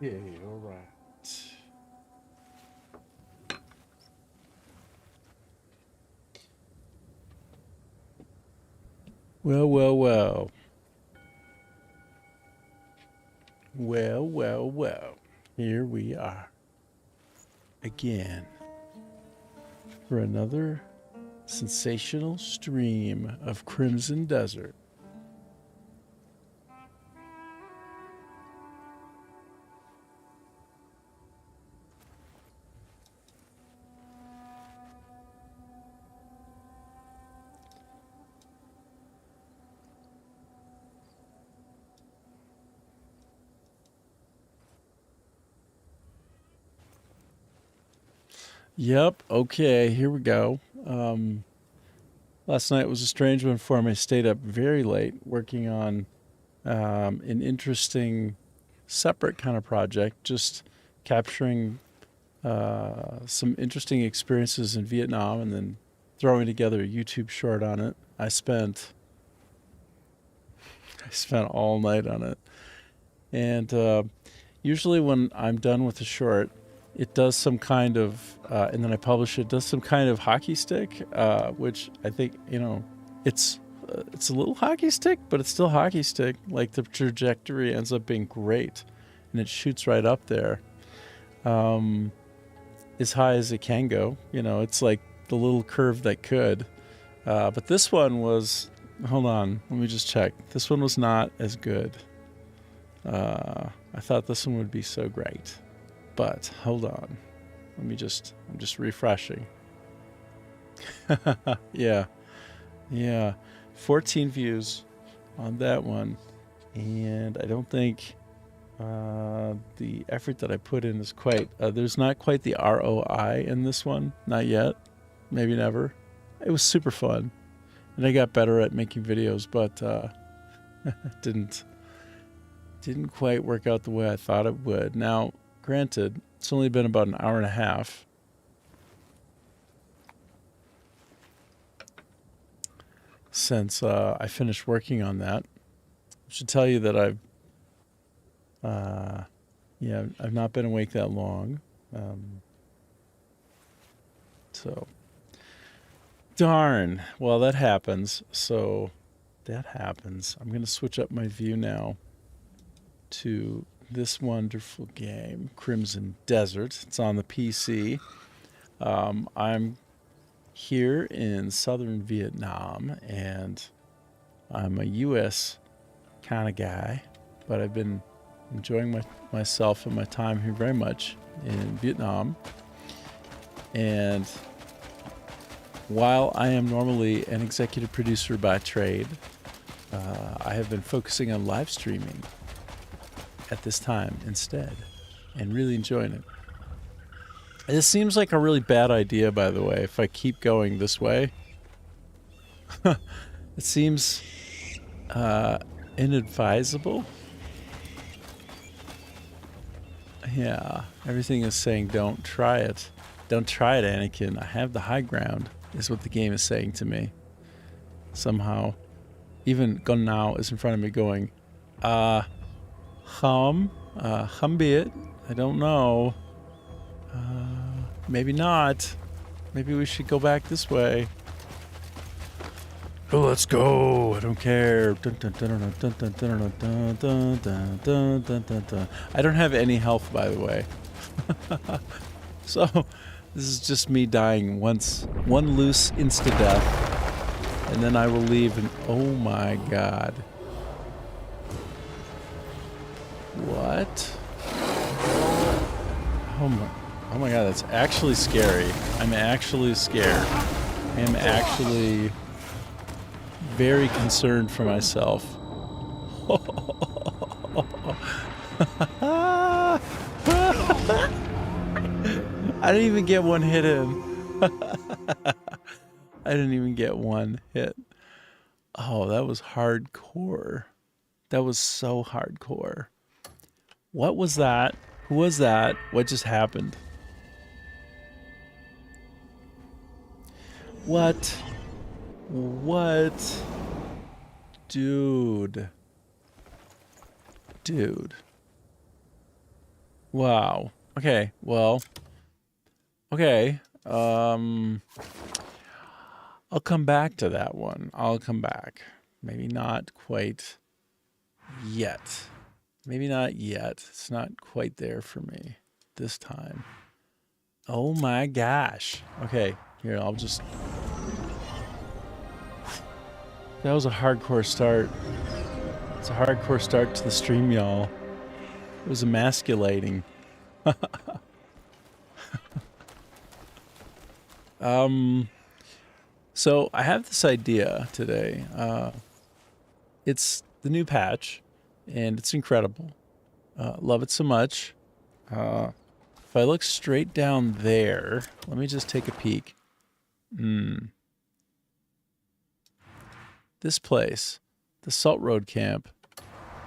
Okay, all right. Well, well, well. Well, well, well. Here we are again for another sensational stream of Crimson Desert. Yep, okay, here we go. Last night was a strange one for me. I stayed up very late working on an interesting, separate kind of project, just capturing some interesting experiences in Vietnam and then throwing together a YouTube short on it. I spent all night on it. And usually when I'm done with the short, it does some kind of, and then I publish it, does some kind of hockey stick, which I think, it's a little hockey stick, but it's still hockey stick. Like the trajectory ends up being great, and it shoots right up there, as high as it can go. It's like the little curve that could. But this one was, hold on, let me just check. This one was not as good. I thought this one would be so great. But hold on. I'm just refreshing. Yeah. Yeah. 14 views on that one. And I don't think the effort that I put in is quite, there's not quite the ROI in this one. Not yet. Maybe never. It was super fun. And I got better at making videos, but didn't quite work out the way I thought it would. Now, granted, it's only been about an hour and a half. Since I finished working on that. I should tell you that I've not been awake that long. So, darn. Well, that happens. So, that happens. I'm going to switch up my view now to this wonderful game, Crimson Desert. It's on the PC. I'm here in southern Vietnam, and I'm a U.S. kind of guy, but I've been enjoying myself and my time here very much in Vietnam. And while I am normally an executive producer by trade, I have been focusing on live streaming at this time instead, and really enjoying it. This seems like a really bad idea, by the way, if I keep going this way. It seems inadvisable. Yeah, everything is saying don't try it. Don't try it, Anakin. I have the high ground, is what the game is saying to me. Somehow. Even Gun Now is in front of me going, be it. I don't know. Maybe not. Maybe we should go back this way. Oh, let's go. I don't care. I don't have any health, by the way. So, this is just me dying once. One loose insta-death. And then I will leave and... Oh my god. What? Oh my god, that's actually scary. I'm actually scared. I am actually very concerned for myself. I didn't even get one hit in. I didn't even get one hit. Oh, that was hardcore. That was so hardcore. What was that? Who was that? What just happened? What? What? Dude. Dude. Wow. Okay, well. Okay. I'll come back to that one. I'll come back. Maybe not quite yet. Maybe not yet. It's not quite there for me this time. Oh my gosh. Okay, here, I'll just... That was a hardcore start. It's a hardcore start to the stream, y'all. It was emasculating. So I have this idea today. It's the new patch, and it's incredible. Love it so much. If I look straight down there, let me just take a peek. This place, the Salt Road Camp.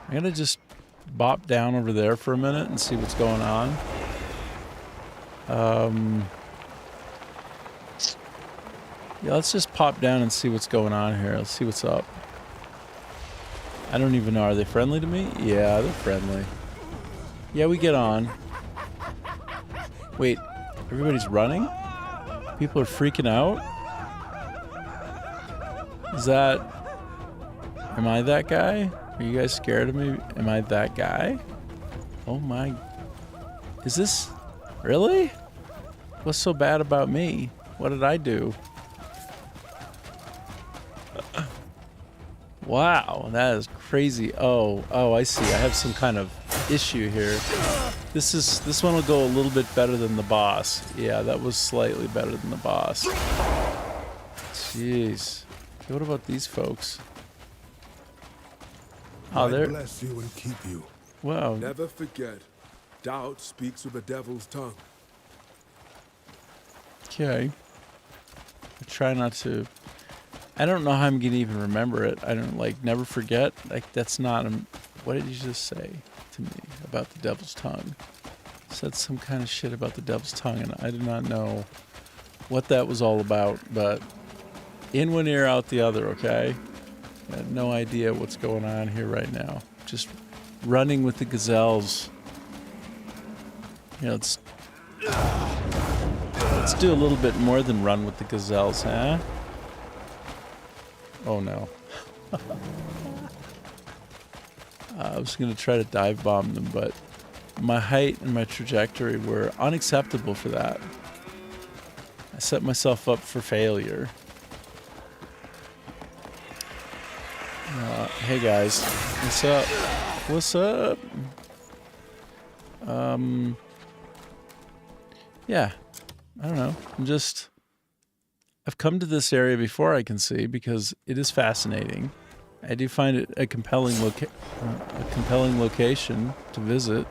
I'm gonna just bop down over there for a minute and see what's going on. Yeah, let's just pop down and see what's going on here. Let's see what's up. I don't even know. Are they friendly to me? Yeah, they're friendly. Yeah, we get on. Wait, everybody's running? People are freaking out? Is that... Am I that guy? Are you guys scared of me? Am I that guy? Oh my... Is this... Really? What's so bad about me? What did I do? Wow, that is crazy. Oh, I see. I have some kind of issue here. This one will go a little bit better than the boss. Yeah, that was slightly better than the boss. Jeez. Okay, what about these folks? Oh, they're... bless you and keep you. Wow. Never forget, doubt speaks with the devil's tongue. Okay. I try not to... I don't know how I'm gonna even remember it. I don't, like, never forget. Like, that's not... What did you just say to me about the devil's tongue? Said some kind of shit about the devil's tongue, and I do not know what that was all about, but in one ear, out the other, okay? I have no idea what's going on here right now. Just running with the gazelles. You know, let's do a little bit more than run with the gazelles, huh? Oh no. I was going to try to dive bomb them, but my height and my trajectory were unacceptable for that. I set myself up for failure. Hey guys, what's up? What's up? Yeah, I don't know. I've come to this area before, I can see, because it is fascinating. I do find it a compelling location to visit.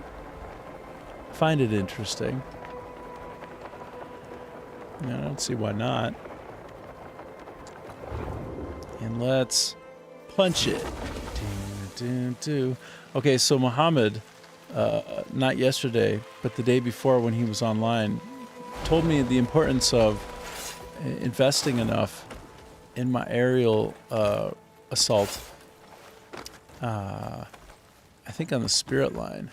I find it interesting. Yeah, I don't see why not. And let's punch it. Okay, so Muhammad, not yesterday, but the day before when he was online, told me the importance of investing enough in my aerial assault, I think on the spirit line,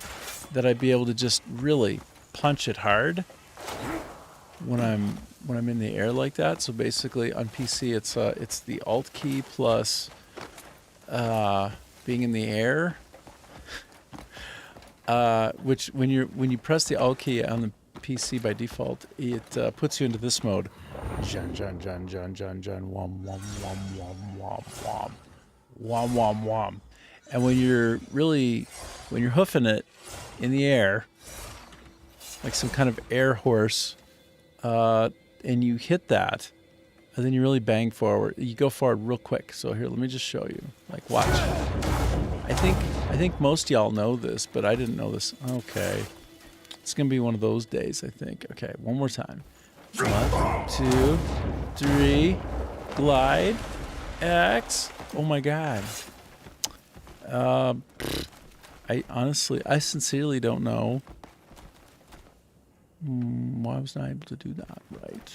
that I'd be able to just really punch it hard when I'm in the air like that. So basically on PC it's the Alt key plus being in the air, which when you press the Alt key on the PC by default, it puts you into this mode. Jun jun jun jun jun jun wom wom wom wom wom wom wom wom wom. And when you're hoofing it in the air, like some kind of air horse, and you hit that, and then you really bang forward. You go forward real quick. So here, let me just show you. Like, watch. I think most of y'all know this, but I didn't know this. Okay. It's going to be one of those days, I think. Okay, one more time. 1, 2, 3, glide, X. Oh my God. I sincerely don't know why I was not able to do that right.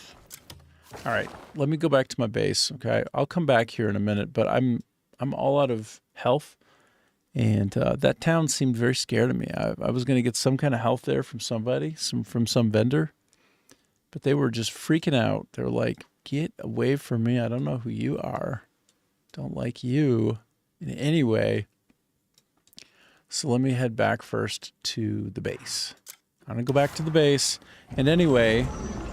All right, let me go back to my base. Okay, I'll come back here in a minute, but I'm all out of health, And that town seemed very scared of me. I was going to get some kind of help there from somebody, from some vendor, but they were just freaking out. They were like, "Get away from me! I don't know who you are. Don't like you in any way." So let me head back first to the base. I'm gonna go back to the base, and anyway,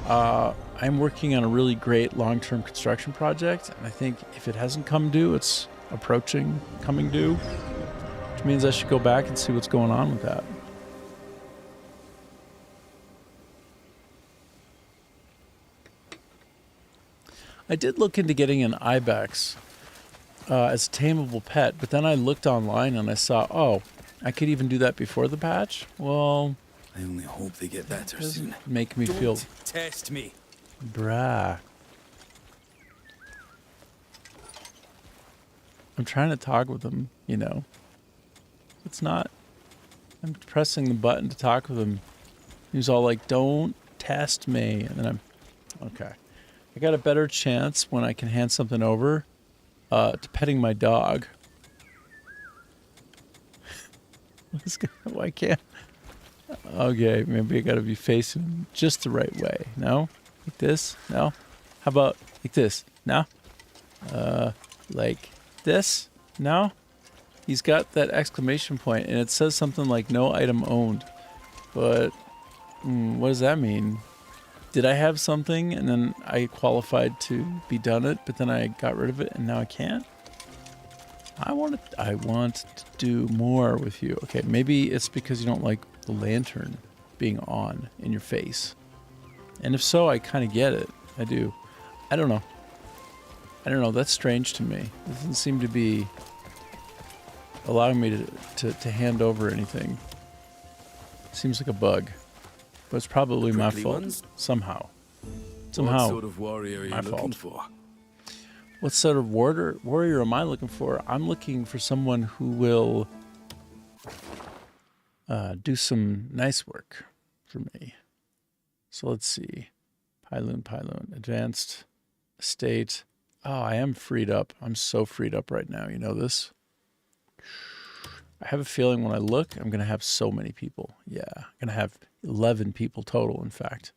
I'm working on a really great long-term construction project, and I think if it hasn't come due, it's approaching coming due, which means I should go back and see what's going on with that. I did look into getting an ibex as a tameable pet, but then I looked online and I saw, oh, I could even do that before the patch. Well, I only hope they get better soon. Make me feel. Don't test me. Bruh. I'm trying to talk with him, you know. It's not. I'm pressing the button to talk with him. He's all like, "Don't test me." And then I'm, okay. I got a better chance when I can hand something over to petting my dog. Why can't? Okay, maybe I gotta be facing him just the right way. No? Like this? No? How about like this? No? Like this? No? He's got that exclamation point, and it says something like "no item owned." But what does that mean? Did I have something and then I qualified to be done it, but then I got rid of it and now I can't? I want to do more with you. Okay, maybe it's because you don't like the lantern being on in your face. And if so, I kind of get it. I do. I don't know. That's strange to me. It doesn't seem to be allowing me to hand over anything. Seems like a bug. But it's probably my fault. Ones? Somehow. What sort of warrior are you My looking fault. for? What sort of warrior am I looking for? I'm looking for someone who will do some nice work for me. So let's see. Pyloon, advanced estate. Oh, I am freed up. I'm so freed up right now. You know this? I have a feeling when I look, I'm going to have so many people. Yeah, I'm going to have 11 people total, in fact.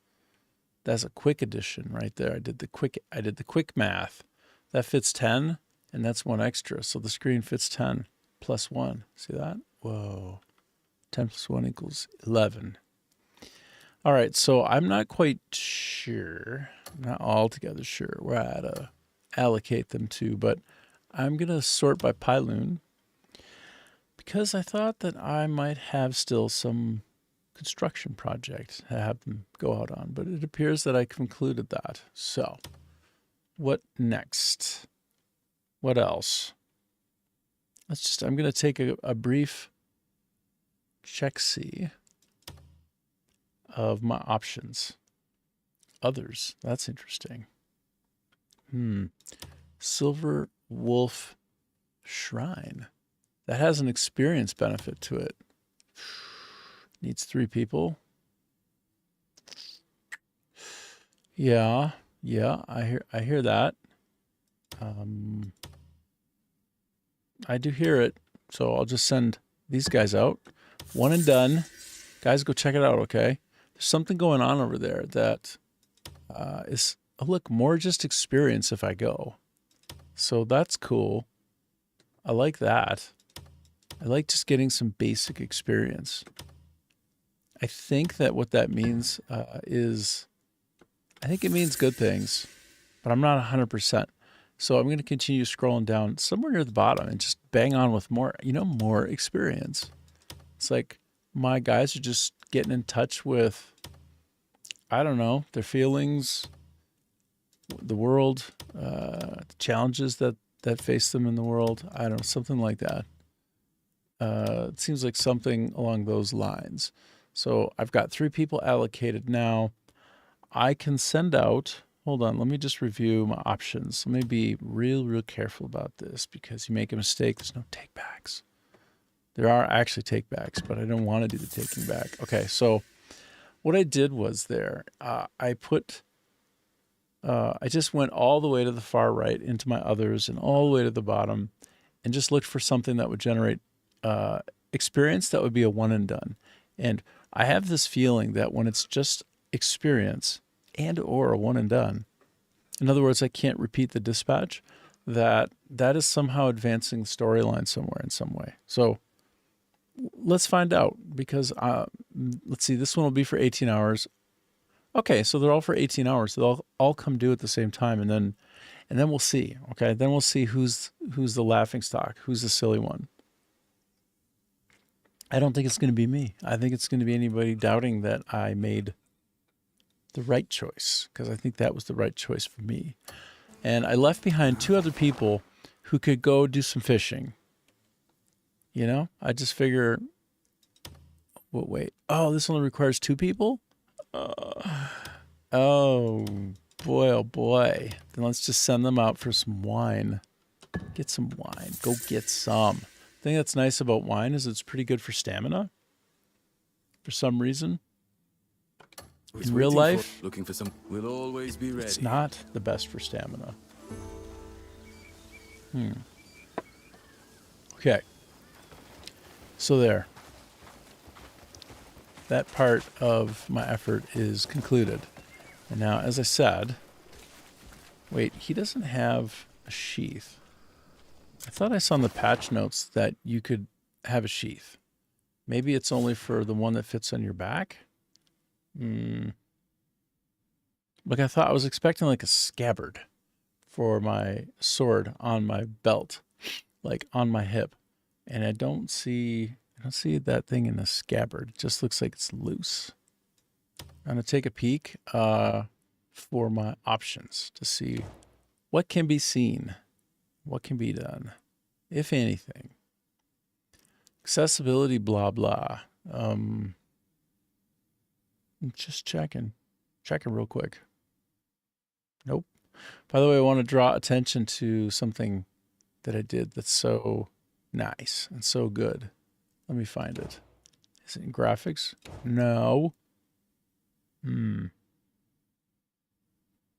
That's a quick addition right there. I did the quick math. That fits 10, and that's one extra. So the screen fits 10 plus 1. See that? Whoa. 10 plus 1 equals 11. All right, so I'm not quite sure. I'm not altogether sure where I ought to allocate them to, but I'm going to sort by Pyloon because I thought that I might have still some construction project to have them go out on, but it appears that I concluded that. So, what next? What else? I'm going to take a brief check-see of my options. Others, that's interesting. Silver Wolf Shrine. That has an experience benefit to it. Needs 3 people. Yeah, I hear that. I do hear it. So I'll just send these guys out. One and done. Guys, go check it out, okay? There's something going on over there that is, look, more just experience if I go. So that's cool. I like that. I like just getting some basic experience. I think that what that means is, I think it means good things, but I'm not 100%. So I'm going to continue scrolling down somewhere near the bottom and just bang on with more, more experience. It's like my guys are just getting in touch with, I don't know, their feelings, the world, the challenges that face them in the world. I don't know, something like that. It seems like something along those lines. So I've got 3 people allocated now. I can send out, hold on, let me just review my options. Let me be real careful about this because you make a mistake, there's no takebacks. There are actually takebacks, but I don't want to do the taking back. Okay, so what I did was I just went all the way to the far right into my others and all the way to the bottom and just looked for something that would generate experience, that would be a one and done. And I have this feeling that when it's just experience and or a one and done, in other words, I can't repeat the dispatch, that is somehow advancing the storyline somewhere in some way. So let's find out, because let's see, this one will be for 18 hours. Okay, so they're all for 18 hours. They'll all come due at the same time, and then we'll see. Okay, then we'll see who's the laughing stock, who's the silly one. I don't think it's going to be me. I think it's going to be anybody doubting that I made the right choice, because I think that was the right choice for me. And I left behind 2 other people who could go do some fishing. You know, I just figure, well, wait. Oh, this only requires 2 people? Oh, boy. Then let's just send them out for some wine. Get some wine. Go get some. The thing that's nice about wine is it's pretty good for stamina. For some reason. In real life, looking for some. We'll always be ready. It's not the best for stamina. Okay. So there. That part of my effort is concluded. And now, as I said, wait, he doesn't have a sheath. I thought I saw in the patch notes that you could have a sheath. Maybe it's only for the one that fits on your back? Like I was expecting like a scabbard for my sword on my belt, like on my hip. And I don't see that thing in the scabbard. It just looks like it's loose. I'm going to take a peek for my options to see what can be seen, what can be done, if anything. Accessibility, blah, blah. Just checking real quick. Nope. By the way, I want to draw attention to something that I did that's so nice and so good. Let me find it. Is it in graphics? No.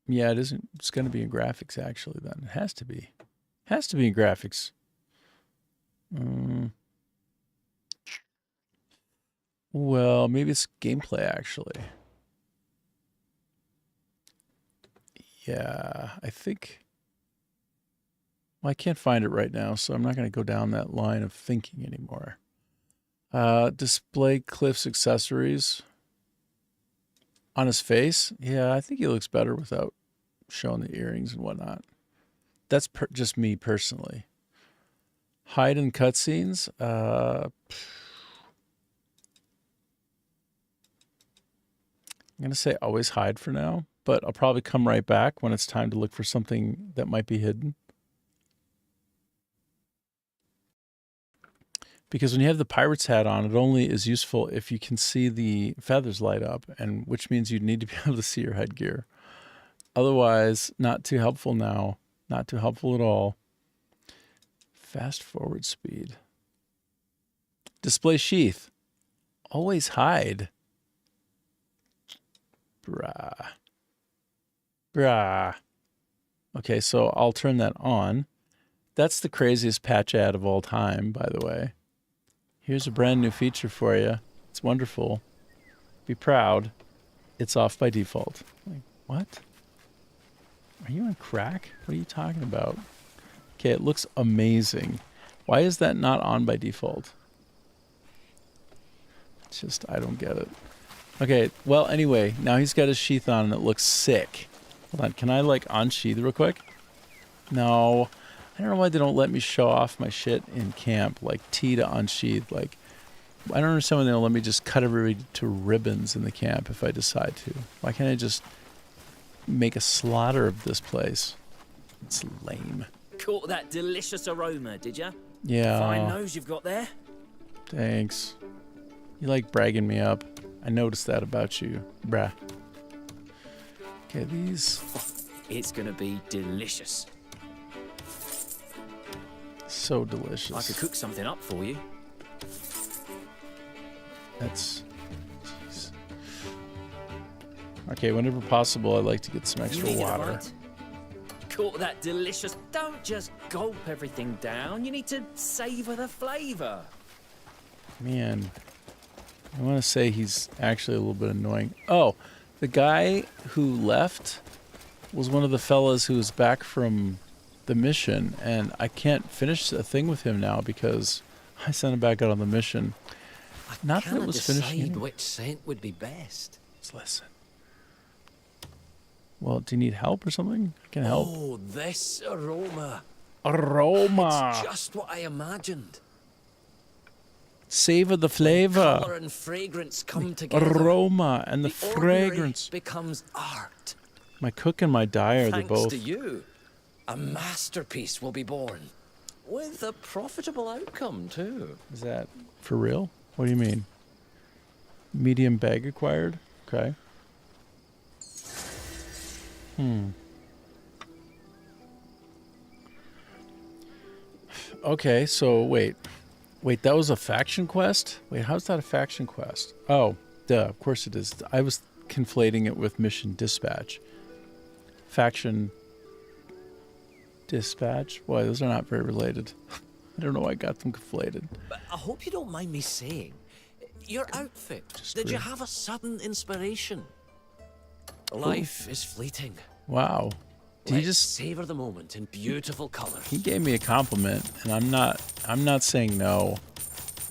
Yeah, it isn't. It's going to be in graphics, actually, then. It has to be. Has to be in graphics. Well, maybe it's gameplay, actually. Yeah, I think... Well, I can't find it right now, so I'm not going to go down that line of thinking anymore. Display Cliff's accessories on his face. Yeah, I think he looks better without showing the earrings and whatnot. That's just me personally. Hide in cutscenes. I'm going to say always hide for now, but I'll probably come right back when it's time to look for something that might be hidden. Because when you have the pirate's hat on, it only is useful if you can see the feathers light up, and which means you need to be able to see your headgear. Otherwise, not too helpful now. Not too helpful at all. Fast forward speed. Display sheath. Always hide. Brah. Okay, so I'll turn that on. That's the craziest patch ad of all time, by the way. Here's a brand new feature for you. It's wonderful. Be proud. It's off by default. Like, what? Are you on crack? What are you talking about? Okay, it looks amazing. Why is that not on by default? It's just, I don't get it. Okay, well, anyway, now he's got his sheath on and it looks sick. Hold on, can I, like, unsheath real quick? No. I don't know why they don't let me show off my shit in camp, like T to unsheath. Like, I don't understand why they don't let me just cut everybody to ribbons in the camp if I decide to. Why can't I just make a slaughter of this place? It's lame. Caught that delicious aroma, did ya? Yeah. Fine nose you've got there. Thanks. You like bragging me up. I noticed that about you, bruh. Okay, these. It's gonna be delicious. So delicious. I could cook something up for you. That's... Jeez. Okay, whenever possible, I like to get some extra water. Right? Caught that delicious... Don't just gulp everything down. You need to savor the flavor. Man, I want to say he's actually a little bit annoying. Oh, the guy who left was one of the fellas who was back from the mission, and I can't finish a thing with him now because I sent him back out on the mission. Not that it was finishing. Decide which scent would be best. Let's listen. Well, do you need help or something? I can help. Oh, this aroma. Aroma. It's just what I imagined. Savor the flavor. Color and fragrance come together. Aroma and the ordinary fragrance. becomes art. My cook and my dye are Thanks both. to you, a masterpiece will be born. With a profitable outcome, too. Is that for real? What do you mean? Medium bag acquired? Okay. Okay, so wait. Wait, that was a faction quest? Wait, how's that a faction quest? Oh, duh, of course it is. I was conflating it with mission dispatch. Faction dispatch? Boy, those are not very related. I don't know why I got them conflated. But I hope you don't mind me saying, your outfit, did you have a sudden inspiration? Life is fleeting. Wow. Did he Let's just savor the moment in beautiful colors. He gave me a compliment, and I'm not saying no.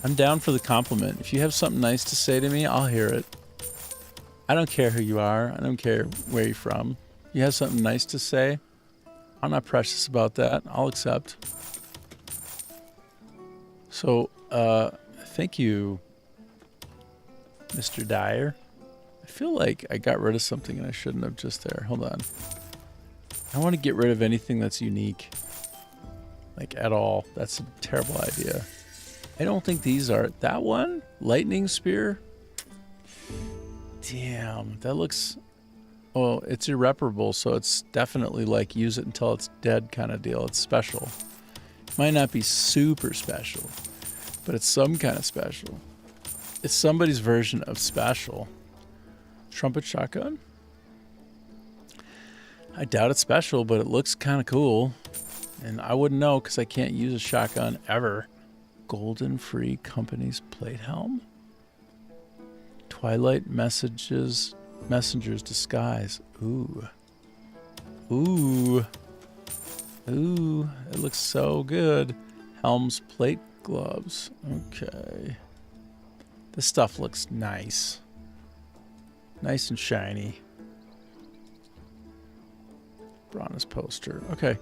I'm down for the compliment. If you have something nice to say to me, I'll hear it. I don't care who you are. I don't care where you're from. You have something nice to say, I'm not precious about that. I'll accept. So, thank you, Mr. Dyer. I feel like I got rid of something and I shouldn't have just there. Hold on. I want to get rid of anything that's unique. Like, at all. That's a terrible idea. I don't think these are... That one? Lightning Spear? Damn, that looks... Oh, it's irreparable, so it's definitely like use it until it's dead kind of deal. It's special. Might not be super special, but it's some kind of special. It's somebody's version of special. Trumpet shotgun? I doubt it's special, but it looks kind of cool. And I wouldn't know because I can't use a shotgun ever. Golden Free Company's plate helm? Twilight Messenger's disguise. Ooh. Ooh. Ooh. It looks so good. Helm's plate gloves. Okay. This stuff looks nice. Nice and shiny. Bronze poster. Okay.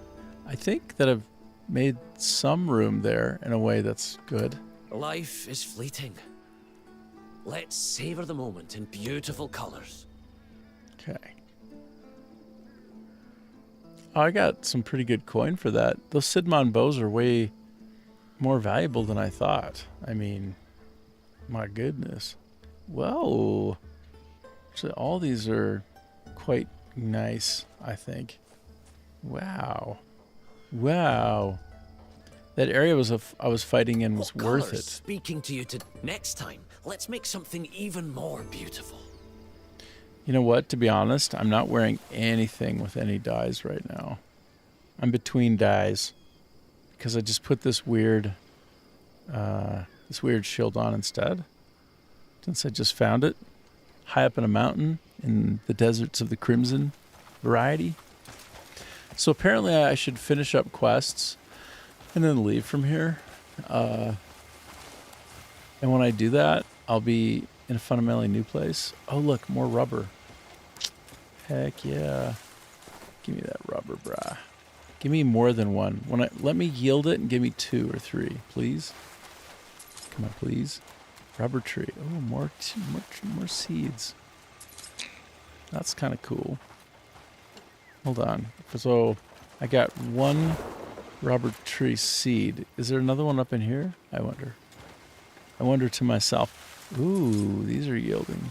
I think that I've made some room there in a way that's good. Life is fleeting. Let's savor the moment in beautiful colors. Okay. Oh, I got some pretty good coin for that. Those Sidmon bows are way more valuable than I thought. I mean, my goodness. Whoa. Actually, all these are quite nice, I think. Wow. Wow. That area I was fighting in was What worth colors it. Speaking to you next time, let's make something even more beautiful. You know what? To be honest, I'm not wearing anything with any dyes right now. I'm between dyes because I just put this weird shield on instead. Since I just found it high up in a mountain in the deserts of the Crimson variety. So apparently I should finish up quests and then leave from here. And when I do that, I'll be in a fundamentally new place. Oh, look, more rubber. Heck yeah. Give me that rubber, brah. Give me more than one. Let me yield it and give me 2 or 3, please. Come on, please. Rubber tree. Oh, more seeds. That's kind of cool. Hold on. So I got 1 rubber tree seed. Is there another one up in here? I wonder to myself. Ooh, these are yielding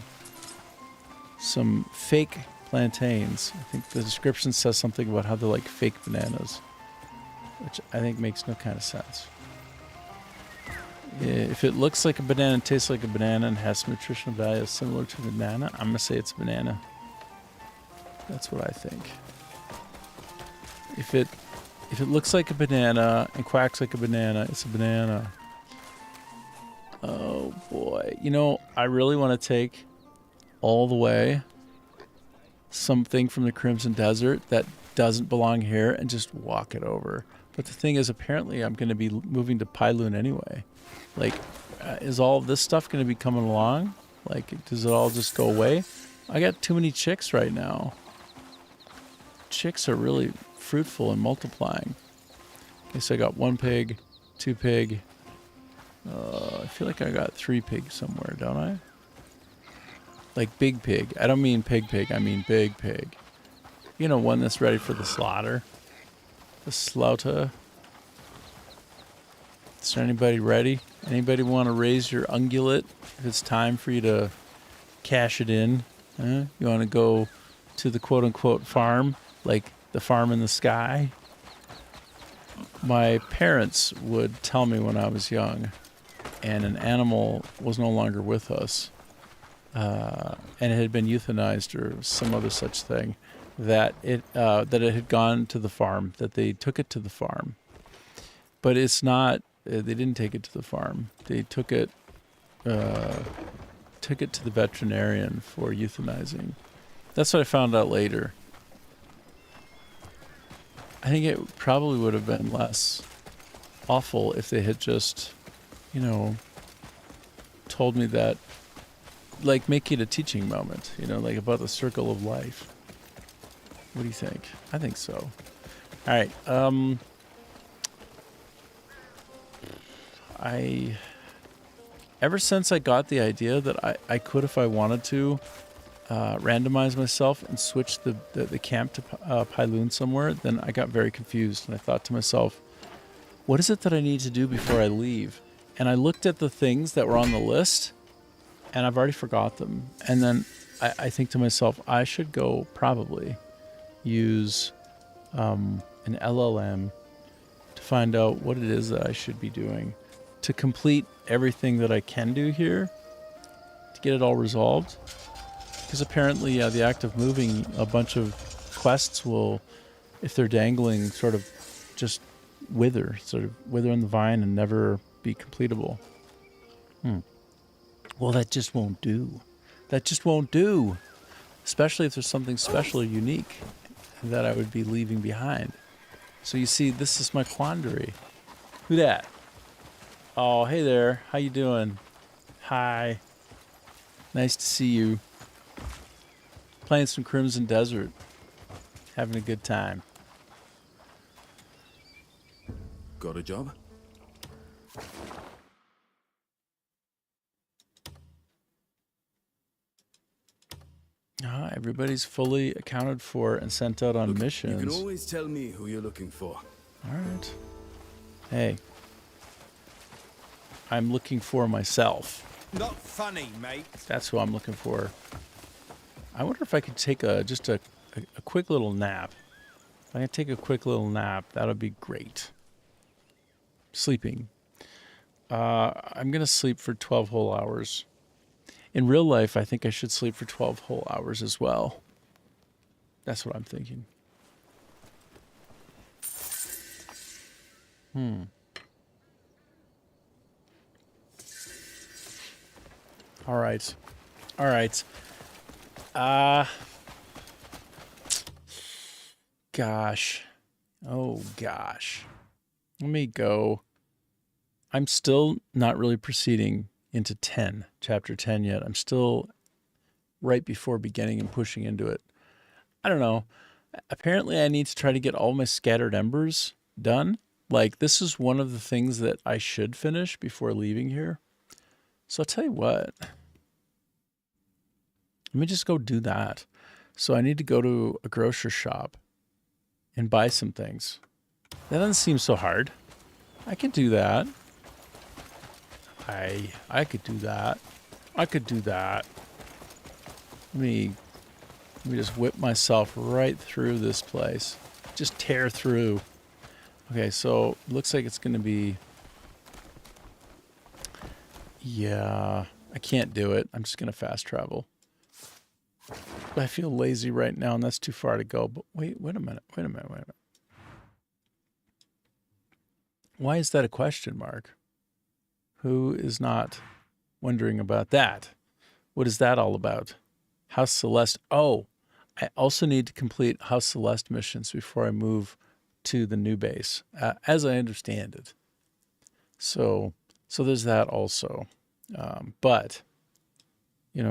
some fake plantains. I think the description says something about how they're like fake bananas, which I think makes no kind of sense. If it looks like a banana and tastes like a banana and has some nutritional value similar to a banana, I'm going to say it's a banana. That's what I think. If it looks like a banana and quacks like a banana, it's a banana. Oh, boy. You know, I really want to take all the way something from the Crimson Desert that doesn't belong here and just walk it over. But the thing is, apparently I'm going to be moving to Pyloon anyway. Like, is all of this stuff going to be coming along? Like, does it all just go away? I got too many chicks right now. Chicks are really fruitful and multiplying. Okay, so I got 1 pig, 2 pig. I feel like I got 3 pigs somewhere, don't I? Like big pig. I don't mean pig, I mean big pig. You know, one that's ready for the slaughter. The slaughter. Is there anybody ready? Anybody want to raise your ungulate if it's time for you to cash it in? Huh? You want to go to the quote-unquote farm, like the farm in the sky? My parents would tell me when I was young and an animal was no longer with us, and it had been euthanized or some other such thing, that it had gone to the farm, that they took it to the farm. But it's not, they didn't take it to the farm. They took it to the veterinarian for euthanizing. That's what I found out later. I think it probably would have been less awful if they had just, you know, told me that, like, make it a teaching moment, you know, like about the circle of life. What do you think? I think so. All right. Ever since I got the idea that I could, if I wanted to, randomize myself and switch the camp to Pyloon somewhere, then I got very confused. And I thought to myself, what is it that I need to do before I leave? And I looked at the things that were on the list, and I've already forgot them. And then I think to myself, I should go probably use an LLM to find out what it is that I should be doing to complete everything that I can do here, to get it all resolved. Because apparently, the act of moving a bunch of quests will, if they're dangling, sort of just wither in the vine and never be completable. Well, that just won't do. That just won't do. Especially if there's something special or unique that I would be leaving behind. So you see, this is my quandary. Who dat? Oh, hey there. How you doing? Hi. Nice to see you. Playing some Crimson Desert. Having a good time. Got a job? Everybody's fully accounted for and sent out on Look, missions. you can always tell me who you're looking for. All right. Hey. I'm looking for myself. Not funny, mate. That's who I'm looking for. I wonder if I could take just a quick little nap. If I could take a quick little nap, that would be great. Sleeping. I'm going to sleep for 12 whole hours. In real life, I think I should sleep for 12 whole hours as well. That's what I'm thinking. All right. All right. Gosh. Oh, gosh. Let me go. I'm still not really proceeding into chapter 10 yet. I'm still right before beginning and pushing into it. I don't know. Apparently I need to try to get all my scattered embers done. Like, this is one of the things that I should finish before leaving here. So I'll tell you what. Let me just go do that. So I need to go to a grocery shop and buy some things. That doesn't seem so hard. I can do that. I could do that. I could do that. Let me just whip myself right through this place. Just tear through. Okay, so it looks like it's going to be... Yeah, I can't do it. I'm just going to fast travel. I feel lazy right now, and that's too far to go. But wait a minute. Why is that a question mark? Who is not wondering about that. What is that all about? House Celeste. Oh, I also need to complete House Celeste missions before I move to the new base, as I understand it. So there's that also. But,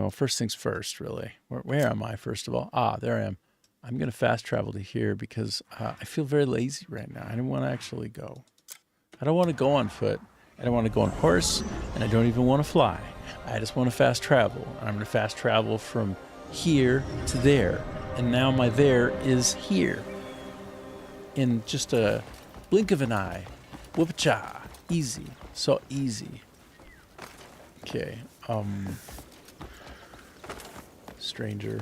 first things first, really. Where am I, first of all? There I am. I'm going to fast travel to here because I feel very lazy right now. I don't want to actually go. I don't want to go on foot. I don't want to go on horse, and I don't even want to fly. I just want to fast travel. I'm going to fast travel from here to there, and now my there is here. In just a blink of an eye. Whoop-cha. Easy. So easy. Okay. Stranger.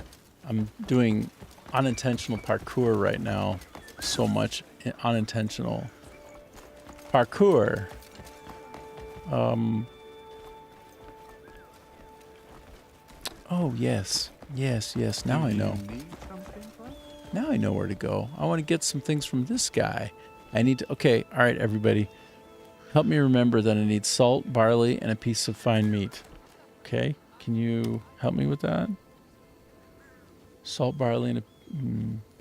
I'm doing unintentional parkour right now. So much unintentional parkour. Oh, yes. Yes. Now I know. Now I know where to go. I want to get some things from this guy. I need to... Okay, all right, everybody. Help me remember that I need salt, barley, and a piece of fine meat. Okay? Can you help me with that? Salt, barley, and a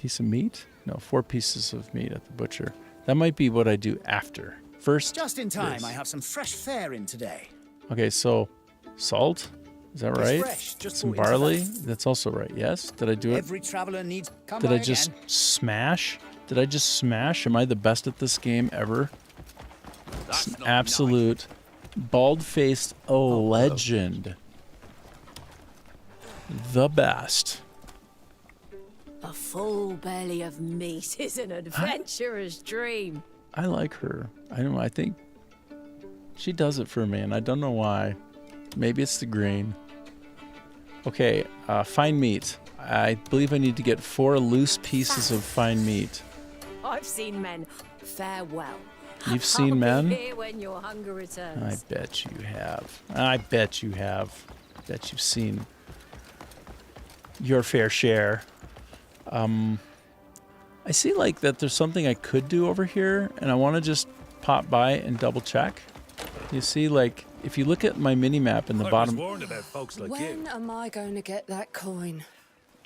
piece of meat? No, 4 pieces of meat at the butcher. That might be what I do after. First, Just in time, this. I have some fresh fare in today. Okay, so salt? Is that right? Fresh, just Some brought into barley? that. That's also right, yes? Did I do it? Every traveler needs. Come Did by I just again. smash? Did I just smash? Am I the best at this game ever? It's an absolute bald-faced legend. The best. A full belly of meat is an adventurer's dream. I like her. I don't know. I think she does it for me, and I don't know why. Maybe it's the green. Okay, fine meat. I believe I need to get 4 loose pieces of fine meat. I've seen men fare well. You've seen I'll be men? here when your hunger returns. I bet you have. I bet you have. Bet you've seen your fair share. I see like that there's something I could do over here, and I want to just pop by and double check. You see, like, if you look at my mini map in the bottom, warned about folks like When am I going to get that coin?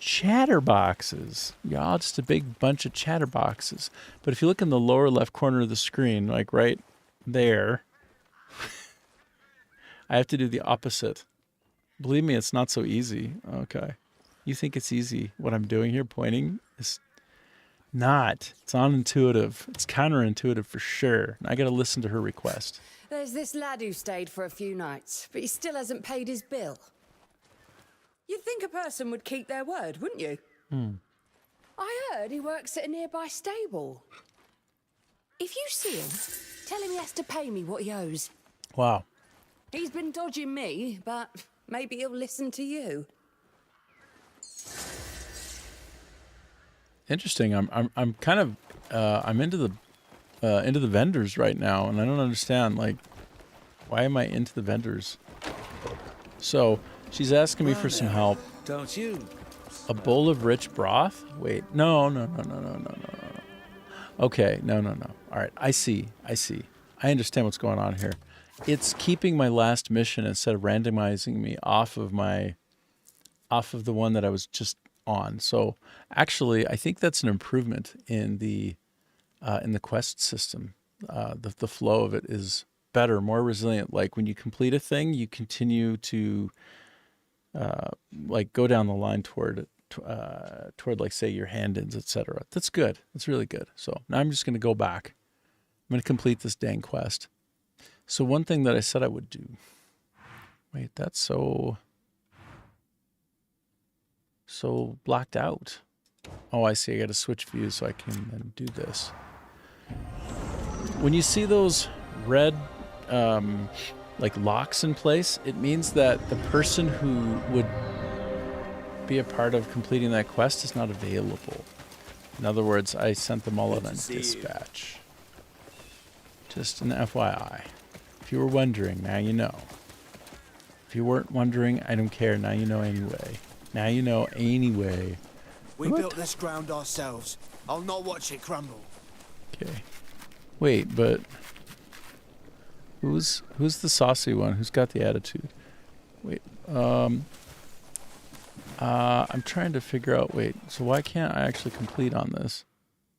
chatterboxes. Yeah, just a big bunch of chatterboxes. But if you look in the lower left corner of the screen, like right there, I have to do the opposite. Believe me, it's not so easy. Okay. You think it's easy what I'm doing here, pointing? It's not. It's unintuitive. It's counterintuitive for sure. I got to listen to her request. There's this lad who stayed for a few nights, but he still hasn't paid his bill. You'd think a person would keep their word, wouldn't you? I heard he works at a nearby stable. If you see him, tell him he has to pay me what he owes. Wow. He's been dodging me, but maybe he'll listen to you. Interesting. I'm kind of I'm into the vendors right now, and I don't understand, like, why am I into the vendors? So she's asking me for some help. Don't you? A bowl of rich broth? Wait, no. Okay, no. All right, I see. I understand what's going on here. It's keeping my last mission instead of randomizing me off of the one that I was just on. So actually, I think that's an improvement in the quest system. The flow of it is better, more resilient. Like when you complete a thing, you continue to like go down the line toward like, say, your hand-ins, etc. That's good. That's really good. So now I'm just going to go back. I'm going to complete this dang quest. So one thing that I said I would do. Wait, that's so blacked out. Oh, I see. I got to switch views so I can then do this. When you see those red like locks in place, it means that the person who would be a part of completing that quest is not available. In other words, I sent them all out on dispatch. Just an FYI. If you were wondering, now you know. If you weren't wondering, I don't care. Now you know anyway. Now you know anyway. We built this ground ourselves. I'll not watch it crumble. Okay. Wait, but who's the saucy one? Who's got the attitude? Wait. I'm trying to figure out, wait, so why can't I actually complete on this?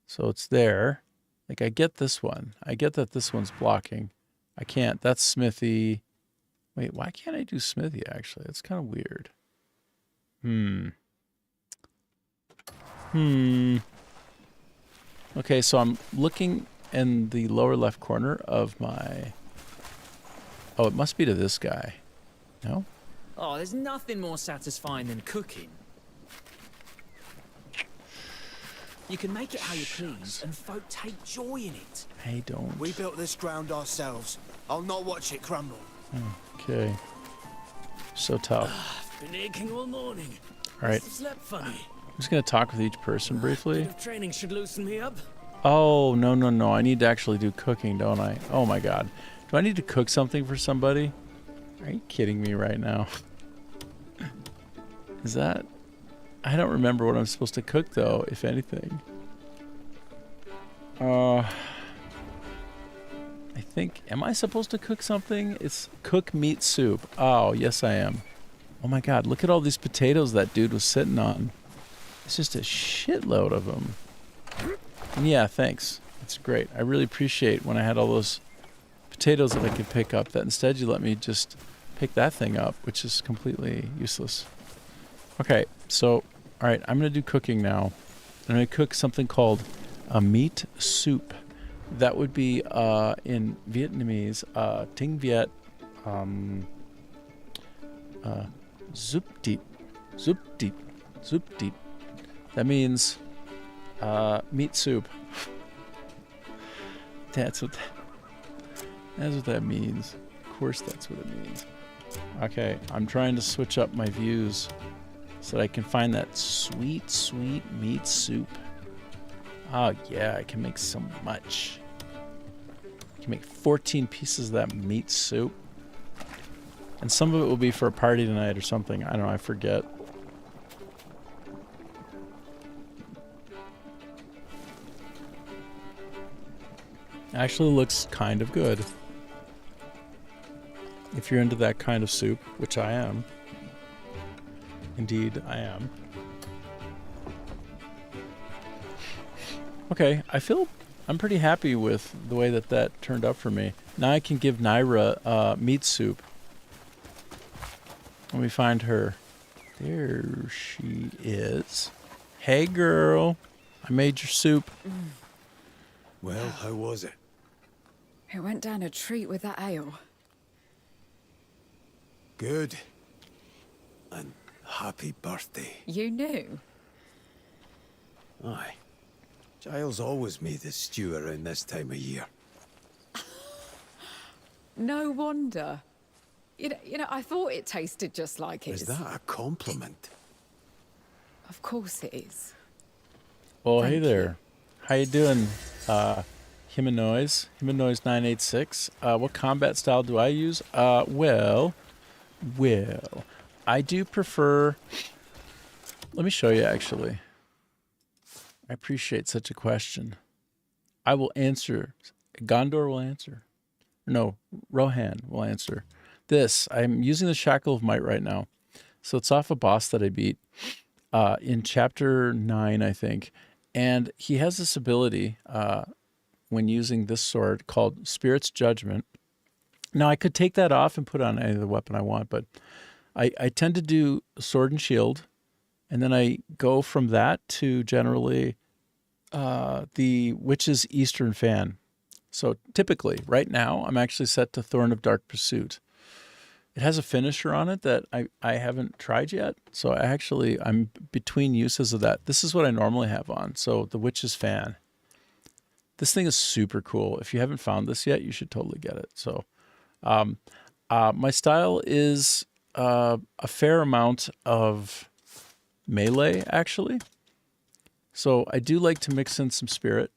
So it's there. Like, I get this one. I get that this one's blocking. I can't. That's Smithy. Wait, why can't I do Smithy, actually? That's kind of weird. Okay, so I'm looking in the lower left corner of my... Oh, it must be to this guy. No? Oh, there's nothing more satisfying than cooking. You can make it how you please, and folk take joy in it. I don't. We built this ground ourselves. I'll not watch it crumble. Okay. So tough. Been aching all morning. All right. Slept funny. I'm just going to talk with each person briefly. Bit of training should loosen me up. Oh, no. I need to actually do cooking, don't I? Oh, my God. Do I need to cook something for somebody? Are you kidding me right now? Is that... I don't remember what I'm supposed to cook, though, if anything. I think... Am I supposed to cook something? It's cook meat soup. Oh, yes, I am. Oh, my God. Look at all these potatoes that dude was sitting on. It's just a shitload of them. And yeah, thanks. That's great. I really appreciate when I had all those potatoes that I could pick up, that instead you let me just pick that thing up, which is completely useless. Okay, so, all right, I'm going to do cooking now. I'm going to cook something called a meat soup. That would be in Vietnamese, Ting Viet, Zup Deep. Zup Deep. Zup Deep. That means meat soup. That's what that means. Of course that's what it means. Okay, I'm trying to switch up my views so that I can find that sweet, sweet meat soup. Oh yeah, I can make so much. I can make 14 pieces of that meat soup. And some of it will be for a party tonight or something. I don't know, I forget. Actually looks kind of good. If you're into that kind of soup, which I am. Indeed, I am. Okay, I'm pretty happy with the way that turned out for me. Now I can give Naira meat soup. Let me find her. There she is. Hey girl, I made your soup. Well, how was it? It went down a treat with that ale. Good. And happy birthday. You knew? Aye. Giles always made the stew around this time of year. No wonder. You know, I thought it tasted just like his. Is that a compliment? Of course it is. Well, Thank hey you. there. How you doing, Himanoise 986? What combat style do I use? Well, I do prefer... Let me show you, actually. I appreciate such a question. I will answer. Gondor will answer. No, Rohan will answer. I'm using the Shackle of Might right now. So it's off a boss that I beat in Chapter 9, I think. And he has this ability when using this sword called Spirit's Judgment. Now, I could take that off and put on any other weapon I want, but I tend to do Sword and Shield, and then I go from that to generally the Witch's Eastern Fan. So typically, right now, I'm actually set to Thorn of Dark Pursuit. It has a finisher on it that I haven't tried yet, so I'm between uses of that. This is what I normally have on, so the Witch's Fan. This thing is super cool. If you haven't found this yet, you should totally get it. So my style is a fair amount of melee, actually. So I do like to mix in some spirit.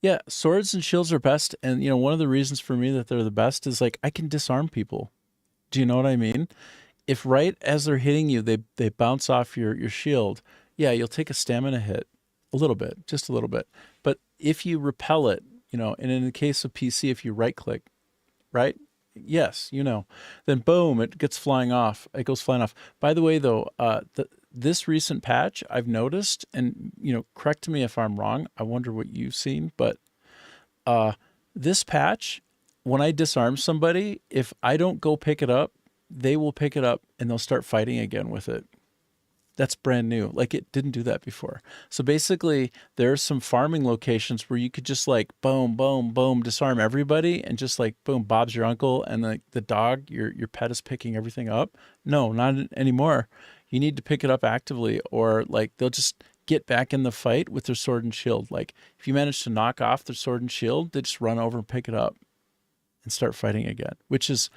Yeah, swords and shields are best, and one of the reasons for me that they're the best is like I can disarm people. Do you know what I mean? If right as they're hitting you, they bounce off your shield, yeah, you'll take a stamina hit, a little bit, just a little bit. But if you repel it, and in the case of PC, if you right click, right, yes, you know, then boom, it gets flying off. It goes flying off. By the way, though, this recent patch I've noticed, and you know, correct me if I'm wrong. I wonder what you've seen, but this patch, when I disarm somebody, if I don't go pick it up, they will pick it up and they'll start fighting again with it. That's brand new. Like, it didn't do that before. So basically, there's some farming locations where you could just like boom, boom, boom, disarm everybody and just like boom, Bob's your uncle, and like the dog, your pet is picking everything up. No, not anymore. You need to pick it up actively, or like they'll just get back in the fight with their sword and shield. Like if you manage to knock off their sword and shield, they just run over and pick it up and start fighting again, which is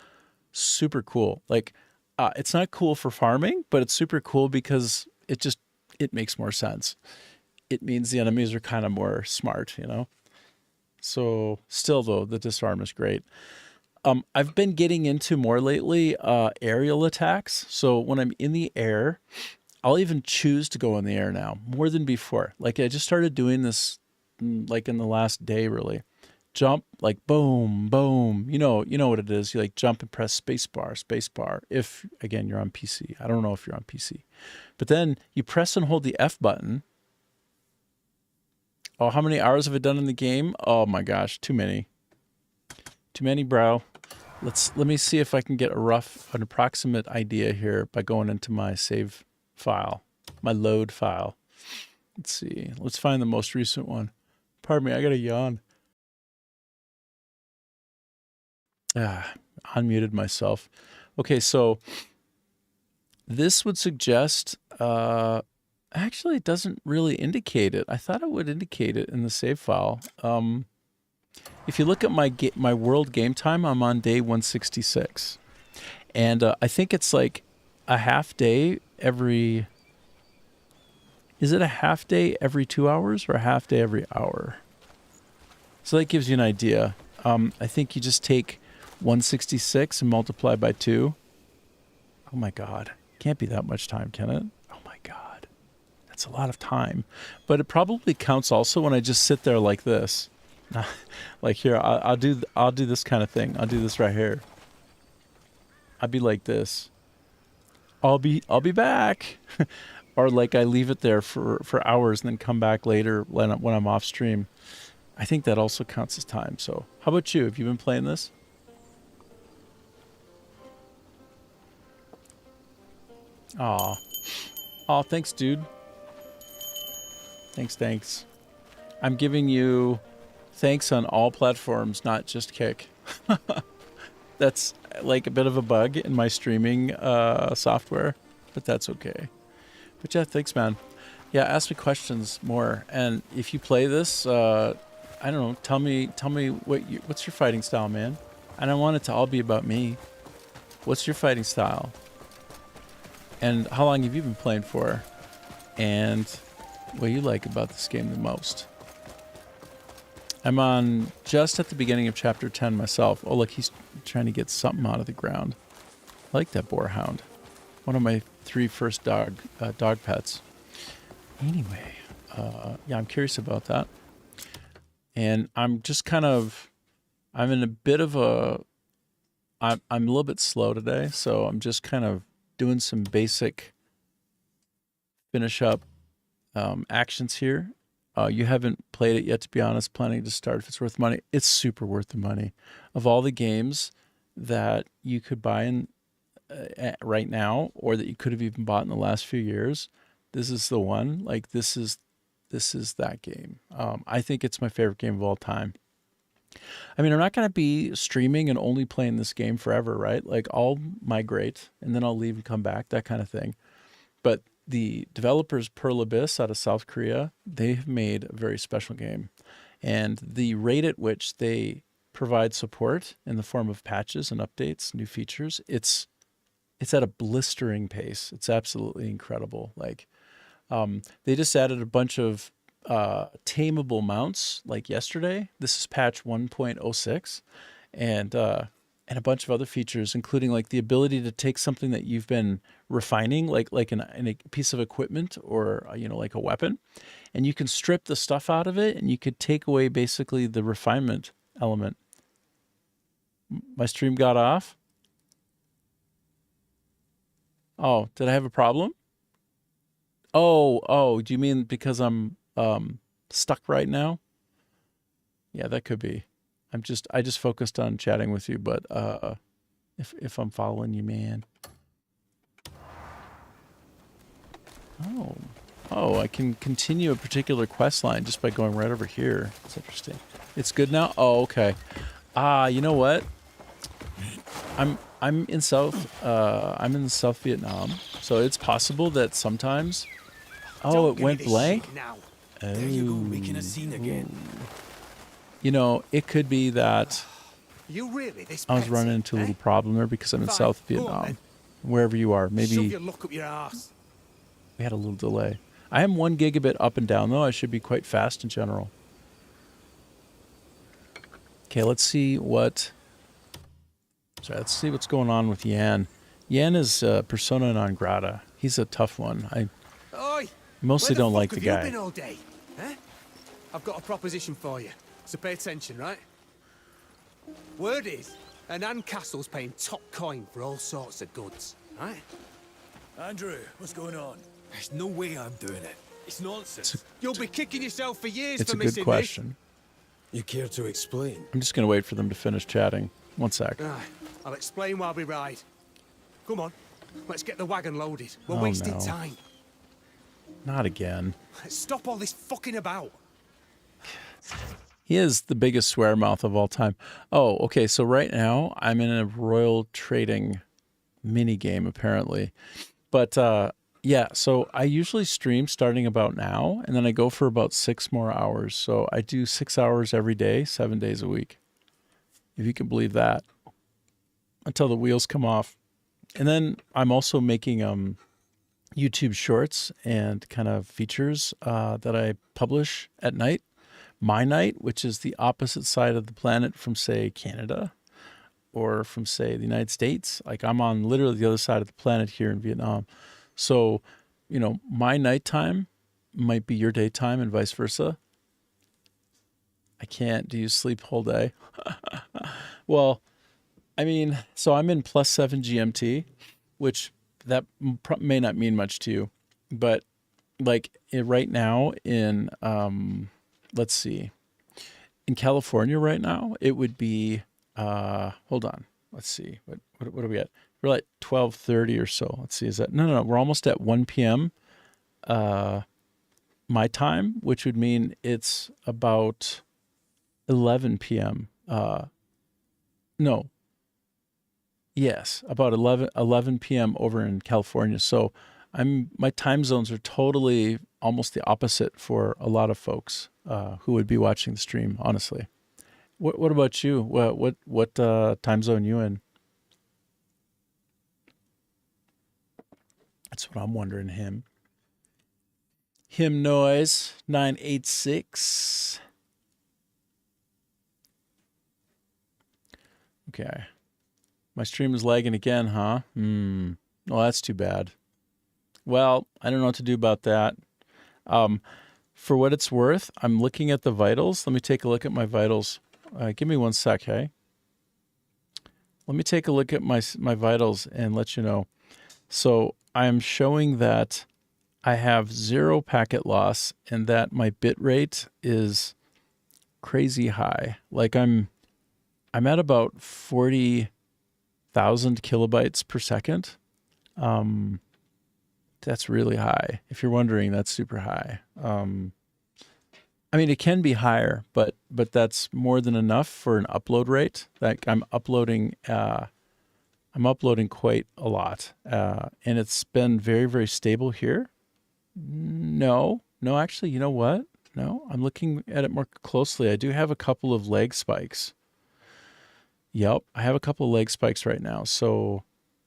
super cool. Like, it's not cool for farming, but it's super cool because it makes more sense. It means the enemies are kind of more smart, you know? So still though, the disarm is great. I've been getting into more lately, aerial attacks. So when I'm in the air, I'll even choose to go in the air now more than before. Like I just started doing this like in the last day, really. Jump, like boom, boom. You know what it is. You like jump and press space bar. If again, you're on PC. I don't know if you're on PC, but then you press and hold the F button. Oh, how many hours have I done in the game? Oh my gosh, too many, bro. Let me see if I can get an approximate idea here by going into my save file, my load file. Let's see. Let's find the most recent one. Pardon me, I got a yawn. Unmuted myself. Okay, so this would suggest, actually it doesn't really indicate it. I thought it would indicate it in the save file. If you look at my world game time, I'm on day 166. And I think it's like a half day every... Is it a half day every 2 hours or a half day every hour? So that gives you an idea. I think you just take 166 and multiply by 2. Oh my God. Can't be that much time, can it? Oh my God. That's a lot of time. But it probably counts also when I just sit there like this. Like here, I'll do this kind of thing. I'll do this right here. I'll be like this. I'll be back. Or like I leave it there for hours and then come back later when I'm off stream. I think that also counts as time. So how about you? Have you been playing this? Aw, thanks, dude. Thanks. I'm giving you thanks on all platforms, not just Kick. That's like a bit of a bug in my streaming software, but that's okay. But yeah, thanks, man. Yeah, ask me questions more. And if you play this, I don't know, tell me what's your fighting style, man? I don't want it to all be about me. What's your fighting style? And how long have you been playing for? And what do you like about this game the most? I'm on just at the beginning of chapter 10 myself. Oh, look, he's trying to get something out of the ground. I like that boarhound. One of my 3 first dog pets. Anyway, yeah, I'm curious about that. And I'm just kind of, I'm in a bit of a, I'm a little bit slow today, so I'm just kind of doing some basic finish up actions here. You haven't played it yet, to be honest. Planning to start if it's worth money. It's super worth the money. Of all the games that you could buy in right now, or that you could have even bought in the last few years, this is the one. Like this is that game. I think it's my favorite game of all time. I mean, I'm not going to be streaming and only playing this game forever, right? Like I'll migrate and then I'll leave and come back, that kind of thing. But the developers Pearl Abyss out of South Korea, they have made a very special game. And the rate at which they provide support in the form of patches and updates, new features, it's at a blistering pace. It's absolutely incredible. Like they just added a bunch of tameable mounts like yesterday. This is patch 1.06, and a bunch of other features, including like the ability to take something that you've been refining, like in a piece of equipment or like a weapon, and you can strip the stuff out of it, and you could take away basically the refinement element. My stream got off? Oh, did I have a problem? Oh, do you mean because I'm stuck right now? Yeah, that could be. I just focused on chatting with you, but if I'm following you, man. Oh, I can continue a particular quest line just by going right over here. It's interesting. It's good now? Oh, okay. You know what? I'm in South Vietnam, so it's possible that sometimes. Oh, it went blank? Now. Oh. There you go, making a scene again. You know, it could be that You really this I was petty, running into a eh? little problem there because I'm in Fine, South go on Vietnam. then. Wherever you are, Shove maybe your luck up your arse. we had a little delay. I am 1 gigabit up and down, though. I should be quite fast in general. Okay, let's see what's going on with Yan. Yan is persona non grata. He's a tough one. I Oi! mostly don't like the Where guy. the fuck have you been all day? Eh? I've got a proposition for you, so pay attention, right? Word is, Anand Castle's paying top coin for all sorts of goods, right? Andrew, what's going on? There's no way I'm doing it. It's nonsense. You'll be kicking yourself for years It's for a good missing question. You care to explain? I'm just going to wait for them to finish chatting. 1 sec. this. Aye, I'll explain while we ride. Come on, let's get the wagon loaded. We're Oh, wasting no. time. Not again. Stop all this fucking about. He is the biggest swear mouth of all time. Oh, okay. So right now I'm in a royal trading mini game apparently. But yeah, so I usually stream starting about now and then I go for about 6 more hours. So I do 6 hours every day, 7 days a week. If you can believe that. Until the wheels come off. And then I'm also making YouTube shorts and kind of features that I publish at night. My night, which is the opposite side of the planet from, say, Canada or from, say, the United States. Like I'm on literally the other side of the planet here in Vietnam. So, you know, my nighttime might be your daytime and vice versa. I can't. Do you sleep whole day? Well, I mean, so I'm in +7 GMT, which that may not mean much to you, but like right now in, let's see, in California right now, it would be, hold on, let's see, what are we at? We're like 12:30 or so. Let's see, is that, no, we're almost at 1 p.m. My time, which would mean it's about 11 p.m. No. Yes, about 11 p.m. over in California. So my time zones are totally almost the opposite for a lot of folks who would be watching the stream, honestly. What about you? What time zone you in? That's what I'm wondering. Him noise 986. Okay. My stream is lagging again, huh? Well, that's too bad. Well, I don't know what to do about that. For what it's worth, I'm looking at the vitals. Let me take a look at my vitals. Give me 1 sec, hey? Let me take a look at my vitals and let you know. So I'm showing that I have 0 packet loss and that my bit rate is crazy high. Like I'm at about 40,000 kilobytes per second. That's really high. If you're wondering, that's super high. I mean, it can be higher, but that's more than enough for an upload rate. Like I'm uploading quite a lot, and it's been very, very stable here. No, actually, you know what? No, I'm looking at it more closely. I do have a couple of leg spikes. Yep, I have a couple of leg spikes right now. So,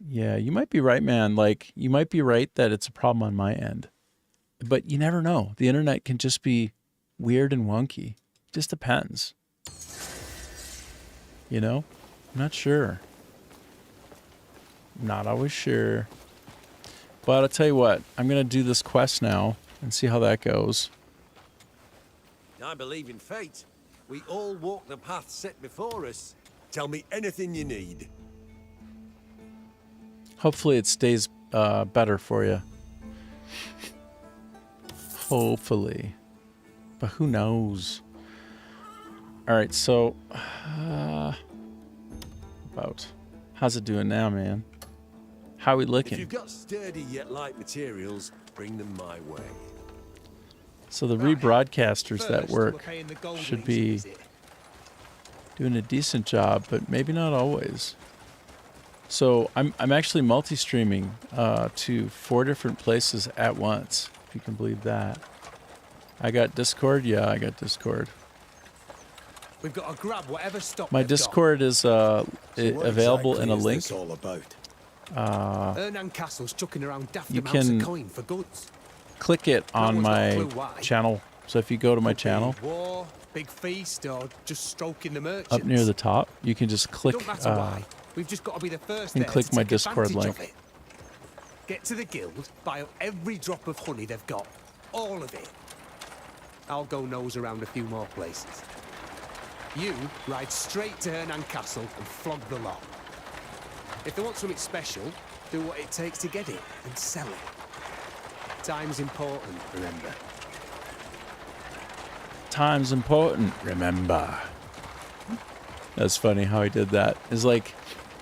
yeah, you might be right, man. Like, you might be right that it's a problem on my end. But you never know. The internet can just be weird and wonky. Just depends. You know? I'm not sure. Not always sure. But I'll tell you what. I'm going to do this quest now and see how that goes. I believe in fate. We all walk the path set before us. Tell me anything you need. Hopefully it stays better for you. Hopefully. But who knows? Alright, so... about... How's it doing now, man? How we If looking? you've got sturdy yet light materials, bring them my way. So the rebroadcasters that First, we're work paying the gold should lease be visit. doing a decent job, but maybe not always. So I'm actually multi-streaming to 4 different places at once, if you can believe that. I got Discord. Yeah, I got Discord. We've got to grab whatever stock My they've got. Discord is available in a link. What's this all about? Ernan Castle's chucking around daft You amounts can of coin for goods. Click it No on one's got a my clue why. channel. So if you go to my Could be channel, war, big feast, or just stroking the merchants. up near the top, you can just click. Don't matter why. We've just got to be the first and there click to my take Discord advantage of link. it. Get to the guild, buy up every drop of honey they've got. All of it. I'll go nose around a few more places. You ride straight to Hernan Castle and flog the lot. If they want something special, do what it takes to get it and sell it. Time's important, remember. Time's important. Remember. That's funny how he did that. It's like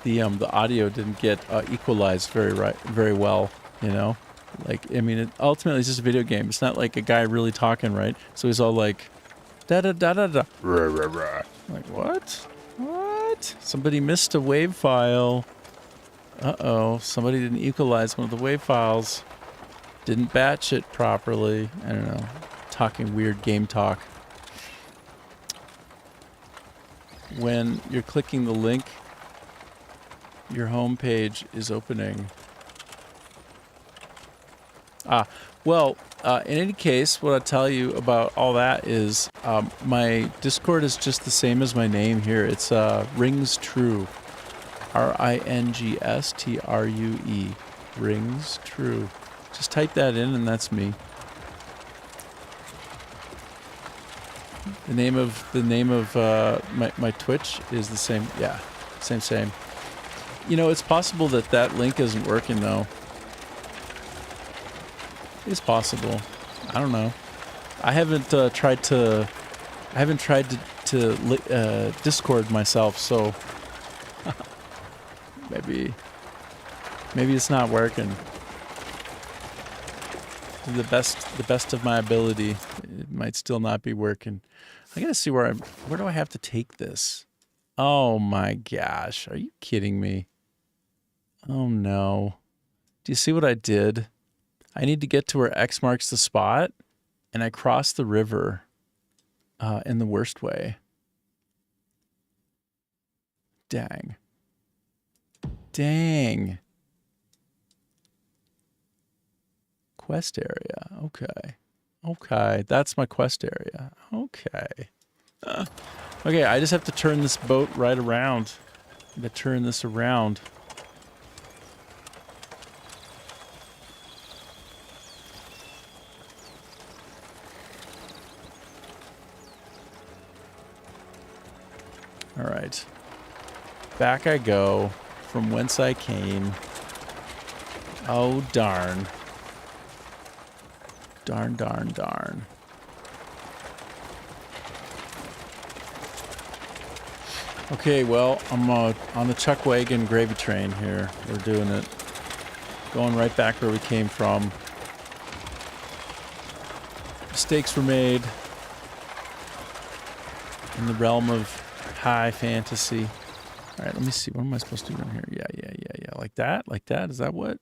the audio didn't get equalized very well. You know, like I mean, ultimately it's just a video game. It's not like a guy really talking, right? So he's all like, da da da da da. Rah, rah, rah. Like what? What? Somebody missed a wave file. Uh-oh, somebody didn't equalize one of the wave files. Didn't batch it properly. I don't know. Talking weird game talk. When you're clicking the link, your home page is opening. Well, in any case, what I'll tell you about all that is my Discord is just the same as my name here. It's Rings True. RINGSTRUE. Rings True. Just type that in and that's me. The name of my Twitch is the same. Yeah, same. You know, it's possible that link isn't working though. It's possible. I don't know. I haven't tried to Discord myself, so maybe it's not working. The best of my ability, it might still not be working. I gotta see where do I have to take this? Oh my gosh, are you kidding me? Oh no. Do you see what I did? I need to get to where X marks the spot, and I crossed the river in the worst way. Dang. Quest area. Okay, that's my quest area. Okay. Okay, I just have to turn this boat right around. I'm gonna turn this around. All right. Back I go from whence I came. Oh, darn. Darn. Okay, well, I'm on the Chuck Wagon gravy train here. We're doing it. Going right back where we came from. Mistakes were made in the realm of high fantasy. All right, let me see. What am I supposed to do in here? Yeah. Like that? Is that what?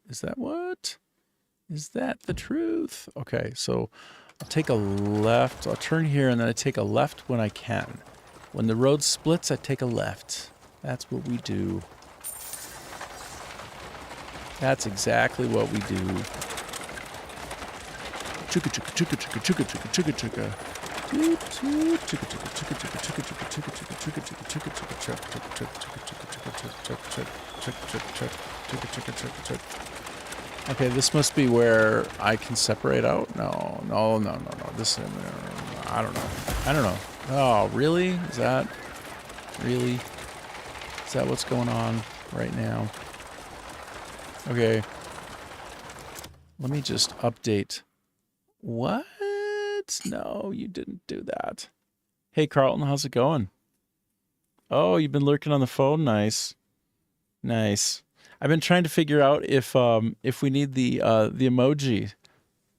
Is that the truth? Okay, so I'll take a left. I'll turn here, and then I take a left when I can. When the road splits, I take a left. That's what we do. That's exactly what we do. Chugga chugga chugga chugga chugga chugga chugga chugga. Okay, this must be where I can separate out. No. This, I don't know. Oh, really? Is that really? Is that what's going on right now? Okay. Let me just update. What? No, you didn't do that. Hey, Carlton, how's it going? Oh, you've been lurking on the phone? Nice. Nice. I've been trying to figure out if we need the emoji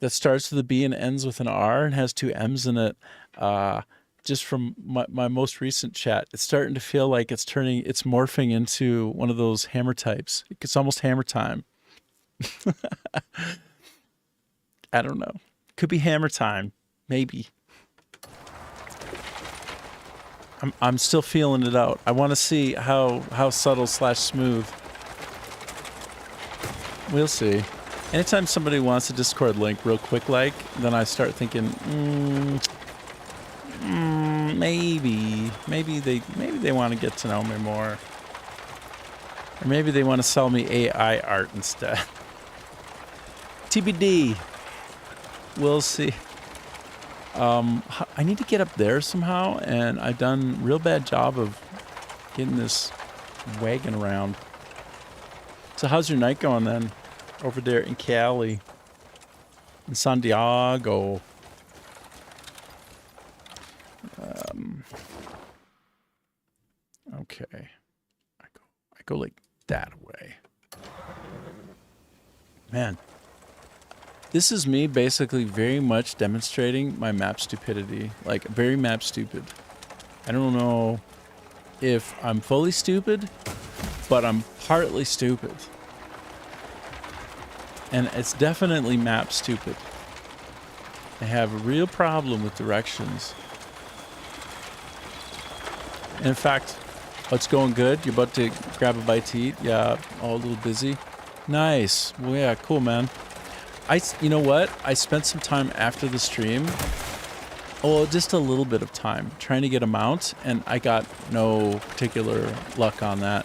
that starts with a B and ends with an R and has 2 M's in it. Just from my most recent chat, it's starting to feel like it's morphing into one of those hammer types. It's almost hammer time. I don't know. Could be hammer time. Maybe. I'm still feeling it out. I want to see how subtle / smooth. We'll see. Anytime somebody wants a Discord link real quick, then I start thinking, maybe they want to get to know me more, or maybe they want to sell me AI art instead. TBD. We'll see. I need to get up there somehow, and I've done a real bad job of getting this wagon around. So how's your night going then? Over there in Cali. In Santiago. Okay. I go like that way. Man. This is me basically very much demonstrating my map stupidity. Like, very map stupid. I don't know if I'm fully stupid, but I'm partly stupid. And it's definitely map stupid. I have a real problem with directions. And in fact, it's going good. You're about to grab a bite to eat. Yeah, all a little busy. Nice. Well, yeah, cool, man. You know what? I spent some time after the stream, just a little bit of time, trying to get a mount, and I got no particular luck on that.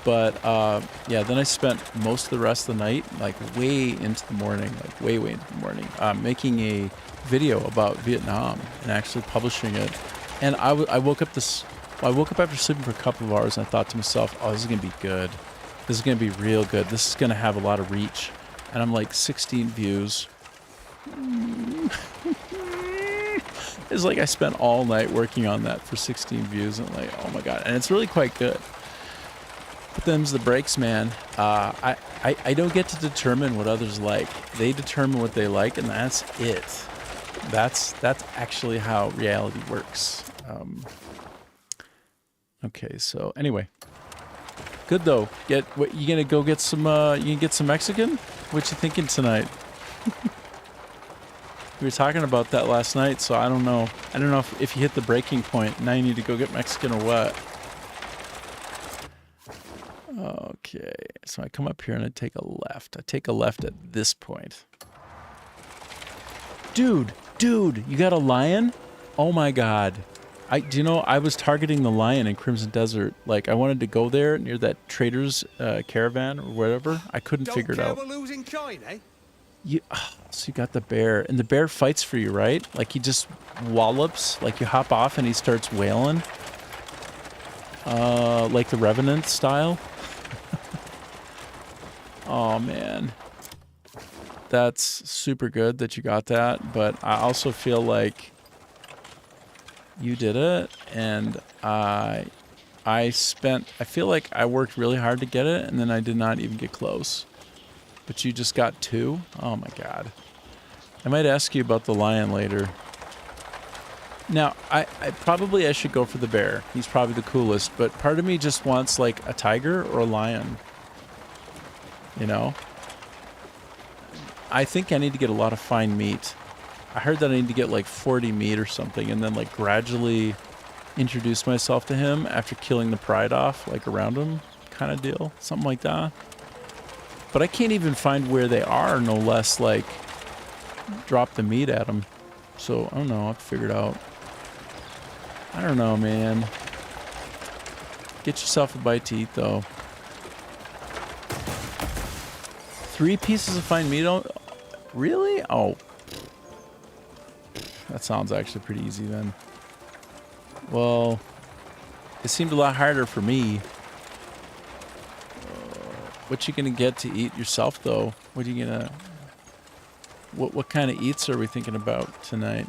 But, yeah, then I spent most of the rest of the night, like way into the morning, way into the morning, making a video about Vietnam and actually publishing it. And I woke up after sleeping for a couple of hours, and I thought to myself, oh, this is going to be good. This is going to be real good. This is going to have a lot of reach. And I'm like 16 views. It's like I spent all night working on that for 16 views, and like, oh my god. And it's really quite good. But them's the breaks, man. I don't get to determine what others like. They determine what they like, and that's it. That's actually how reality works. Okay, so anyway. Good though. You gonna go get some you can get some Mexican? What you thinking tonight? We were talking about that last night, so I don't know. I don't know if you hit the breaking point. Now you need to go get Mexican or what. Okay, so I come up here and I take a left. I take a left at this point. Dude, you got a lion? Oh my god. Do you know, I was targeting the lion in Crimson Desert. Like, I wanted to go there near that trader's caravan or whatever. I couldn't figure it out. We're losing coin, eh? So you got the bear. And the bear fights for you, right? Like, he just wallops. Like, you hop off and he starts wailing. Like the Revenant style. Oh, man. That's super good that you got that. But I also feel like you did it, and I feel like I worked really hard to get it, and then I did not even get close. But you just got 2? Oh my god. I might ask you about the lion later. Now, I should go for the bear. He's probably the coolest, but part of me just wants like a tiger or a lion. You know? I think I need to get a lot of fine meat. I heard that I need to get like 40 meat or something, and then like gradually introduce myself to him after killing the pride off, like around him kind of deal. Something like that. But I can't even find where they are, no less like drop the meat at them. So I don't know, I'll have to figure it out. I don't know, man. Get yourself a bite to eat though. 3 pieces of fine meat? Really? Oh. That sounds actually pretty easy then. Well, it seemed a lot harder for me. what you gonna get to eat yourself though? What are you gonna? What kind of eats are we thinking about tonight?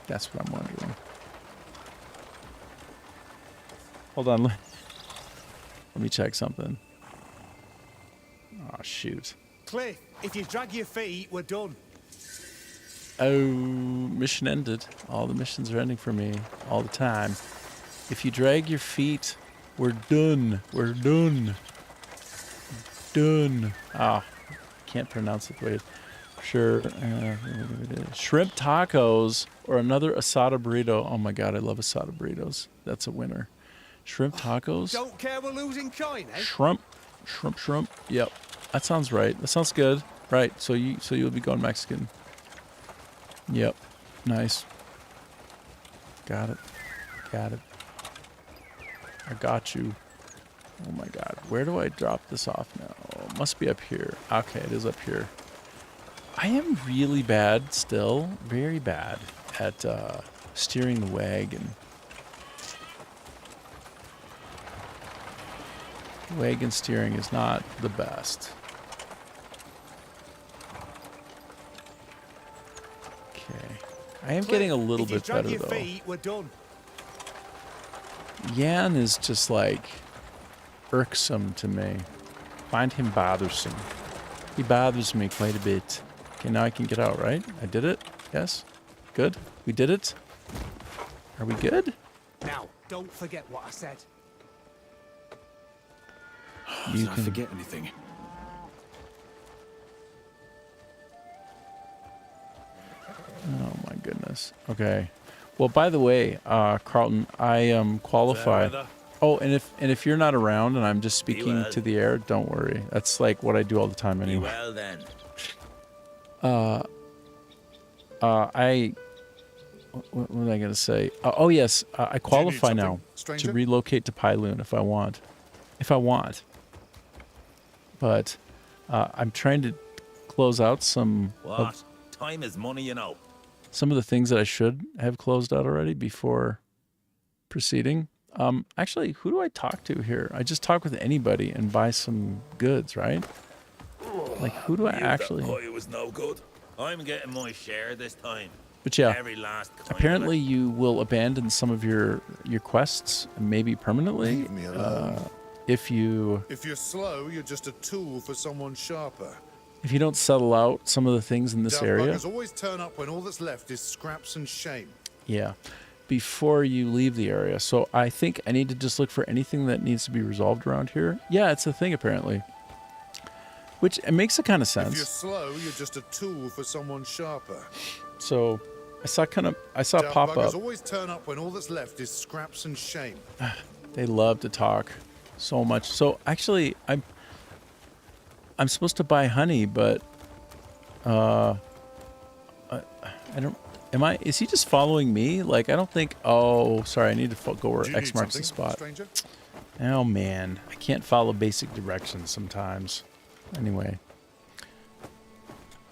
That's what I'm wondering. Hold on, let me check something. Oh shoot. Cliff, if you drag your feet, we're done. Oh, mission ended. All the missions are ending for me all the time. If you drag your feet, we're done. We're done. Done. Ah, can't pronounce it the way. Sure. Shrimp tacos or another asada burrito. Oh my god, I love asada burritos. That's a winner. Shrimp tacos. Don't care we're losing coin, eh? Shrimp. Shrimp. Yep. That sounds right. That sounds good. Right. So you'll be going Mexican. Yep. Nice. Got it. I got you. Oh my god. Where do I drop this off now? Oh, it must be up here. Okay, it is up here. I am really bad still. Very bad at steering the wagon. Wagon steering is not the best. Okay. I am getting a little bit better though. Feet, we're done. Yan is just like irksome to me. Find him bothersome. He bothers me quite a bit. Okay, now I can get out, right? I did it? Yes? Good? We did it? Are we good? Now, don't forget what I said. You Did I forget anything? Oh my goodness. Okay. Well, by the way, Carlton, I am qualified. Oh, and if you're not around and I'm just speaking to the air, don't worry. That's like what I do all the time anyway. Well then. What was I going to say? Oh yes, I qualify now to relocate to Pyloon if I want. But I'm trying to close out some What? Time is money, you know. some of the things that I should have closed out already before proceeding. Actually, who do I talk to here? I just talk with anybody and buy some goods, right? Like, who do I actually... It was no good. I'm getting my share this time. But yeah, Every last coin apparently of it. you will abandon some of your quests, maybe permanently. Leave me alone. If you If you're slow, you're just a tool for someone sharper. don't settle out some of the things in this area. Buggers always turn up when all that's left is scraps and shame. Yeah, before you leave the area. So I think I need to just look for anything that needs to be resolved around here. Yeah, it's a thing apparently. Which it makes a kind of If you're sense. slow, you're just a tool for someone sharper. So I saw it pop Buggers up. always turn up when all that's left is scraps and shame. They love to talk so much. So actually, I'm supposed to buy honey, but I don't. Is he just following me? Like, I don't think. Oh, sorry. I need to go where Do you X need marks the something, spot. stranger? Oh man, I can't follow basic directions sometimes. Anyway,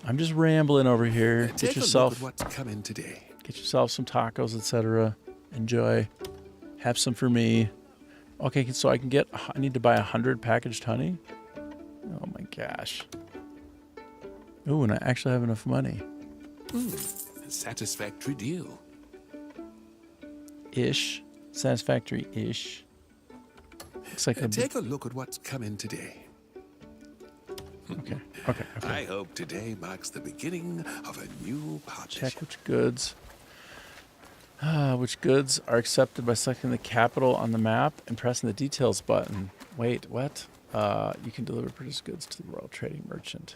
I'm just rambling over here. Get yourself what's coming today. Get yourself some tacos, etc. Enjoy. Have some for me. Okay, so I need to buy 100 packaged honey. Oh my gosh. Ooh, and I actually have enough money. A satisfactory deal. Ish. Satisfactory-ish. Looks like Take a look at what's coming today. Okay. I hope today marks the beginning of a new partnership. Check which goods are accepted by selecting the capital on the map and pressing the details button. Wait, what? You can deliver purchased goods to the Royal Trading Merchant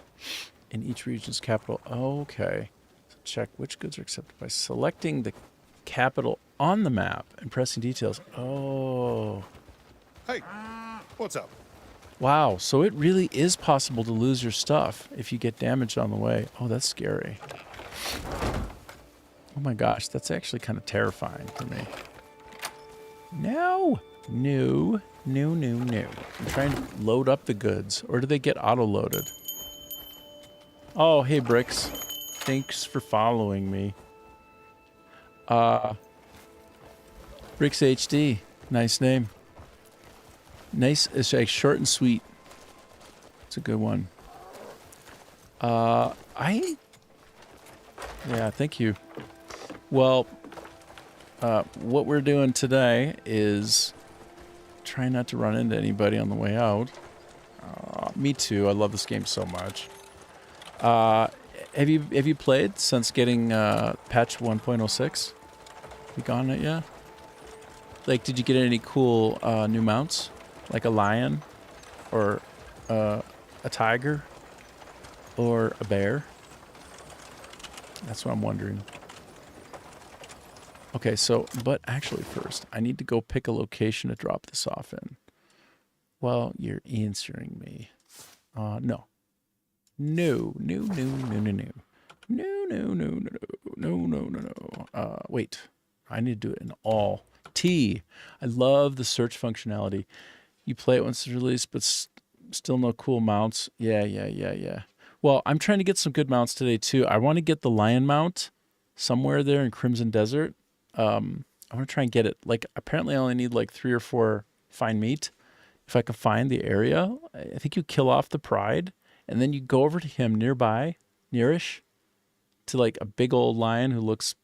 in each region's capital. Okay. So check which goods are accepted by selecting the capital on the map and pressing details. Oh. Hey, what's up? Wow. So it really is possible to lose your stuff if you get damaged on the way. Oh, that's scary. Oh my gosh, that's actually kind of terrifying for me. No. I'm trying to load up the goods. Or do they get auto-loaded? Oh, hey, Bricks. Thanks for following me. Bricks HD. Nice name. Nice. It's like short and sweet. It's a good one. Yeah, thank you. Well, what we're doing today is trying not to run into anybody on the way out. Me too. I love this game so much. Have you played since getting patch 1.06? You gone it yet? Like, did you get any cool new mounts, like a lion, or a tiger, or a bear? That's what I'm wondering. Okay, so, but actually first, I need to go pick a location to drop this off in. Well, you're answering me. No. No. Wait. I need to do it in all. T. I love the search functionality. You play it once it's released, but still no cool mounts. Yeah. Well, I'm trying to get some good mounts today, too. I want to get the lion mount somewhere there in Crimson Desert. I want to try and get it. Like, apparently I only need like 3 or 4 fine meat. If I can find the area, I think you kill off the pride, and then you go over to him nearish, to like a big old lion who looks,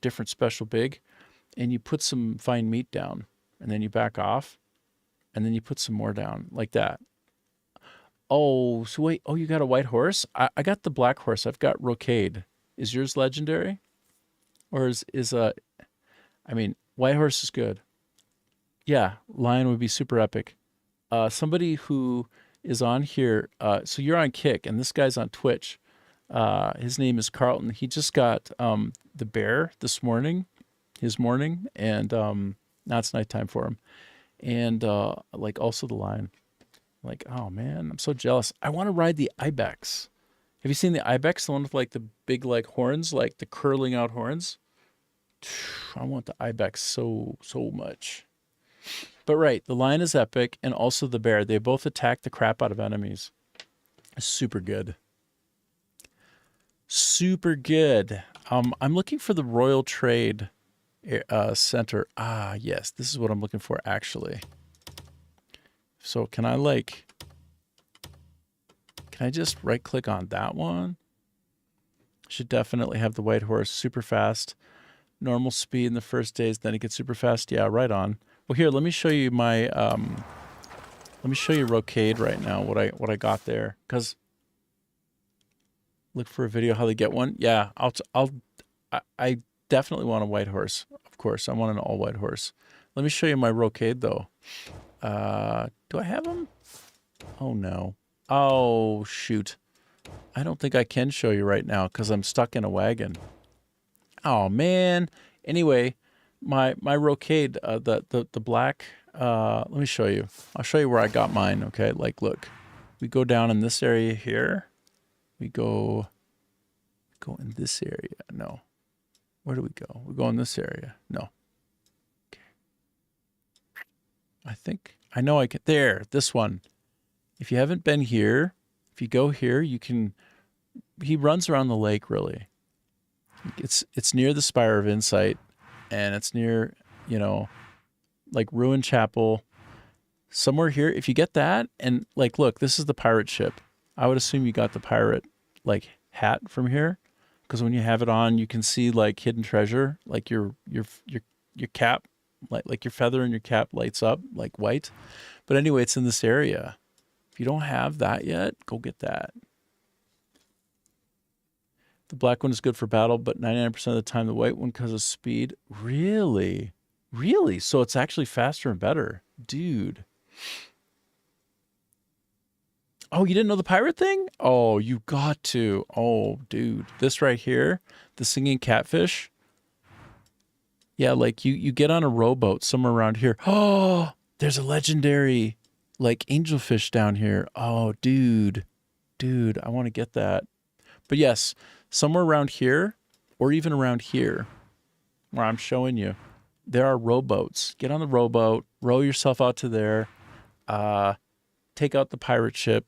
different, special, big, and you put some fine meat down, and then you back off, and then you put some more down, like that. Oh, so wait, you got a white horse? I got the black horse. I've got Rocade. Is yours legendary? Or white horse is good. Yeah, lion would be super epic. Somebody who is on here, so you're on Kick, and this guy's on Twitch. His name is Carlton. He just got the bear this morning, and now it's nighttime for him. And also the lion. Like, oh man, I'm so jealous. I want to ride the ibex. Have you seen the ibex, the one with like the big like horns, like the curling out horns? I want the ibex so much. But right, the lion is epic, and also the bear. They both attack the crap out of enemies. Super good. Super good. I'm looking for the Royal Trade Center. Ah, yes, this is what I'm looking for, actually. So can I just right-click on that one? Should definitely have the white horse, super fast. Normal speed in the first days, then it gets super fast. Yeah, right on. Well, here, let me show you my, let me show you Rocade right now, what I got there. Because, look for a video how they get one. Yeah, I definitely want a white horse. Of course, I want an all-white horse. Let me show you my Rocade, though. Do I have them? Oh, no. Oh, shoot. I don't think I can show you right now because I'm stuck in a wagon. Oh, man. Anyway, my Rocade, the black, let me show you. I'll show you where I got mine, okay? Like, look. We go down in this area here. We go in this area. No. Where do we go? We go in this area. No. Okay. I know I can. There, this one. If you haven't been here, if you go here, he runs around the lake, really. It's near the Spire of Insight, and it's near, like Ruin Chapel, somewhere here. If you get that, and like, look, this is the pirate ship. I would assume you got the pirate like hat from here, because when you have it on, you can see like hidden treasure, like your cap, like your feather in your cap lights up like white. But anyway, it's in this area. If you don't have that yet, go get that. The black one is good for battle, but 99% of the time the white one because of speed. Really? Really? So it's actually faster and better. Dude. Oh, you didn't know the pirate thing? Oh, you got to. Oh, dude. This right here, the singing catfish. Yeah, like you get on a rowboat somewhere around here. Oh, there's a legendary like angelfish down here. Oh, dude. Dude, I want to get that. But yes, somewhere around here, or even around here, where I'm showing you, there are rowboats. Get on the rowboat, row yourself out to there, take out the pirate ship.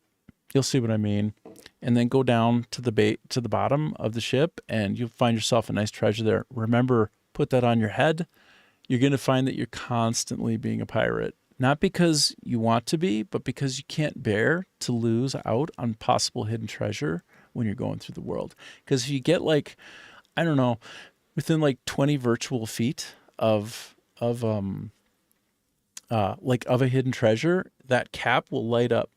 You'll see what I mean. And then go down to the bottom of the ship, and you'll find yourself a nice treasure there. Remember, put that on your head. You're going to find that you're constantly being a pirate. Not because you want to be, but because you can't bear to lose out on possible hidden treasure when you're going through the world. Because if you get like, I don't know, within like 20 virtual feet of a hidden treasure, that cap will light up.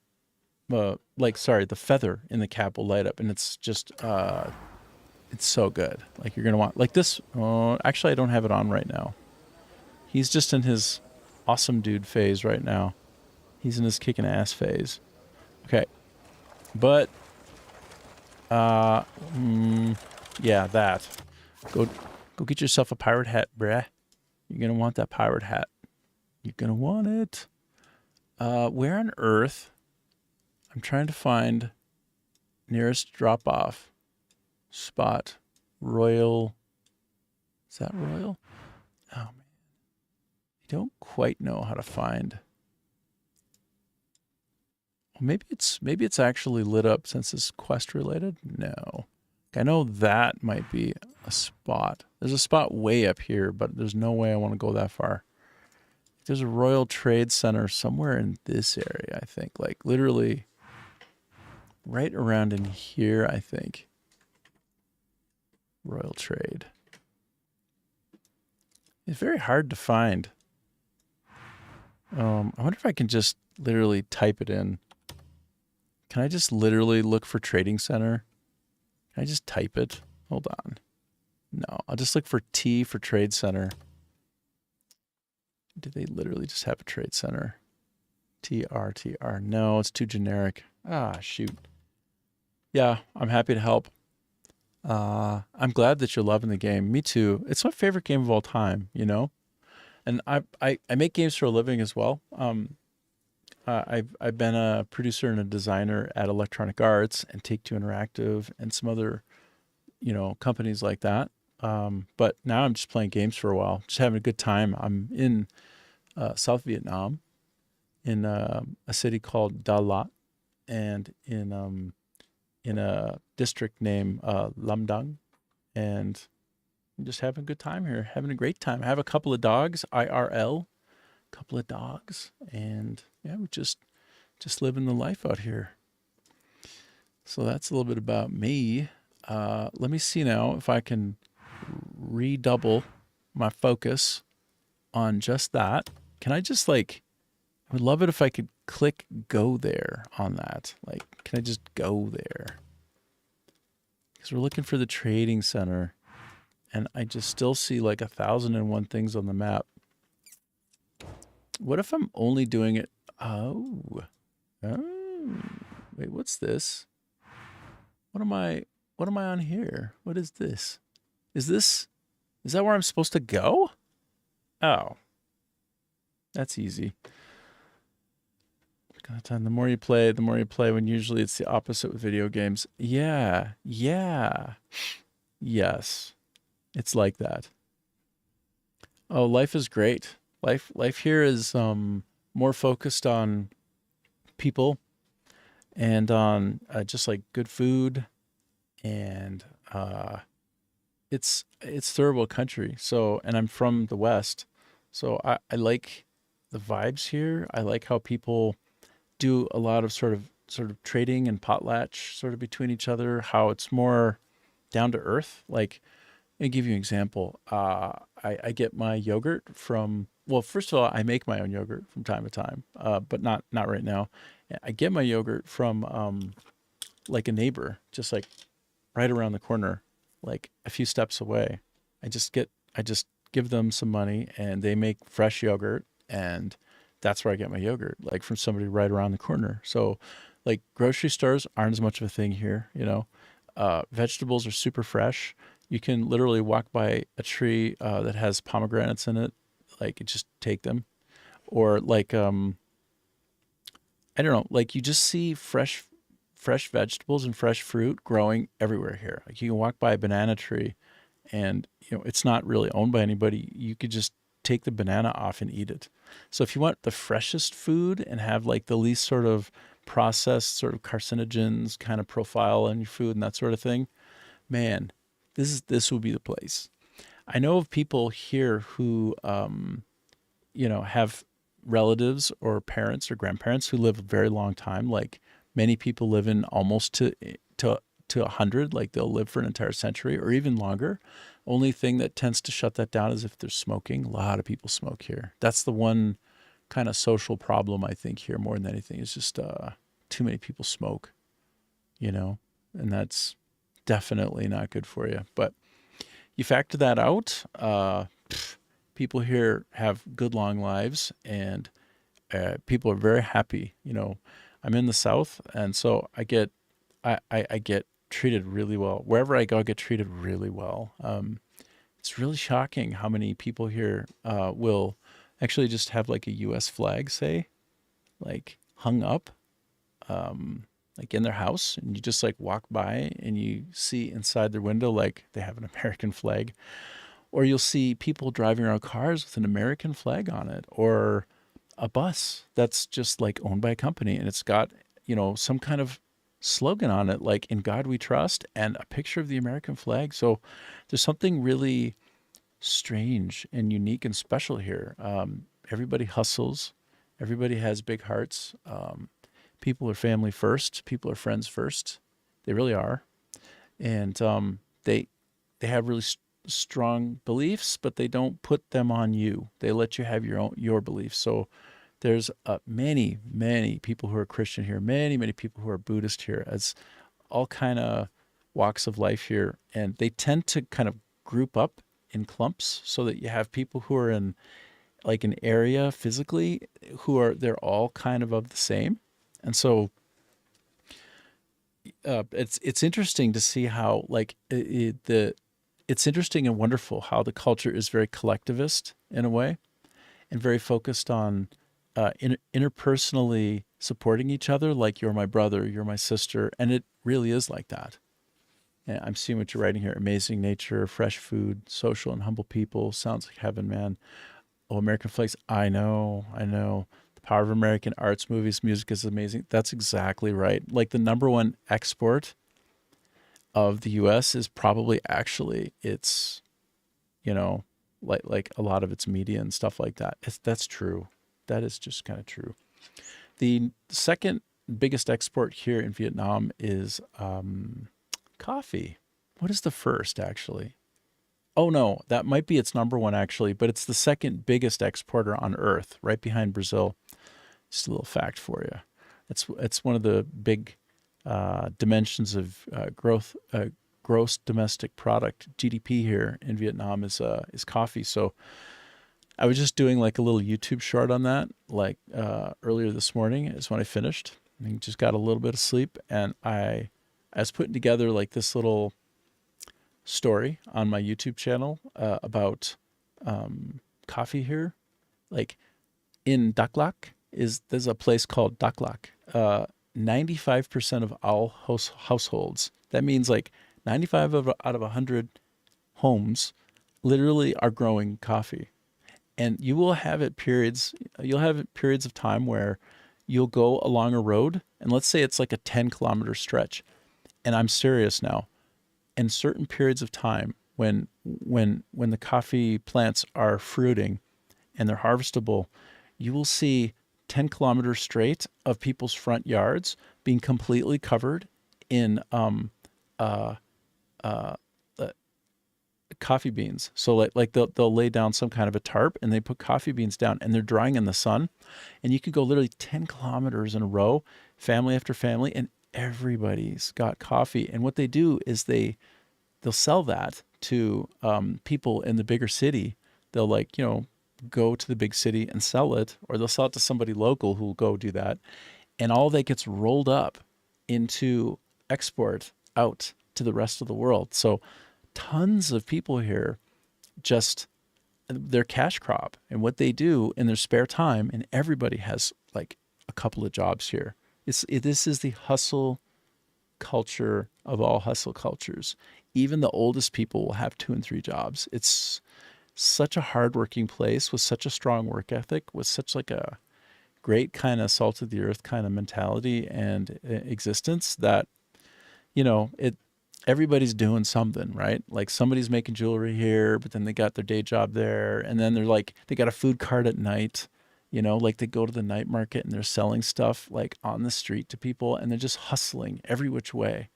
The feather in the cap will light up, and it's just it's so good. Like you're gonna want like this. Actually, I don't have it on right now. He's just in his awesome dude phase right now. He's in his kicking ass phase. Okay, but yeah, that. Go get yourself a pirate hat, bruh. You're gonna want that pirate hat. You're gonna want it. Where on earth? I'm trying to find nearest drop-off spot. Royal. Is that Royal? Oh man, I don't quite know how to find. Well, maybe it's actually lit up since it's quest related. No, I know that might be a spot. There's a spot way up here, but there's no way I want to go that far. There's a Royal Trade Center somewhere in this area, I think. Like literally right around in here, I think. Royal Trade. It's very hard to find. I wonder if I can just literally type it in. Can I just literally look for Trading Center? Can I just type it? Hold on. No, I'll just look for T for Trade Center. Do they literally just have a trade center? TR. No, it's too generic. Ah, shoot. Yeah, I'm happy to help. I'm glad that you're loving the game. Me too. It's my favorite game of all time, you know? And I make games for a living as well. I've been a producer and a designer at Electronic Arts and Take-Two Interactive and some other, companies like that. But now I'm just playing games for a while, just having a good time. I'm in South Vietnam, in a city called Da Lat, and in a district named Lam Dang, and I'm just having a good time here, having a great time. I have a couple of dogs, IRL, couple of dogs, and yeah, we're just living the life out here. So that's a little bit about me. Let me see now if I can redouble my focus on just that. Can I just I would love it if I could click go there on that. Like, can I just go there? Because we're looking for the trading center and I just still see like 1,001 things on the map. What if I'm only doing it? Oh, wait, what's this? What am I on here? What is this? Is that where I'm supposed to go? Oh, that's easy. The more you play, when usually it's the opposite with video games. Yeah. Yes. It's like that. Oh, life is great. Life here is more focused on people and on just like good food, and it's third world country. So, and I'm from the West, so I like the vibes here. I like how people do a lot of sort of trading and potlatch sort of between each other. How it's more down to earth. Like, let me give you an example. I get my yogurt from. Well, first of all, I make my own yogurt from time to time, but not right now. I get my yogurt from like a neighbor, just like right around the corner, like a few steps away. I just give them some money and they make fresh yogurt, and that's where I get my yogurt, like from somebody right around the corner. So like grocery stores aren't as much of a thing here, vegetables are super fresh. You can literally walk by a tree that has pomegranates in it, like just take them. Or like, I don't know, like you just see fresh vegetables and fresh fruit growing everywhere here. Like you can walk by a banana tree and, it's not really owned by anybody. You could just take the banana off and eat it. So if you want the freshest food and have like the least sort of processed sort of carcinogens kind of profile on your food and that sort of thing, man, this will be the place. I know of people here who, have relatives or parents or grandparents who live a very long time. Like many people live in almost to 100, like they'll live for an entire century or even longer. Only thing that tends to shut that down is if they're smoking. A lot of people smoke here. That's the one kind of social problem I think here more than anything is just too many people smoke, and that's definitely not good for you. But you factor that out, people here have good long lives, and people are very happy. I'm in the South, and so I get treated really well. Wherever I go, I get treated really well. It's really shocking how many people here will actually just have like a U.S. flag, say, like hung up, like in their house, and you just like walk by and you see inside their window like they have an American flag, or you'll see people driving around cars with an American flag on it, or a bus that's just like owned by a company and it's got some kind of slogan on it like "In God We Trust" and a picture of the American flag. So there's something really strange and unique and special here. Everybody hustles. Everybody has big hearts. People are family first. People are friends first. They really are. And they have really strong beliefs, but they don't put them on you. They let you have your beliefs. So there's many people who are Christian here, many people who are Buddhist here, as all kind of walks of life here. And they tend to kind of group up in clumps so that you have people who are in like an area physically they're all kind of the same. And so it's interesting to see how like it's interesting and wonderful how the culture is very collectivist in a way and very focused on interpersonally supporting each other, like you're my brother, you're my sister, and it really is like that. And I'm seeing what you're writing here: amazing nature, fresh food, social and humble people. Sounds like heaven, man. Oh, American flags. I know. The power of American arts, movies, music is amazing. That's exactly right. Like the number one export of the U.S. is probably actually it's, like a lot of its media and stuff like that. That's true. That is just kind of true. The second biggest export here in Vietnam is coffee. What is the first, actually? Oh, no, that might be its number one, actually, but it's the second biggest exporter on Earth, right behind Brazil. Just a little fact for you. It's one of the big dimensions of gross domestic product, GDP here in Vietnam is coffee. So I was just doing like a little YouTube short on that, like earlier this morning is when I finished. I just got a little bit of sleep, and I was putting together like this little story on my YouTube channel about coffee here. Like in Dak Lak, there's a place called Dak Lak. 95% of all households, that means like 95 out of 100 homes literally are growing coffee. And you'll have periods of time where you'll go along a road, and let's say it's like a 10-kilometer stretch. And I'm serious now. In certain periods of time when the coffee plants are fruiting and they're harvestable, you will see 10 kilometers straight of people's front yards being completely covered in coffee beans. So like they'll lay down some kind of a tarp and they put coffee beans down and they're drying in the sun, and you could go literally 10 kilometers in a row, family after family, and everybody's got coffee. And what they do is they'll sell that to people in the bigger city. They'll go to the big city and sell it, or they'll sell it to somebody local who will go do that. And all that gets rolled up into export out to the rest of the world. So tons of people here, just their cash crop and what they do in their spare time, and everybody has like a couple of jobs here. This is the hustle culture of all hustle cultures. Even the oldest people will have 2 and 3 jobs. It's such a hardworking place with such a strong work ethic, with such like a great kind of salt of the earth kind of mentality and existence that, everybody's doing something, right? Like somebody's making jewelry here, but then they got their day job there. And then they got a food cart at night, You know, like they go to the night market and they're selling stuff like on the street to people and they're just hustling every which way.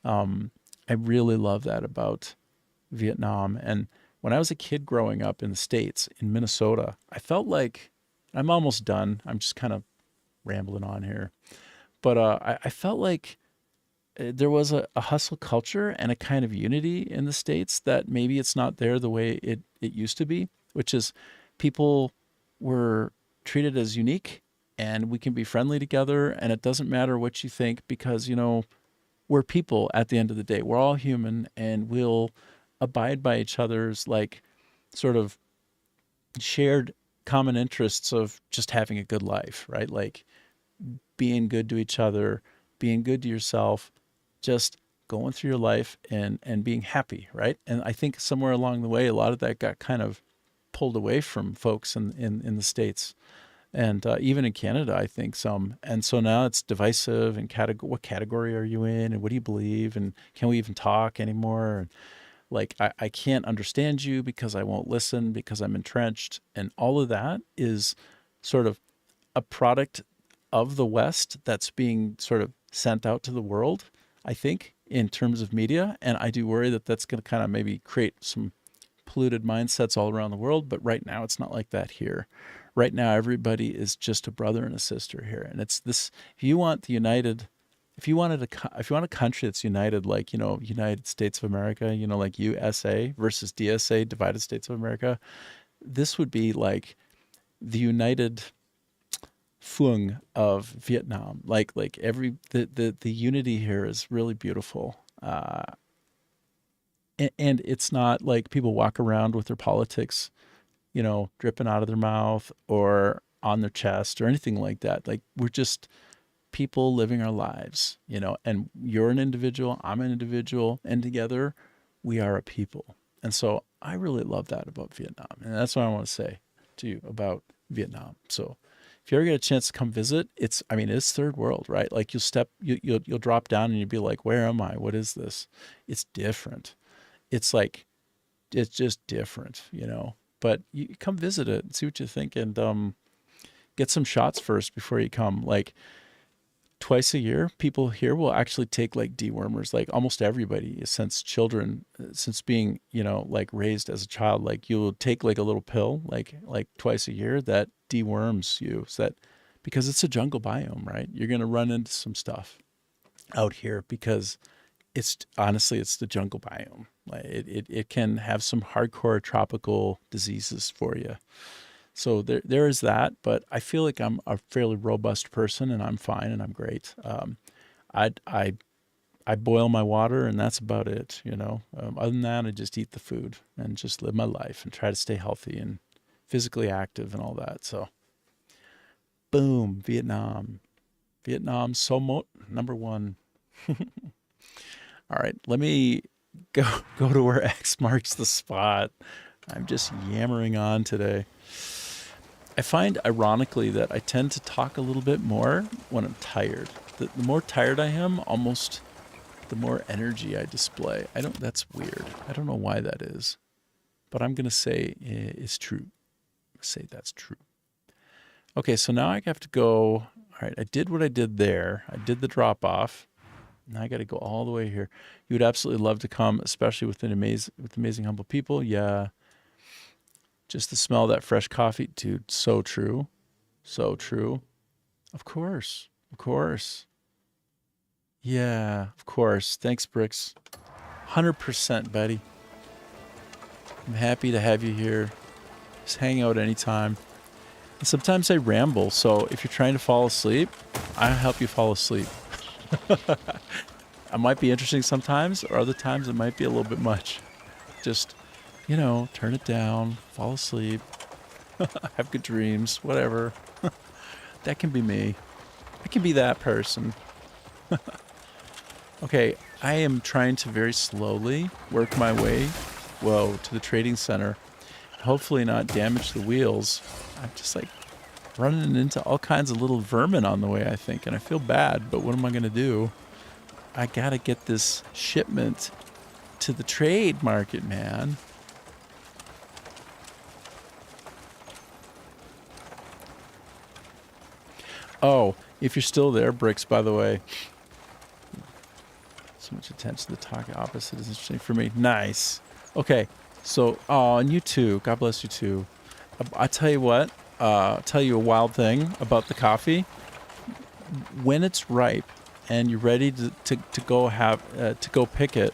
I really love that about Vietnam. And when I was a kid growing up in the States, in Minnesota, I felt like I'm almost done. I'm just kind of rambling on here. But I felt like there was a hustle culture and a kind of unity in the States that maybe it's not there the way it used to be, which is people were treated as unique and we can be friendly together and it doesn't matter what you think because, you know, we're people at the end of the day. We're all human and we'll abide by each other's like sort of shared common interests of just having a good life, right? Like being good to each other, being good to yourself, just going through your life and being happy, right? And I think somewhere along the way, a lot of that got kind of pulled away from folks in the States and even in Canada, I think some. And so now it's divisive and what category are you in and what do you believe and can we even talk anymore? And like, I can't understand you because I won't listen because I'm entrenched. And all of that is sort of a product of the West that's being sort of sent out to the world, I think, in terms of media. And I do worry that that's going to kind of maybe create some polluted mindsets all around the world. But right now, it's not like that here. Right now, everybody is just a brother and a sister here. And it's this, if you want a country that's united, like, you know, United States of America, you know, like USA versus DSA, Divided States of America, this would be like the united Phuong of Vietnam. Like the unity here is really beautiful. And it's not like people walk around with their politics, you know, dripping out of their mouth or on their chest or anything like that. Like we're just people living our lives, you know, and you're an individual, I'm an individual, and together we are a people. And so I really love that about Vietnam. And that's what I want to say to you about Vietnam. So if you ever get a chance to come visit, it's third world, right? Like you'll drop down and you'll be like, where am I? What is this? It's different. It's like, it's just different, you know, but you come visit it and see what you think and get some shots first before you come. Like twice a year, people here will actually take like dewormers, like almost everybody since being, you know, like raised as a child, like you'll take like a little pill, like twice a year that deworms you. So that, because it's a jungle biome, right? You're going to run into some stuff out here because it's the jungle biome. Like it can have some hardcore tropical diseases for you. So there is that, but I feel like I'm a fairly robust person and I'm fine and I'm great. I boil my water and that's about it, you know. Other than that, I just eat the food and just live my life and try to stay healthy and physically active and all that. So, boom, Vietnam, Somot #1. All right, let me go to where X marks the spot. I'm just yammering on today. I find, ironically, that I tend to talk a little bit more when I'm tired. The more tired I am, almost the more energy I display. That's weird. I don't know why that is. But I'm going to say it's true. Say that's true. Okay, so now I have to go. All right, I did what I did there. I did the drop off. Now I got to go all the way here. You would absolutely love to come, especially with amazing humble people. Yeah. Just the smell of that fresh coffee, dude. So true. So true. Of course. Yeah, of course. Thanks, Bricks. 100%, buddy. I'm happy to have you here. Just hang out anytime. And sometimes I ramble, so if you're trying to fall asleep, I'll help you fall asleep. I might be interesting sometimes, or other times it might be a little bit much. Just, you know, turn it down, fall asleep, have good dreams, whatever. That can be me. I can be that person. Okay, I am trying to very slowly work my way, to the trading center. Hopefully not damage the wheels. I'm just like running into all kinds of little vermin on the way, I think, and I feel bad, but what am I going to do? I got to get this shipment to the trade market, man. Oh, if you're still there, Bricks, by the way. So much attention to the talk opposite is interesting for me. Nice. Okay. So, and you too. God bless you too. I tell you what, I'll tell you a wild thing about the coffee. When it's ripe and you're ready to go pick it,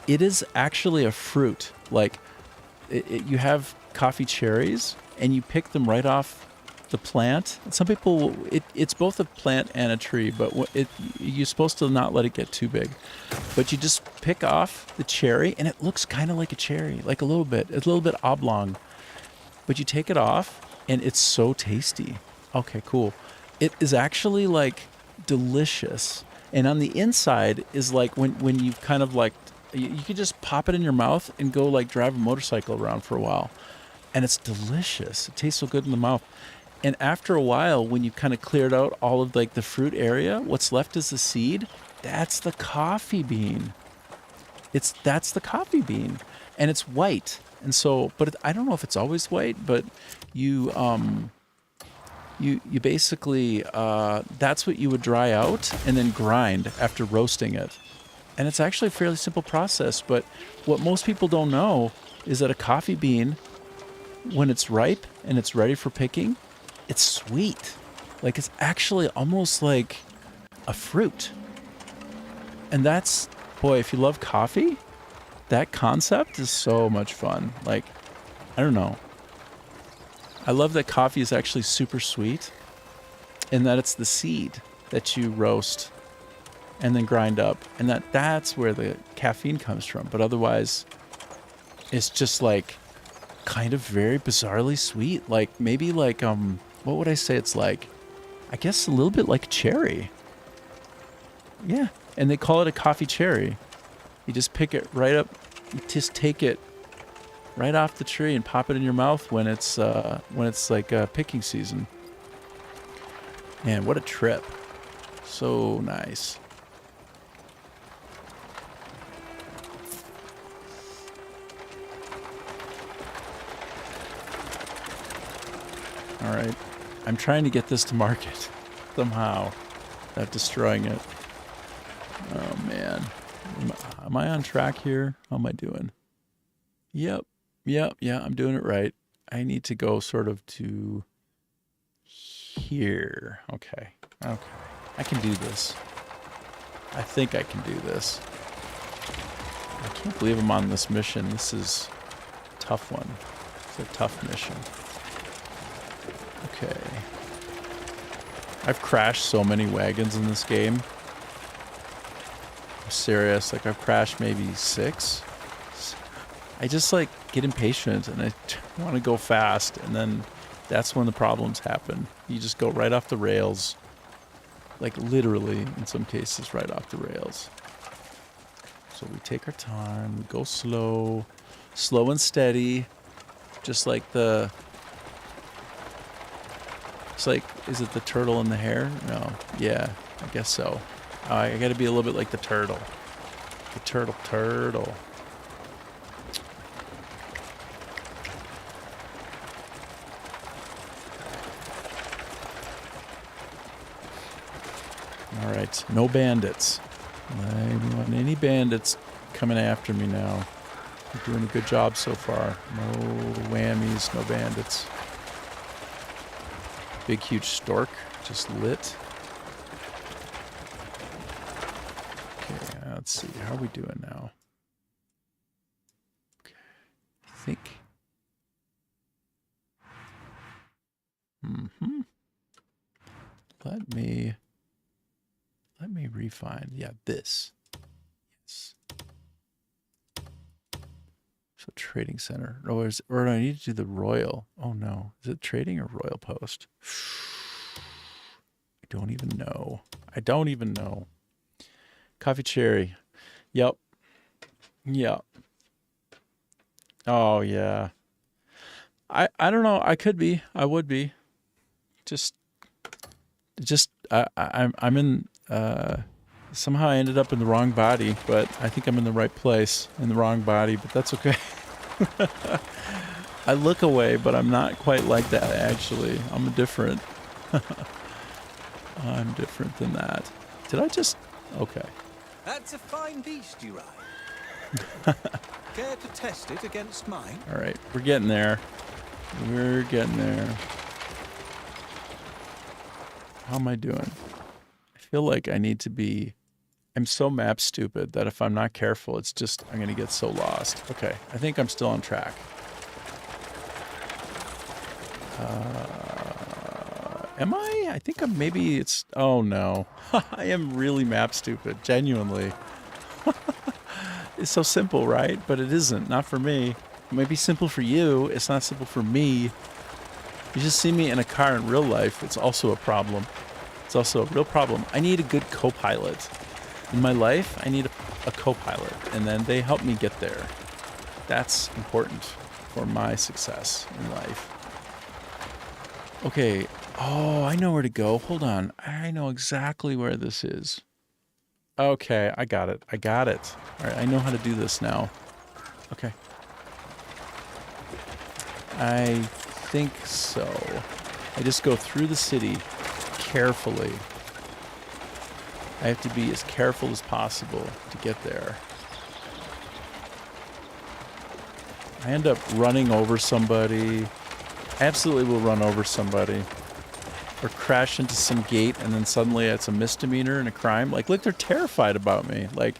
it is actually a fruit. Like, you have coffee cherries and you pick them right off the plant. And some people, it's both a plant and a tree, but you're supposed to not let it get too big. But you just pick off the cherry, and it looks kind of like a cherry, like a little bit. It's a little bit oblong. But you take it off, and it's so tasty. Okay, cool. It is actually like delicious. And on the inside is like when you kind of like, you could just pop it in your mouth and go like drive a motorcycle around for a while. And it's delicious. It tastes so good in the mouth. And after a while, when you've kind of cleared out all of like the fruit area, what's left is the seed. That's the coffee bean. That's the coffee bean, and it's white. And so, but I don't know if it's always white, but you basically that's what you would dry out and then grind after roasting it. And it's actually a fairly simple process. But what most people don't know is that a coffee bean, when it's ripe and it's ready for picking, it's sweet. Like, it's actually almost like a fruit. And that's, boy, if you love coffee, that concept is so much fun. Like, I don't know. I love that coffee is actually super sweet and that it's the seed that you roast and then grind up. And that's where the caffeine comes from. But otherwise, it's just like kind of very bizarrely sweet. Like, maybe like, what would I say it's like? I guess a little bit like cherry. Yeah, and they call it a coffee cherry. You just pick it right up, you just take it right off the tree and pop it in your mouth when it's like picking season. Man, what a trip. So nice. All right. I'm trying to get this to market somehow without destroying it. Oh, man. Am I on track here? How am I doing? Yep. Yeah, I'm doing it right. I need to go sort of to here. Okay. I can do this. I think I can do this. I can't believe I'm on this mission. This is a tough one. It's a tough mission. Okay. I've crashed so many wagons in this game. I'm serious. Like, I've crashed maybe 6. I just like get impatient and I want to go fast, and then that's when the problems happen. You just go right off the rails. Like, literally, in some cases, right off the rails. So we take our time, we go slow and steady, just like the... It's like, is it the turtle and the hare? No. Yeah, I guess so. I gotta be a little bit like the turtle. The turtle. Alright, no bandits. I don't want any bandits coming after me now. We're doing a good job so far. No whammies, no bandits. Big, huge stork just lit. Okay, let's see. How are we doing now? Okay, I think. Let me refine. Yeah, this. Yes. So trading center. Or do I need to do the royal? Oh no. Is it trading or royal post? I don't even know. Coffee cherry. Yep. Oh yeah. I don't know. I could be. I would be. I'm in somehow I ended up in the wrong body, but I think I'm in the right place in the wrong body, but that's okay. I look away, but I'm not quite like that actually. I'm different. I'm different than that. Did I just... Okay. That's a fine beast you ride. Care to test it against mine? All right. We're getting there. We're getting there. How am I doing? I feel like I need to be... I'm so map stupid that if I'm not careful, it's just... I'm going to get so lost. Okay. I think I'm still on track. Am I? I think I'm maybe it's... Oh, no. I am really map stupid. Genuinely. It's so simple, right? But it isn't. Not for me. It might be simple for you. It's not simple for me. You just see me in a car in real life. It's also a problem. It's also a real problem. I need a good co-pilot. In my life, I need a co-pilot. And then they help me get there. That's important for my success in life. Okay. Oh, I know where to go. Hold on. I know exactly where this is. Okay, I got it. I got it. All right, I know how to do this now. Okay. I think so. I just go through the city carefully. I have to be as careful as possible to get there. I end up running over somebody. I absolutely will run over somebody. Or crash into some gate and then suddenly it's a misdemeanor and a crime. Like, look, they're terrified about me. Like,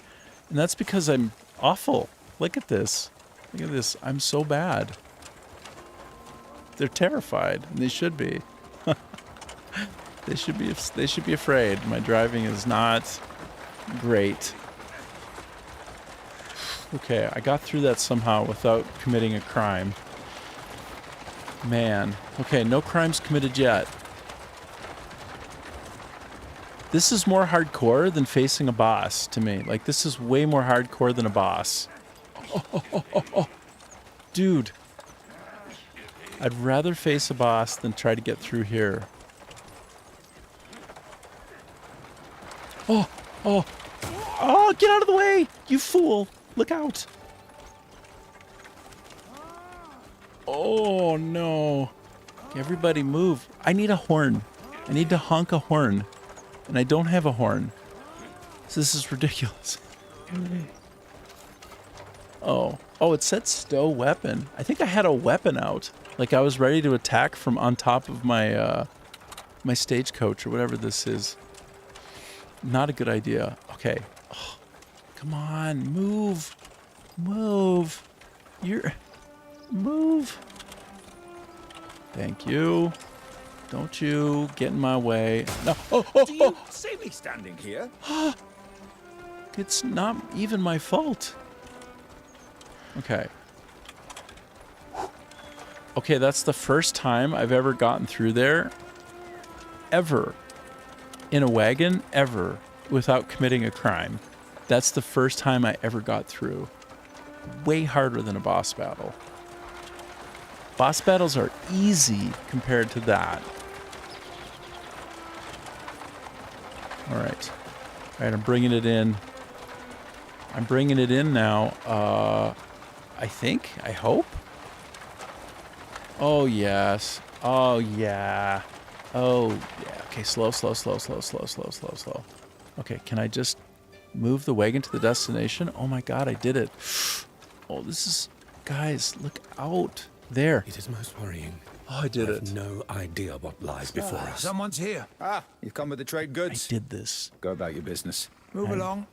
and that's because I'm awful. Look at this. Look at this. I'm so bad. They're terrified, and they should be. They should be afraid. My driving is not great. Okay, I got through that somehow without committing a crime. Man. Okay, no crimes committed yet. This is more hardcore than facing a boss to me. Like, this is way more hardcore than a boss. Oh. Dude. I'd rather face a boss than try to get through here. Oh, get out of the way, you fool. Look out. Oh, no. Everybody move. I need a horn. I need to honk a horn. And I don't have a horn. So this is ridiculous. Oh, it said stow weapon. I think I had a weapon out. Like I was ready to attack from on top of my my stagecoach or whatever this is. Not a good idea. Okay. Oh, come on, move. Move. Move. Thank you. Don't you get in my way. No. Do you see me standing here? It's not even my fault. Okay. Okay, that's the first time I've ever gotten through there. Ever. In a wagon, ever. Without committing a crime. That's the first time I ever got through. Way harder than a boss battle. Boss battles are easy compared to that. All right, I'm bringing it in. I'm bringing it in now. I think. I hope. Oh, yes. Oh, yeah. Oh, yeah. Okay, slow. Okay, can I just move the wagon to the destination? Oh, my God, I did it. Oh, this is... Guys, look out. There. It is most worrying. Oh, I did I it. have no idea what lies before us. Someone's here. You've come with the trade I goods. did this. Go about your business. Move along.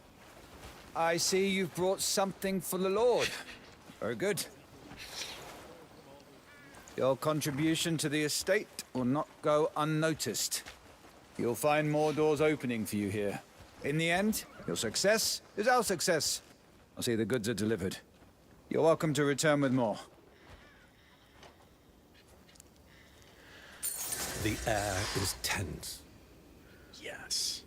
I see you've brought something for the Lord. Very good. Your contribution to the estate will not go unnoticed. You'll find more doors opening for you here. In the end, your success is our success. I'll see the goods are delivered. You're welcome to return with more. The air is tense. Yes.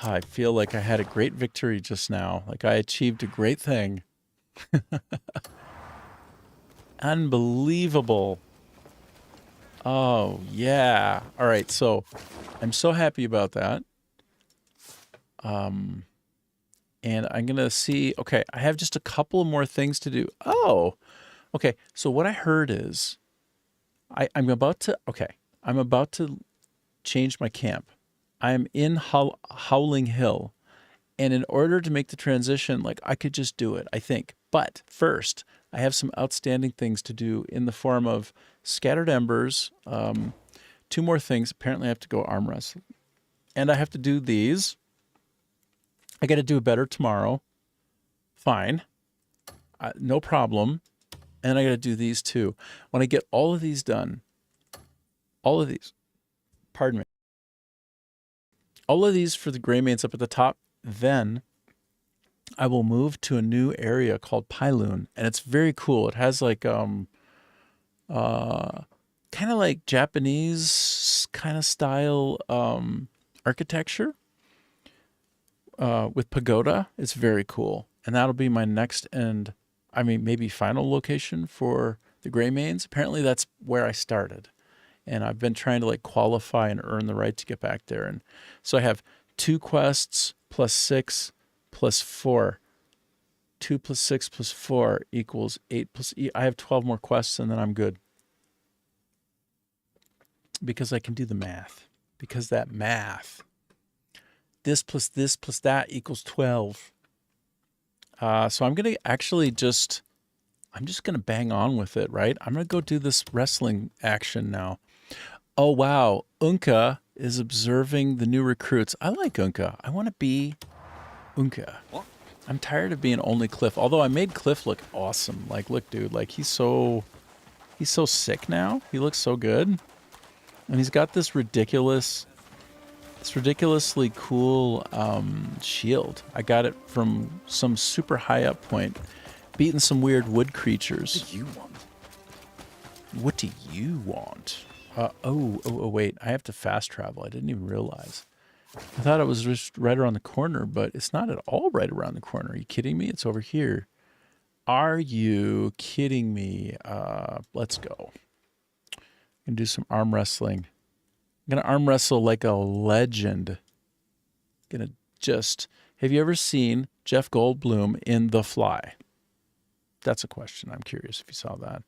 I feel like I had a great victory just now. Like I achieved a great thing. Unbelievable. Oh, yeah. All right, so I'm so happy about that. And I'm going to see... Okay, I have just a couple more things to do. Oh, okay. So what I heard is... I'm about to changed my camp. I am in Howling Hill. And in order to make the transition, like, I could just do it, I think. But first, I have some outstanding things to do in the form of Scattered Embers, 2 more things. Apparently, I have to go arm wrestle. And I have to do these. I got to do it better tomorrow. Fine. No problem. And I got to do these too. When I get all of these done, all of these, pardon me, all of these for the Greymanes up at the top, then I will move to a new area called Pyloon, and it's very cool. It has like kind of like Japanese kind of style architecture with pagoda. It's very cool, and that'll be my next and maybe final location for the Greymanes. Apparently, that's where I started, and I've been trying to like qualify and earn the right to get back there. And so I have 2 quests plus 6 plus 4. 2 plus 6 plus 4 equals 8 plus E. I have 12 more quests and then I'm good. Because I can do the math. Because that math. This plus that equals 12. So I'm going to actually I'm just going to bang on with it, right? I'm going to go do this wrestling action now. Oh, wow. Unka is observing the new recruits. I like Unka. I want to be Unka. What? I'm tired of being only Cliff. Although I made Cliff look awesome. Like, look, dude. Like, he's so sick now. He looks so good. And he's got this ridiculously cool shield. I got it from some super high up point, beating some weird wood creatures. What do you want? What do you want? Wait. I have to fast travel. I didn't even realize. I thought it was just right around the corner, but it's not at all right around the corner. Are you kidding me? It's over here. Are you kidding me? Let's go. I'm going to do some arm wrestling. I'm going to arm wrestle like a legend. Have you ever seen Jeff Goldblum in The Fly? That's a question. I'm curious if you saw that.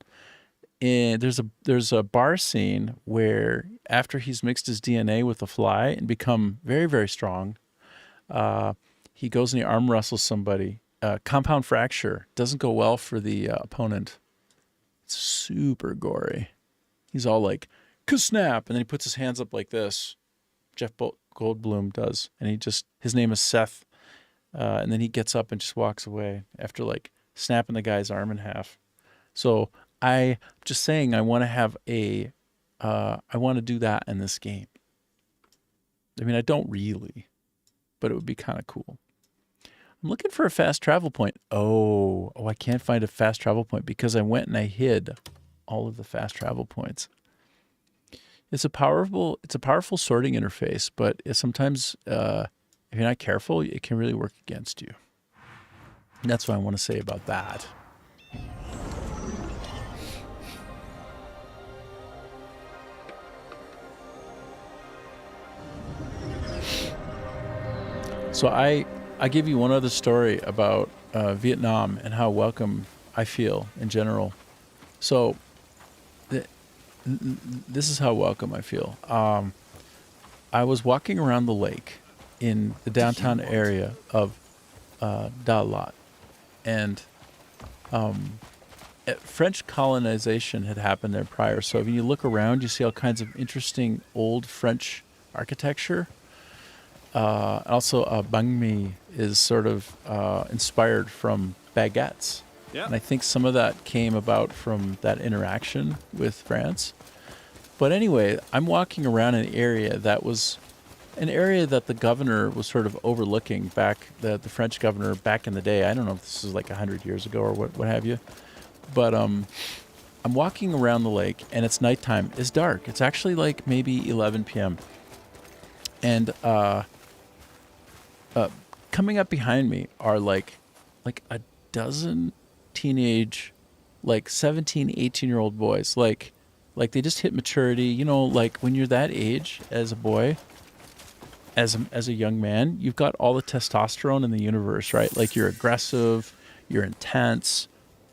And there's a bar scene where after he's mixed his DNA with the fly and become very, very strong, he goes and he arm wrestles somebody. Compound fracture doesn't go well for the opponent. It's super gory. He's all like, "Ka-snap," and then he puts his hands up like this. Jeff Goldblum does, and his name is Seth, and then he gets up and just walks away after like snapping the guy's arm in half. So I'm just saying I want to have I want to do that in this game. I mean, I don't really, but it would be kind of cool. I'm looking for a fast travel point. Oh, I can't find a fast travel point because I went and I hid all of the fast travel points. It's a powerful sorting interface, but sometimes if you're not careful, it can really work against you. And that's what I want to say about that. So I give you one other story about Vietnam and how welcome I feel in general. So this is how welcome I feel. I was walking around the lake in the downtown area of Dalat, and French colonization had happened there prior. So when you look around, you see all kinds of interesting old French architecture. Also, banh mi is sort of inspired from baguettes. Yeah. And I think some of that came about from that interaction with France. But anyway, I'm walking around an area that the governor was sort of overlooking back, the French governor back in the day. I don't know if this is like 100 years ago or what have you. But I'm walking around the lake, and it's nighttime. It's dark. It's actually like maybe 11 p.m. And coming up behind me are like a dozen teenage, like 17, 18-year-old boys. Like they just hit maturity. You know, like when you're that age as a boy, as a young man, you've got all the testosterone in the universe, right? Like you're aggressive, you're intense,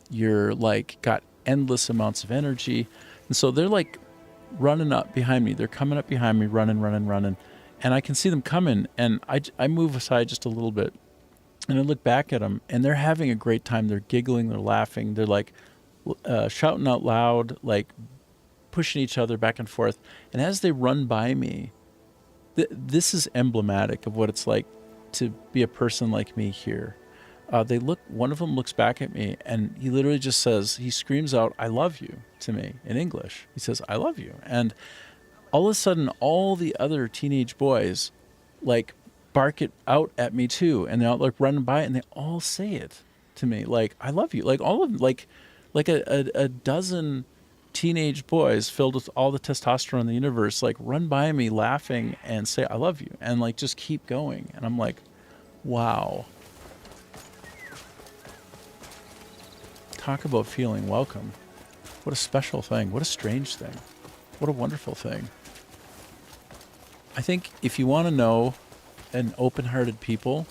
you're like got endless amounts of energy. And so they're like running up behind me. They're coming up behind me, running. And I can see them coming, and I move aside just a little bit. And I look back at them, and they're having a great time. They're giggling, they're laughing, they're like shouting out loud, like pushing each other back and forth. And as they run by me, this is emblematic of what it's like to be a person like me here. One of them looks back at me, and he literally just says, he screams out, "I love you," to me in English. He says, "I love you." And all of a sudden, all the other teenage boys, like, bark it out at me too, and they're all like running by, and they all say it to me, like, "I love you." Like all of them, like a dozen teenage boys filled with all the testosterone in the universe, like run by me laughing and say, "I love you," and like just keep going. And I'm like, wow. Talk about feeling welcome. What a special thing. What a strange thing. What a wonderful thing. I think if you want to know an open-hearted people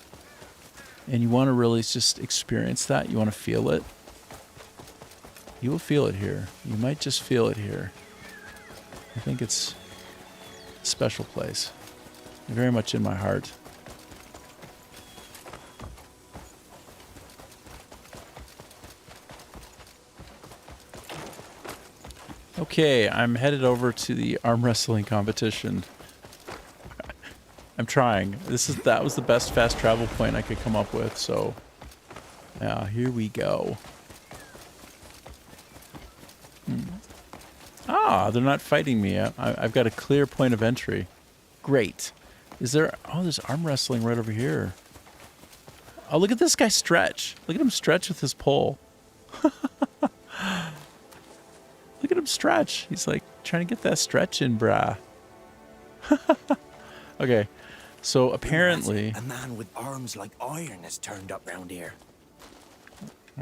and you want to really just experience that, you want to feel it, you will feel it here. You might just feel it here. I think it's a special place. Very much in my heart. Okay, I'm headed over to the arm wrestling competition. I'm trying. That was the best fast travel point I could come up with, so yeah, here we go. They're not fighting me. I've got a clear point of entry. Great. There's arm wrestling right over here. Oh, look at this guy stretch. Look at him stretch with his pole. Look at him stretch. He's like trying to get that stretch in, brah. Okay, so apparently... A man with arms like iron has turned up round here.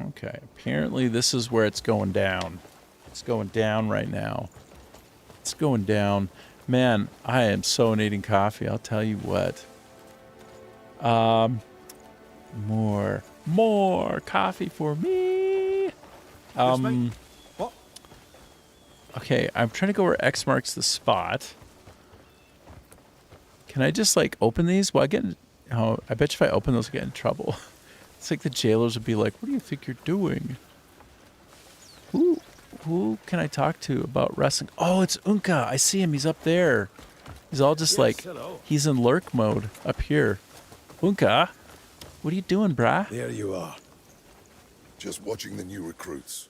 Okay, apparently this is where it's going down. It's going down right now. It's going down. Man, I am so needing coffee, I'll tell you what. More coffee for me. What? Okay, I'm trying to go where X marks the spot. Can I just like open these? Well, I bet you if I open those, I get in trouble. It's like the jailers would be like, "What do you think you're doing?" Who can I talk to about wrestling? Oh, it's Unka. I see him. He's up there. He's all just hello. He's in lurk mode up here. Unka, what are you doing, brah? There you are. Just watching the new recruits.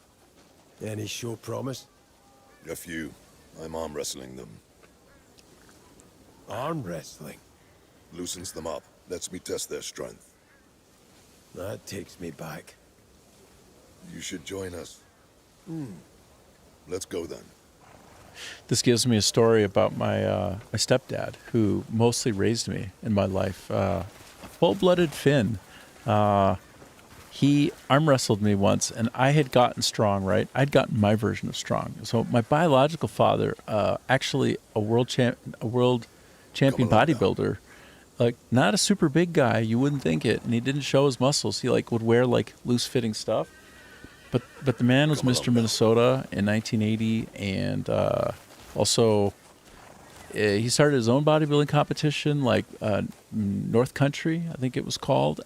Any show promise? A few. I'm arm wrestling them. Arm wrestling? Loosens them up. Lets me test their strength. That takes me back. You should join us. Let's go then. This gives me a story about my stepdad, who mostly raised me in my life. A full-blooded Finn. He arm wrestled me once, and I had gotten strong, right? I'd gotten my version of strong. So my biological father, actually a world champion bodybuilder, like not a super big guy, you wouldn't think it, and he didn't show his muscles. He like would wear like loose-fitting stuff. But the man was Mr. Minnesota in 1980, and also he started his own bodybuilding competition, like North Country, I think it was called,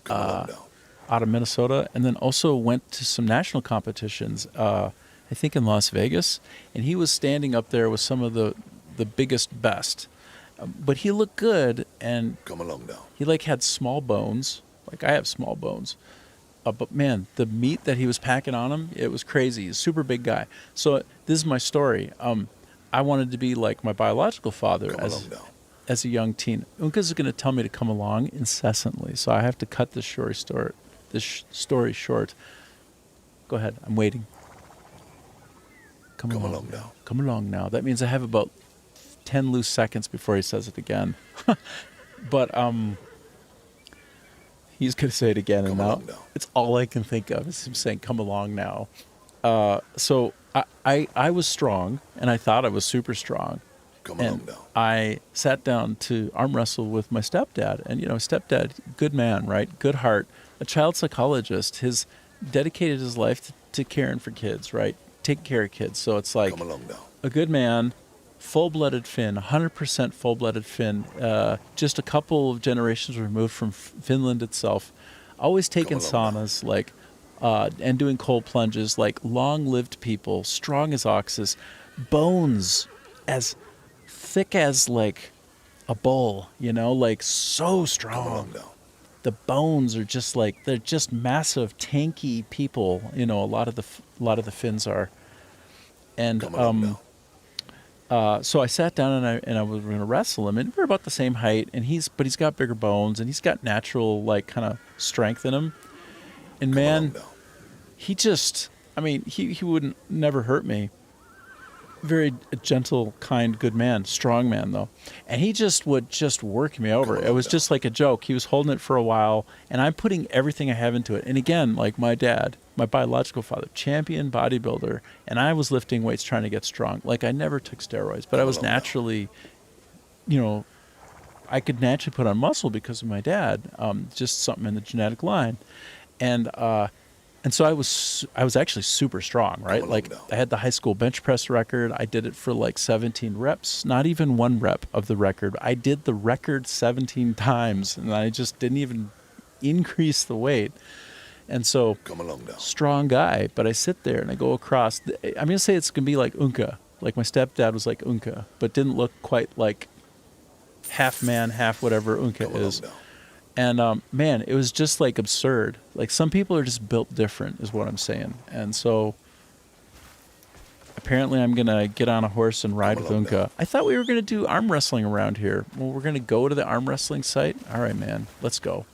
out of Minnesota, and then also went to some national competitions, I think in Las Vegas, and he was standing up there with some of the biggest, best. But he looked good, and come along now. He like had small bones, like I have small bones. But man, the meat that he was packing on him, it was crazy. He's a super big guy. So this is my story. I wanted to be like my biological father as a young teen. Unka's going to tell me to come along incessantly, so I have to cut this story short. Go ahead. I'm waiting. Come along now. Come along now. That means I have about 10 loose seconds before he says it again. But he's going to say it again, and now it's all I can think of is him saying, "Come along now." So I was strong, and I thought I was super strong. Come along now. I sat down to arm wrestle with my stepdad, and stepdad, good man, right? Good heart, a child psychologist. His dedicated his life to caring for kids, right? Taking care of kids. So it's like come along now. A good man, full-blooded Finn, 100% full-blooded Finn, just a couple of generations removed from Finland itself, always taking saunas, like, and doing cold plunges, like long-lived people, strong as oxes, bones as thick as like a bull, you know, like so strong. The bones are just like, they're just massive, tanky people, you know. A lot of the Finns are, and so I sat down and I was going to wrestle him, and we're about the same height, and he's got bigger bones, and he's got natural like kind of strength in him, and man, he just, I mean, he wouldn't never hurt me. Very gentle, kind, good man, strong man though, and he just would just work me over. It was just like a joke. He was holding it for a while, and I'm putting everything I have into it. And again, like my dad, my biological father, champion bodybuilder, and I was lifting weights trying to get strong. Like I never took steroids, but I was naturally, you know, I could naturally put on muscle because of my dad, just something in the genetic line, and so I was actually super strong, right? Like I had the high school bench press record. I did it for like 17 reps, not even 1 rep of the record. I did the record 17 times, and I just didn't even increase the weight. And so, strong guy, but I sit there and I go across. I'm going to say it's going to be like Unka. Like my stepdad was like Unka, but didn't look quite like half man, half whatever Unka is. And man, it was just like absurd. Like some people are just built different, is what I'm saying. And so apparently I'm going to get on a horse and ride with Unka. I thought we were going to do arm wrestling around here. Well, we're going to go to the arm wrestling site. All right, man, let's go.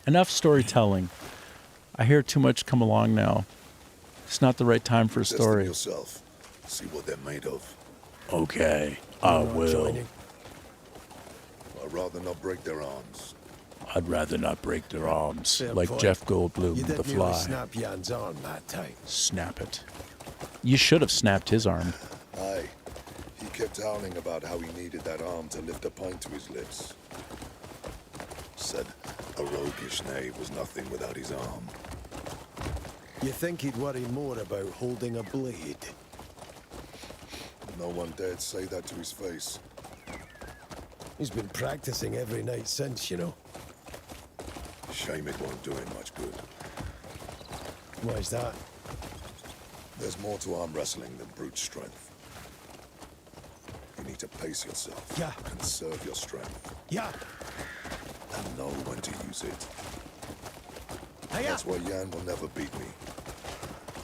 Enough storytelling. I hear too much come along now. It's not the right time for a story. Yourself. See what they're made of. Okay, I will. I'd rather not break their arms. I'd rather not break their arms, like point. Jeff Goldblum, You the didn't Fly. really Snap Jan's arm that time. Snap it. You should have snapped his arm. Aye. He kept howling about how he needed that arm to lift a pint to his lips. Said a roguish knave was nothing without his arm. You think he'd worry more about holding a blade? No one dared say that to his face. He's been practicing every night since, you know. Shame it won't do him much good. Why's that? There's more to arm wrestling than brute strength. You need to pace yourself. Yeah. Conserve your strength. Yeah. And know when to use it. That's why Jan will never beat me.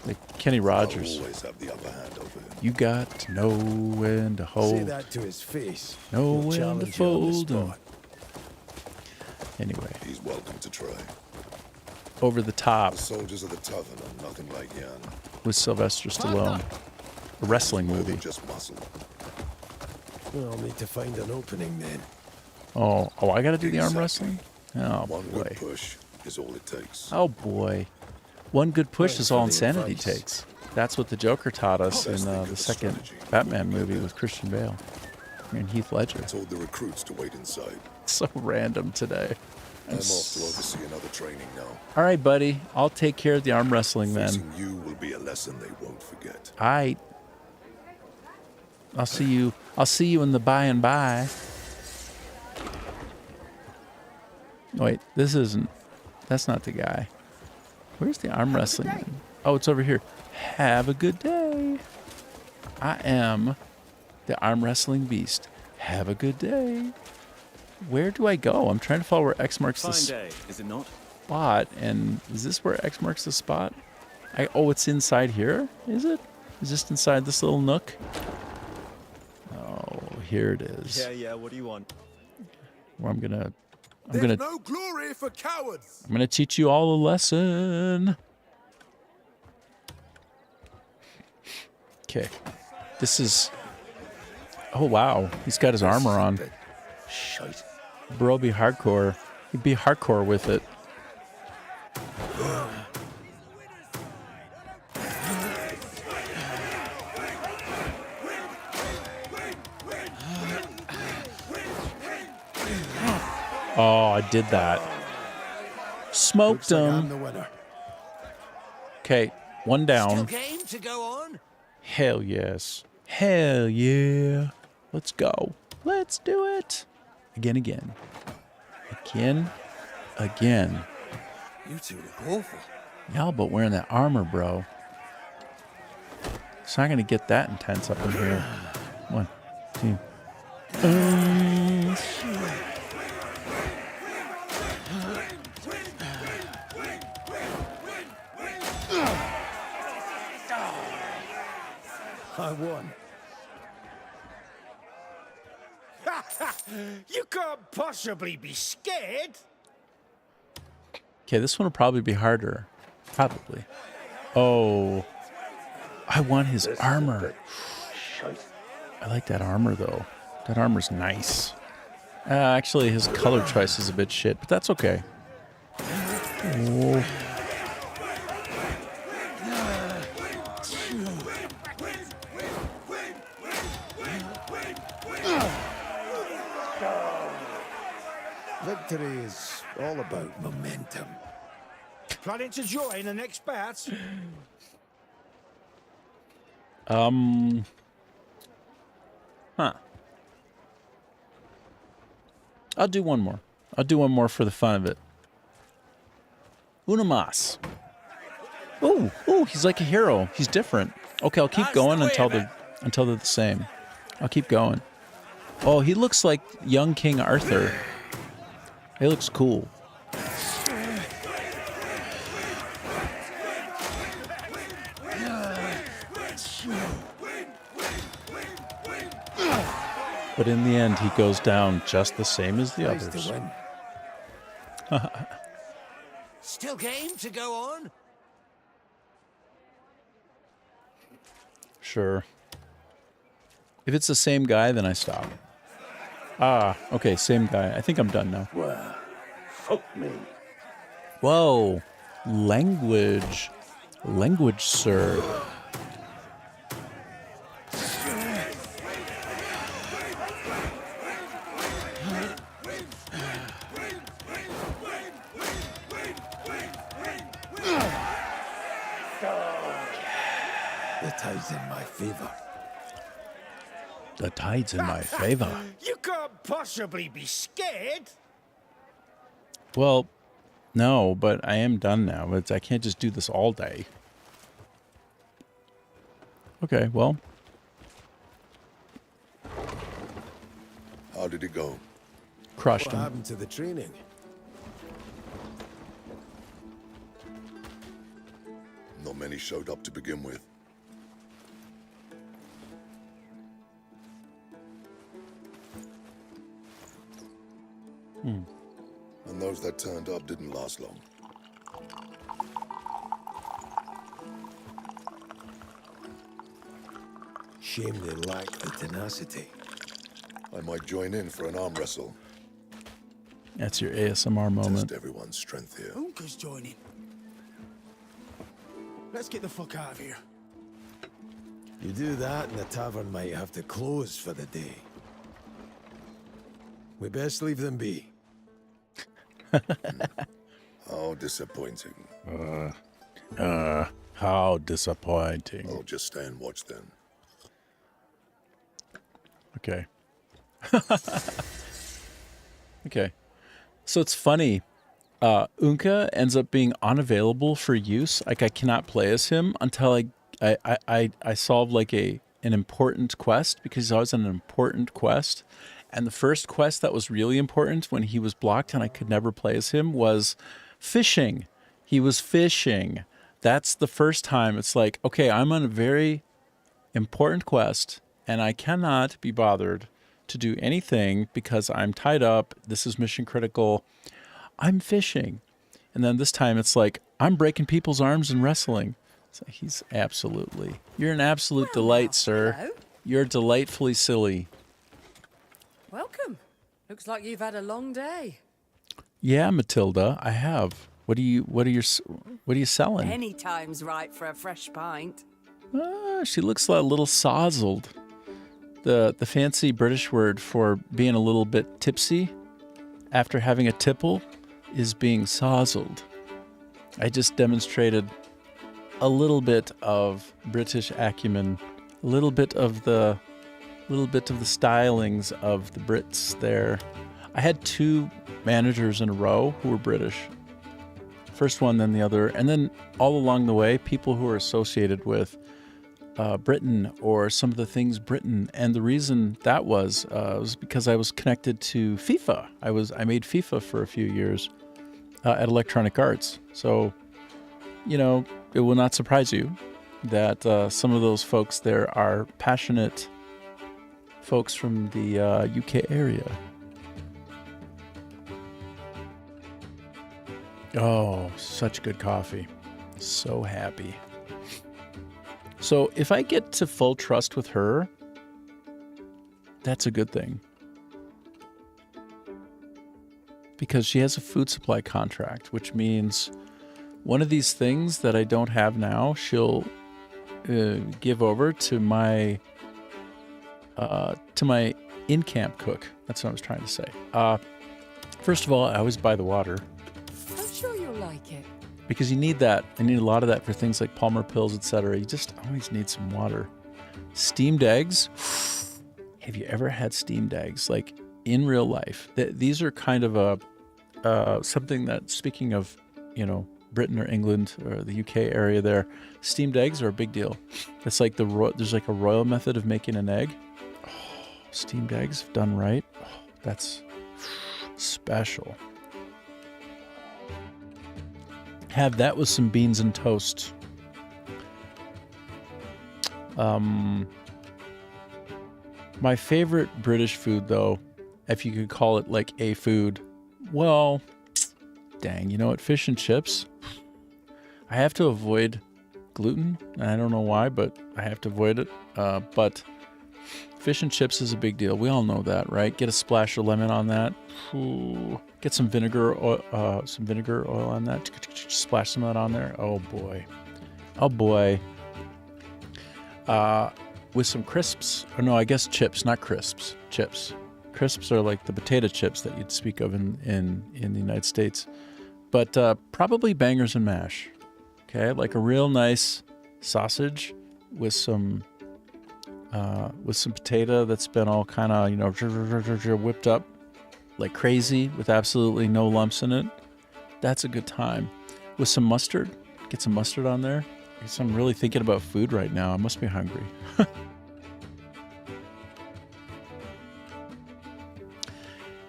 Like Kenny Rogers. I'll always have the upper hand over him. You got to know when to hold. Say that to his face. Know He'll when to challenge you on the fold. spot. Anyway. He's welcome to try. Over the top. The soldiers of the Tavern are nothing like Jan. With Sylvester Stallone. A wrestling movie. Just muscle. I'll need to find an opening then. Oh, I got to do the arm wrestling? Oh, One boy. good push is all it takes. Oh, boy. One good push is all for the insanity advice. takes. That's what the Joker taught us in the second Batman movie with Christian Bale and Heath Ledger. I told the recruits to wait inside. So random today. I'm off to oversee another training now. All right, buddy. I'll take care of the arm wrestling then. Facing you will be a lesson they won't forget. I'll see you. I'll see you in the by and by. Wait, this isn't. That's not the guy. Where's the arm wrestling? Oh, it's over here. Have a good day. I am the arm wrestling beast. Have a good day. Where do I go? I'm trying to follow where X marks the Fine day, is it not? spot. And is this where X marks the spot? Oh, it's inside here? Is it? Is this inside this little nook? Oh, here it is. Yeah, what do you want? Where I'm gonna no glory for cowards. I'm gonna teach you all a lesson. Okay. This is. Oh wow, he's got his armor on. Shite. Bro, be hardcore. He'd be hardcore with it. Oh, I did that. Smoked him. Okay, one down. Still game to go on? Hell yes. Hell yeah. Let's go. Let's do it. Again. Again. You two look awful. Y'all but wearing that armor, bro. It's not going to get that intense up in here. 1, 2. I won. You can't possibly be scared. Okay, this one will probably be harder. Probably. Oh. I want his armor. I like that armor, though. That armor's nice. Actually, his color choice is a bit shit, but that's okay. Oh. Victory is all about momentum. Planning to join the next batch? Huh. I'll do one more. I'll do one more for the fun of it. Una más. Ooh, he's like a hero. He's different. Okay, I'll keep going until they're the same. I'll keep going. Oh, he looks like young King Arthur. He looks cool. But in the end, he goes down just the same as the Nice others. to win. Still game to go on? Sure. If it's the same guy, then I stop. Ah, okay, same guy. I think I'm done now. Well, fuck me. Whoa. Language. Language, sir. The tide's in my favor. The tide's in my favor. You can't possibly be scared. Well, no, but I am done now. I can't just do this all day. Okay, well. How did it go? Crushed What him. happened to the training? Not many showed up to begin with. And those that turned up didn't last long. Shame they lack the tenacity. I might join in for an arm wrestle. That's your ASMR moment. Test everyone's strength here. Uncle's joining. Let's get the fuck out of here. You do that and the tavern might have to close for the day. We best leave them be. How disappointing. How disappointing. I'll just stay and watch then. Okay. Okay. So it's funny. Unka ends up being unavailable for use. Like I cannot play as him until I solve like an important quest, because he's always on an important quest. And the first quest that was really important when he was blocked and I could never play as him was fishing. He was fishing. That's the first time it's like, okay, I'm on a very important quest and I cannot be bothered to do anything because I'm tied up. This is mission critical. I'm fishing. And then this time it's like, I'm breaking people's arms and wrestling. So he's absolutely, you're an absolute delight, sir. hello. You're delightfully silly. Welcome. Looks like you've had a long day. Yeah, Matilda, I have. What are you selling? Any time's right for a fresh pint. She looks a little sozzled. The fancy British word for being a little bit tipsy after having a tipple is being sozzled. I just demonstrated a little bit of British acumen A little bit of the stylings of the Brits there. I had 2 managers in a row who were British. First one, then the other, and then all along the way, people who were associated with Britain or some of the things Britain. And the reason that was because I was connected to FIFA. I made FIFA for a few years at Electronic Arts. So, you know, it will not surprise you that some of those folks there are passionate folks from the UK area. Oh, such good coffee. So happy. So if I get to full trust with her, that's a good thing. Because she has a food supply contract, which means one of these things that I don't have now, she'll give over to my in-camp cook. That's what I was trying to say. First of all, I always buy the water. I'm sure you'll like it. Because you need that. I need a lot of that for things like Palmer pills, etc. You just always need some water. Steamed eggs. Have you ever had steamed eggs? Like in real life. These are kind of something that, speaking of, you know, Britain or England or the UK area there, steamed eggs are a big deal. It's like there's like a royal method of making an egg. Oh, steamed eggs done right. Oh, that's special. Have that with some beans and toast. My favorite British food, though, if you could call it like a food, well, dang, you know what? Fish and chips. I have to avoid gluten, and I don't know why, but I have to avoid it. But fish and chips is a big deal. We all know that, right? Get a splash of lemon on that. Ooh. Get some vinegar oil on that. Splash some of that on there. Oh boy. Oh boy. With some crisps. Or no, I guess chips, not crisps. Chips. Crisps are like the potato chips that you'd speak of in the United States. But probably bangers and mash. Okay, like a real nice sausage with some potato that's been all kind of, you know, whipped up like crazy with absolutely no lumps in it. That's a good time. With some mustard. Get some mustard on there. So I'm really thinking about food right now. I must be hungry.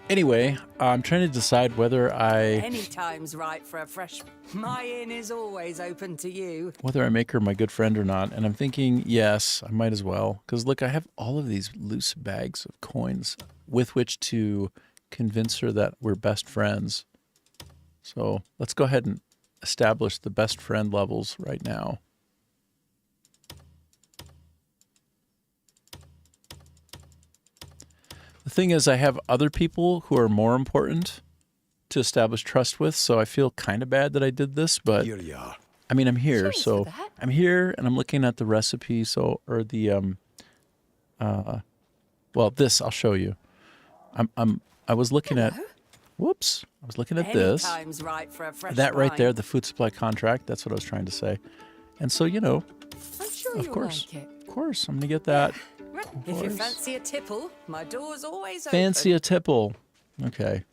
Anyway, I'm trying to decide whether Any time's right for a fresh... My inn is always open to you. whether I make her my good friend or not. And I'm thinking, yes, I might as well. Because look, I have all of these loose bags of coins with which to convince her that we're best friends. So let's go ahead and establish the best friend levels right now. The thing is, I have other people who are more important to establish trust with, so I feel kind of bad that I did this, but Here you are. I mean, I'm here, Cheers so for that. I'm here and I'm looking at the recipe, or the well, this I'll show you. I was looking at whoops. I was looking at Any this. time's right for a fresh That right wine. there, the food supply contract, that's what I was trying to say. And so, you know, I'm sure of you'll course. like it. Of course, I'm going to get that. If you course. fancy a tipple, my door's always Fancy open. a tipple. Okay.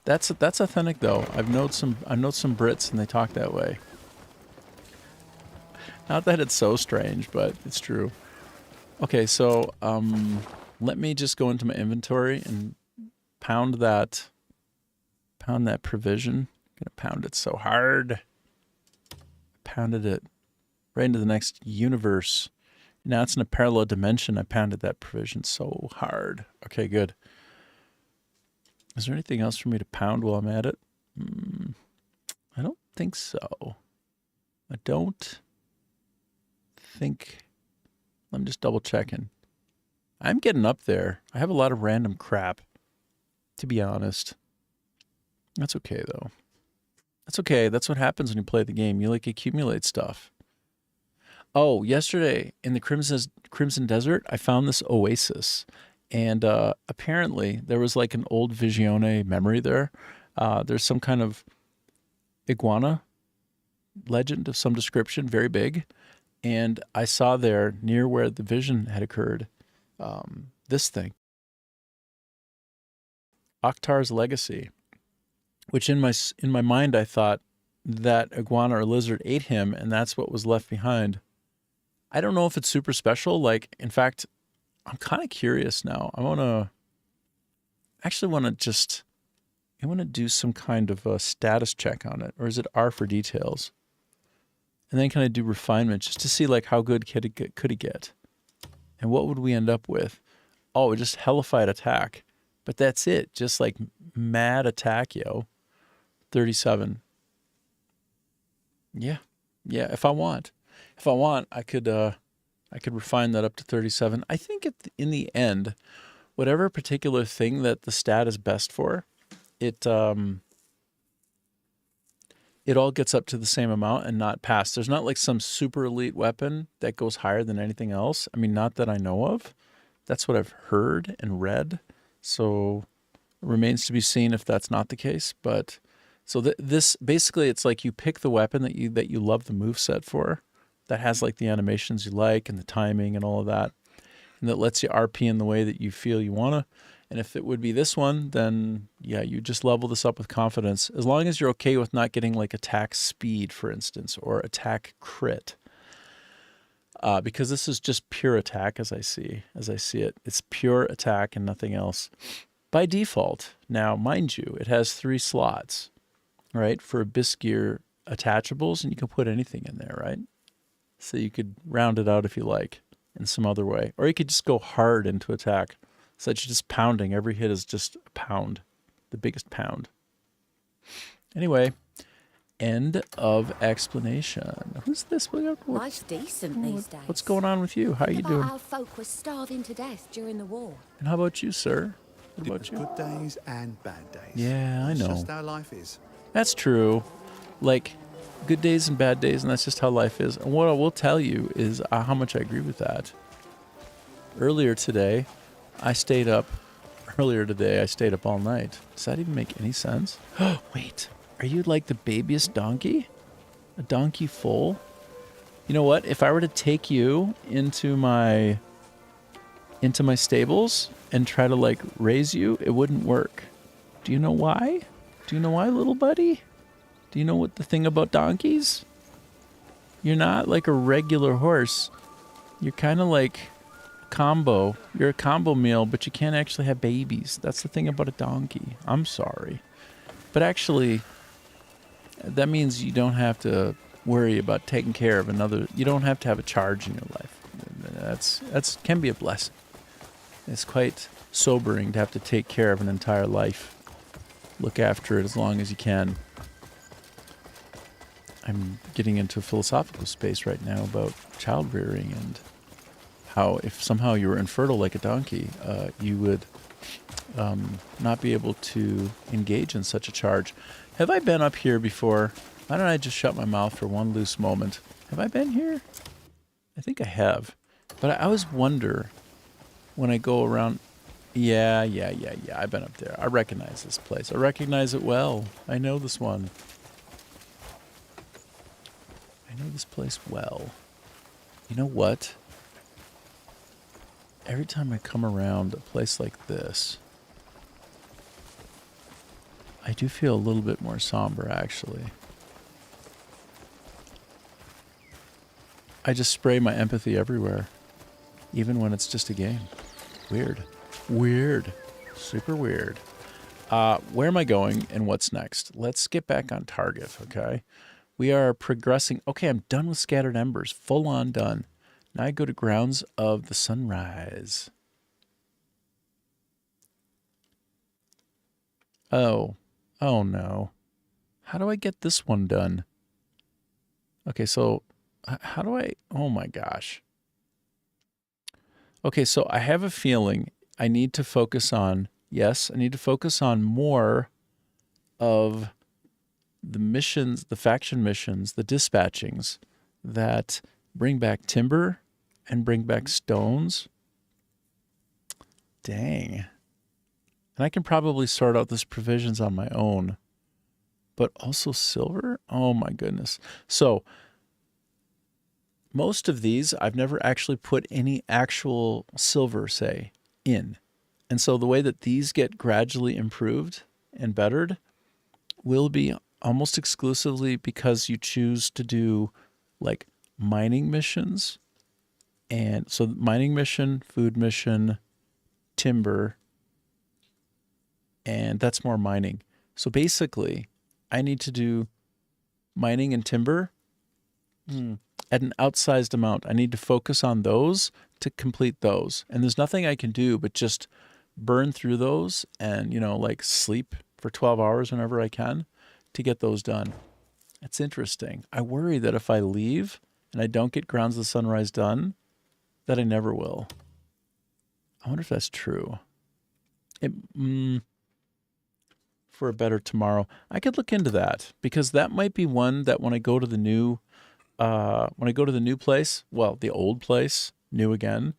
That's authentic though. I know some Brits and they talk that way. Not that it's so strange, but it's true. Okay, so let me just go into my inventory and pound that provision. I'm gonna pound it so hard. Pounded it right into the next universe. Now it's in a parallel dimension. I pounded that provision so hard. Okay, good. Is there anything else for me to pound while I'm at it? I don't think so. I don't think. I'm just double checking. I'm getting up there. I have a lot of random crap, to be honest. That's okay, though. That's okay. That's what happens when you play the game. You, like, accumulate stuff. Oh, yesterday in the Crimson Desert, I found this oasis. And apparently there was like an old Visione memory there. There's some kind of iguana legend of some description, very big. And I saw there, near where the vision had occurred, this thing. Oktar's Legacy, which in my mind I thought that iguana or lizard ate him, and that's what was left behind. I don't know if it's super special. Like, in fact, I'm kind of curious now. I want to do some kind of a status check on it, or is it R for details? And then can I do refinement just to see like how good could he get? And what would we end up with? Oh, just hellified attack. But that's it. Just like mad attack, yo. 37. Yeah. Yeah, if I want, I could refine that up to 37. I think in the end, whatever particular thing that the stat is best for, it all gets up to the same amount and not past. There's not like some super elite weapon that goes higher than anything else. I mean, not that I know of. That's what I've heard and read. So it remains to be seen if that's not the case. But so this basically, it's like you pick the weapon that you love the moveset for, that has like the animations you like and the timing and all of that, and that lets you RP in the way that you feel you want to. And if it would be this one, then yeah, you just level this up with confidence. As long as you're okay with not getting like attack speed, for instance, or attack crit. Because this is just pure attack as I see it. It's pure attack and nothing else. By default, now, mind you, it has 3 slots, right, for Abyss Gear attachables, and you can put anything in there, right? So you could round it out if you like in some other way. Or you could just go hard into attack. So that you're just pounding. Every hit is just a pound. The biggest pound. Anyway, end of explanation. Who's this? Life's decent these days. What's going on with you? How are you doing? Our folk were starving to death during the war. And how about you, sir? What about you? Good days and bad days. Yeah, I know. That's just how life is. That's true. Like, good days and bad days, and that's just how life is. And what I will tell you is how much I agree with that. Earlier today, I stayed up all night. Does that even make any sense? Oh, wait. Are you like the babiest donkey? A donkey foal? You know what? If I were to take you into my stables and try to like raise you, it wouldn't work. Do you know why? Do you know why, little buddy? Do you know what the thing about donkeys? You're not like a regular horse. You're kind of like combo. You're a combo meal, but you can't actually have babies. That's the thing about a donkey. I'm sorry. But actually, that means you don't have to worry about taking care of another. You don't have to have a charge in your life. That's can be a blessing. It's quite sobering to have to take care of an entire life. Look after it as long as you can. I'm getting into a philosophical space right now about child rearing and how if somehow you were infertile like a donkey, you would not be able to engage in such a charge. Have I been up here before? Why don't I just shut my mouth for one loose moment? Have I been here? I think I have. But I always wonder when I go around. Yeah. I've been up there. I recognize this place. I recognize it well. I know this one. I know this place well. You know what? Every time I come around a place like this, I do feel a little bit more somber, actually. I just spray my empathy everywhere, even when it's just a game. Weird. Super weird. Where am I going and what's next? Let's get back on target, okay? We are progressing. Okay, I'm done with Scattered Embers. Full on done. Now I go to Grounds of the Sunrise. Oh no. How do I get this one done? Okay, so how do I... Oh my gosh. Okay, so I have a feeling I need to focus on... Yes, I need to focus on more of the missions, the faction missions, the dispatchings that bring back timber and bring back stones. Dang. And I can probably sort out this provisions on my own. But also silver? Oh my goodness. So most of these, I've never actually put any actual silver, say, in. And so the way that these get gradually improved and bettered will be almost exclusively because you choose to do like mining missions. And so mining mission, food mission, timber, and that's more mining. So basically, I need to do mining and timber at an outsized amount. I need to focus on those to complete those. And there's nothing I can do but just burn through those and, like sleep for 12 hours whenever I can to get those done. It's interesting. I worry that if I leave and I don't get Grounds of the Sunrise done, that I never will. I wonder if that's true. For a better tomorrow, I could look into that, because that might be one that when I go to the new place, well, the old place, new again,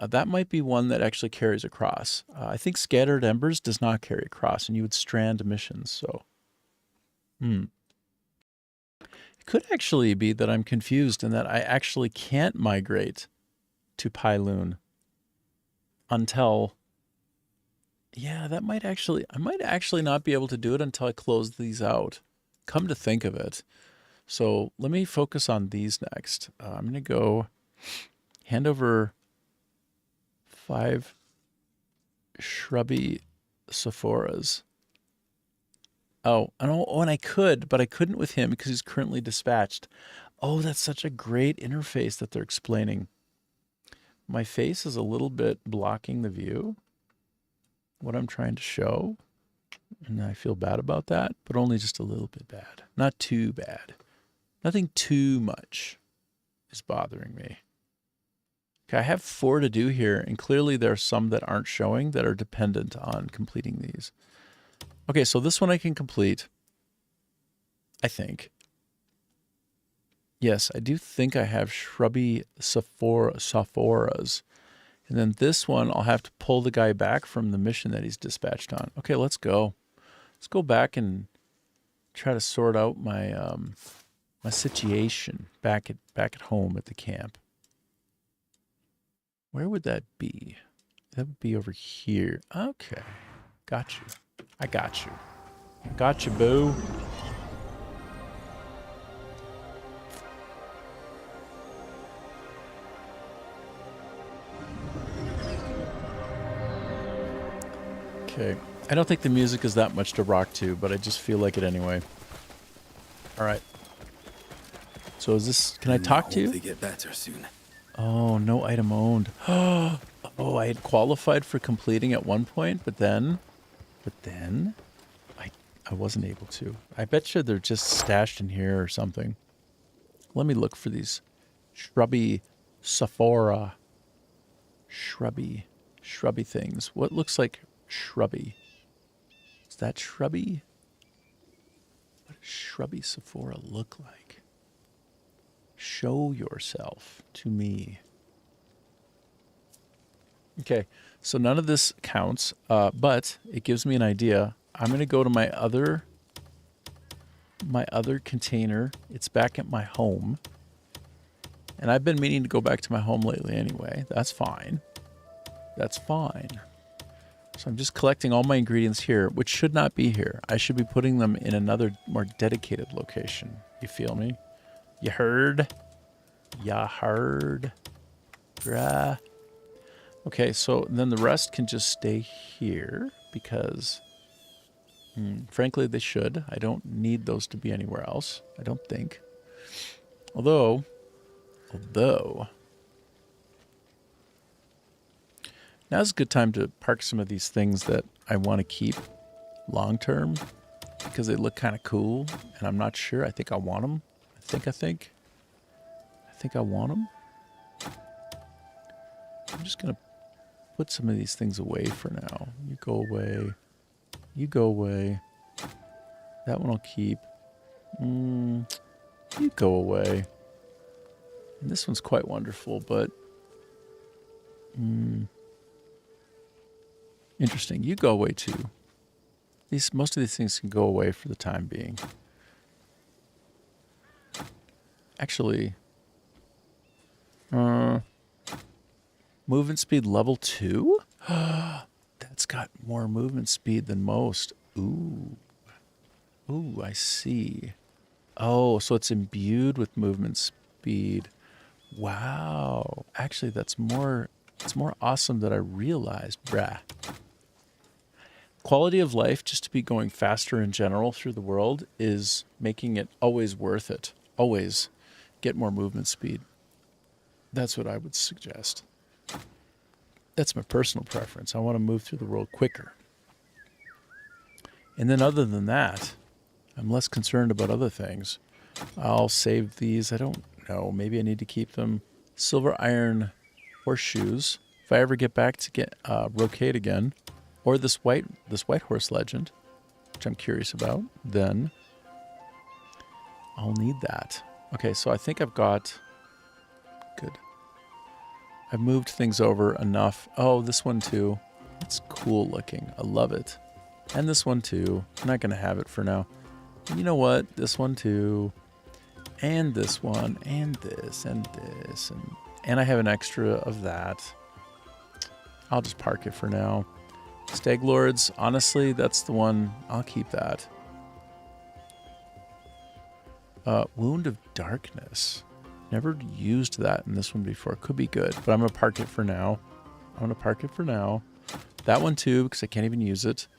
that might be one that actually carries across. I think Scattered Embers does not carry across, and you would strand missions. So, it could actually be that I'm confused and that I actually can't migrate to Pyloon until. Yeah, I might actually not be able to do it until I close these out. Come to think of it. So let me focus on these next. I'm going to go hand over 5 shrubby Sephoras. And I could, but I couldn't with him because he's currently dispatched. Oh, that's such a great interface that they're explaining. My face is a little bit blocking the view, what I'm trying to show, and I feel bad about that, but only just a little bit bad. Not too bad. Nothing too much is bothering me. Okay, I have 4 to do here, and clearly there are some that aren't showing that are dependent on completing these. Okay, so this one I can complete, I think. Yes, I do think I have shrubby Sephoras. And then this one, I'll have to pull the guy back from the mission that he's dispatched on. Okay, let's go. Let's go back and try to sort out my my situation back at home at the camp. Where would that be? That would be over here. Okay, got you. I got you. I got you, boo. Okay. I don't think the music is that much to rock to, but I just feel like it anyway. All right. So is this... Can I talk to you? They get better soon. Oh, no item owned. Oh, I had qualified for completing at one point, but then I wasn't able to. I bet you they're just stashed in here or something. Let me look for these shrubby Sephora. Shrubby things. What looks like shrubby? Is that shrubby? What does shrubby Sephora look like? Show yourself to me. Okay, so none of this counts, but it gives me an idea. I'm going to go to my other container. It's back at my home. And I've been meaning to go back to my home lately anyway. That's fine. That's fine. So I'm just collecting all my ingredients here, which should not be here. I should be putting them in another more dedicated location. You feel me? You heard? Ya heard? Bruh. Okay, so then the rest can just stay here because, frankly, they should. I don't need those to be anywhere else, I don't think. Although, now's a good time to park some of these things that I want to keep long term because they look kind of cool, and I'm not sure. I think I want them. I think I want them. I'm just going to put some of these things away for now. You go away. You go away. That one I'll keep. You go away. And this one's quite wonderful, but interesting. You go away too. Most of these things can go away for the time being. Actually, Movement speed level 2? That's got more movement speed than most. Ooh. Ooh, I see. Oh, so it's imbued with movement speed. Wow. Actually, it's more awesome than I realized. Brah. Quality of life, just to be going faster in general through the world, is making it always worth it. Always get more movement speed. That's what I would suggest. That's my personal preference. I want to move through the world quicker. And then other than that, I'm less concerned about other things. I'll save these. I don't know. Maybe I need to keep them. Silver iron horseshoes. If I ever get back to get Rocade again, or this white horse legend, which I'm curious about, then I'll need that. Okay, so I think I've got... Good. I've moved things over enough. Oh, this one too. It's cool looking. I love it. And this one too. I'm not going to have it for now. And you know what? This one too. And this one. And this. And this. And I have an extra of that. I'll just park it for now. Stag Lords. Honestly, that's the one. I'll keep that. Wound of Darkness. Never used that in this one before. Could be good, but I'm going to park it for now. That one too, because I can't even use it.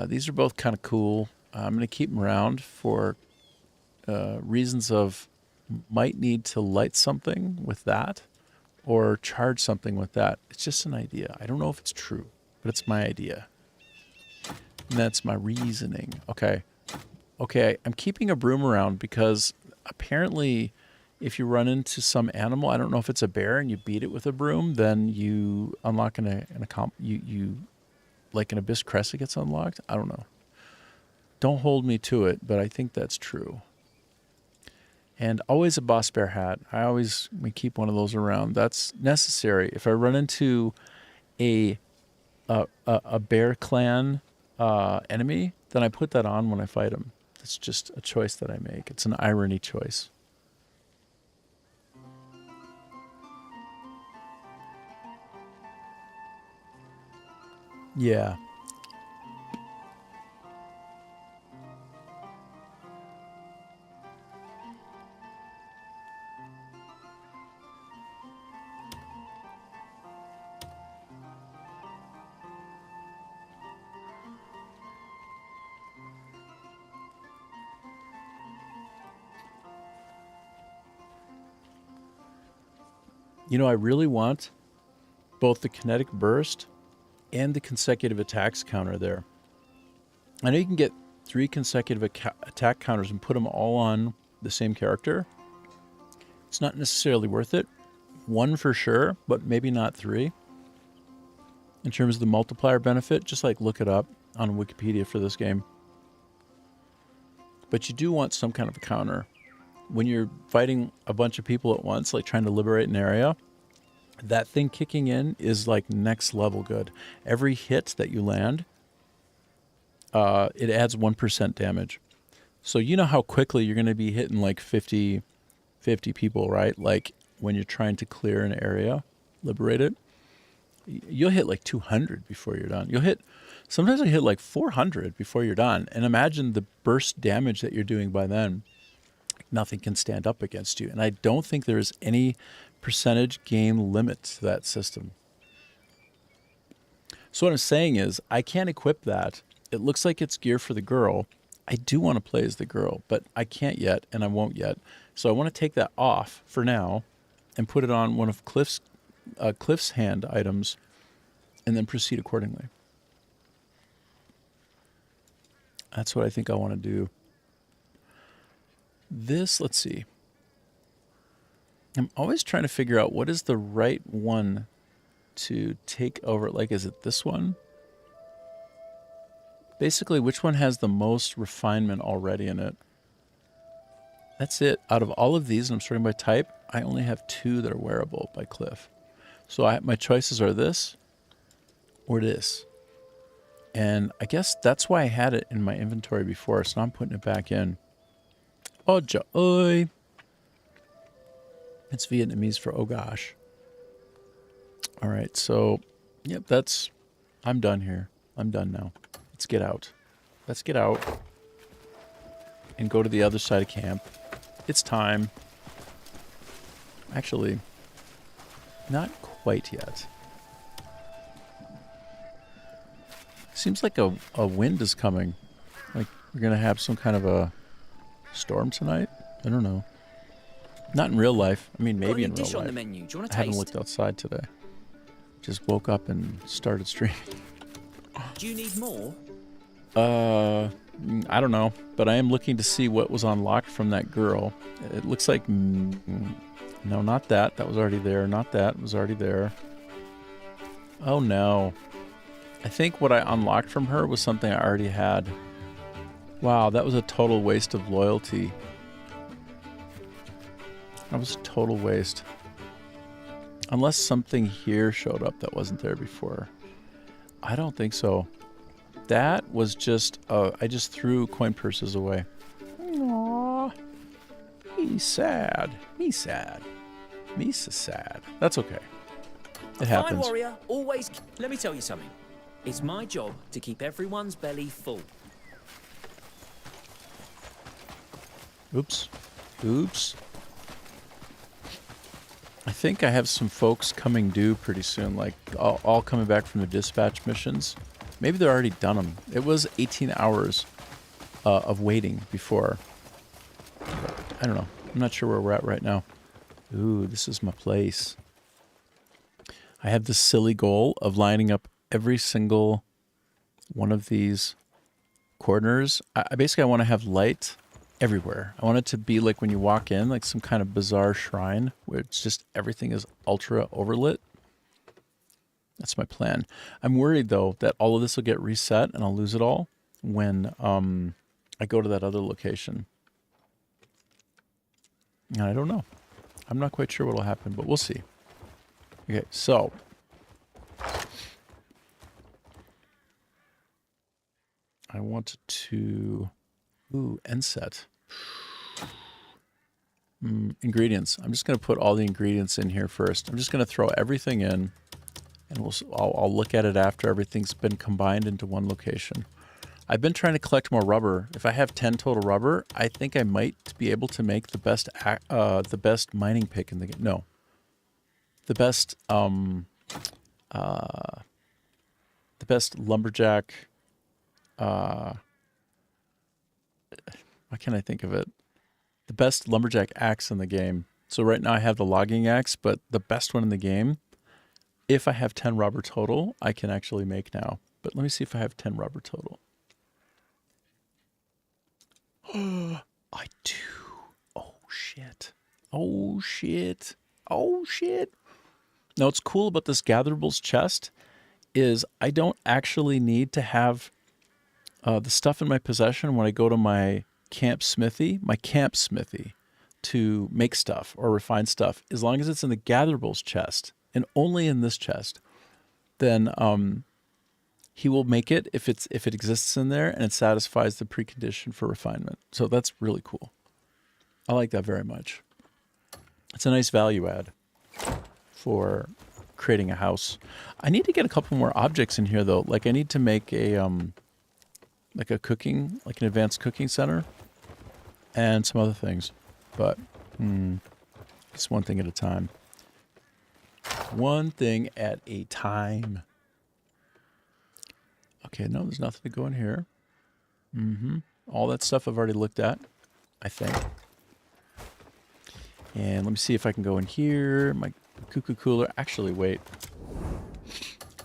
These are both kind of cool. I'm going to keep them around for reasons of might need to light something with that or charge something with that. It's just an idea. I don't know if it's true, but it's my idea. And that's my reasoning. Okay, I'm keeping a broom around because apparently if you run into some animal, I don't know if it's a bear, and you beat it with a broom, then you unlock like an Abyss Crescent gets unlocked. I don't know. Don't hold me to it, but I think that's true. And always a Boss Bear hat. We keep one of those around. That's necessary. If I run into a Bear Clan enemy, then I put that on when I fight them. It's just a choice that I make. It's an irony choice. Yeah. You know, I really want both the kinetic burst and the consecutive attacks counter there. I know you can get 3 consecutive attack counters and put them all on the same character. It's not necessarily worth it. 1 for sure, but maybe not 3. In terms of the multiplier benefit, just like look it up on Wikipedia for this game. But you do want some kind of a counter. When you're fighting a bunch of people at once, like trying to liberate an area, that thing kicking in is like next level good. Every hit that you land, it adds 1% damage. So you know how quickly you're going to be hitting like 50 people, right? Like when you're trying to clear an area, liberate it, you'll hit like 200 before you're done. Sometimes I hit like 400 before you're done. And imagine the burst damage that you're doing by then. Nothing can stand up against you. And I don't think there is any percentage gain limit to that system. So what I'm saying is I can't equip that. It looks like it's gear for the girl. I do want to play as the girl, but I can't yet, and I won't yet. So I want to take that off for now and put it on one of Cliff's hand items and then proceed accordingly. That's what I think I want to do. This, let's see. I'm always trying to figure out what is the right one to take over. Like, is it this one? Basically, which one has the most refinement already in it? That's it. Out of all of these, and I'm starting by type, I only have 2 that are wearable by Cliff. So my choices are this or this. And I guess that's why I had it in my inventory before, so now I'm putting it back in. Oh, joy. It's Vietnamese for oh gosh. All right, so, yep, I'm done here. I'm done now. Let's get out. Let's get out and go to the other side of camp. It's time. Actually, not quite yet. Seems like a wind is coming. Like we're going to have some kind of a storm tonight. I don't know. Not in real life. I mean, maybe in real life. On the menu. Do you want I haven't looked outside today. Just woke up and started streaming. Do you need more? I don't know, but I am looking to see what was unlocked from that girl. It looks like no, not that. That was already there. Not that. It was already there. Oh no. I think what I unlocked from her was something I already had. Wow, that was a total waste of loyalty. That was a total waste. Unless something here showed up that wasn't there before. I don't think so. That was just, I just threw coin purses away. Aww. He's sad. He's sad. Misa's sad. That's okay. It happens. Fine warrior, always... Let me tell you something. It's my job to keep everyone's belly full. Oops. Oops. I think I have some folks coming due pretty soon, like all coming back from the dispatch missions. Maybe they're already done them. It was 18 hours of waiting before. I don't know. I'm not sure where we're at right now. Ooh, this is my place. I have this silly goal of lining up every single one of these corners. I basically want to have light everywhere. I want it to be like when you walk in, like some kind of bizarre shrine where it's just everything is ultra overlit. That's my plan. I'm worried though that all of this will get reset and I'll lose it all when I go to that other location. And I don't know. I'm not quite sure what will happen, but we'll see. Okay, so I want to end set. Ingredients. I'm just going to put all the ingredients in here first. I'm just going to throw everything in, and I'll look at it after everything's been combined into one location. I've been trying to collect more rubber. If I have 10 total rubber, I think I might be able to make the best mining pick in the game. No, the best lumberjack. Why can't I think of it? The best lumberjack axe in the game. So right now I have the logging axe, but the best one in the game, if I have 10 rubber total, I can actually make now. But let me see if I have 10 rubber total. I do. Oh, shit. Oh, shit. Oh, shit. Now, what's cool about this Gatherables chest is I don't actually need to have the stuff in my possession when I go to my camp smithy to make stuff or refine stuff. As long as it's in the Gatherables chest and only in this chest, then he will make it if it exists in there and it satisfies the precondition for refinement. So that's really cool. I like that very much. It's a nice value add for creating a house. I need to get a couple more objects in here though. Like I need to make a like an advanced cooking center and some other things. But it's one thing at a time. One thing at a time. Okay, no, there's nothing to go in here. All that stuff I've already looked at, I think. And let me see if I can go in here. My cuckoo cooler. Actually, wait.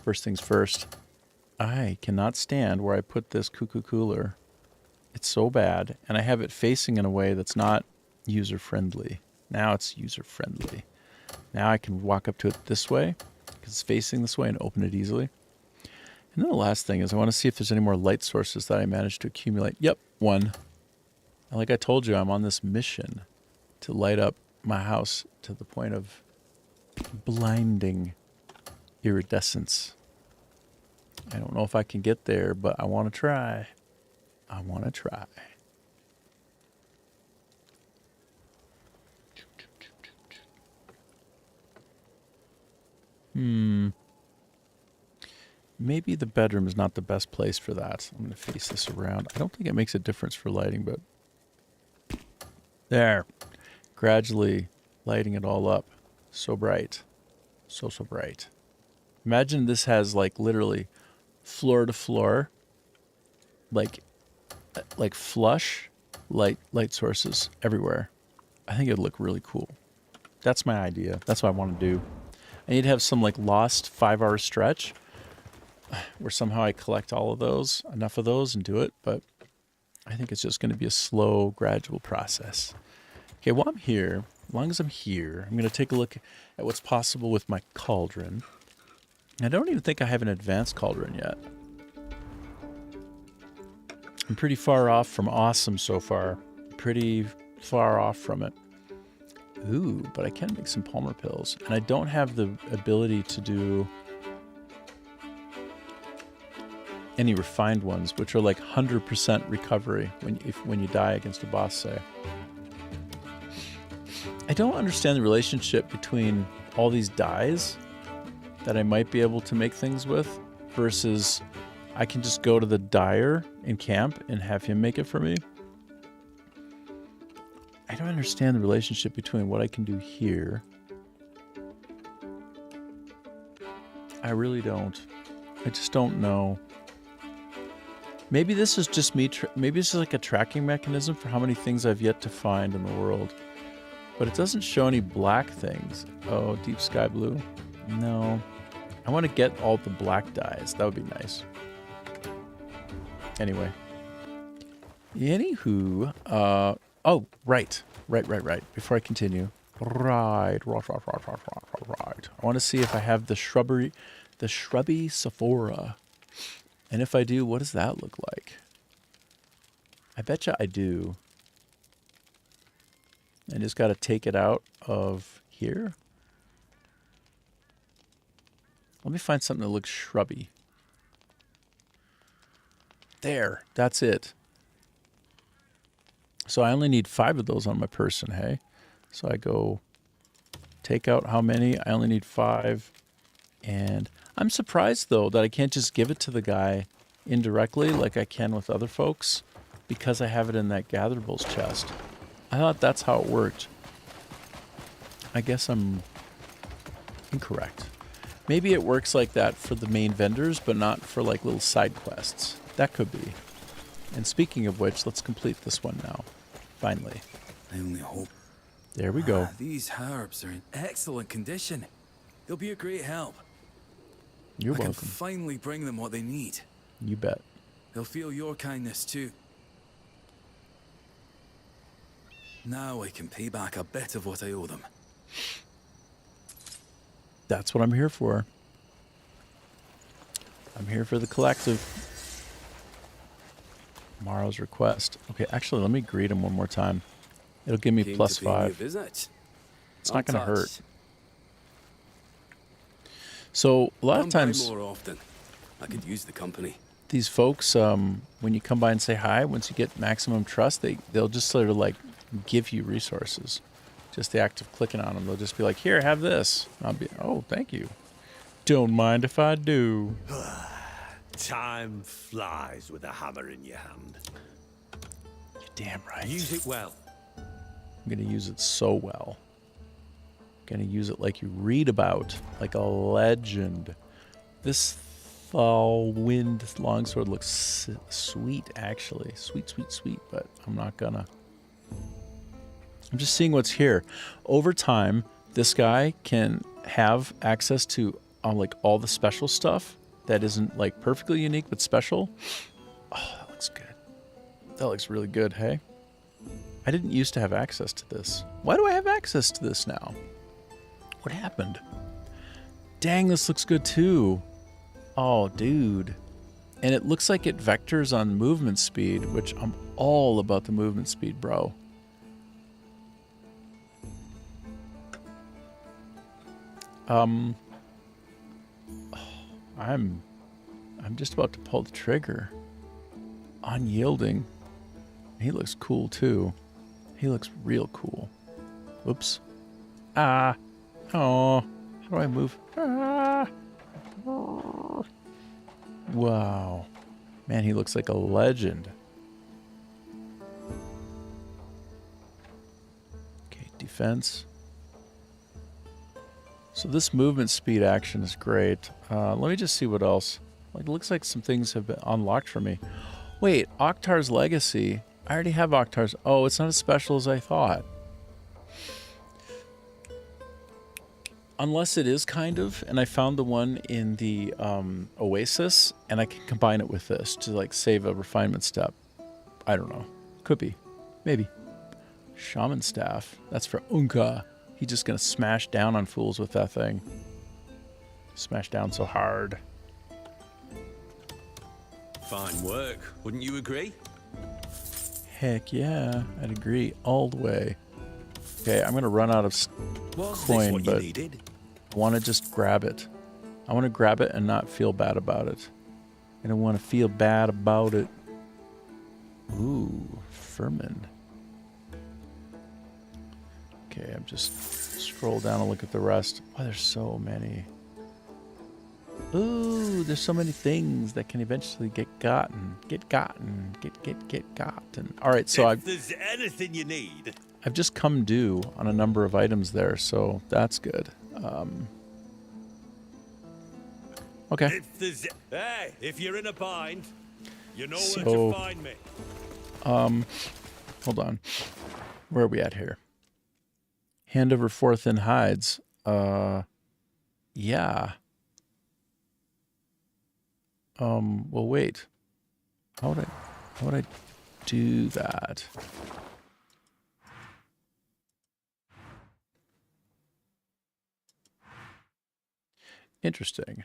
First things first. I cannot stand where I put this cuckoo cooler. It's so bad. And I have it facing in a way that's not user-friendly. Now it's user-friendly. Now I can walk up to it this way, because it's facing this way, and open it easily. And then the last thing is I want to see if there's any more light sources that I managed to accumulate. Yep, one. And like I told you, I'm on this mission to light up my house to the point of blinding iridescence. I don't know if I can get there, but I want to try. I want to try. Maybe the bedroom is not the best place for that. I'm going to face this around. I don't think it makes a difference for lighting, but... There. Gradually lighting it all up. So bright. So bright. Imagine this has, like, literally floor to floor, like flush light sources everywhere. I think it'd look really cool. That's my idea. That's what I want to do. I need to have some, like, lost 5-hour stretch where somehow I collect all of those, enough of those, and do it. But I think it's just going to be a slow, gradual process. Okay, while I'm here, as long as I'm here, I'm going to take a look at what's possible with my cauldron. I don't even think I have an advanced cauldron yet. I'm pretty far off from awesome so far. Pretty far off from it. Ooh, but I can make some Palmer pills. And I don't have the ability to do any refined ones, which are like 100% recovery when you die against a boss, say. I don't understand the relationship between all these dyes that I might be able to make things with versus I can just go to the dyer in camp and have him make it for me. I don't understand the relationship between what I can do here. I really don't. I just don't know. Maybe this is just me. Maybe this is like a tracking mechanism for how many things I've yet to find in the world. But it doesn't show any black things. Oh, deep sky blue. No. I want to get all the black dyes. That would be nice. Anyway. Anywho. Oh, right. Before I continue. Right. I want to see if I have the shrubby Sephora. And if I do, what does that look like? I betcha I do. I just got to take it out of here. Let me find something that looks shrubby. There, that's it. So I only need 5 of those on my person, hey? So I go take out how many? I only need 5. And I'm surprised, though, that I can't just give it to the guy indirectly like I can with other folks because I have it in that gatherables chest. I thought that's how it worked. I guess I'm incorrect. Maybe it works like that for the main vendors, but not for like little side quests. That could be. And speaking of which, let's complete this one now. Finally. I only hope. There we go. These herbs are in excellent condition. They'll be a great help. You're welcome. I can finally bring them what they need. You bet. They'll feel your kindness too. Now I can pay back a bit of what I owe them. That's what I'm here for. I'm here for the collective. Morrow's request. Okay, actually, let me greet him one more time. It'll give me +5. It's not going to hurt. So a lot of times, more often. I could use the company. These folks, when you come by and say hi, once you get maximum trust, they'll just sort of like give you resources. Just the act of clicking on them, they'll just be like, "Here, have this." And I'll be, "Oh, thank you. Don't mind if I do." Time flies with a hammer in your hand. You're damn right. Use it well. I'm gonna use it so well. I'm gonna use it like you read about, like a legend. This fall wind longsword looks sweet, actually. Sweet, but I'm not gonna. I'm just seeing what's here. Over time, this guy can have access to like all the special stuff that isn't like perfectly unique but special. Oh, that looks good. That looks really good, hey? I didn't used to have access to this. Why do I have access to this now? What happened? Dang, this looks good too. Oh, dude. And it looks like it vectors on movement speed, which I'm all about the movement speed, bro. I'm just about to pull the trigger. Unyielding. He looks cool too. He looks real cool. Whoops. Ah. Oh. How do I move? Ah. Wow. Man, he looks like a legend. Okay, defense. So this movement speed action is great. Let me just see what else. Like, it looks like some things have been unlocked for me. Wait, Oktar's Legacy. I already have Oktar's. Oh, it's not as special as I thought. Unless it is kind of, and I found the one in the Oasis, and I can combine it with this to like save a refinement step. I don't know. Could be. Maybe. Shaman Staff. That's for Unka. He's just gonna smash down on fools with that thing. Smash down so hard. Fine work, wouldn't you agree? Heck yeah, I'd agree all the way. Okay, I'm gonna run out of coin, but I want to just grab it. I want to grab it and not feel bad about it. I don't want to feel bad about it. Ooh, Furman. Okay, I'm just scroll down and look at the rest. Oh, there's so many. Ooh, there's so many things that can eventually get gotten. Get gotten. Get gotten. All right, so if there's anything you need. I've just come due on a number of items there, so that's good. Okay. If you're in a bind, you know So, where to find me. Hold on. Where are we at here? Hand over 4 thin hides. Yeah. Well, wait. How would I do that? Interesting.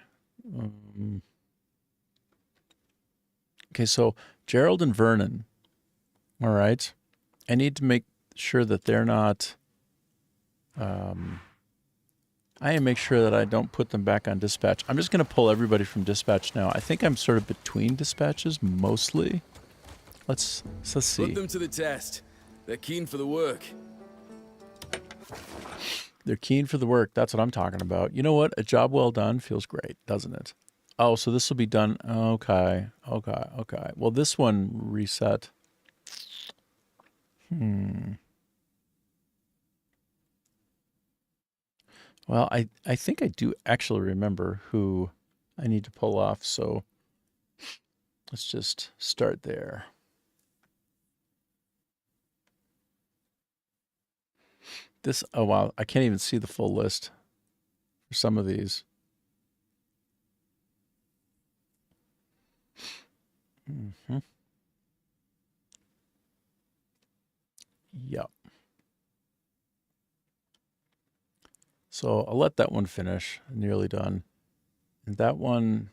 Okay, so Gerald and Vernon. All right. I need to make sure that they're not... I need to make sure that I don't put them back on dispatch. I'm just going to pull everybody from dispatch now. I think I'm sort of between dispatches, mostly. Let's see. Put them to the test. They're keen for the work. They're keen for the work. That's what I'm talking about. You know what? A job well done feels great, doesn't it? Oh, so this will be done. Okay. Well, this one reset. Well, I think I do actually remember who I need to pull off, so let's just start there. Oh wow, I can't even see the full list for some of these. Yep. So I'll let that one finish. Nearly done. And that one...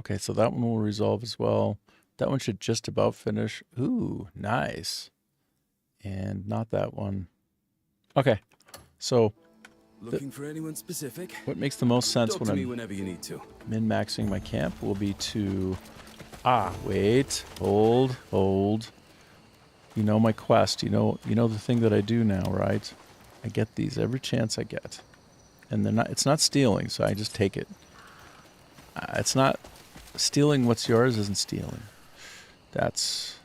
Okay, so that one will resolve as well. That one should just about finish. Ooh, nice. And not that one. Okay, so... Looking for anyone specific? What makes the most sense Talk when to me I'm whenever you need to. min-maxing my camp will be to... wait. Hold. You know my quest. You know the thing that I do now, right? I get these every chance I get. And it's not stealing, so I just take it. It's not stealing what's yours isn't stealing. That's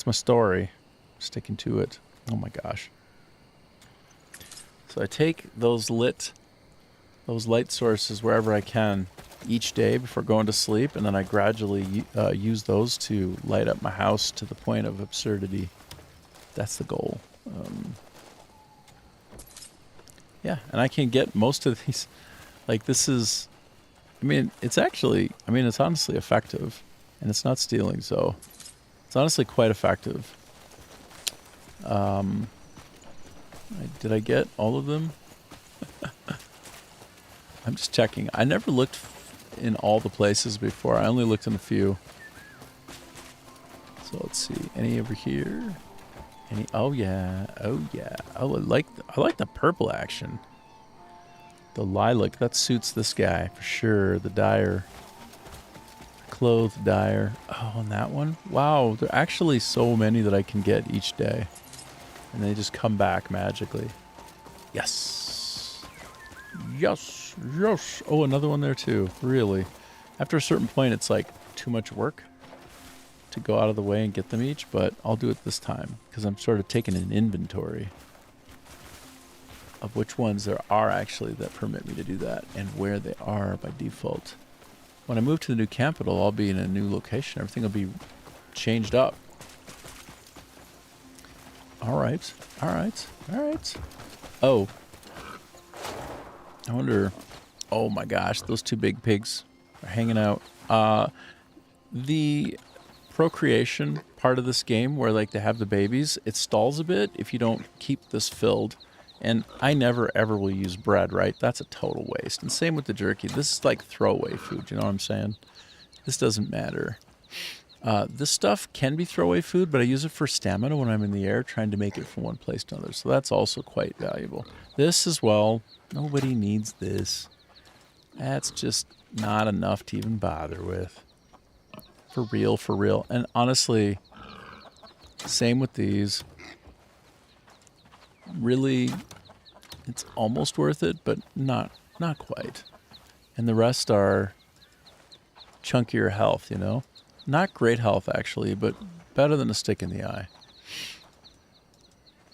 my story. Sticking to it. Oh my gosh. So I take those light sources wherever I can each day before going to sleep, and then I gradually use those to light up my house to the point of absurdity. That's the goal. Yeah, and I can get most of these. Like, this is... it's honestly effective, and it's not stealing, so it's honestly quite effective. Did I get all of them? I'm just checking. I never looked in all the places before. I only looked in a few. So let's see. Any over here? Any? Oh yeah. Oh I like the purple action. The lilac, that suits this guy for sure. The dyer. Clothed dyer. Oh, and that one? Wow, there are actually so many that I can get each day. and they just come back magically. Yes. Yes. Yes. Oh, another one there too. Really. After a certain point, it's like too much work to go out of the way and get them each, but I'll do it this time because I'm sort of taking an inventory of which ones there are actually that permit me to do that and where they are by default. When I move to the new capital, I'll be in a new location. Everything will be changed up. All right. All right. All right. Oh. I wonder... Oh my gosh, those two big pigs are hanging out. The procreation part of this game where like they have the babies, it stalls a bit if you don't keep this filled. And I never ever will use bread, right? That's a total waste. And same with the jerky. This is like throwaway food, you know what I'm saying? This doesn't matter. This stuff can be throwaway food, but I use it for stamina when I'm in the air trying to make it from one place to another. So that's also quite valuable. This as well, nobody needs this. That's just not enough to even bother with. For real, for real. And honestly, same with these. Really, it's almost worth it, but not quite. And the rest are chunkier health, you know? Not great health, actually, but better than a stick in the eye.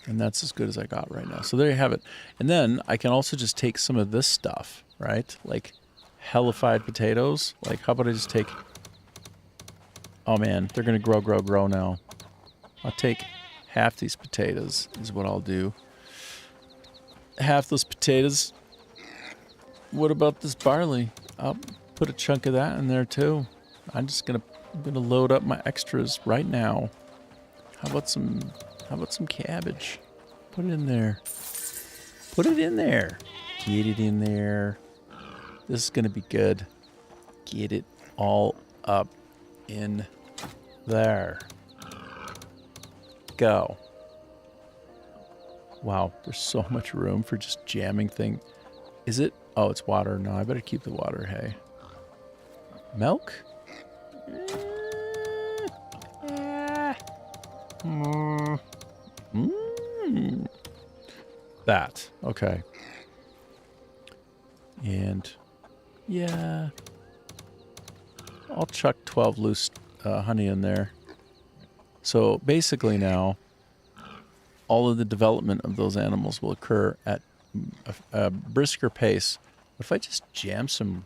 And that's as good as I got right now. So there you have it. And then I can also just take some of this stuff, right? Like hellified potatoes. Like, how about I just take... Oh, man, they're going to grow now. I'll take half these potatoes is what I'll do. Half those potatoes. What about this barley? I'll put a chunk of that in there too. I'm gonna load up my extras right now. How about some cabbage? Put it in there. Put it in there. Get it in there. This is gonna be good. Get it all up in there. Go. Wow, there's so much room for just jamming thing. Is it? Oh, it's water. No, I better keep the water, hey. Milk? That. Okay. And, yeah. I'll chuck 12 loose honey in there. So, basically now, all of the development of those animals will occur at a brisker pace. What if I just jam some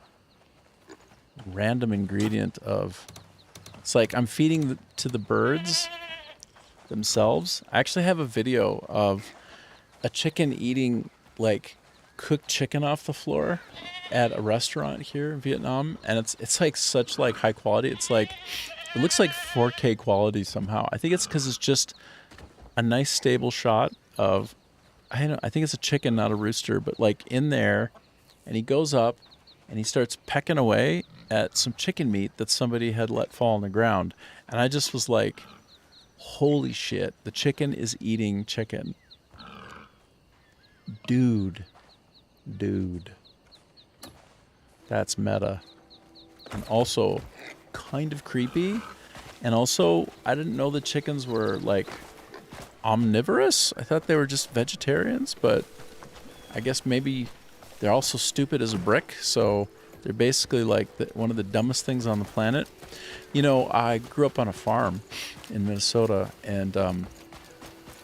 random ingredient of... It's like I'm feeding to the birds themselves. I actually have a video of a chicken eating, like, cooked chicken off the floor at a restaurant here in Vietnam. And it's like such, like, high quality. It's like... It looks like 4K quality somehow. I think it's because it's just... a nice stable shot of, I think it's a chicken, not a rooster, but like in there, and he goes up and he starts pecking away at some chicken meat that somebody had let fall on the ground. And I just was like, holy shit, the chicken is eating chicken. Dude. That's meta. And also kind of creepy. And also, I didn't know the chickens were like omnivorous. I thought they were just vegetarians, but I guess maybe they're also stupid as a brick, so they're basically like one of the dumbest things on the planet. You know, I grew up on a farm in Minnesota, and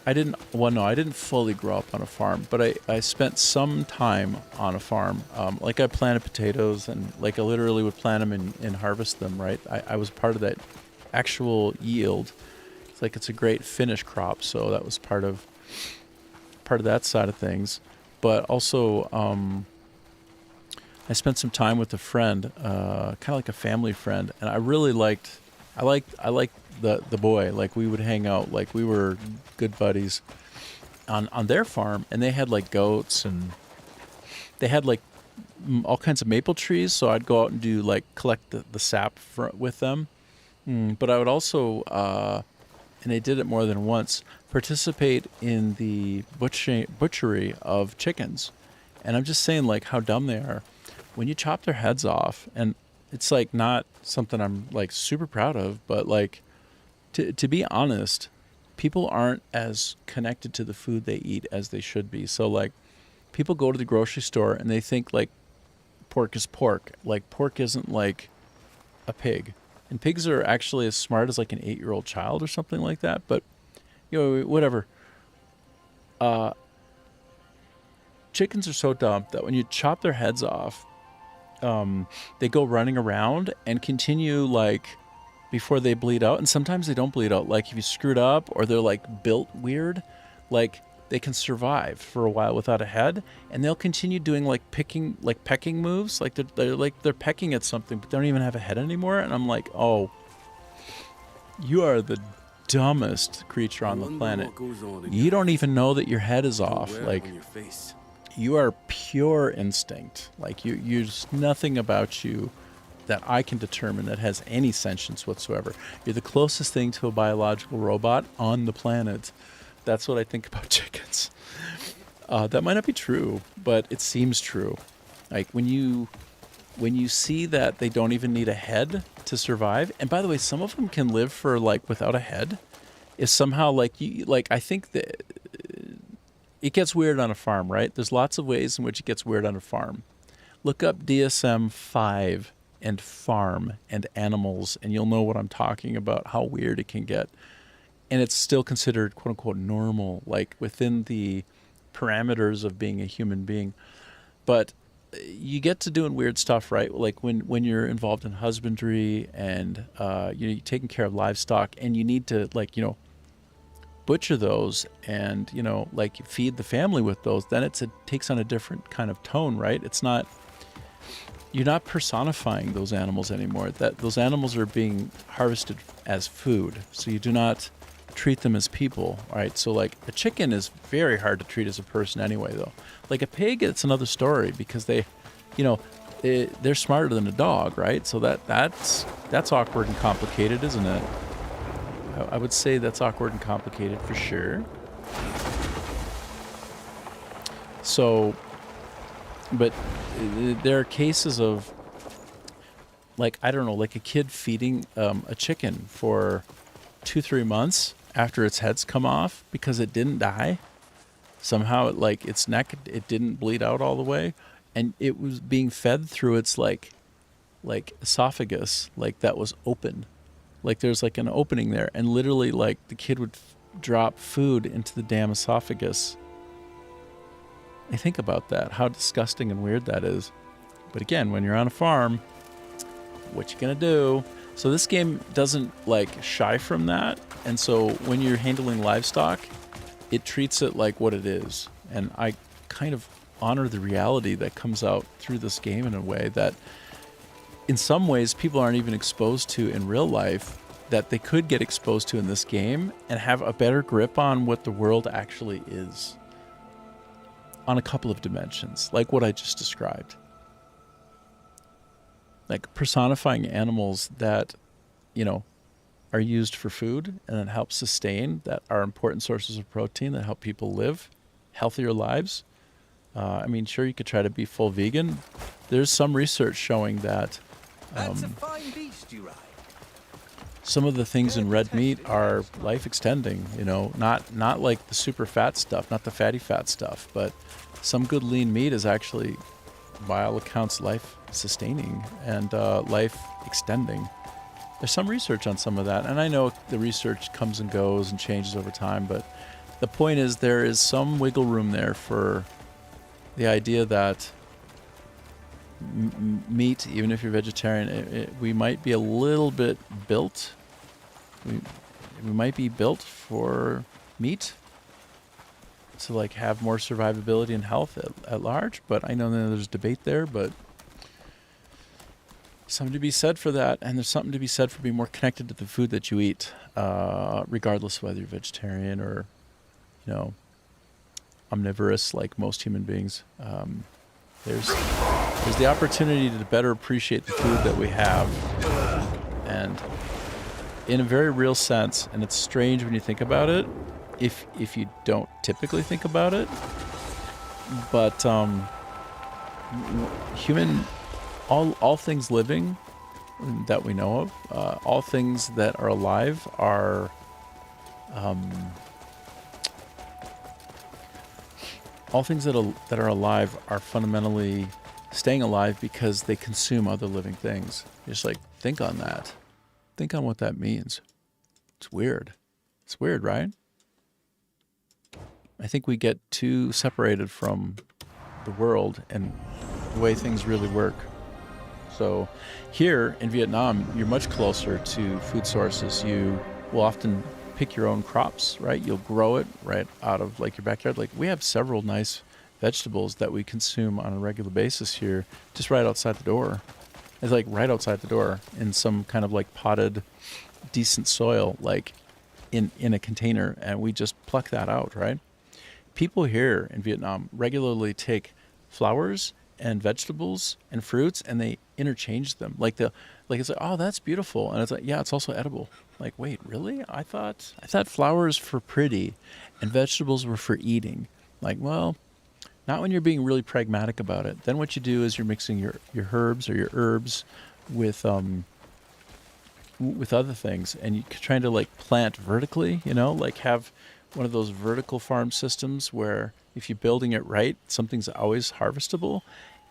I didn't fully grow up on a farm, but I spent some time on a farm. Like I planted potatoes, and like I literally would plant them and harvest them, right? I was part of that actual yield. It's like it's a great finish crop, so that was part of that side of things. But also, I spent some time with a friend, kind of like a family friend, and I really liked the boy. Like we would hang out, like we were good buddies on their farm, and they had like goats, and they had like all kinds of maple trees. So I'd go out and do like collect the sap with them. But I would also, and I did it more than once, participate in the butchery of chickens. And I'm just saying, like, how dumb they are. When you chop their heads off, and it's, like, not something I'm, like, super proud of, but, like, to be honest, people aren't as connected to the food they eat as they should be. So like people go to the grocery store and they think like pork is pork. Like pork isn't like a pig. And pigs are actually as smart as like an 8-year-old child or something like that. But, you know, whatever. Chickens are so dumb that when you chop their heads off, they go running around and continue like before they bleed out. And sometimes they don't bleed out. Like if you screwed up or they're like built weird, like they can survive for a while without a head, and they'll continue doing like pecking moves. Like they're pecking at something, but they don't even have a head anymore. And I'm like, oh, you are the dumbest creature on the planet. You don't even know that your head is off. Like you are pure instinct. Like there's nothing about you that I can determine that has any sentience whatsoever. You're the closest thing to a biological robot on the planet. That's what I think about chickens. That might not be true, but it seems true. Like when you see that they don't even need a head to survive, and by the way, some of them can live for like without a head. Is somehow like I think that it gets weird on a farm, right? There's lots of ways in which it gets weird on a farm. Look up DSM-5 and farm and animals, and you'll know what I'm talking about. How weird it can get. And it's still considered quote unquote normal, like within the parameters of being a human being. But you get to doing weird stuff, right? Like when you're involved in husbandry and you're taking care of livestock, and you need to butcher those and feed the family with those. Then it takes on a different kind of tone, right? You're not personifying those animals anymore. That those animals are being harvested as food, so you do not treat them as people, right? So like a chicken is very hard to treat as a person anyway, though. Like a pig, it's another story because they're smarter than a dog, right? So that's awkward and complicated, isn't it? I would say that's awkward and complicated for sure. So, but there are cases of like, I don't know, like a kid feeding a chicken for 2-3 months after its head's come off because it didn't die. Somehow its neck, it didn't bleed out all the way, and it was being fed through its like esophagus, like that was open. Like there's like an opening there, and literally like the kid would drop food into the damn esophagus. I think about that, how disgusting and weird that is. But again, when you're on a farm, what you gonna do? So this game doesn't like shy from that, and so when you're handling livestock, it treats it like what it is. And I kind of honor the reality that comes out through this game in a way that in some ways people aren't even exposed to in real life, that they could get exposed to in this game and have a better grip on what the world actually is on a couple of dimensions, like what I just described. Like personifying animals that, are used for food and that help sustain, that are important sources of protein that help people live healthier lives. I mean, sure, you could try to be full vegan. There's some research showing that That's a fine beast you ride. some of the things in red meat are life extending, not like the super fat stuff, not the fatty fat stuff, but some good lean meat is actually, by all accounts, life sustaining and life extending. There's some research on some of that, and I know the research comes and goes and changes over time, but the point is there is some wiggle room there for the idea that meat, even if you're vegetarian, we might be a little bit built. We might be built for meat to like have more survivability and health at large. But I know that there's debate there, but something to be said for that, and there's something to be said for being more connected to the food that you eat, regardless of whether you're vegetarian or, omnivorous like most human beings. There's the opportunity to better appreciate the food that we have, and in a very real sense. And it's strange when you think about it, if you don't typically think about it. But all things living that we know of, all things that are alive are all things that are alive are fundamentally staying alive because they consume other living things. Just like think on that. Think on what that means. It's weird. It's weird, right? I think we get too separated from the world and the way things really work. So here in Vietnam, you're much closer to food sources. You will often pick your own crops, right? You'll grow it right out of like your backyard. Like we have several nice vegetables that we consume on a regular basis here, just right outside the door. It's like right outside the door in some kind of like potted, decent soil, like in a container, and we just pluck that out, right? People here in Vietnam regularly take flowers and vegetables and fruits and they interchange them. Like it's like, oh, that's beautiful. And it's like, yeah, it's also edible. Like, wait, really? I thought flowers for pretty and vegetables were for eating. Like, well, not when you're being really pragmatic about it. Then what you do is you're mixing your herbs or your herbs with other things, and you're trying to like plant vertically, like have one of those vertical farm systems where if you're building it right, something's always harvestable,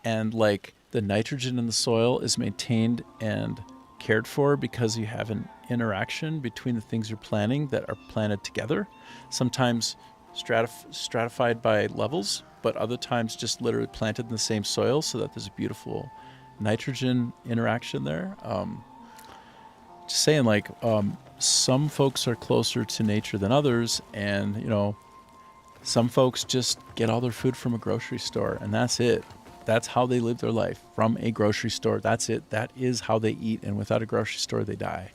and like the nitrogen in the soil is maintained and cared for because you have an interaction between the things you're planting that are planted together, sometimes stratified by levels, but other times just literally planted in the same soil so that there's a beautiful nitrogen interaction there. Just saying, like, some folks are closer to nature than others, and some folks just get all their food from a grocery store, and that's it. That's how they live their life, from a grocery store. That's it. That is how they eat, and without a grocery store, they die.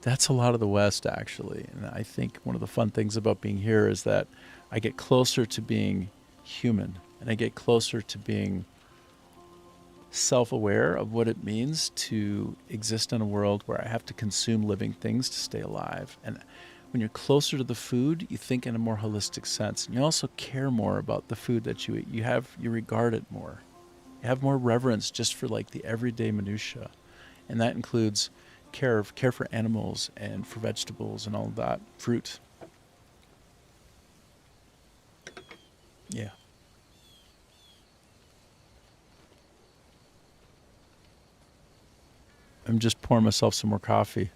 That's a lot of the West, actually, and I think one of the fun things about being here is that I get closer to being human, and I get closer to being self-aware of what it means to exist in a world where I have to consume living things to stay alive. And when you're closer to the food, you think in a more holistic sense, and you also care more about the food that you eat. You regard it more. You have more reverence just for like the everyday minutia, and that includes care for animals and for vegetables and all of that, fruit. Yeah. I'm just pouring myself some more coffee.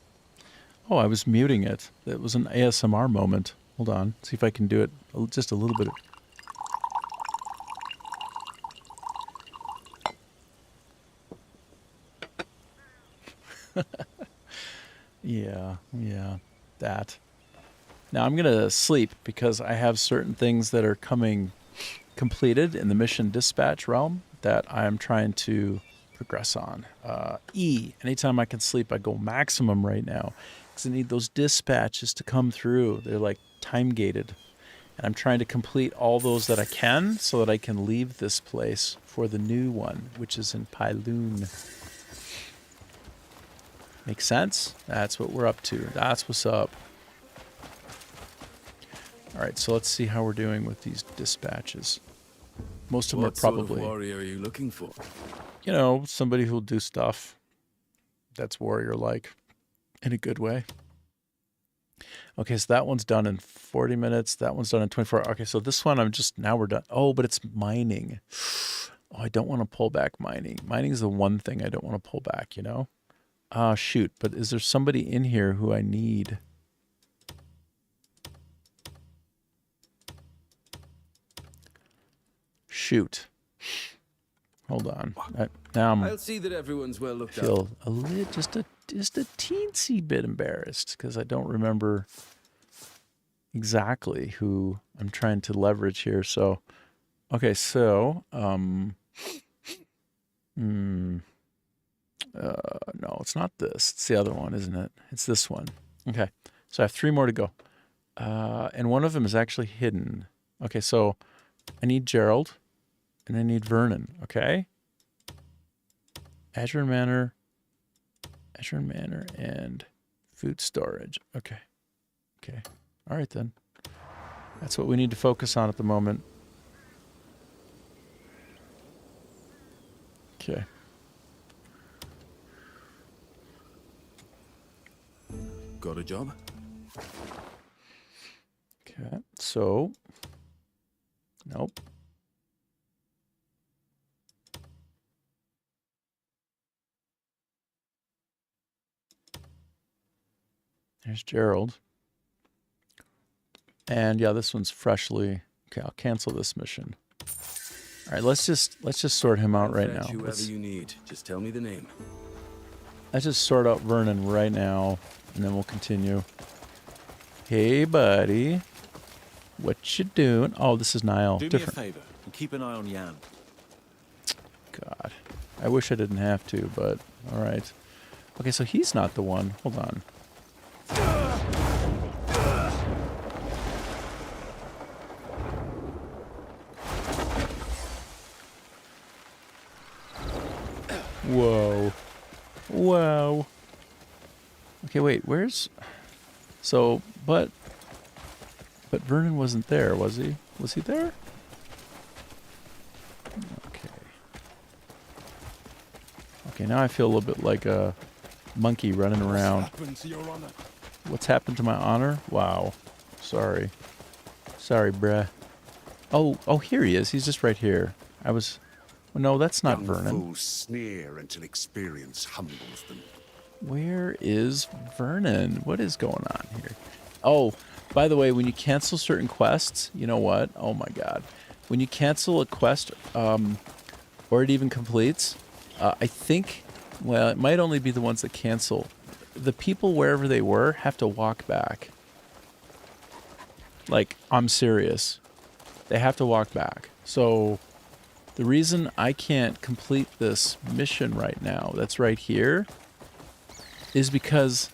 Oh, I was muting it. It was an ASMR moment. Hold on. See if I can do it just a little bit. Yeah, that. Now I'm going to sleep because I have certain things that are coming completed in the mission dispatch realm that I'm trying to progress on. Anytime I can sleep, I go maximum right now because I need those dispatches to come through. They're like time gated, and I'm trying to complete all those that I can so that I can leave this place for the new one, which is in Pylon. Make sense? That's what we're up to. That's what's up. All right, so let's see how we're doing with these dispatches. Most of them are probably... What sort of warrior are you looking for? Somebody who'll do stuff that's warrior-like in a good way. Okay, so that one's done in 40 minutes. That one's done in 24. Okay, so this one now we're done. Oh, but it's mining. Oh, I don't want to pull back mining. Mining is the one thing I don't want to pull back, shoot. But is there somebody in here who I need? Shoot. Hold on. I'll see that everyone's well looked up. I feel just a teensy bit embarrassed because I don't remember exactly who I'm trying to leverage here. So, okay, so no, it's not this. It's the other one, isn't it? It's this one. Okay, so I have 3 more to go, and one of them is actually hidden. Okay, so I need Gerald. And I need Vernon, okay? Azure Manor, and food storage. Okay. All right, then. That's what we need to focus on at the moment. Okay. Got a job? Okay, so nope. There's Gerald. And yeah, this one's freshly. Okay, I'll cancel this mission. All right, let's just sort him out right now. Whoever you need, just tell me the name. Let's just sort out Vernon right now, and then we'll continue. Hey, buddy. What you doing? Oh, this is Niall. Do Different. me a favor and keep an eye on Jan. God. I wish I didn't have to, but all right. Okay, so he's not the one. Hold on. Whoa. Whoa. Okay, wait, where's... So, but Vernon wasn't there, was he? Was he there? Okay. Okay, now I feel a little bit like a monkey running around. What's happened to your honor? What's happened to my honor? Wow. Sorry. Sorry, bruh. Oh, here he is. He's just right here. Well, no, that's not Young Vernon. fools sneer until experience humbles them. Where is Vernon? What is going on here? Oh, by the way, when you cancel certain quests, you know what? Oh my God. When you cancel a quest, or it even completes, I think, well, it might only be the ones that cancel. The people, wherever they were, have to walk back. Like, I'm serious. They have to walk back. So, the reason I can't complete this mission right now, that's right here, is because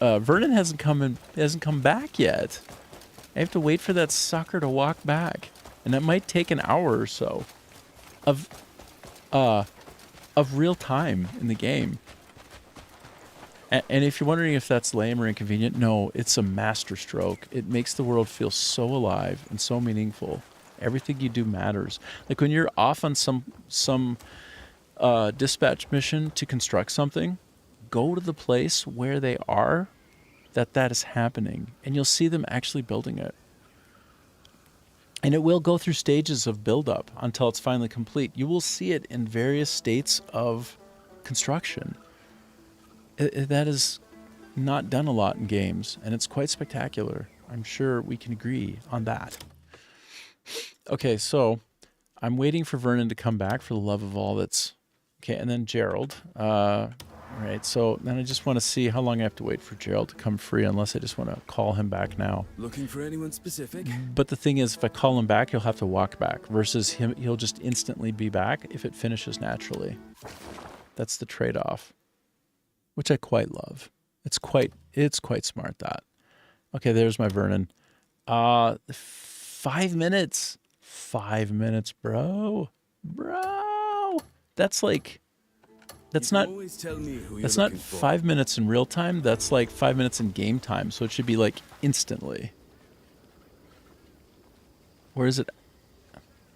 Vernon hasn't come back yet. I have to wait for that sucker to walk back, and that might take an hour or so of real time in the game. And if you're wondering if that's lame or inconvenient, no, it's a masterstroke. It makes the world feel so alive and so meaningful. Everything you do matters. Like when you're off on some dispatch mission to construct something, go to the place where they are, that is happening, and you'll see them actually building it. And it will go through stages of build-up until it's finally complete. You will see it in various states of construction. That is not done a lot in games, and it's quite spectacular. I'm sure we can agree on that. Okay, so I'm waiting for Vernon to come back for the love of all that's... Okay, and then Gerald. Right, so then I just want to see how long I have to wait for Gerald to come free, unless I just want to call him back now. Looking for anyone specific? But the thing is, if I call him back, he'll have to walk back, versus he'll just instantly be back if it finishes naturally. That's the trade-off, which I quite love. It's quite smart, that. Okay, there's my Vernon. 5 minutes. 5 minutes, bro. Bro. That's like... That's not 5 minutes in real time. That's like 5 minutes in game time. So it should be like instantly. Where is it?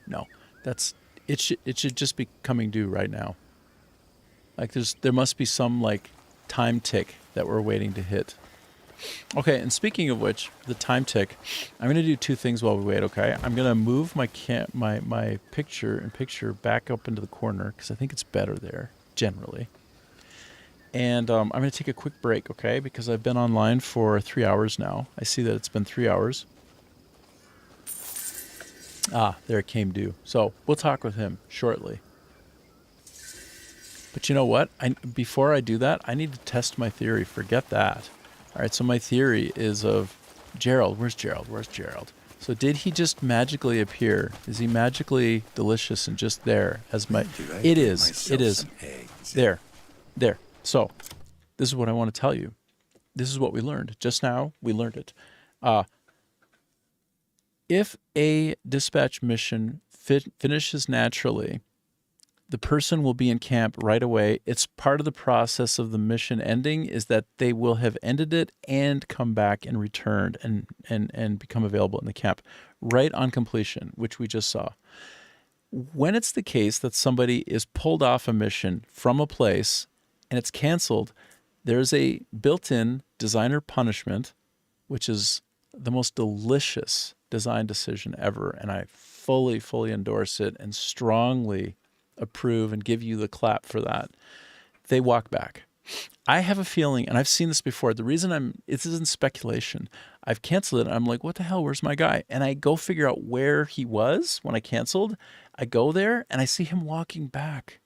No, it should just be coming due right now. Like there must be some like time tick that we're waiting to hit. Okay, and speaking of which, the time tick, I'm gonna do two things while we wait. Okay, I'm gonna move my picture back up into the corner because I think it's better there. Generally. And I'm going to take a quick break, okay? Because I've been online for 3 hours now. I see that it's been 3 hours. Ah, there it came due. So we'll talk with him shortly. But you know what? Before I do that, I need to test my theory. Forget that. All right, so my theory is of Gerald. Where's Gerald? Where's Gerald? So did he just magically appear? Is he magically delicious and just there as my... It is. It is. There. There. So this is what I want to tell you. This is what we learned. Just now, we learned it. If a dispatch mission finishes naturally, the person will be in camp right away. It's part of the process of the mission ending is that they will have ended it and come back and returned and become available in the camp right on completion, which we just saw. When it's the case that somebody is pulled off a mission from a place and it's canceled, there's a built-in designer punishment, which is the most delicious design decision ever, and I fully endorse it and strongly approve and give you the clap for that. They walk back. I have a feeling, and I've seen this before, the reason this isn't speculation, I've canceled it, I'm like, what the hell, where's my guy? And I go figure out where he was when I canceled. I go there, and I see him walking back.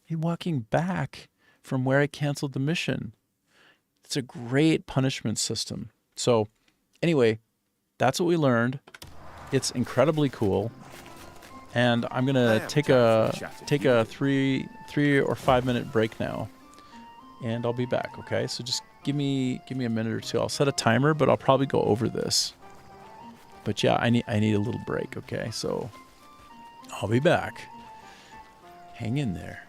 He's walking back from where I canceled the mission. It's a great punishment system. So anyway, that's what we learned. It's incredibly cool. And I'm gonna take a 3 or 5 minute break now, and I'll be back. Okay, so just give me a minute or two. I'll set a timer, but I'll probably go over this. But yeah, I need a little break. Okay, so I'll be back. Hang in there.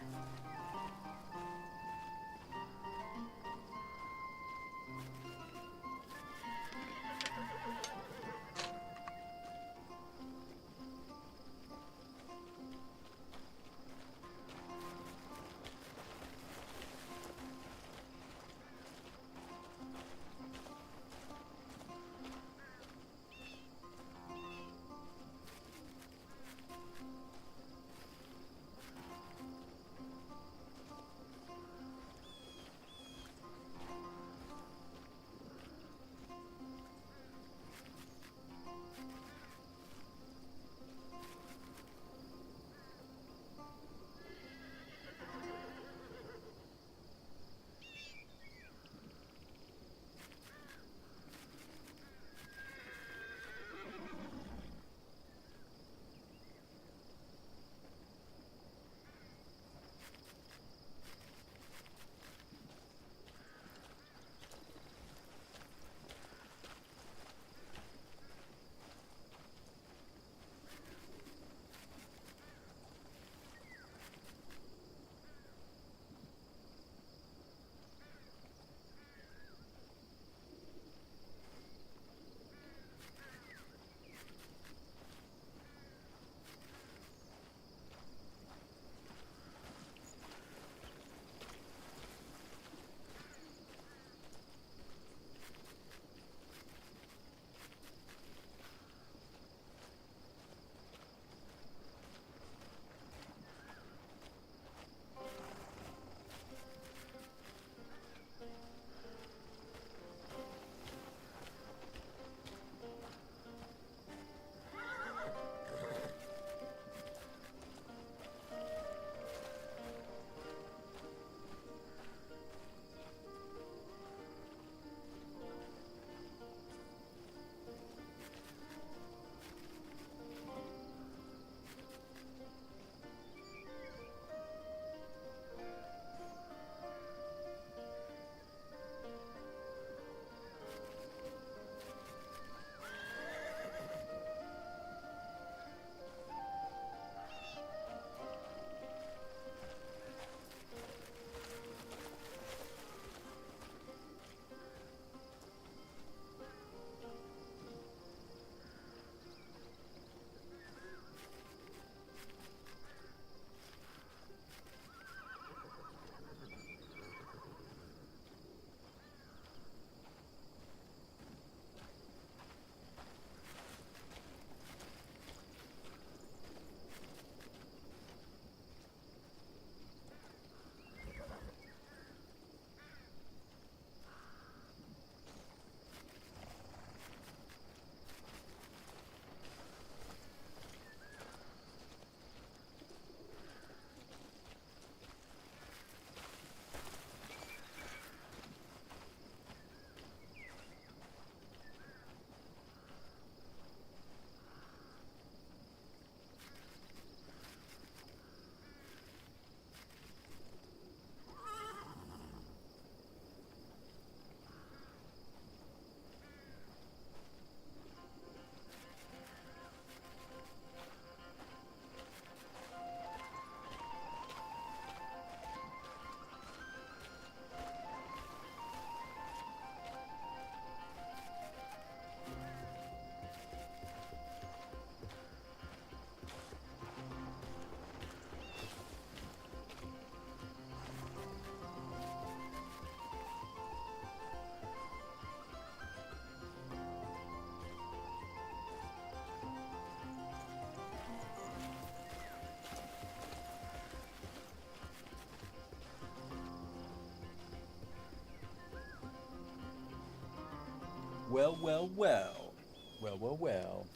Well, well, well. Well, well, well.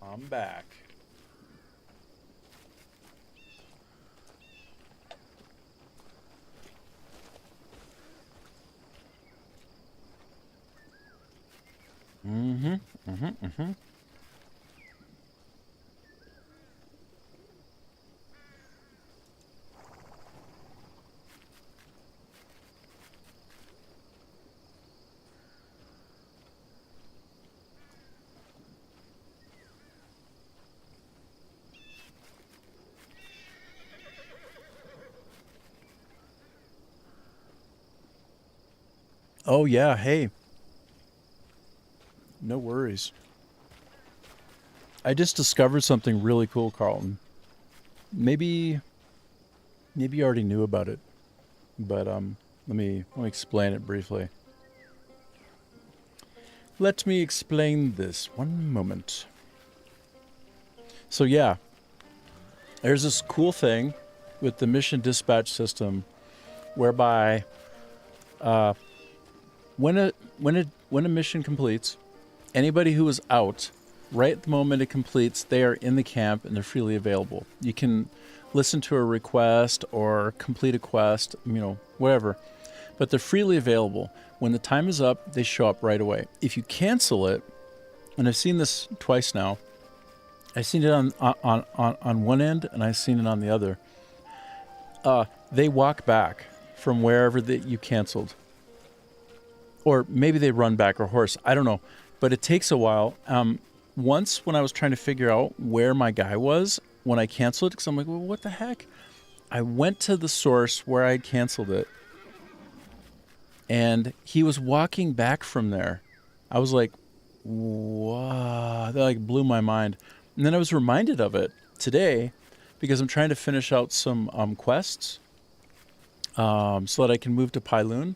I'm back. Mm-hmm. Mm-hmm. Mm-hmm. Oh yeah, hey. No worries. I just discovered something really cool, Carlton. Maybe you already knew about it, but let me explain it briefly. Let me explain this. One moment. So yeah, there's this cool thing with the mission dispatch system whereby when a mission completes, anybody who is out right at the moment it completes, they are in the camp and they're freely available. You can listen to a request or complete a quest, whatever. But they're freely available. When the time is up, they show up right away. If you cancel it, and I've seen this twice now, I've seen it on one end and I've seen it on the other. They walk back from wherever that you canceled. Or maybe they run back or horse. I don't know. But it takes a while. Once when I was trying to figure out where my guy was when I canceled it, because I'm like, well, what the heck? I went to the source where I canceled it. And he was walking back from there. I was like, wow. That like blew my mind. And then I was reminded of it today because I'm trying to finish out some quests so that I can move to Pyloon.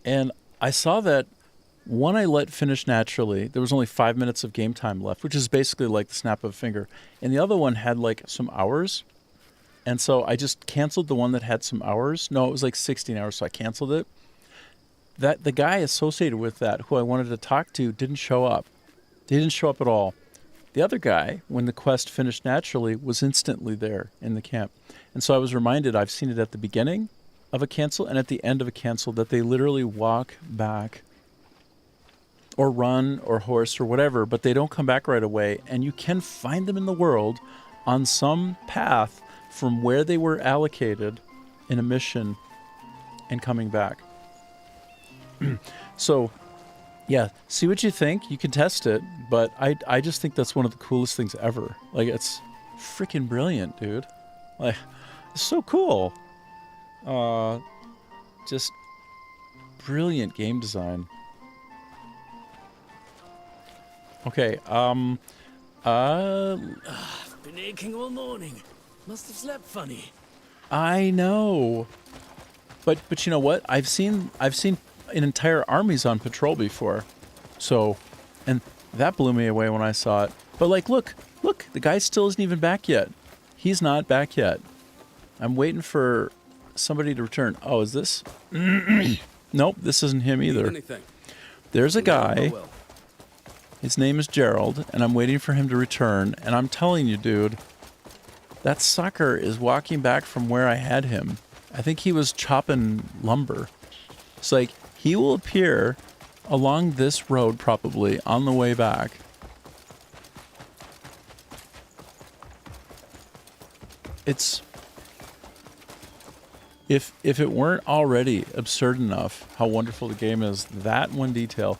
And I saw that one I let finish naturally. There was only 5 minutes of game time left, which is basically like the snap of a finger. And the other one had like some hours. And so I just canceled the one that had some hours. No, it was like 16 hours, so I canceled it. That the guy associated with that, who I wanted to talk to, didn't show up. He didn't show up at all. The other guy, when the quest finished naturally, was instantly there in the camp. And so I was reminded, I've seen it at the beginning of a cancel and at the end of a cancel, that they literally walk back or run or horse or whatever, but they don't come back right away. And you can find them in the world on some path from where they were allocated in a mission and coming back. So, yeah, see what you think. You can test it, but I just think that's one of the coolest things ever. Like, it's freaking brilliant, dude. Like, it's so cool. Just brilliant game design. Okay, I've been aching all morning. Must have slept funny. I know. But you know what? I've seen an entire armies on patrol before. So, and that blew me away when I saw it. But like, look, the guy still isn't even back yet. He's not back yet. I'm waiting for somebody to return. Oh, is this? Nope, this isn't him either. There's a guy. His name is Gerald, and I'm waiting for him to return. And I'm telling you, dude, that sucker is walking back from where I had him. I think he was chopping lumber. It's like, he will appear along this road probably on the way back. It's... If it weren't already absurd enough how wonderful the game is, that one detail...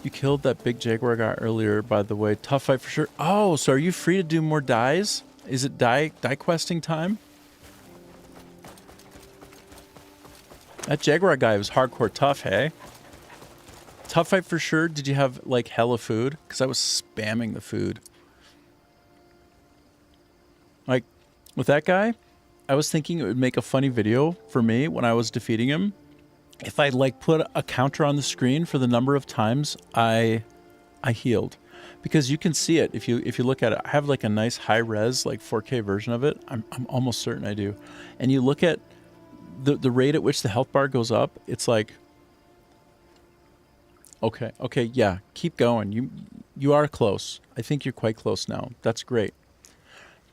You killed that big jaguar guy earlier, by the way. Tough fight for sure. Oh, so are you free to do more dies? Is it die questing time? That jaguar guy was hardcore tough, hey? Tough fight for sure. Did you have, like, hella food? Because I was spamming the food. Like, with that guy, I was thinking it would make a funny video for me when I was defeating him. If I like put a counter on the screen for the number of times I healed, because you can see it if you look at it. I have like a nice high res like 4K version of it. I'm almost certain I do. And you look at the rate at which the health bar goes up. It's like Okay. Okay. Yeah. Keep going. You are close. I think you're quite close now. That's great,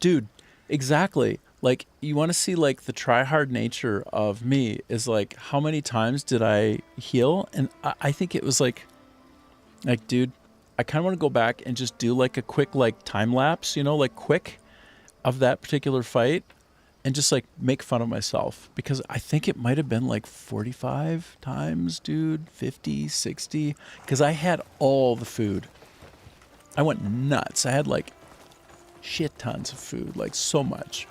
dude. Exactly. Like, you want to see like the try hard nature of me is like, how many times did I heal? And I think it was like, dude, I kind of want to go back and just do like a quick like time lapse, you know, like quick of that particular fight, and just like make fun of myself, because I think it might have been like 45 times, dude, 50, 60, because I had all the food. I went nuts. I had like shit tons of food, like so much.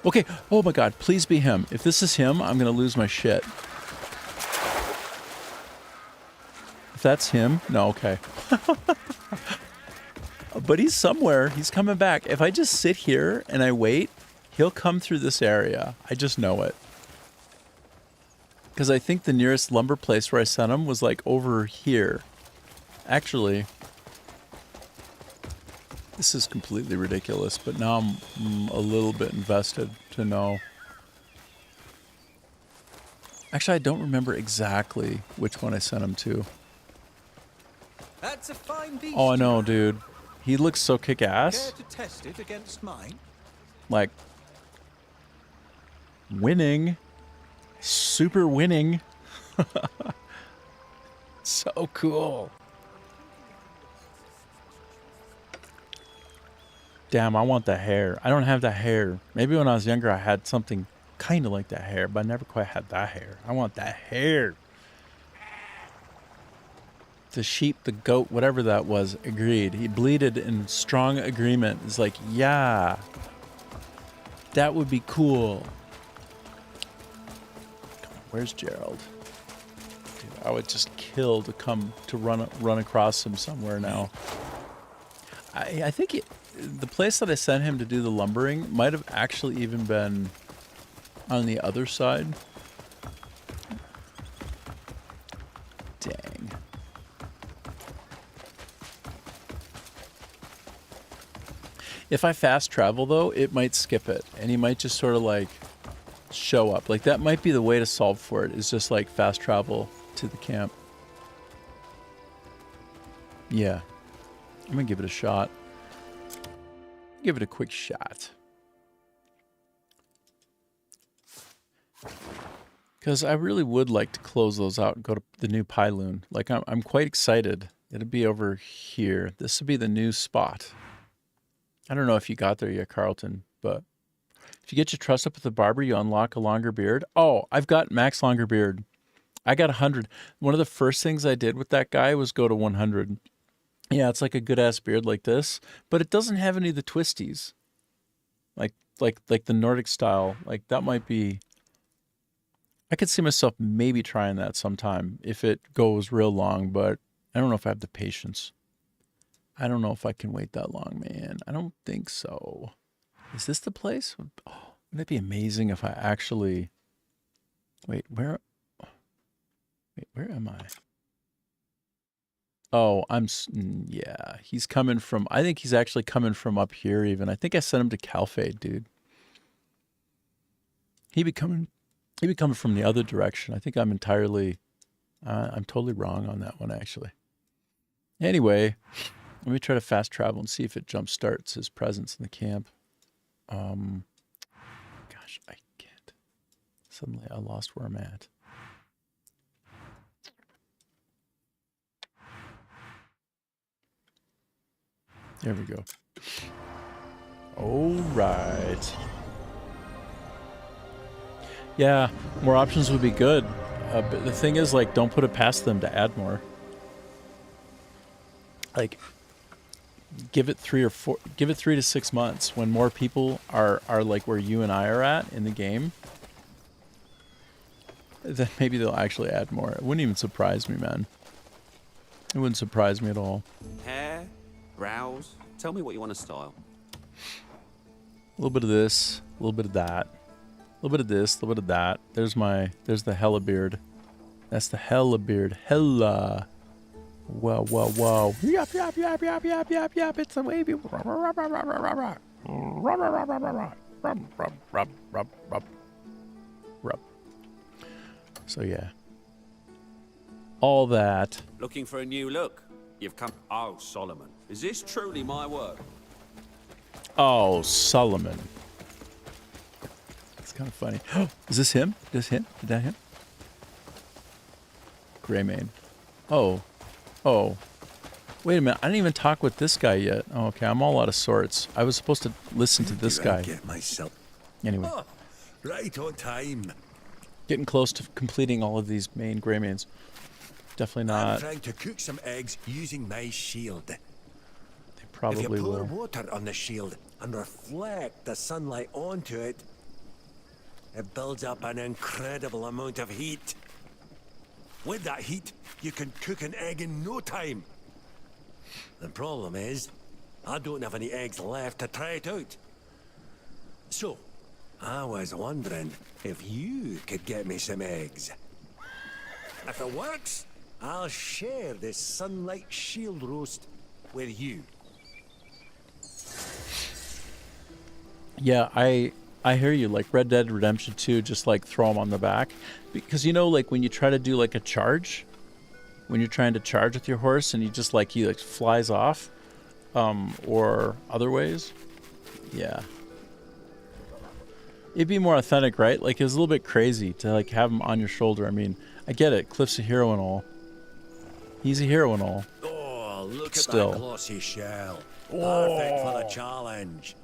Okay, oh my God, please be him. If this is him, I'm gonna lose my shit. If that's him, no, okay. But he's somewhere. He's coming back. If I just sit here and I wait, he'll come through this area. I just know it. Because I think the nearest lumber place where I sent him was like over here. Actually, this is completely ridiculous, but now I'm a little bit invested to know. Actually, I don't remember exactly which one I sent him to. That's a fine beast. Oh, I know, dude. He looks so kick-ass. Care to test it against mine? Like, winning. Super winning. So cool. Damn, I want the hair. I don't have the hair. Maybe when I was younger I had something kind of like that hair, but I never quite had that hair. I want that hair. The sheep, the goat, whatever that was, agreed. He bleated in strong agreement. It's like, yeah, that would be cool. Come on, where's Gerald? Dude, I would just kill to come to run across him somewhere now. I think the place that I sent him to do the lumbering might have actually even been on the other side. Dang. If I fast travel, though, it might skip it. And he might just sort of, like, show up. Like, that might be the way to solve for it, is just, like, fast travel to the camp. Yeah. I'm going to give it a shot. Give it a quick shot. Because I really would like to close those out and go to the new Pyloon. Like, I'm quite excited. It'll be over here. This will be the new spot. I don't know if you got there yet, Carlton, but if you get your trust up with the barber, you unlock a longer beard. Oh, I've got max longer beard. I got 100. One of the first things I did with that guy was go to 100. Yeah, it's like a good-ass beard like this, but it doesn't have any of the twisties. Like the Nordic style. Like, that might be... I could see myself maybe trying that sometime if it goes real long, but I don't know if I have the patience. I don't know if I can wait that long, man. I don't think so. Is this the place? Oh, wouldn't it be amazing if I actually... Wait, where am I? Oh, yeah, he's coming from... I think he's actually coming from up here even. I think I sent him to Calfade, dude. He'd be coming from the other direction. I think I'm entirely... I'm totally wrong on that one, actually. Anyway... Let me try to fast travel and see if it jump starts his presence in the camp. Gosh, I can't. Suddenly I lost where I'm at. There we go. All right. Yeah, more options would be good. But the thing is, like, don't put it past them to add more. Like... Give it 3 to 6 months when more people are like where you and I are at in the game. Then maybe they'll actually add more. It wouldn't even surprise me, man. It wouldn't surprise me at all. Hair, brows. Tell me what you want to style. A little bit of this, a little bit of that, a little bit of this, a little bit of that. There's the hella beard. That's the hella beard. Hella. Whoa, whoa, whoa. Yap, yap, yap, yap, yap, yap, yap. It's a wavy. Rub. So, yeah. all that. Looking for a new look? You've come... Oh, Solomon. Is this truly my work? Oh, Solomon. It's kind of funny. Is this him? Is that him? Greymane. Oh. Wait a minute. I didn't even talk with this guy yet. Oh, okay. I'm all out of sorts. I was supposed to listen to this guy. Get myself. Anyway. Oh, right on time. Getting close to completing all of these main Greymanes. Definitely I'm not. trying to cook some eggs using my shield. They probably if you pour will. water on the shield and reflect the sunlight onto it, it builds up an incredible amount of heat. With that heat, you can cook an egg in no time. The problem is, I don't have any eggs left to try it out. So, I was wondering if you could get me some eggs. If it works, I'll share this sunlight shield roast with you. Yeah, I hear you. Like Red Dead Redemption 2, just like throw them on the back. Because, you know, like when you try to do like a charge, when you're trying to charge with your horse and you just like, he like flies off, or other ways. Yeah. It'd be more authentic, right? Like it's a little bit crazy to like have him on your shoulder. I mean, I get it. Cliff's a hero and all. He's a hero and all. Oh, look Still. at that glossy shell. Perfect for the challenge.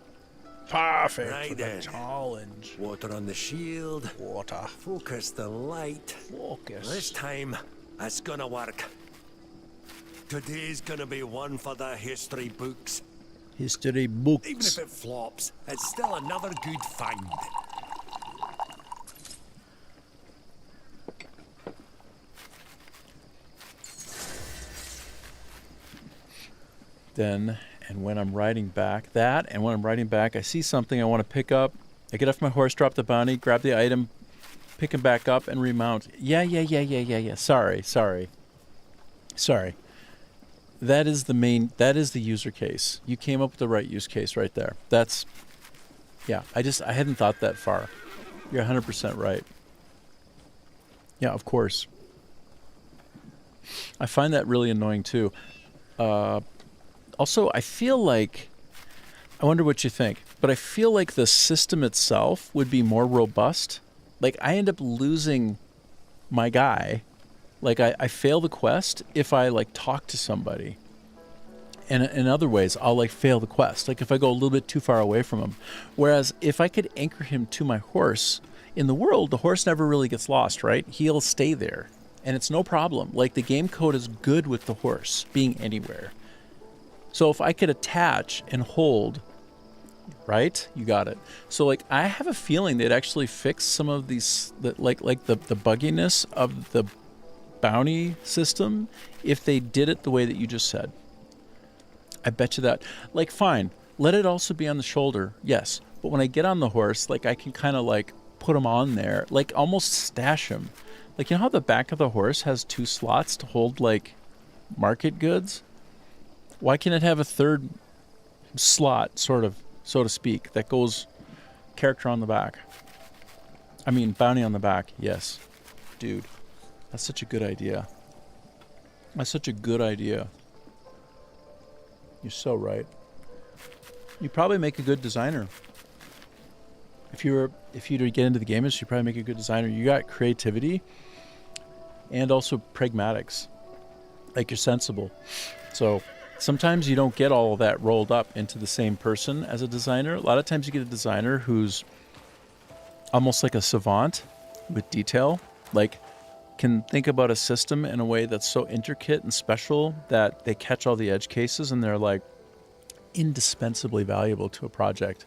Perfect Right for the then. challenge. Water on the shield. Water. Focus the light. Focus. This time, it's gonna work. Today's gonna be one for the history books. History books. Even if it flops, it's still another good find. Then, and when I'm riding back, I see something I want to pick up. I get off my horse, drop the bounty, grab the item, pick him back up, and remount. Yeah. Sorry. That is the user case. You came up with the right use case right there. I hadn't thought that far. You're 100% right. Yeah, of course. I find that really annoying too. Also, I feel like, I wonder what you think, but I feel like the system itself would be more robust. Like, I end up losing my guy. Like, I fail the quest if I, like, talk to somebody. And in other ways, I'll, like, fail the quest. Like, if I go a little bit too far away from him. Whereas, if I could anchor him to my horse, in the world, the horse never really gets lost, right? He'll stay there. And it's no problem. Like, the game code is good with the horse being anywhere. So if I could attach and hold, right? You got it. So like I have a feeling they'd actually fix some of these, like the bugginess of the bounty system if they did it the way that you just said. I bet you that. Like fine, let it also be on the shoulder, yes. But when I get on the horse, like I can kind of like put him on there, like almost stash him. Like you know how the back of the horse has 2 slots to hold like market goods? Why can't it have a third slot, sort of, so to speak, that goes character on the back? I mean, bounty on the back, yes. Dude, that's such a good idea. That's such a good idea. You're so right. You'd probably make a good designer. If you were to get into the game industry, you'd probably make a good designer. You got creativity and also pragmatics. Like, you're sensible. So sometimes you don't get all of that rolled up into the same person as a designer. A lot of times you get a designer who's almost like a savant with detail, like can think about a system in a way that's so intricate and special that they catch all the edge cases and they're like indispensably valuable to a project.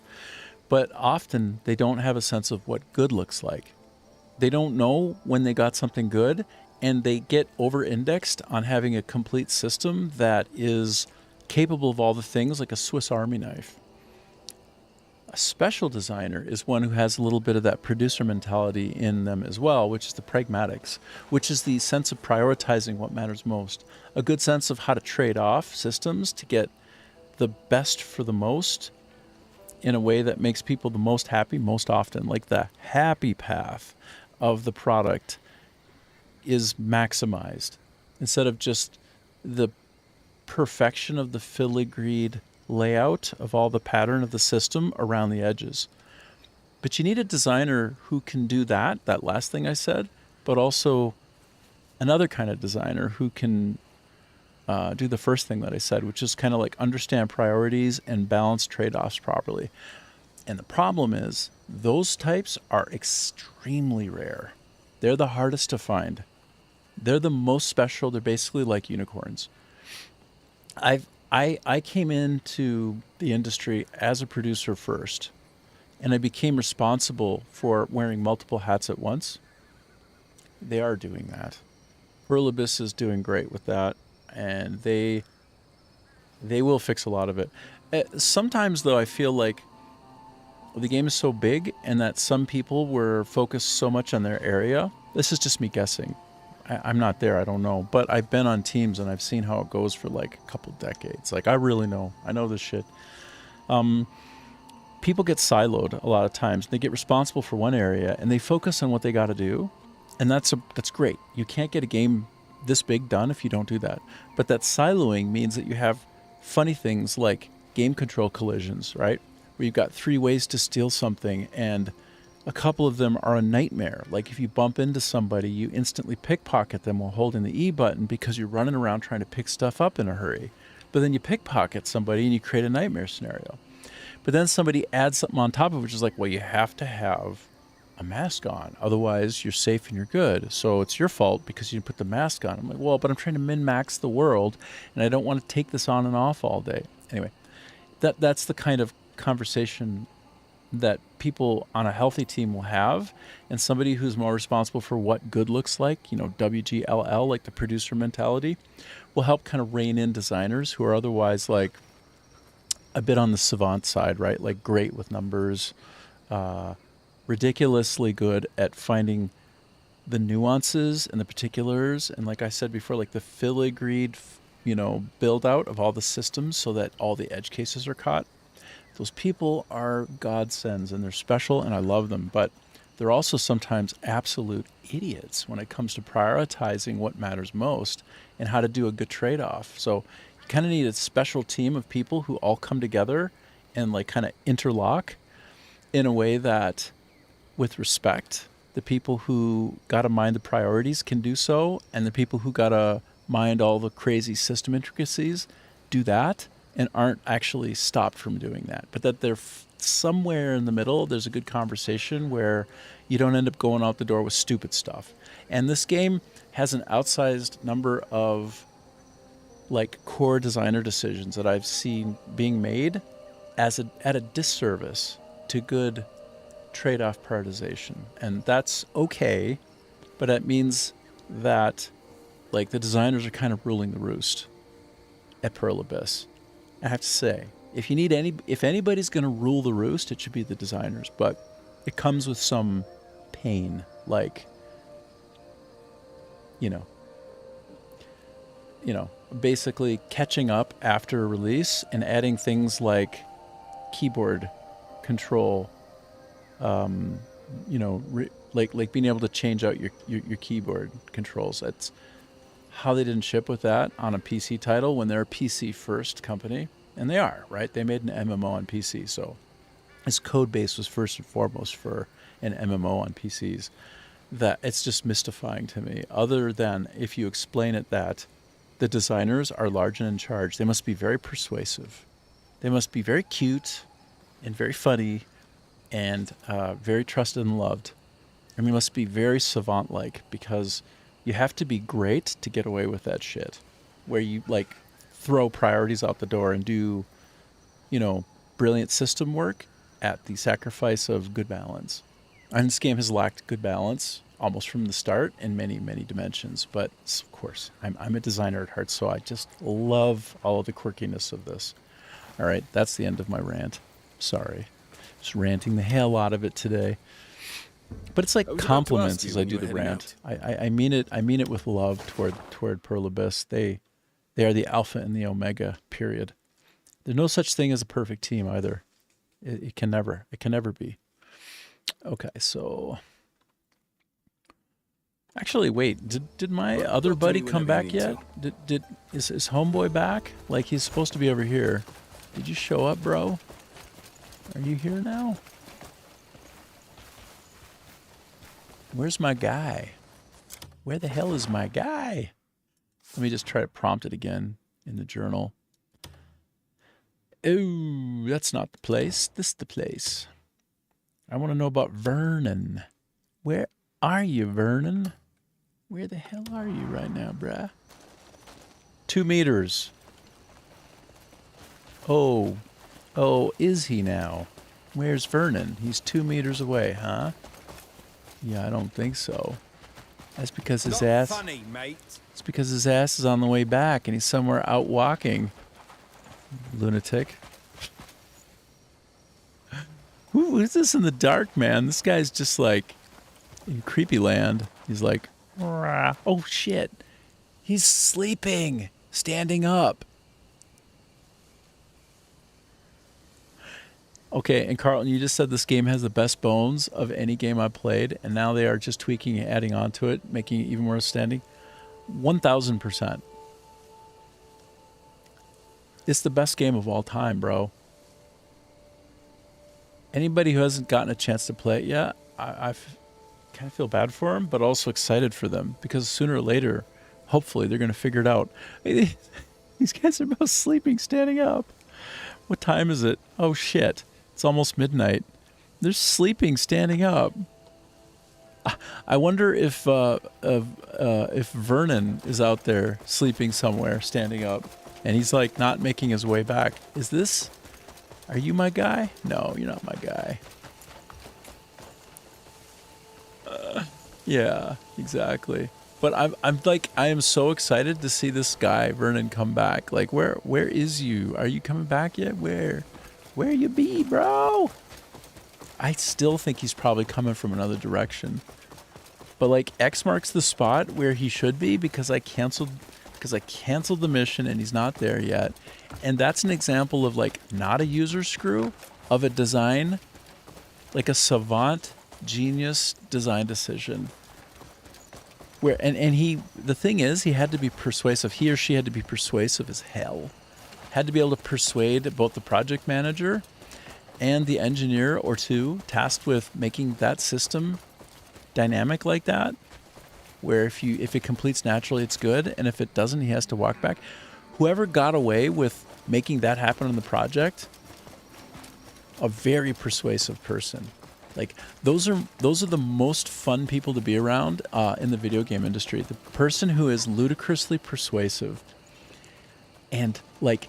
But often they don't have a sense of what good looks like. They don't know when they got something good, and they get over-indexed on having a complete system that is capable of all the things like a Swiss Army knife. A special designer is one who has a little bit of that producer mentality in them as well, which is the pragmatics, which is the sense of prioritizing what matters most. A good sense of how to trade off systems to get the best for the most in a way that makes people the most happy most often. Like the happy path of the product is maximized. instead of just the perfection of the filigreed layout of all the pattern of the system around the edges. But you need a designer who can do that last thing I said, but also another kind of designer who can do the first thing that I said, which is kind of like understand priorities and balance trade-offs properly. And the problem is those types are extremely rare. They're the hardest to find. They're the most special. They're basically like unicorns. I came into the industry as a producer first, and I became responsible for wearing multiple hats at once. They are doing that. Pearl Abyss is doing great with that, and they will fix a lot of it. Sometimes, though, I feel like the game is so big and that some people were focused so much on their area. This is just me guessing. I'm not there, I don't know. But I've been on teams and I've seen how it goes for like a couple decades. Like, I really know. I know this shit. People get siloed a lot of times. They get responsible for one area and they focus on what they got to do. And that's great. You can't get a game this big done if you don't do that. But that siloing means that you have funny things like game control collisions, right? Where you've got 3 ways to steal something, and a couple of them are a nightmare. Like if you bump into somebody, you instantly pickpocket them while holding the E button because you're running around trying to pick stuff up in a hurry. But then you pickpocket somebody and you create a nightmare scenario. But then somebody adds something on top of it, which is like, well, you have to have a mask on. Otherwise, you're safe and you're good. So it's your fault because you didn't put the mask on. I'm like, well, but I'm trying to min-max the world, and I don't want to take this on and off all day. Anyway, that's the kind of conversation that people on a healthy team will have, and somebody who's more responsible for what good looks like, WGLL, like the producer mentality, will help kind of rein in designers who are otherwise like a bit on the savant side, right? Like great with numbers, ridiculously good at finding the nuances and the particulars, and like I said before, like the filigreed, build out of all the systems so that all the edge cases are caught. Those people are godsends, and they're special, and I love them. But they're also sometimes absolute idiots when it comes to prioritizing what matters most and how to do a good trade-off. So you kind of need a special team of people who all come together and like kind of interlock in a way that, with respect, the people who got to mind the priorities can do so, and the people who got to mind all the crazy system intricacies do that, and aren't actually stopped from doing that. But that they're somewhere in the middle, there's a good conversation where you don't end up going out the door with stupid stuff. And this game has an outsized number of like core designer decisions that I've seen being made at a disservice to good trade-off prioritization. And that's okay, but that means that like the designers are kind of ruling the roost at Pearl Abyss. I have to say, if anybody's going to rule the roost, it should be the designers. But it comes with some pain, like, basically catching up after a release and adding things like keyboard control, like being able to change out your keyboard controls. That's how they didn't ship with that on a PC title when they're a PC first company, and they are, right? They made an MMO on PC, so its code base was first and foremost for an MMO on PCs. That it's just mystifying to me, other than if you explain it that the designers are large and in charge. They must be very persuasive. They must be very cute and very funny and very trusted and loved. And they must be very savant-like, because you have to be great to get away with that shit, where you like throw priorities out the door and do, brilliant system work at the sacrifice of good balance. And this game has lacked good balance almost from the start in many, many dimensions. But of course, I'm a designer at heart, so I just love all of the quirkiness of this. All right, that's the end of my rant. Sorry. Just ranting the hell out of it today. But it's like compliments as I do the rant. I mean it. I mean it with love toward Pearl Abyss. They are the alpha and the omega. Period. There's no such thing as a perfect team either. It can never be. Okay, so Actually, wait. Did my other buddy come back yet? Is homeboy back? Like he's supposed to be over here. Did you show up, bro? Are you here now? Where's my guy? Where the hell is my guy? Let me just try to prompt it again in the journal. Oh, that's not the place. This is the place. I want to know about Vernon. Where are you, Vernon? Where the hell are you right now, bruh? 2 meters. Oh, is he now? Where's Vernon? He's 2 meters away, huh? Yeah, I don't think so. That's because his ass. Funny, mate. It's because his ass is on the way back and he's somewhere out walking. Lunatic. Who is this in the dark, man? This guy's just like in creepy land. He's like, rah. Oh shit. He's sleeping, standing up. Okay, and Carlton, you just said this game has the best bones of any game I played, and now they are just tweaking and adding on to it, making it even more outstanding. 1000%. It's the best game of all time, bro. Anybody who hasn't gotten a chance to play it yet, I kind of feel bad for them, but also excited for them, because sooner or later, hopefully, they're going to figure it out. These guys are both sleeping, standing up. What time is it? Oh, shit. It's almost midnight. They're sleeping, standing up. I wonder if Vernon is out there sleeping somewhere, standing up, and he's like not making his way back. Is this? Are you my guy? No, you're not my guy. Yeah, exactly. But I am so excited to see this guy Vernon come back. Like, where is you? Are you coming back yet? Where you be, bro? I still think he's probably coming from another direction. But like X marks the spot where he should be because I canceled the mission and he's not there yet. And that's an example of like not a user screw of a design, like a savant genius design decision. Where and the thing is, he had to be persuasive. He or she had to be persuasive as hell. Had to be able to persuade both the project manager and the engineer or two tasked with making that system dynamic like that, where if it completes naturally, it's good, and if it doesn't, he has to walk back. Whoever got away with making that happen on the project, a very persuasive person. Like those are the most fun people to be around in the video game industry. The person who is ludicrously persuasive and like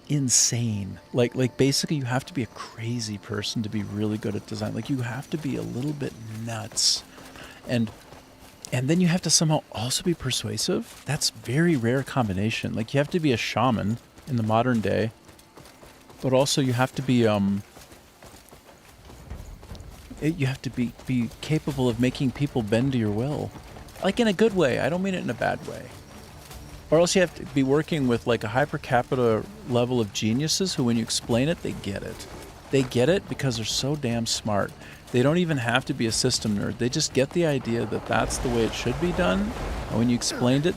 insane. Like basically you have to be a crazy person to be really good at design. Like you have to be a little bit nuts. And then you have to somehow also be persuasive. That's very rare combination. Like you have to be a shaman in the modern day, but also you have to be you have to be capable of making people bend to your will. Like in a good way. I don't mean it in a bad way. Or else you have to be working with like a hyper capita level of geniuses who when you explain it, they get it. They get it because they're so damn smart. They don't even have to be a system nerd. They just get the idea that that's the way it should be done. And when you explained it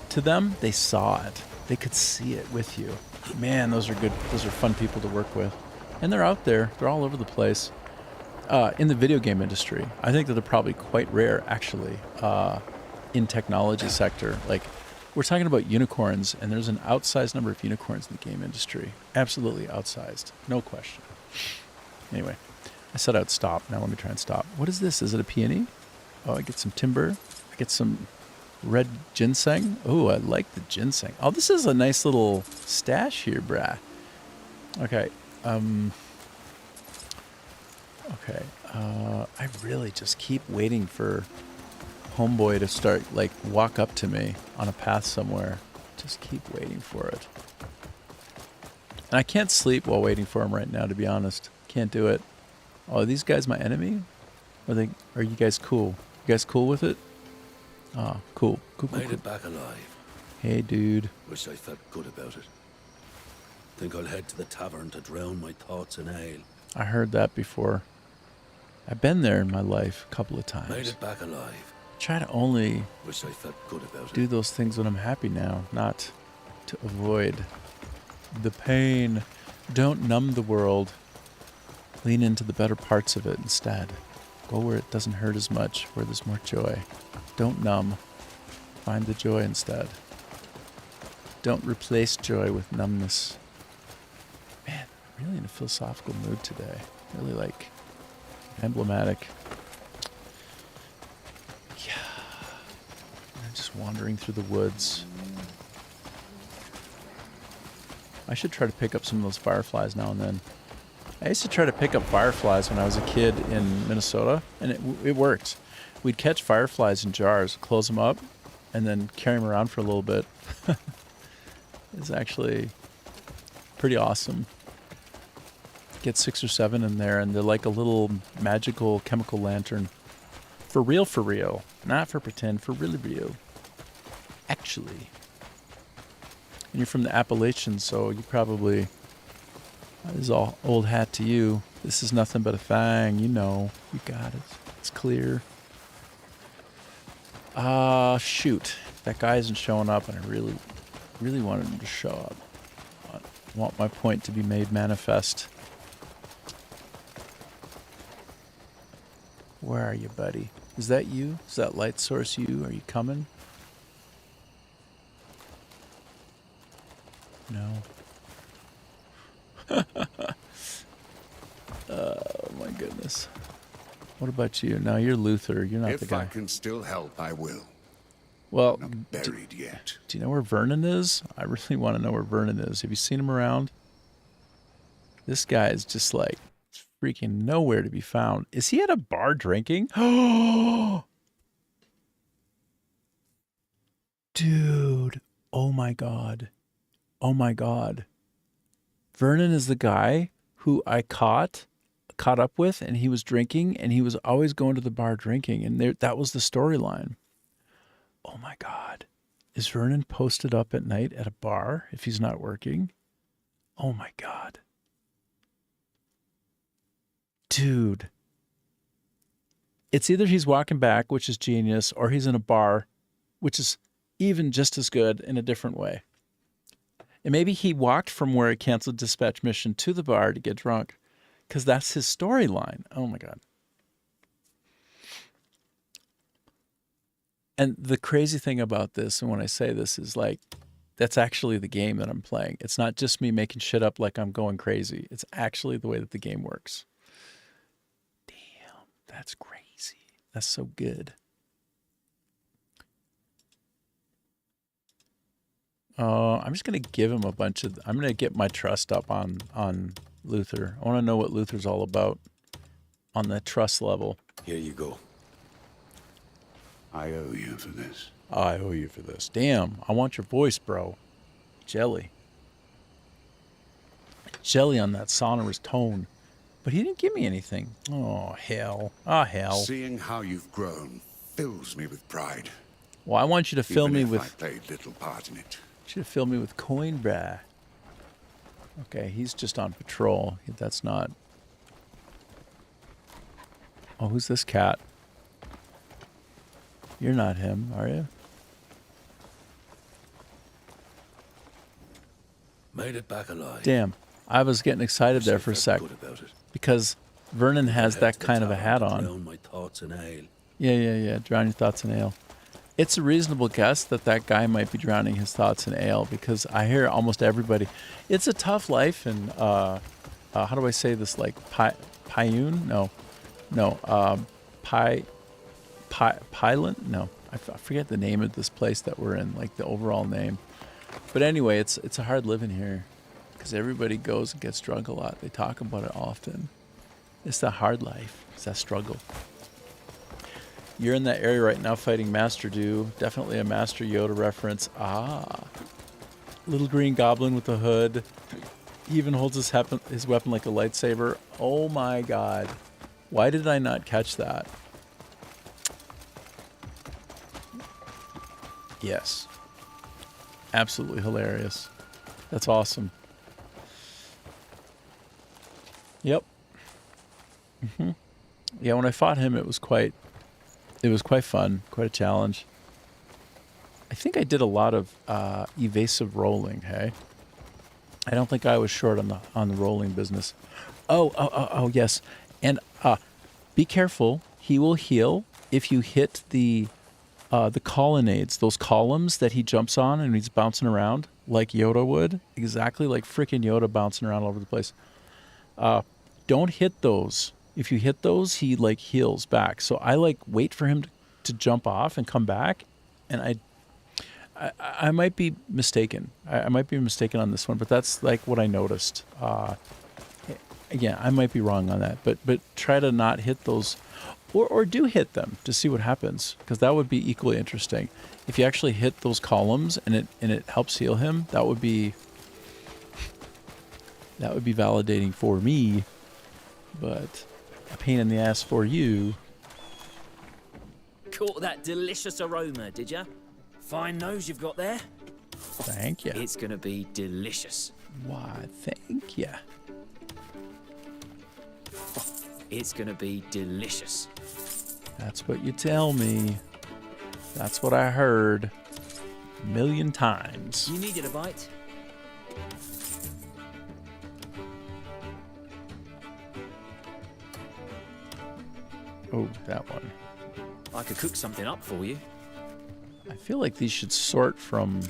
to them, they saw it. They could see it with you. Man, those are good. Those are fun people to work with. And they're out there. They're all over the place. In the video game industry, I think that they're probably quite rare, actually, in technology sector. Like, we're talking about unicorns, and there's an outsized number of unicorns in the game industry. Absolutely outsized. No question. Anyway, I said I'd stop. Now let me try and stop. What is this? Is it a peony? Oh, I get some timber. I get some red ginseng. Oh, I like the ginseng. Oh, this is a nice little stash here, brah. Okay. Okay. I really just keep waiting for homeboy to start, like, walk up to me on a path somewhere. Just keep waiting for it. And I can't sleep while waiting for him right now, to be honest. Can't do it. Oh, are these guys my enemy? Are you guys cool? You guys cool with it? Oh, cool. Cool. Made it back alive. Hey, dude. Wish I felt good about it. Think I'll head to the tavern to drown my thoughts in ale. I heard that before. I've been there in my life a couple of times. Made it back alive. Try to only Wish I felt good about do it. those things when I'm happy now, not to avoid the pain. Don't numb the world. Lean into the better parts of it instead. Go where it doesn't hurt as much, where there's more joy. Don't numb. Find the joy instead. Don't replace joy with numbness. Man, I'm really in a philosophical mood today. Really like emblematic. Yeah. I'm just wandering through the woods. I should try to pick up some of those fireflies now and then. I used to try to pick up fireflies when I was a kid in Minnesota, and it worked. We'd catch fireflies in jars, close them up, and then carry them around for a little bit. It's actually pretty awesome. Get 6 or 7 in there, and they're like a little magical chemical lantern. For real. Not for pretend, for really real. Actually. And you're from the Appalachians, so you probably... This is all old hat to you. This is nothing but a thing, you know. You got it. It's clear. Shoot. That guy isn't showing up, and I really wanted him to show up. I want my point to be made manifest. Where are you, buddy? Is that you? Is that light source you? Are you coming? No. Oh my goodness. What about you? Now you're Luther. You're not the guy. If I can still help, I will. Well, Not buried yet. Do you know where Vernon is? I really want to know where Vernon is. Have you seen him around? This guy is just like freaking nowhere to be found. Is he at a bar drinking? Oh, dude. Oh my God. Oh my God. Vernon is the guy who I caught up with, and he was drinking, and he was always going to the bar drinking, and that was the storyline. Oh my God. Is Vernon posted up at night at a bar if he's not working? Oh my God. Dude. It's either he's walking back, which is genius, or he's in a bar, which is even just as good in a different way. And maybe he walked from where he canceled dispatch mission to the bar to get drunk, because that's his storyline. Oh my God. And the crazy thing about this, and when I say this, is like, that's actually the game that I'm playing. It's not just me making shit up like I'm going crazy. It's actually the way that the game works. Damn, that's crazy. That's so good. I'm just going to give him a bunch of... I'm going to get my trust up on Luther. I want to know what Luther's all about on the trust level. Here you go. I owe you for this. I owe you for this. Damn, I want your voice, bro. Jelly. Jelly on that sonorous tone. But he didn't give me anything. Oh, hell. Oh, hell. Seeing how you've grown fills me with pride. Well, I want you to fill me with... I played little part in it. I want you to fill me with coin, brah. Okay, he's just on patrol. That's not... Oh, who's this cat? You're not him, are you? Made it back alive. Damn, I was getting excited there for a sec. Because Vernon has that kind of a hat on. Drown my thoughts in ale. Yeah. Drown your thoughts in ale. It's a reasonable guess that guy might be drowning his thoughts in ale, because I hear almost everybody. It's a tough life, and how do I say this? Like Payun? No. Pylant? No, I forget the name of this place that we're in, like the overall name. But anyway, it's a hard living here, because everybody goes and gets drunk a lot. They talk about it often. It's the hard life. It's that struggle. You're in that area right now fighting Master Do. Definitely a Master Yoda reference. Ah. Little green goblin with a hood. He even holds his weapon like a lightsaber. Oh my God. Why did I not catch that? Yes. Absolutely hilarious. That's awesome. Yep. Yeah, when I fought him, it was quite it was quite fun, quite a challenge. I think I did a lot of evasive rolling. Hey, I don't think I was short on the rolling business. Oh, yes, and be careful. He will heal if you hit the colonnades, those columns that he jumps on and he's bouncing around like Yoda would, exactly like freaking Yoda bouncing around all over the place. Don't hit those. If you hit those, he like heals back. So I like wait for him to jump off and come back, and I might be mistaken. I might be mistaken on this one, but that's like what I noticed. Again, I might be wrong on that, but try to not hit those, or do hit them to see what happens, because that would be equally interesting. If you actually hit those columns and it helps heal him, that would be validating for me, but a pain in the ass for you. Caught that delicious aroma, did ya? Fine nose you've got there. Thank you. It's gonna be delicious. Why, thank you. It's gonna be delicious. That's what you tell me. That's what I heard a million times. You needed a bite? Oh, that one. I could cook something up for you. I feel like these should sort from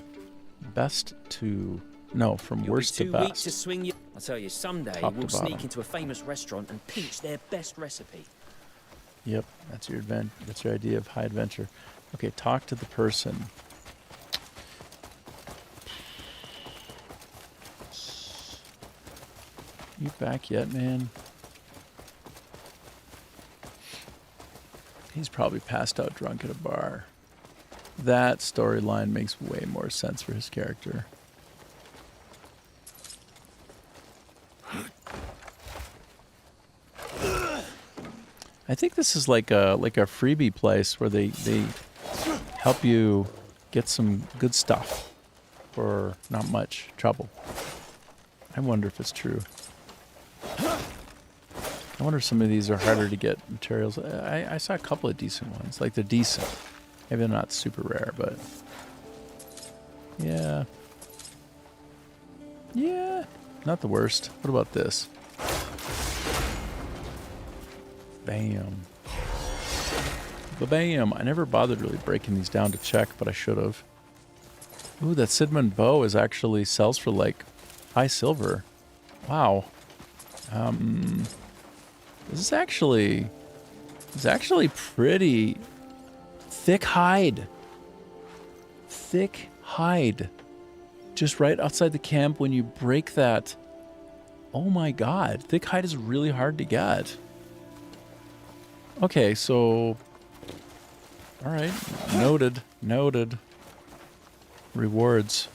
best to... No, from worst to You'll be too weak best. to swing you. I tell you, someday Top to we'll sneak bottom. into a famous restaurant and pinch their best recipe. Yep, that's your idea of high adventure. Okay, talk to the person. You back yet, man? He's probably passed out drunk at a bar. That storyline makes way more sense for his character. I think this is like a freebie place where they help you get some good stuff for not much trouble. I wonder if it's true. I wonder if some of these are harder to get materials. I saw a couple of decent ones. Like, they're decent. Maybe they're not super rare, but... Yeah. Yeah. Not the worst. What about this? Bam. Ba-bam. I never bothered really breaking these down to check, but I should have. Ooh, that Sidmund bow is actually sells for like high silver. Wow. This is actually pretty thick hide. Thick hide. Just right outside the camp when you break that. Oh my god. Thick hide is really hard to get. Okay, so... Alright. Noted. Noted. Rewards.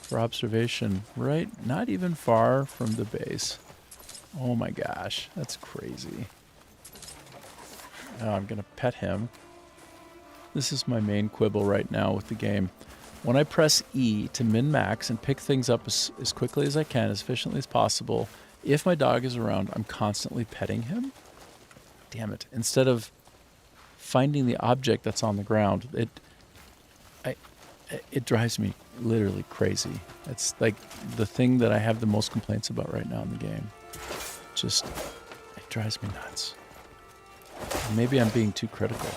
For observation. Right? Not even far from the base. Oh my gosh. That's crazy. Now I'm going to pet him. This is my main quibble right now with the game. When I press E to min-max and pick things up as quickly as I can, as efficiently as possible, if my dog is around, I'm constantly petting him. Damn it. Instead of finding the object that's on the ground, it drives me literally crazy. It's like the thing that I have the most complaints about right now in the game. Just, it drives me nuts. Maybe I'm being too critical.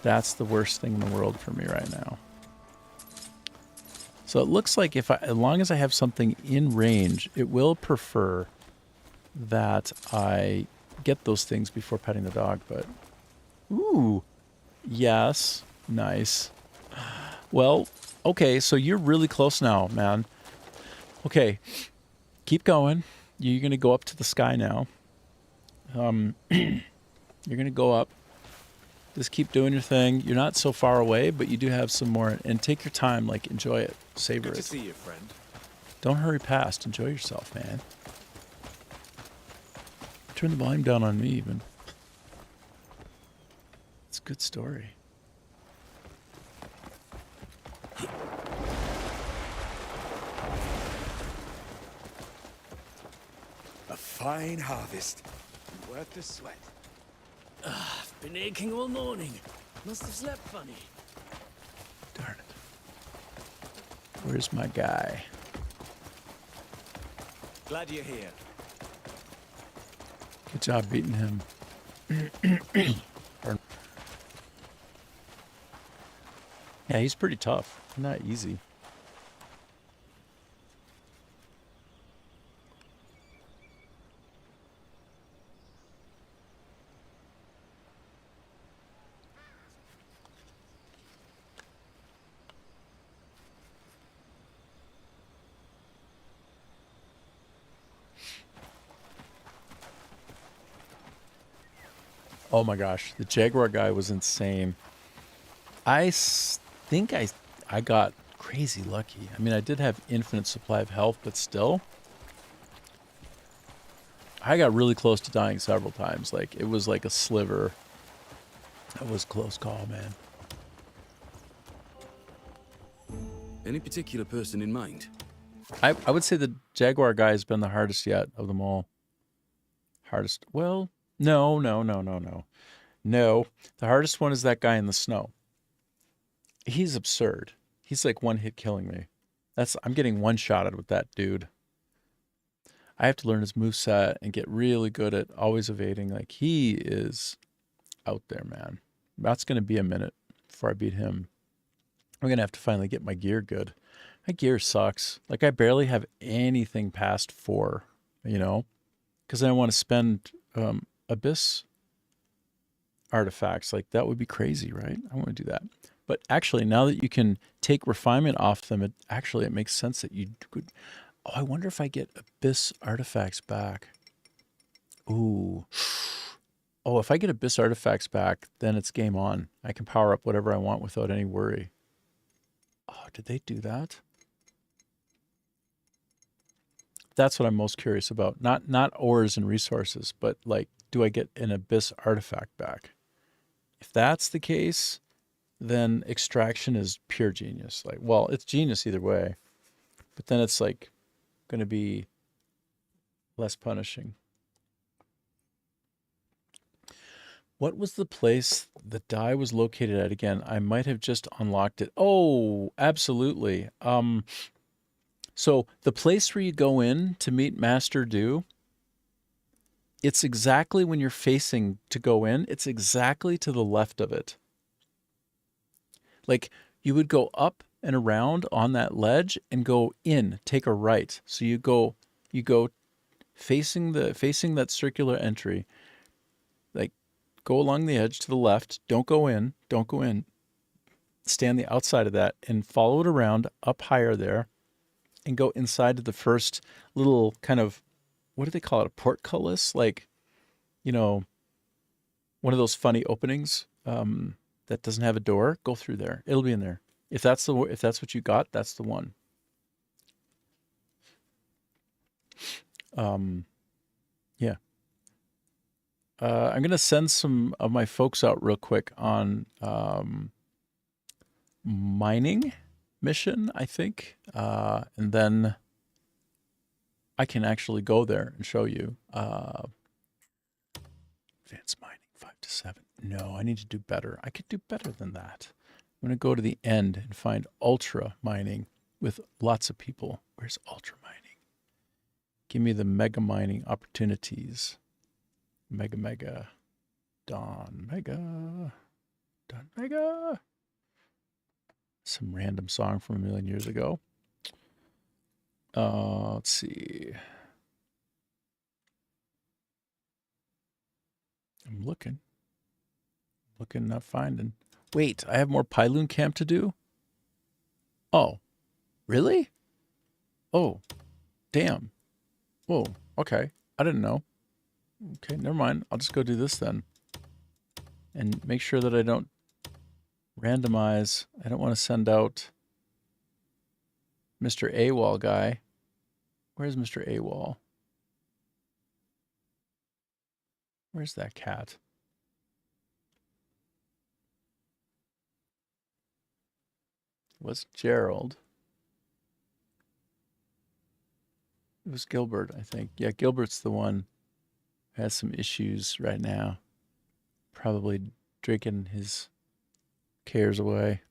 That's the worst thing in the world for me right now. So it looks like as long as I have something in range, it will prefer that I get those things before petting the dog, but... Ooh. Yes. Nice. Well, okay, so you're really close now, man. Okay. Keep going. You're going to go up to the sky now. You're going to go up. Just keep doing your thing. You're not so far away, but you do have some more. And take your time. Like, enjoy it. Savor it. Good to see you, friend. Don't hurry past. Enjoy yourself, man. Turn the volume down on me, even. It's a good story. A fine harvest. Worth the sweat. Been aching all morning. Must have slept funny. Darn it. Where's my guy? Glad you're here. Good job beating him. Yeah, he's pretty tough. Not easy. Oh my gosh, the Jaguar guy was insane. Think I got crazy lucky. I mean, I did have infinite supply of health, but still, I got really close to dying several times. Like, it was like a sliver. That was a close call, man. Any particular person in mind? I would say the Jaguar guy has been the hardest yet of them all. Hardest? Well, no. No, the hardest one is that guy in the snow. He's absurd. He's like one hit killing me. I'm getting one shotted with that dude. I have to learn his moveset and get really good at always evading. Like, he is out there, man. That's going to be a minute before I beat him. I'm going to have to finally get my gear good. My gear sucks. Like, I barely have anything past 4, you know? Because I want to spend Abyss artifacts. Like, that would be crazy, right? I want to do that. But actually, now that you can take refinement off them, it makes sense that you could... Oh, I wonder if I get Abyss artifacts back. Ooh. Oh, if I get Abyss artifacts back, then it's game on. I can power up whatever I want without any worry. Oh, did they do that? That's what I'm most curious about. Not ores and resources, but like, do I get an Abyss artifact back? If that's the case, then extraction is pure genius. Like, well, it's genius either way, but then it's like going to be less punishing. What was the place the die was located at again? I might have just unlocked it. Oh, absolutely. So the place where you go in to meet Master Do, it's exactly when you're facing to go in, it's exactly to the left of it. Like, you would go up and around on that ledge and go in, take a right. So you go facing that circular entry, like, go along the edge to the left, don't go in, stay on the outside of that and follow it around up higher there and go inside to the first little kind of, what do they call it? A portcullis? Like, you know, one of those funny openings that doesn't have a door. Go through there. It'll be in there. If that's what you got, that's the one. Yeah. I'm gonna send some of my folks out real quick on mining mission, I think, and then I can actually go there and show you. Advanced mining 5 to 7. No, I need to do better. I could do better than that. I'm going to go to the end and find ultra mining with lots of people. Where's ultra mining? Give me the mega mining opportunities. Mega. Don Mega. Some random song from a million years ago. Let's see. I'm looking, not finding. Wait, I have more Pyloon camp to do? Oh, really? Oh, damn. Whoa, okay. I didn't know. Okay, never mind. I'll just go do this then. And make sure that I don't randomize. I don't want to send out Mr. AWOL guy. Where's Mr. AWOL? Where's that cat? It was Gerald. It was Gilbert, I think. Yeah, Gilbert's the one who has some issues right now. Probably drinking his cares away.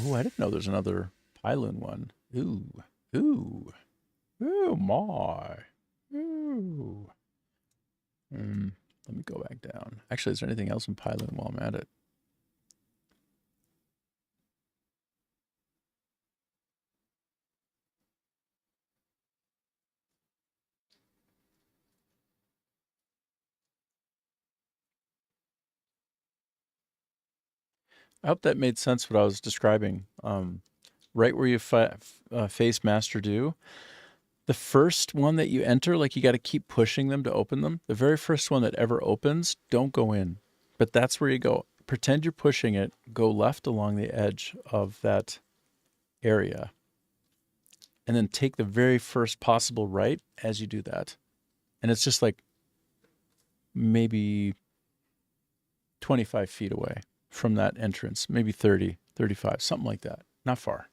Oh, I didn't know there's another Pyloon one. Ooh. Ooh. Ooh, my. Ooh. Let me go back down. Actually, is there anything else in Pyloon while I'm at it? I hope that made sense what I was describing. Right where you face Master Do, the first one that you enter, like you got to keep pushing them to open them. The very first one that ever opens, don't go in. But that's where you go. Pretend you're pushing it. Go left along the edge of that area. And then take the very first possible right as you do that. And it's just like maybe 25 feet away from that entrance. Maybe 30, 35, something like that. Not far.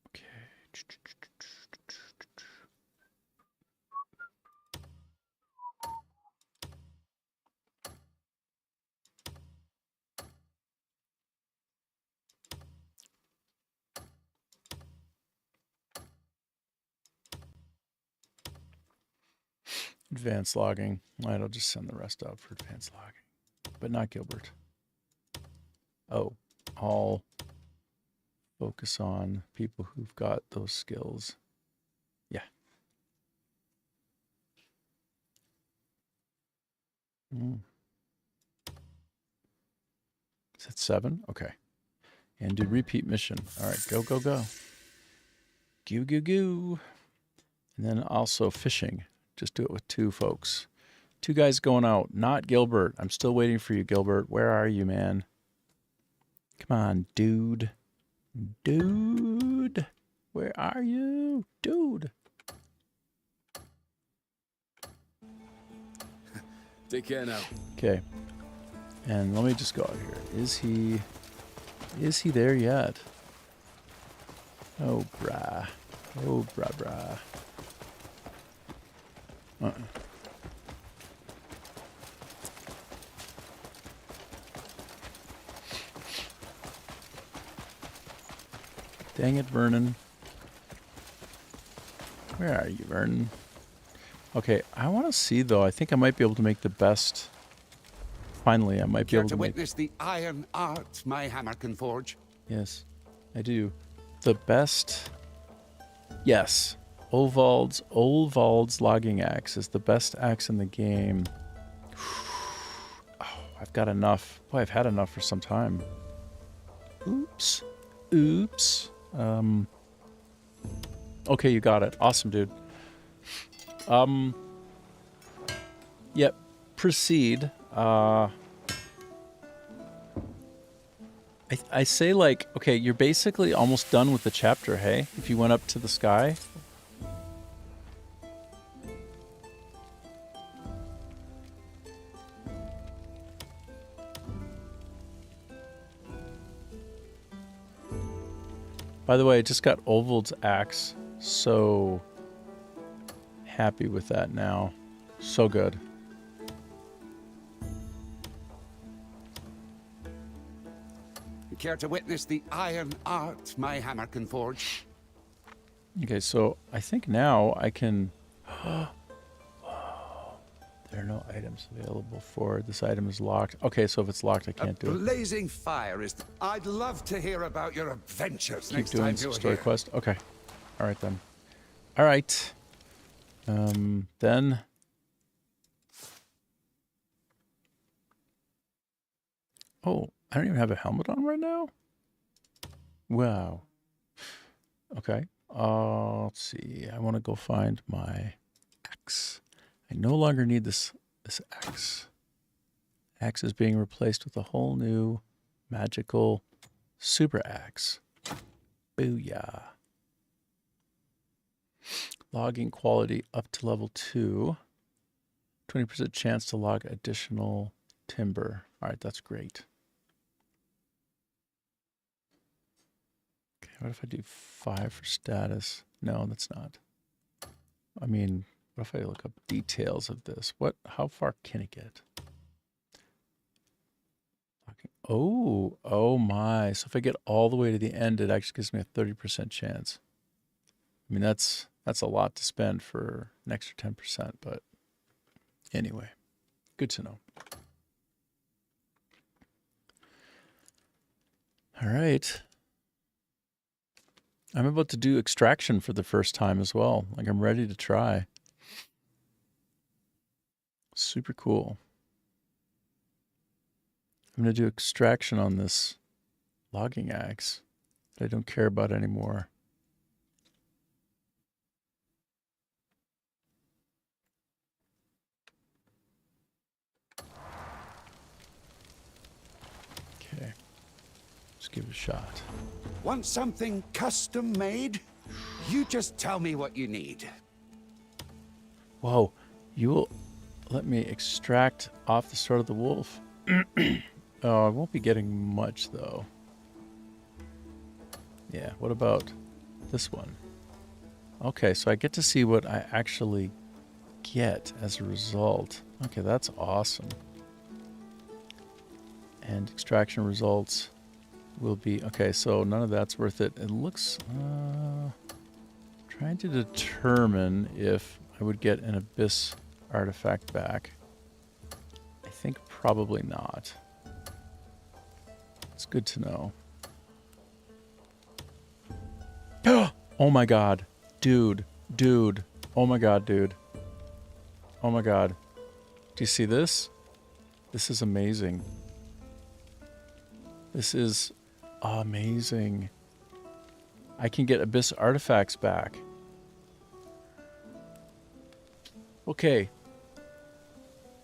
Okay. Advanced logging. All right, I'll just send the rest out for advanced logging. But not Gilbert. Oh, I'll focus on people who've got those skills. Yeah. Is that 7? Okay. And do repeat mission. All right, go, go, go. Goo, goo, goo. And then also fishing. Just do it with 2 folks. 2 guys going out. Not Gilbert. I'm still waiting for you, Gilbert. Where are you, man? Come on, dude. Dude. Where are you? Dude. Take care now. Okay. And let me just go out here. Is he there yet? Oh, brah. Oh, brah. Dang it, Vernon. Where are you, Vernon? Okay, I want to see, though. I think I might be able to make the best. Finally, I might be able to witness the iron art my hammer can forge? Yes, I do. The best. Yes. Olvald's logging axe is the best axe in the game. Oh, I've got enough. Boy, I've had enough for some time. Oops. Okay, you got it. Awesome, dude. Yep. Proceed. I say, like, okay, you're basically almost done with the chapter, hey? If you went up to the sky. By the way, I just got Olvald's axe. So happy with that now. So good. Care to witness the iron art my hammer can forge? Okay, so I think now I can... There are no items available for this item is locked. Okay, so if it's locked, I can't do it. Blazing fire is... I'd love to hear about your adventures Keep next doing time you're story here. quest. Okay. All right, then. All right. Then... Oh, I don't even have a helmet on right now? Wow. Okay. Let's see. I want to go find my axe. I no longer need this axe. Axe is being replaced with a whole new magical super axe. Booyah. Logging quality up to level 2. 20% chance to log additional timber. All right, that's great. Okay, what if I do 5 for status? No, that's not. I mean, What if I look up details of this? How far can it get? Oh my. So if I get all the way to the end, it actually gives me a 30% chance. I mean, that's a lot to spend for an extra 10%, but anyway, good to know. All right. I'm about to do extraction for the first time as well. Like, I'm ready to try. Super cool. I'm going to do extraction on this logging axe that I don't care about anymore. Okay. Let's give it a shot. Want something custom made? You just tell me what you need. Whoa. You will let me extract off the start of the wolf. Oh, I won't be getting much, though. Yeah, what about this one? Okay, so I get to see what I actually get as a result. Okay, that's awesome. And extraction results will be... Okay, so none of that's worth it. It looks... trying to determine if I would get an Abyss artifact back. I think probably not. It's good to know. Oh my god. Dude. Oh my god, dude. Oh my god. Do you see this? This is amazing. This is amazing. I can get Abyss artifacts back. Okay.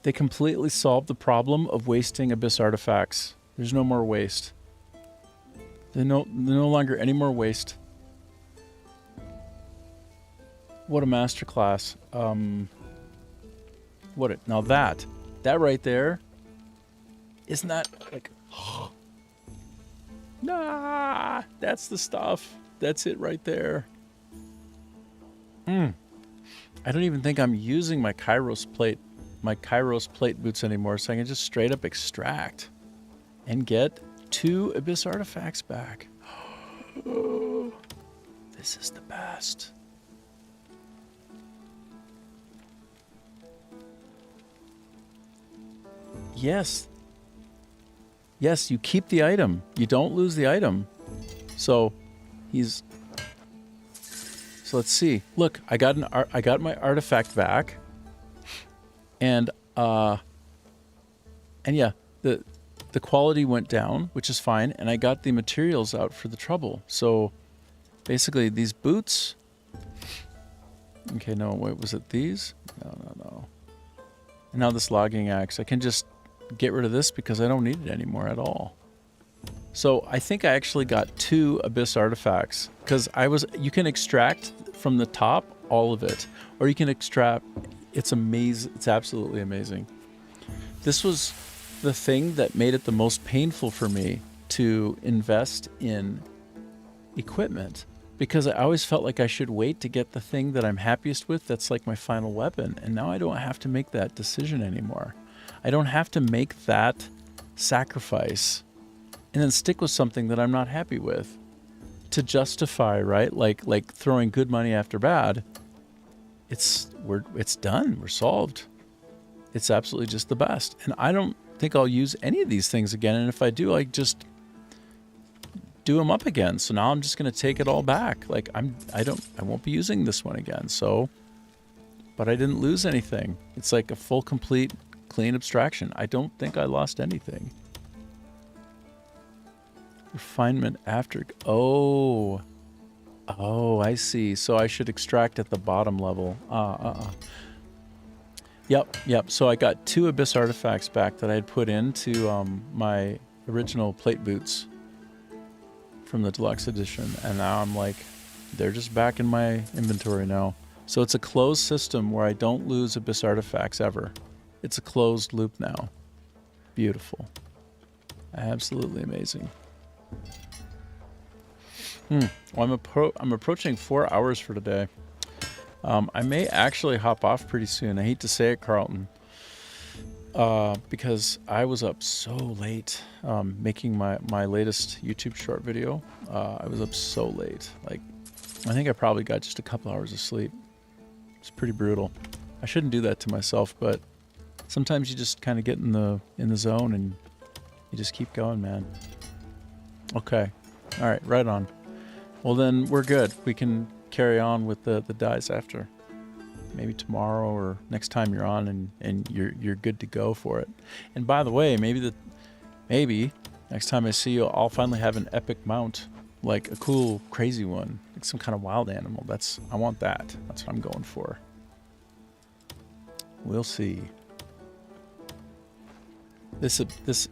They completely solved the problem of wasting Abyss artifacts. There's no more waste. There's no longer any more waste. What a masterclass. Now that right there, isn't that like, nah, that's the stuff. That's it right there. I don't even think I'm using my Kairos plate boots anymore, so I can just straight up extract and get 2 Abyss artifacts back. This is the best. Yes. Yes, you keep the item. You don't lose the item. So let's see. Look, I got my artifact back. And yeah, the quality went down, which is fine, and I got the materials out for the trouble. So basically these boots. Okay, no, wait, was it these? No. And now this logging axe, I can just get rid of this because I don't need it anymore at all. So I think I actually got 2 Abyss artifacts because you can extract from the top all of it, or you can extract. It's amazing. It's absolutely amazing. This was the thing that made it the most painful for me to invest in equipment, because I always felt like I should wait to get the thing that I'm happiest with, that's like my final weapon, and now I don't have to make that decision anymore. I don't have to make that sacrifice and then stick with something that I'm not happy with to justify, right? Like throwing good money after bad. It's done. We're solved. It's absolutely just the best. And I don't think I'll use any of these things again. And if I do, I just do them up again. So now I'm just going to take it all back. Like I won't be using this one again. So, but I didn't lose anything. It's like a full, complete, clean abstraction. I don't think I lost anything. Refinement after. Oh, I see. So I should extract at the bottom level. Yep. So I got 2 Abyss artifacts back that I had put into my original plate boots from the deluxe edition, and now I'm like, they're just back in my inventory now. So it's a closed system where I don't lose Abyss artifacts ever. It's a closed loop now. Beautiful. Absolutely amazing. Well, I'm approaching 4 hours for today. I may actually hop off pretty soon. I hate to say it, Carlton, because I was up so late making my latest YouTube short video. I was up so late. Like, I think I probably got just a couple hours of sleep. It's pretty brutal. I shouldn't do that to myself, but sometimes you just kind of get in the zone and you just keep going, man. Okay. All right, right on. Well, then we're good. We can carry on with the dice after. Maybe tomorrow or next time you're on, and you're good to go for it. And by the way, maybe next time I see you, I'll finally have an epic mount, like a cool, crazy one, like some kind of wild animal. I want that. That's what I'm going for. We'll see. This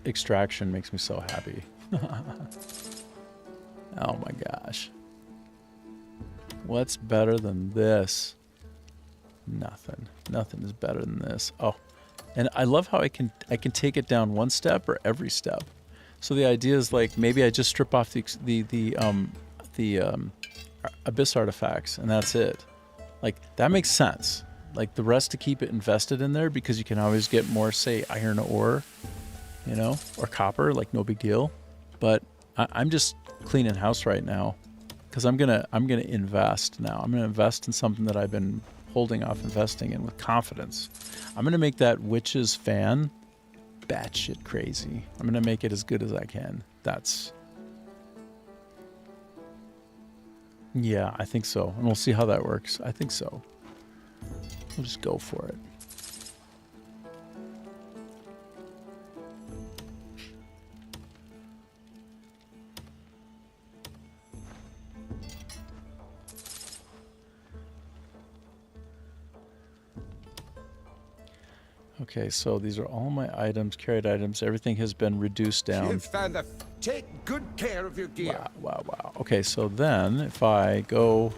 extraction makes me so happy. Oh my gosh. What's better than this? Nothing. Nothing is better than this. Oh, and I love how I can take it down one step or every step. So the idea is like maybe I just strip off the abyss artifacts and that's it. Like that makes sense. Like the rest to keep it invested in there because you can always get more, say, iron ore, you know, or copper. Like no big deal. But I'm just cleaning house right now because I'm gonna invest now. I'm gonna invest in something that I've been holding off investing in with confidence. I'm gonna make that witch's fan batshit crazy. I'm gonna make it as good as I can. Yeah, I think so, and we'll see how that works. I think so. We'll just go for it. Okay, so these are all my items, carried items. Everything has been reduced down. You've found take good care of your gear. Wow. Okay, so then if I go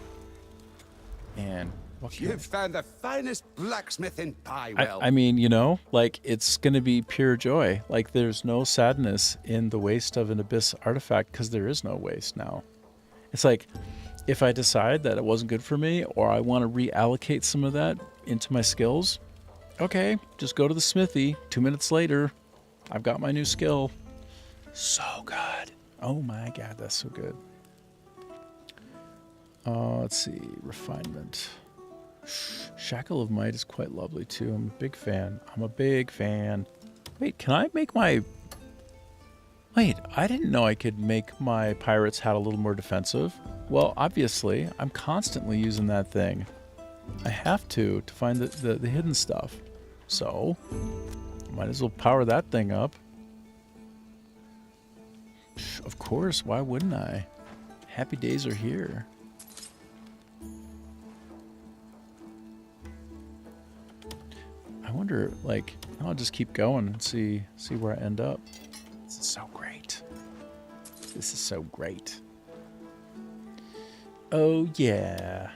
and You've found the finest blacksmith in Pywell. I mean, you know, like it's gonna be pure joy. Like there's no sadness in the waste of an abyss artifact because there is no waste now. It's like if I decide that it wasn't good for me or I want to reallocate some of that into my skills. Okay, just go to the smithy. 2 minutes later, I've got my new skill. So good. Oh my god, that's so good. Let's see, refinement. Shackle of Might is quite lovely too. I'm a big fan. Wait, can I make my... Wait, I didn't know I could make my pirate's hat a little more defensive. Well, obviously, I'm constantly using that thing. I have to find the hidden stuff. So, might as well power that thing up. Of course, why wouldn't I? Happy days are here. I wonder, like, I'll just keep going and see where I end up. This is so great. This is so great. Oh, yeah.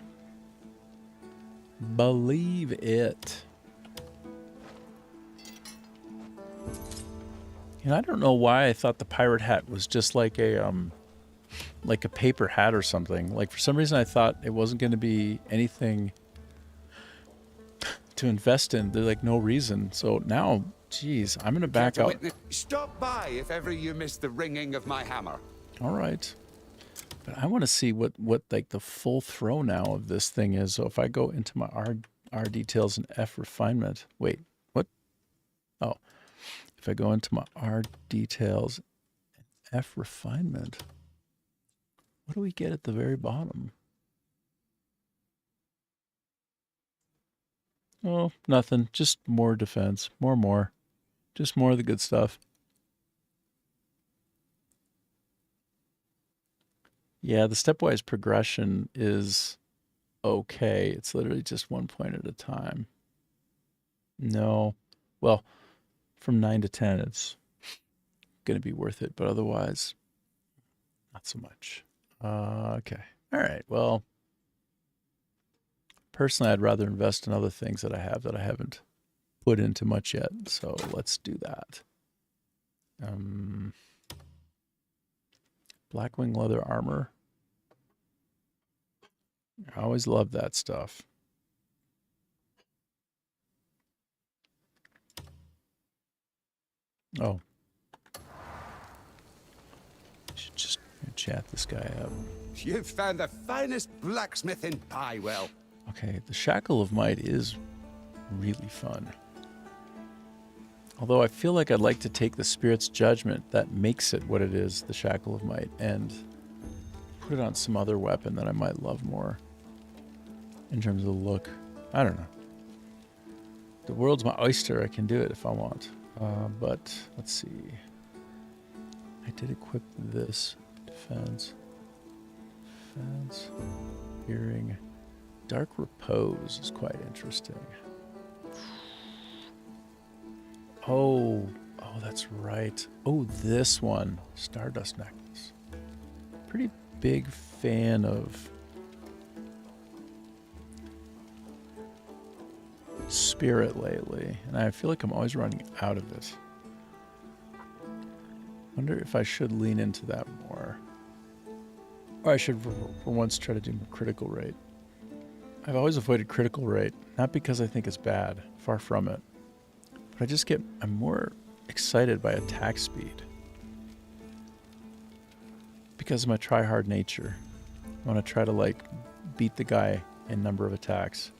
Believe it. And I don't know why I thought the pirate hat was just like a paper hat or something. Like for some reason I thought it wasn't going to be anything to invest in. There's like no reason. So now, geez, I'm going to back out. Stop by if ever you miss the ringing of my hammer. All right. But I want to see what like the full throw now of this thing is. So if I go into my R details and F refinement. Wait, what? Oh. If I go into my R details and F refinement, what do we get at the very bottom? Oh, nothing. Just more defense. More. Just more of the good stuff. Yeah, the stepwise progression is okay. It's literally just 1 point at a time. No. Well, from 9 to 10, it's going to be worth it, but otherwise, not so much. Okay. All right. Well, personally, I'd rather invest in other things that I haven't put into much yet. So let's do that. Blackwing leather armor. I always love that stuff. Oh. Should just chat this guy up. You've found the finest blacksmith in Piewell. Okay, the Shackle of Might is really fun. Although I feel like I'd like to take the Spirit's Judgment that makes it what it is, the Shackle of Might, and put it on some other weapon that I might love more in terms of the look. I don't know. The world's my oyster. I can do it if I want. But let's see. I did equip this. Defense. Hearing. Dark Repose is quite interesting. Oh, that's right. Oh, this one. Stardust Necklace. Pretty big fan of Spirit lately, and I feel like I'm always running out of it. Wonder if I should lean into that more. Or I should, for once, try to do more critical rate. I've always avoided critical rate, not because I think it's bad, far from it. But I'm more excited by attack speed. Because of my try-hard nature. I want to try to, beat the guy in number of attacks.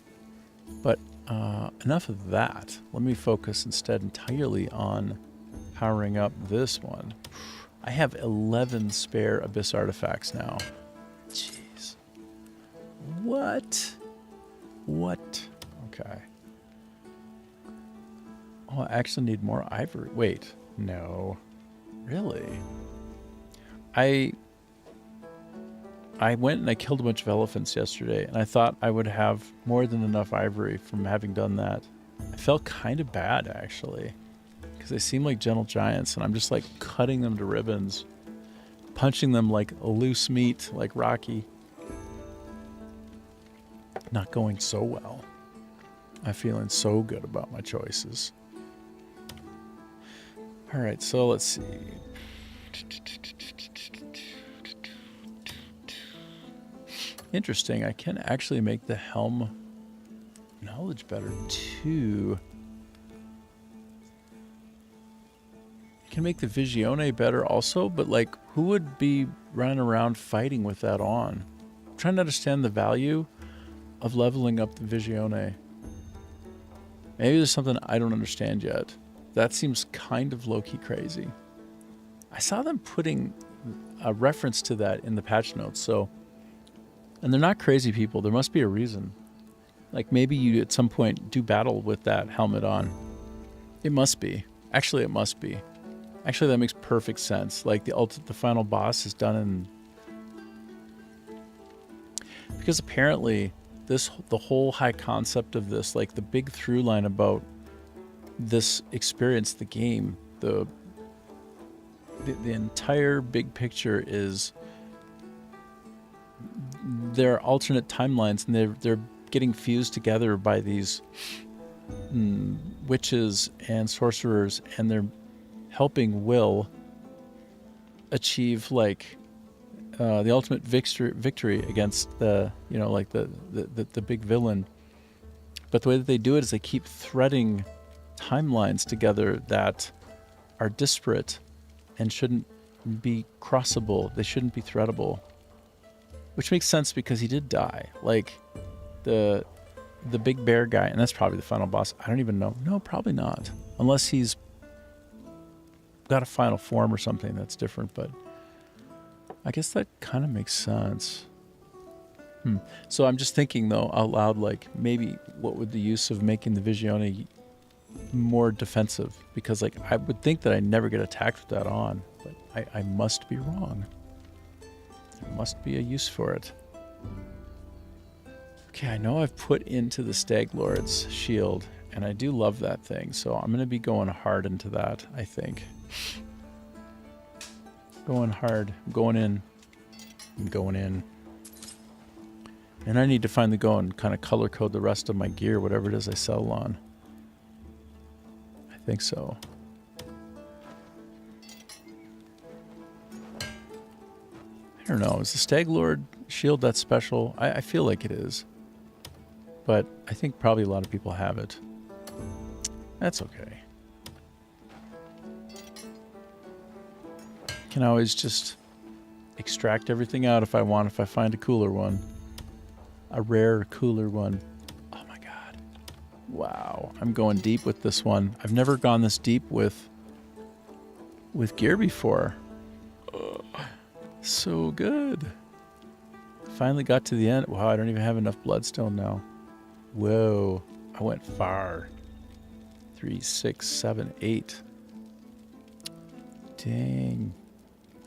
But enough of that. Let me focus instead entirely on powering up this one. I have 11 spare Abyss artifacts now. Jeez. What? Okay. Oh, I actually need more ivory. Wait, no. Really? I went and I killed a bunch of elephants yesterday, and I thought I would have more than enough ivory from having done that. I felt kind of bad, actually, because they seem like gentle giants, and I'm just cutting them to ribbons, punching them like loose meat, like Rocky. Not going so well. I'm feeling so good about my choices. All right, so let's see. Interesting, I can actually make the helm knowledge better too. I can make the Visione better also, but who would be running around fighting with that on? I'm trying to understand the value of leveling up the Visione. Maybe there's something I don't understand yet. That seems kind of low-key crazy. I saw them putting a reference to that in the patch notes, so... And they're not crazy people. There must be a reason. Maybe you at some point do battle with that helmet on. It must be. Actually, it must be. Actually, that makes perfect sense. The final boss is done in... Because apparently, the whole high concept of this, the big through line about this experience, the game, the entire big picture is... They're alternate timelines, and they're getting fused together by these witches and sorcerers, and they're helping Will achieve the ultimate victory against the big villain. But the way that they do it is they keep threading timelines together that are disparate and shouldn't be crossable. They shouldn't be threadable. Which makes sense because he did die. The big bear guy, and that's probably the final boss. I don't even know. No, probably not. Unless he's got a final form or something that's different, but I guess that kind of makes sense. So I'm just thinking, though, out loud, maybe what would the use of making the Visione more defensive? Because, I would think that I never get attacked with that on, but I must be wrong. There must be a use for it. Okay, I know I've put into the Stag Lord's shield, and I do love that thing, so I'm going to be going hard into that, I think. Going hard. Going in. I'm going in. And I need to finally go and kind of color code the rest of my gear, whatever it is I sell on. I think so. I don't know. Is the Stag Lord shield that special? I feel like it is. But I think probably a lot of people have it. That's okay. can always just extract everything out if I want, if I find a cooler one. A rare, cooler one. Oh my god. Wow. I'm going deep with this one. I've never gone this deep with gear before. So good. Finally got to the end. Wow, I don't even have enough bloodstone now. Whoa. I went far. 3, 6, 7, 8. Dang.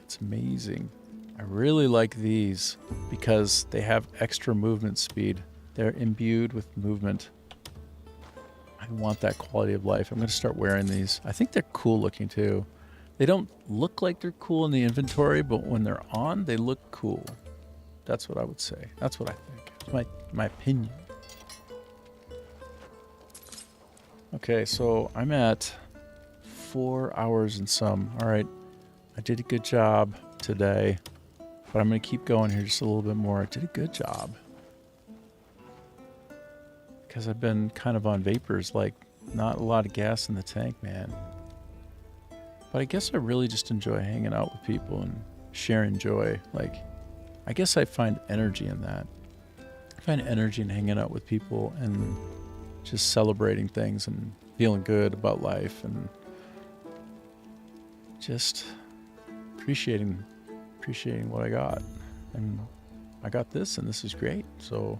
It's amazing. I really like these because they have extra movement speed. They're imbued with movement. I want that quality of life. I'm going to start wearing these. I think they're cool looking too. They don't look like they're cool in the inventory, but when they're on, they look cool. That's what I would say. That's what I think. It's my opinion. Okay, so I'm at 4 hours and some. All right, I did a good job today, but I'm going to keep going here just a little bit more. I did a good job. Because I've been kind of on vapors, like not a lot of gas in the tank, man. But I guess I really just enjoy hanging out with people and sharing joy. Like, I guess I find energy in that. I find energy in hanging out with people and just celebrating things and feeling good about life and just appreciating what I got. And I got this, and this is great. So,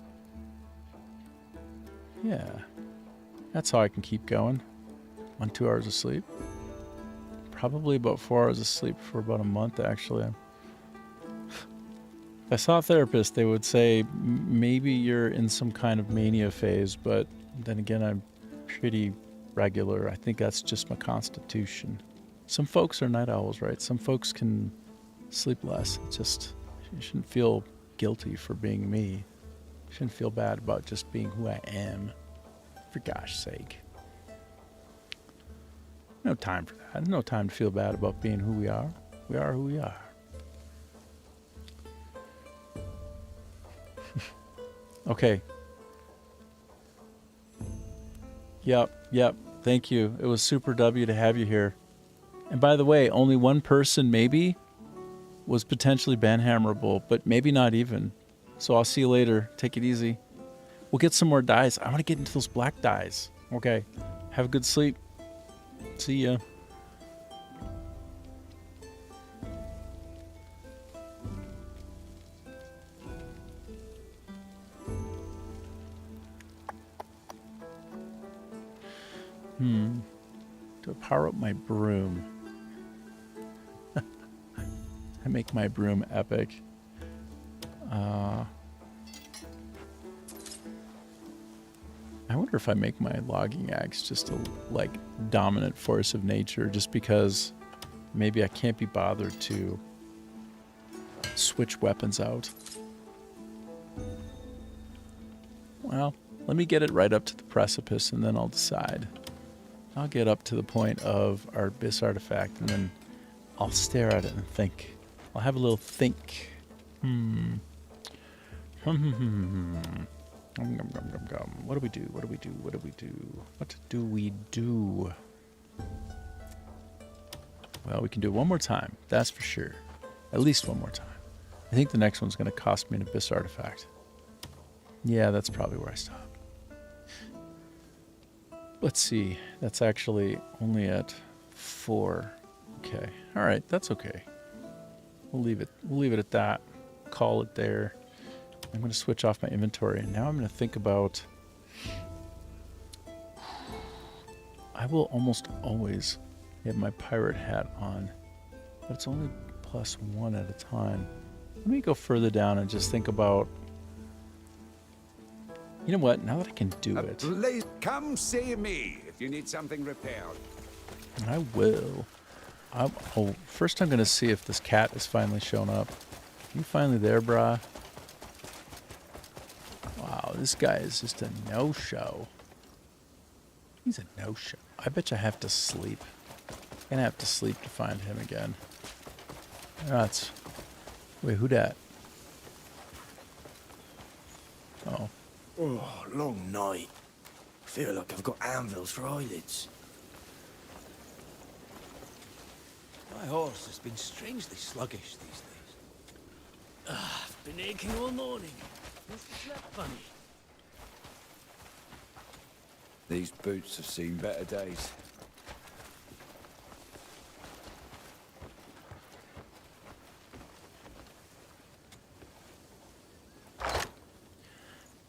yeah, that's how I can keep going on 2 hours of sleep. Probably about 4 hours of sleep for about a month, actually. If I saw a therapist, they would say maybe you're in some kind of mania phase, but then again, I'm pretty regular. I think that's just my constitution. Some folks are night owls, right? Some folks can sleep less. It's just, you shouldn't feel guilty for being me. You shouldn't feel bad about just being who I am, for gosh sake. No time for that. No time to feel bad about being who we are. We are who we are. Okay. Yep. Thank you. It was super W to have you here. And by the way, only one person maybe was potentially banhammerable, but maybe not even. So I'll see you later. Take it easy. We'll get some more dyes. I want to get into those black dyes. Okay. Have a good sleep. See ya. Do I power up my broom? I make my broom epic. I wonder if I make my logging axe just a dominant force of nature, just because maybe I can't be bothered to switch weapons out. Well, let me get it right up to the precipice and then I'll decide. I'll get up to the point of our abyss artifact and then I'll stare at it and think. I'll have a little think. What do we do? What do we do? Well, we can do it one more time. That's for sure. At least one more time. I think the next one's going to cost me an abyss artifact. Yeah, that's probably where I stop. Let's see. That's actually only at 4. Okay. All right. That's okay. We'll leave it at that. Call it there. I'm going to switch off my inventory. And now I'm going to think about... I will almost always have my pirate hat on. But it's only +1 at a time. Let me go further down and just think about... You know what? Now that I can do it... Come see me if you need something repaired. I will. First I'm going to see if this cat has finally shown up. You finally there, brah? Wow, this guy is just a no-show. He's a no-show. I bet you I have to sleep. I'm going to have to sleep to find him again. That's... Wait, who dat? Oh. Oh, long night. Feel like I've got anvils for eyelids. My horse has been strangely sluggish these days. I've been aching all morning. Must have slept funny. These boots have seen better days.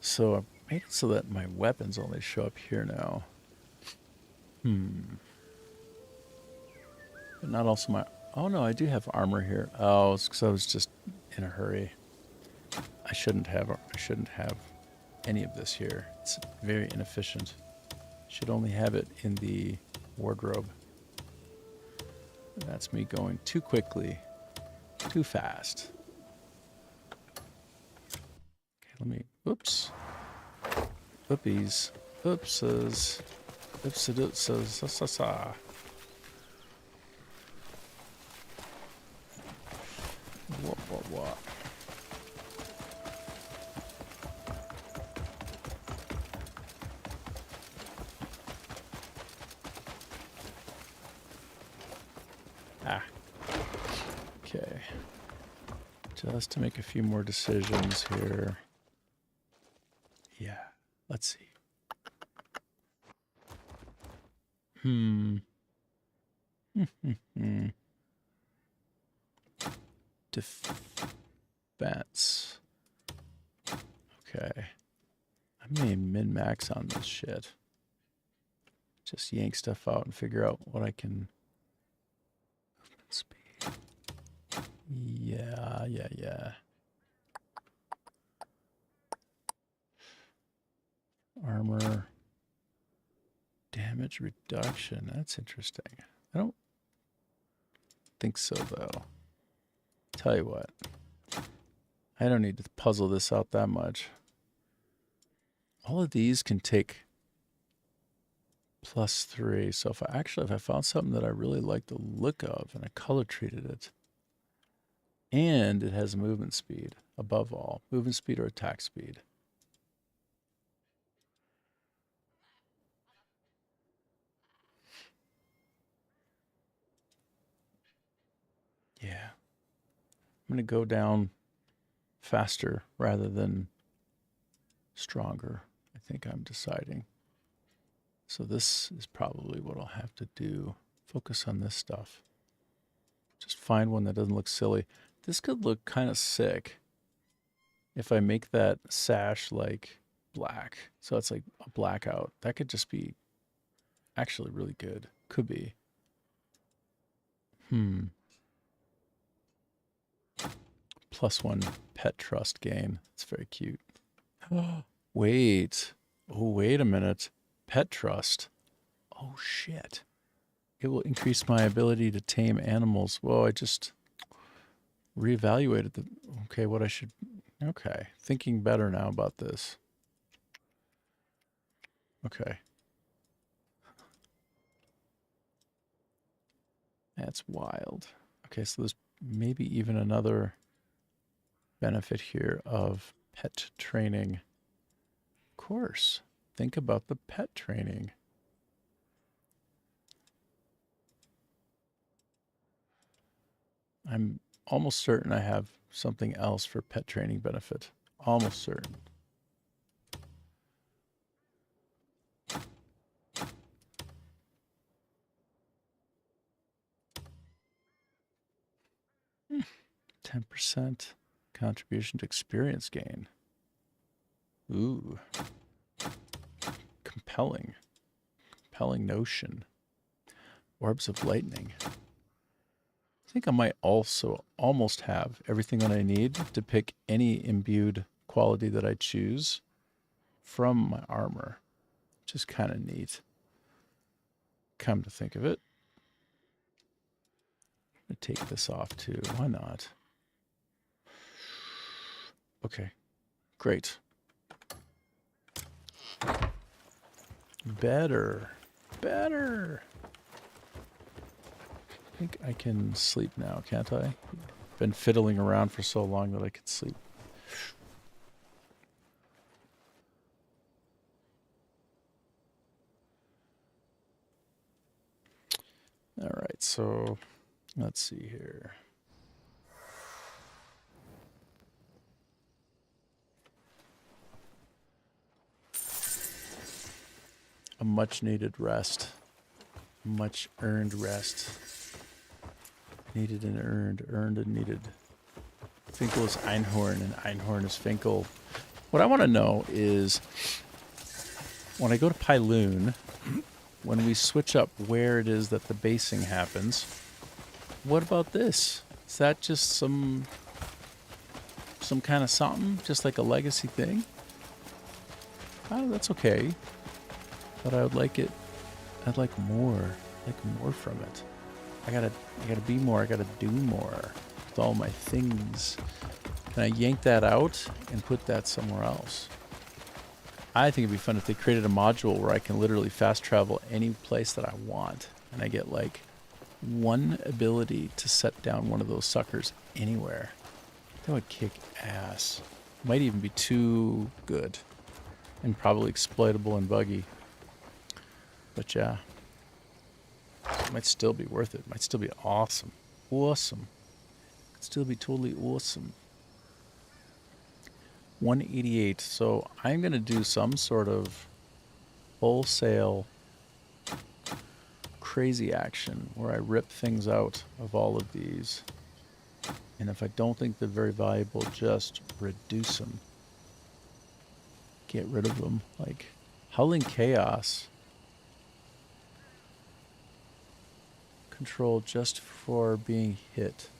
So I made it so that my weapons only show up here now. But not also my... Oh no, I do have armor here. Oh, it's because I was just in a hurry. I shouldn't have any of this here. It's very inefficient. Should only have it in the wardrobe. And that's me going too quickly, too fast. Okay, let me... Oops. Oopies. Oopses. Oopsie-doopses. What? Ah. Okay. Just to make a few more decisions here. Yeah. Let's see. Defense. Okay. I may min-max on this shit. Just yank stuff out and figure out what I can... Movement speed. Yeah. Armor. Damage reduction. That's interesting. I don't think so, though. Tell you what. I don't need to puzzle this out that much. All of these can take +3. So if I found something that I really like the look of and I color treated it, and it has movement speed, above all, movement speed or attack speed. Yeah. I'm going to go down faster rather than stronger. I think I'm deciding. So this is probably what I'll have to do. Focus on this stuff. Just find one that doesn't look silly. This could look kind of sick if I make that sash like black. So it's like a blackout. That could just be actually really good. Could be. +1 pet trust gain. It's very cute. Wait. Oh, wait a minute. Pet trust. Oh, shit. It will increase my ability to tame animals. Whoa, I just reevaluated the... Okay, what I should... Okay. Thinking better now about this. Okay. That's wild. Okay, so there's maybe even another benefit here of pet training. Of course. Think about the pet training. I'm almost certain I have something else for pet training benefit. Almost certain. Hmm. 10% contribution to experience gain. Ooh. Compelling notion. Orbs of lightning. I think I might also almost have everything that I need to pick any imbued quality that I choose from my armor, which is kind of neat. Come to think of it. I'm going to take this off too. Why not? Okay, great. Better. I think I can sleep now, can't I? Been fiddling around for so long that I could sleep. All right, so Let's see here. A much needed rest. Much earned rest. Needed and earned. Earned and needed. Finkel is Einhorn and Einhorn is Finkel. What I want to know is when I go to Pyloon, when we switch up where it is that the basing happens, what about this? Is that just some kind of something? Just like a legacy thing? Oh, that's okay. But I would like it. I'd like more. I'd like more from it. I gotta be more. I gotta do more with all my things. Can I yank that out and put that somewhere else? I think it'd be fun if they created a module where I can literally fast travel any place that I want. And I get like one ability to set down one of those suckers anywhere. That would kick ass. Might even be too good. And probably exploitable and buggy. But yeah. It might still be worth it. Might still be awesome. Awesome. Could still be totally awesome. 188. So I'm going to do some sort of wholesale crazy action where I rip things out of all of these. And if I don't think they're very valuable, just reduce them. Get rid of them. Like Howling Chaos. Control just for being hit.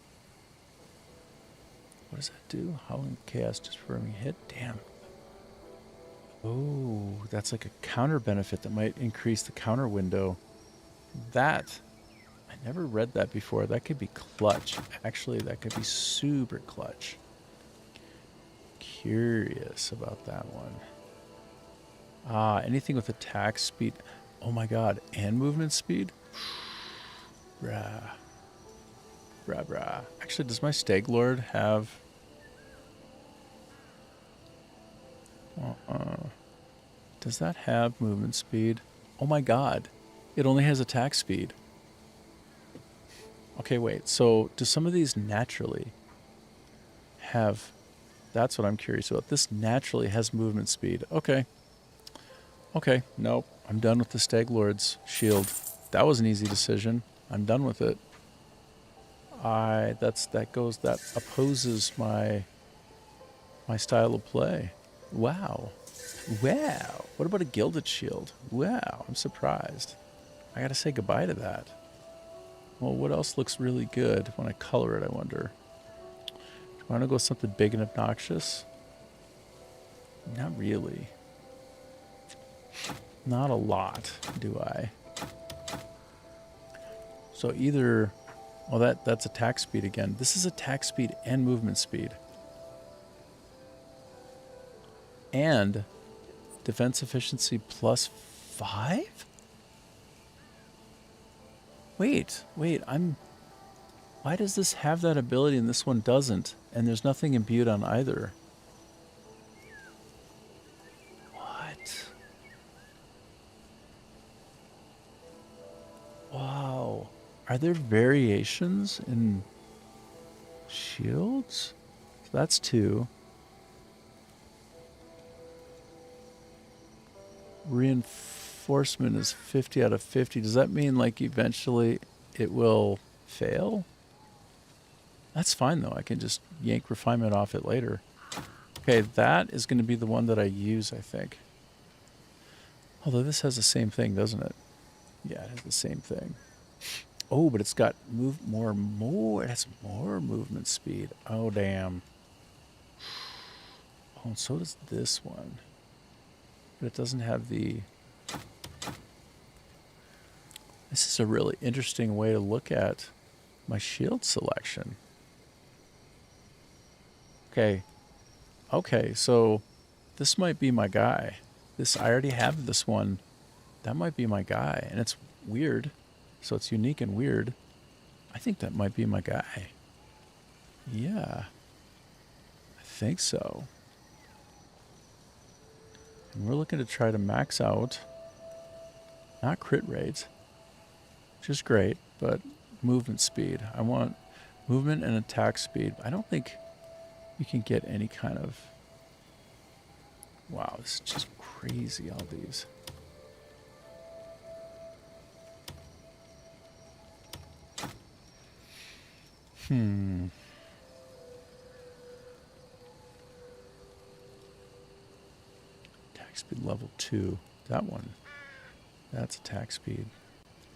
What does that do? Howling Chaos just for being hit? Damn. Oh, that's like a counter benefit that might increase the counter window. That, I never read that before. That could be clutch. Actually, that could be super clutch. Curious about that one. Anything with attack speed. Oh my god, and movement speed? Brah. Brah. Actually, does my Stag Lord have... Does that have movement speed? Oh my god. It only has attack speed. Okay, wait. So, do some of these naturally have... That's what I'm curious about. This naturally has movement speed. Okay. Okay, nope. I'm done with the Stag Lord's shield. That was an easy decision. I'm done with it. That opposes my style of play. Wow. What about a gilded shield? Wow, I'm surprised. I gotta say goodbye to that. Well, what else looks really good when I color it, I wonder? Do I want to go with something big and obnoxious? Not really. Not a lot, do I? So either... Well, that's attack speed again. This is attack speed and movement speed. And defense efficiency +5? Wait, why does this have that ability and this one doesn't? And there's nothing imbued on either. What? Wow. Are there variations in shields? So that's 2. Reinforcement is 50 out of 50. Does that mean like eventually it will fail? That's fine though. I can just yank refinement off it later. Okay, that is going to be the one that I use, I think. Although this has the same thing, doesn't it? Yeah, it has the same thing. Oh, but it's got more. It has more movement speed. Oh, damn. Oh, and so does this one. But it doesn't have the... This is a really interesting way to look at my shield selection. Okay, so this might be my guy. I already have this one. That might be my guy. And it's weird. So it's unique and weird. I think that might be my guy. Yeah. I think so. And we're looking to try to max out, not crit rates, which is great, but movement speed. I want movement and attack speed. I don't think you can get any kind of... Wow, this is just crazy, all these. Attack speed level 2. That one. That's attack speed.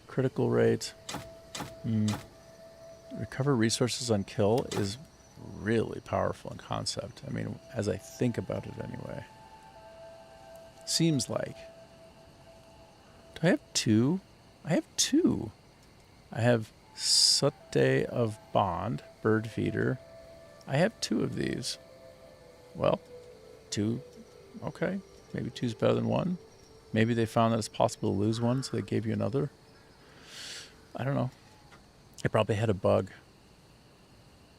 Critical rate. Recover resources on kill is really powerful in concept. I mean, as I think about it anyway. Seems like. Do I have 2? I have 2. I have Sute of Bond, bird feeder. I have 2 of these. Well, 2. Okay. Maybe 2's better than 1. Maybe they found that it's possible to lose one, so they gave you another. I don't know. They probably had a bug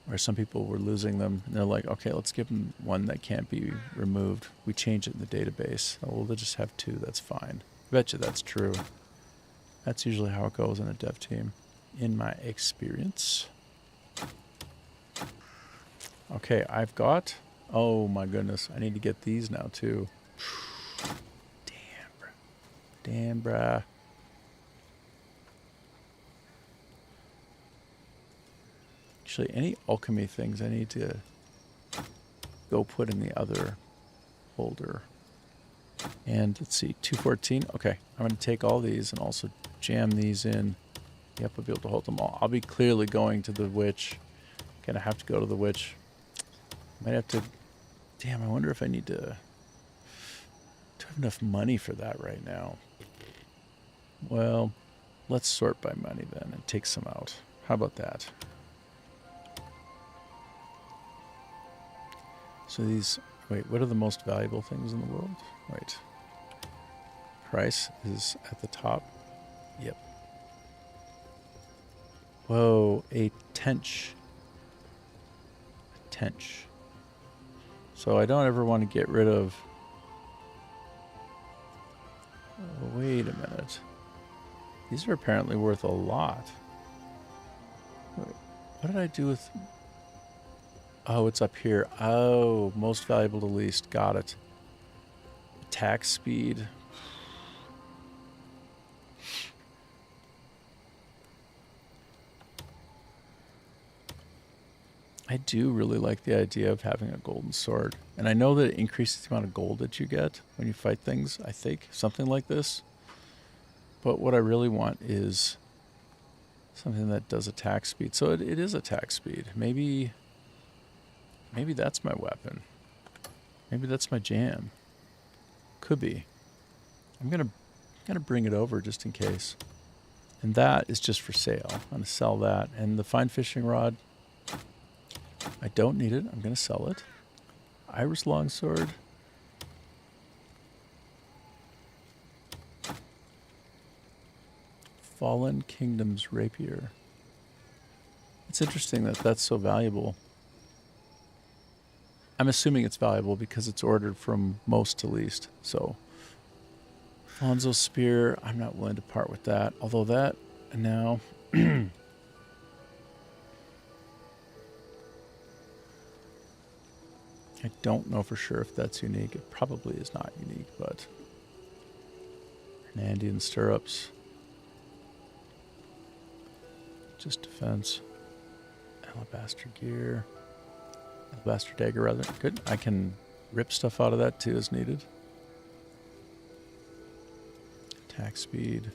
where some people were losing them, and they're like, okay, let's give them one that can't be removed. We change it in the database. Oh, well, they'll just have 2. That's fine. I bet you that's true. That's usually how it goes in a dev team, in my experience. Okay, I've got... Oh, my goodness. I need to get these now, too. Damn, bruh. Actually, any alchemy things I need to go put in the other folder. And let's see, 214. Okay, I'm going to take all these and also jam these in. Yep, I'll be able to hold them all. I'll be clearly going to the witch. Gonna have to go to the witch. Might have to... Damn, I wonder if I need to... Do I have enough money for that right now? Well, let's sort by money then and take some out. How about that? So these... Wait, what are the most valuable things in the world? Wait. Price is at the top. Yep. Whoa, a tench. A tench. So I don't ever want to get rid of... Oh, wait a minute. These are apparently worth a lot. Wait, what did I do with... Oh, it's up here. Oh, most valuable to least. Got it. Attack speed. I do really like the idea of having a golden sword. And I know that it increases the amount of gold that you get when you fight things, I think. Something like this. But what I really want is something that does attack speed. So it is attack speed. Maybe that's my weapon. Maybe that's my jam. Could be. I'm gonna bring it over just in case. And that is just for sale. I'm gonna sell that. And the fine fishing rod, I don't need it. I'm gonna sell it. Iris longsword. Fallen Kingdom's rapier. It's interesting that that's so valuable. I'm assuming it's valuable because it's ordered from most to least. So, Alonzo's spear, I'm not willing to part with that. Although that, now... I don't know for sure if that's unique. It probably is not unique, but... Andean stirrups. Just defense. Alabaster gear. Alabaster dagger, rather. Good. I can rip stuff out of that, too, as needed. Attack speed.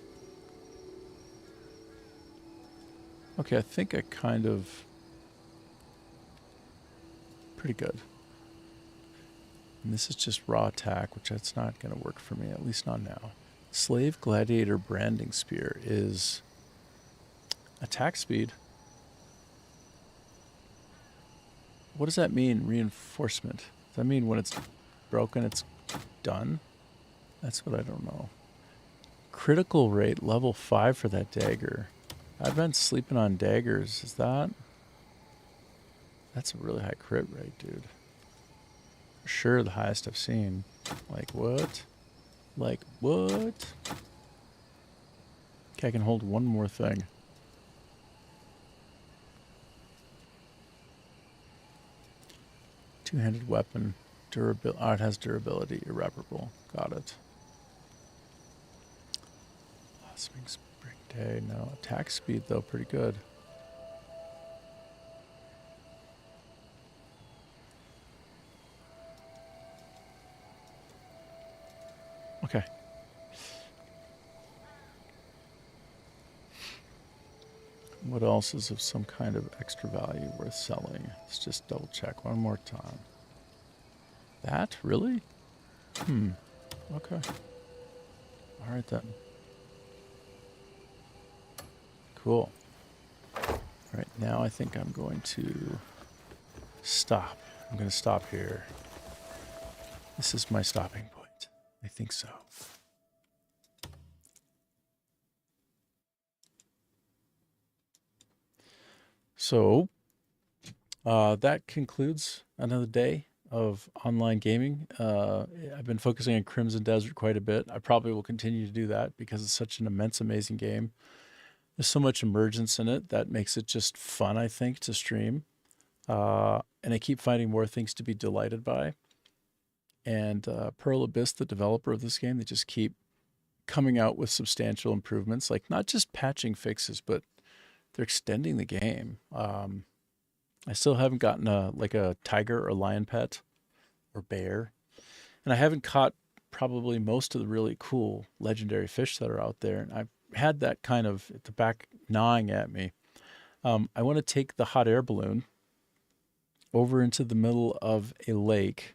Okay, I think I kind of... Pretty good. And this is just raw attack, which that's not going to work for me, at least not now. Slave Gladiator Branding Spear is attack speed. What does that mean, reinforcement? Does that mean when it's broken, it's done? That's what I don't know. Critical rate, level 5 for that dagger. I've been sleeping on daggers. Is that... That's a really high crit rate, dude. For sure the highest I've seen. Like what? Like what? Okay, I can hold one more thing. Two-handed weapon. Durability. Oh, it has durability. Irreparable. Got it. Spring day. No. Attack speed, though. Pretty good. Okay. What else is of some kind of extra value worth selling? Let's just double check one more time. That? Really? Okay. All right then. Cool. All right, now I think I'm going to stop. I'm going to stop here. This is my stopping point. I think so. So, that concludes another day of online gaming. I've been focusing on Crimson Desert quite a bit. I probably will continue to do that because it's such an immense, amazing game. There's so much emergence in it that makes it just fun, I think, to stream. And I keep finding more things to be delighted by. And Pearl Abyss, the developer of this game, they just keep coming out with substantial improvements, like not just patching fixes, but they're extending the game. I still haven't gotten a tiger or lion pet or bear. And I haven't caught probably most of the really cool legendary fish that are out there. And I've had that kind of at the back gnawing at me. I want to take the hot air balloon over into the middle of a lake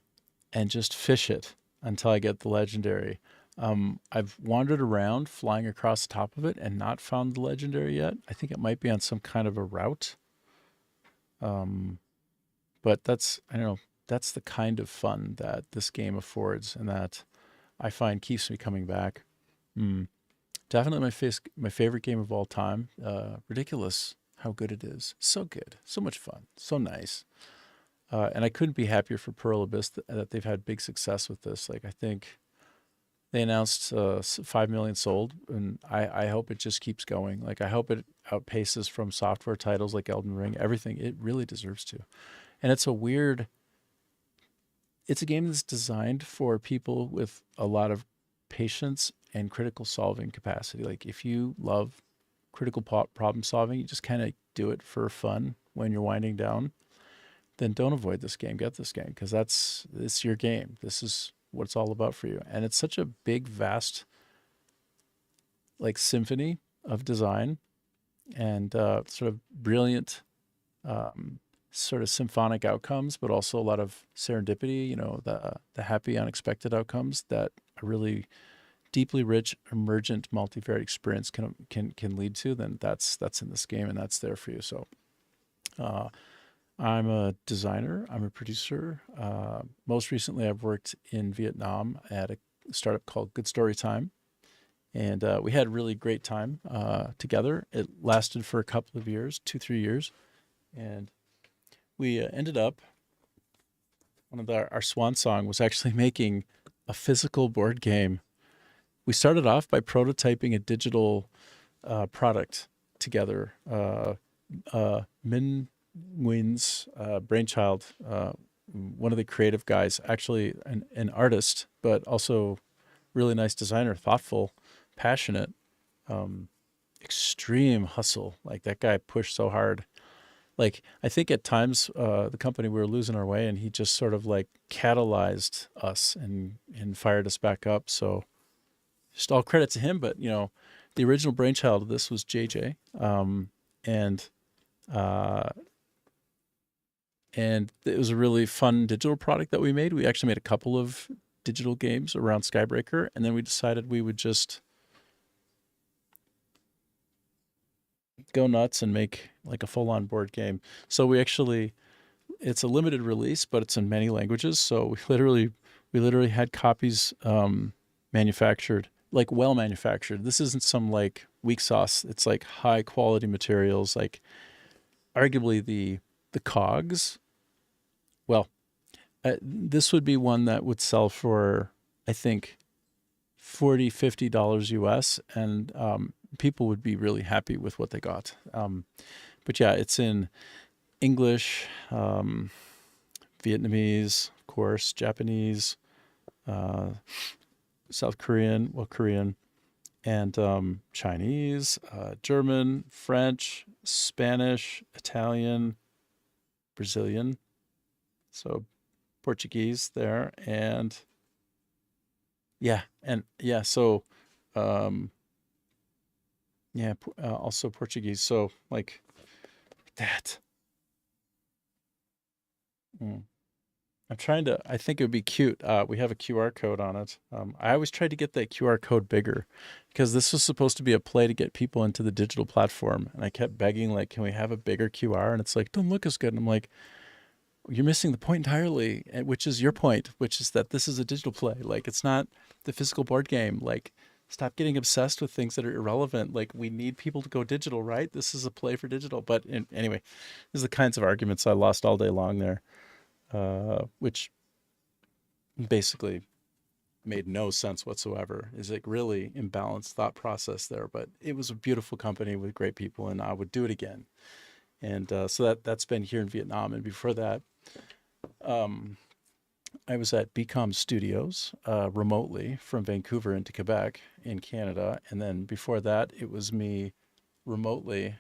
and just fish it until I get the legendary. I've wandered around flying across the top of it and not found the legendary yet. I think it might be on some kind of a route. But that's, I don't know, that's the kind of fun that this game affords and that I find keeps me coming back. Definitely my favorite game of all time. Ridiculous how good it is. So good. So much fun. So nice. And I couldn't be happier for Pearl Abyss that they've had big success with this. Like, I think they announced 5 million sold, and I hope it just keeps going. Like, I hope it outpaces From Software titles like Elden Ring, everything. It really deserves to. And it's a game that's designed for people with a lot of patience and critical solving capacity. Like, if you love critical problem solving, you just kind of do it for fun when you're winding down, then don't avoid this game. Get this game, because it's your game. This is what it's all about for you. And it's such a big, vast, like, symphony of design and sort of brilliant sort of symphonic outcomes, but also a lot of serendipity, you know, the happy, unexpected outcomes that a really deeply rich, emergent, multivariate experience can lead to. Then that's in this game, and that's there for you. So I'm a designer. I'm a producer. Most recently, I've worked in Vietnam at a startup called Good Story Time. And we had a really great time together. It lasted for a couple of years, 2-3 years. And we ended up, one of our swan song was actually making a physical board game. We started off by prototyping a digital product together. Min Nguyen's brainchild, one of the creative guys, actually an artist, but also really nice designer, thoughtful, passionate, extreme hustle. Like, that guy pushed so hard. Like, I think at times the company, we were losing our way, and he just sort of like catalyzed us and fired us back up. So just all credit to him. But, you know, the original brainchild of this was JJ. And it was a really fun digital product that we made. We actually made a couple of digital games around Skybreaker, and then we decided we would just go nuts and make like a full-on board game. So it's a limited release, but it's in many languages. So we literally had copies manufactured, like well manufactured. This isn't some like weak sauce. It's like high quality materials, like arguably the cogs. Well, this would be one that would sell for, I think, $40-50 US, and people would be really happy with what they got. But yeah, it's in English, Vietnamese, of course, Japanese, South Korean, well, Korean, and Chinese, German, French, Spanish, Italian, Brazilian, so Portuguese there, and so also Portuguese. So like that. I think it would be cute. We have a QR code on it. I always tried to get that QR code bigger because this was supposed to be a play to get people into the digital platform. And I kept begging, like, can we have a bigger QR? And it's like, don't look as good. And I'm like, you're missing the point entirely, which is your point, which is that this is a digital play. Like, it's not the physical board game. Like, stop getting obsessed with things that are irrelevant. Like, we need people to go digital, right? This is a play for digital. But anyway, these are the kinds of arguments I lost all day long there. Which basically made no sense whatsoever. Is like really imbalanced thought process there, but it was a beautiful company with great people, and I would do it again. And so that's been here in Vietnam. And before that, I was at BCom Studios remotely from Vancouver into Quebec in Canada, and then before that, it was me remotely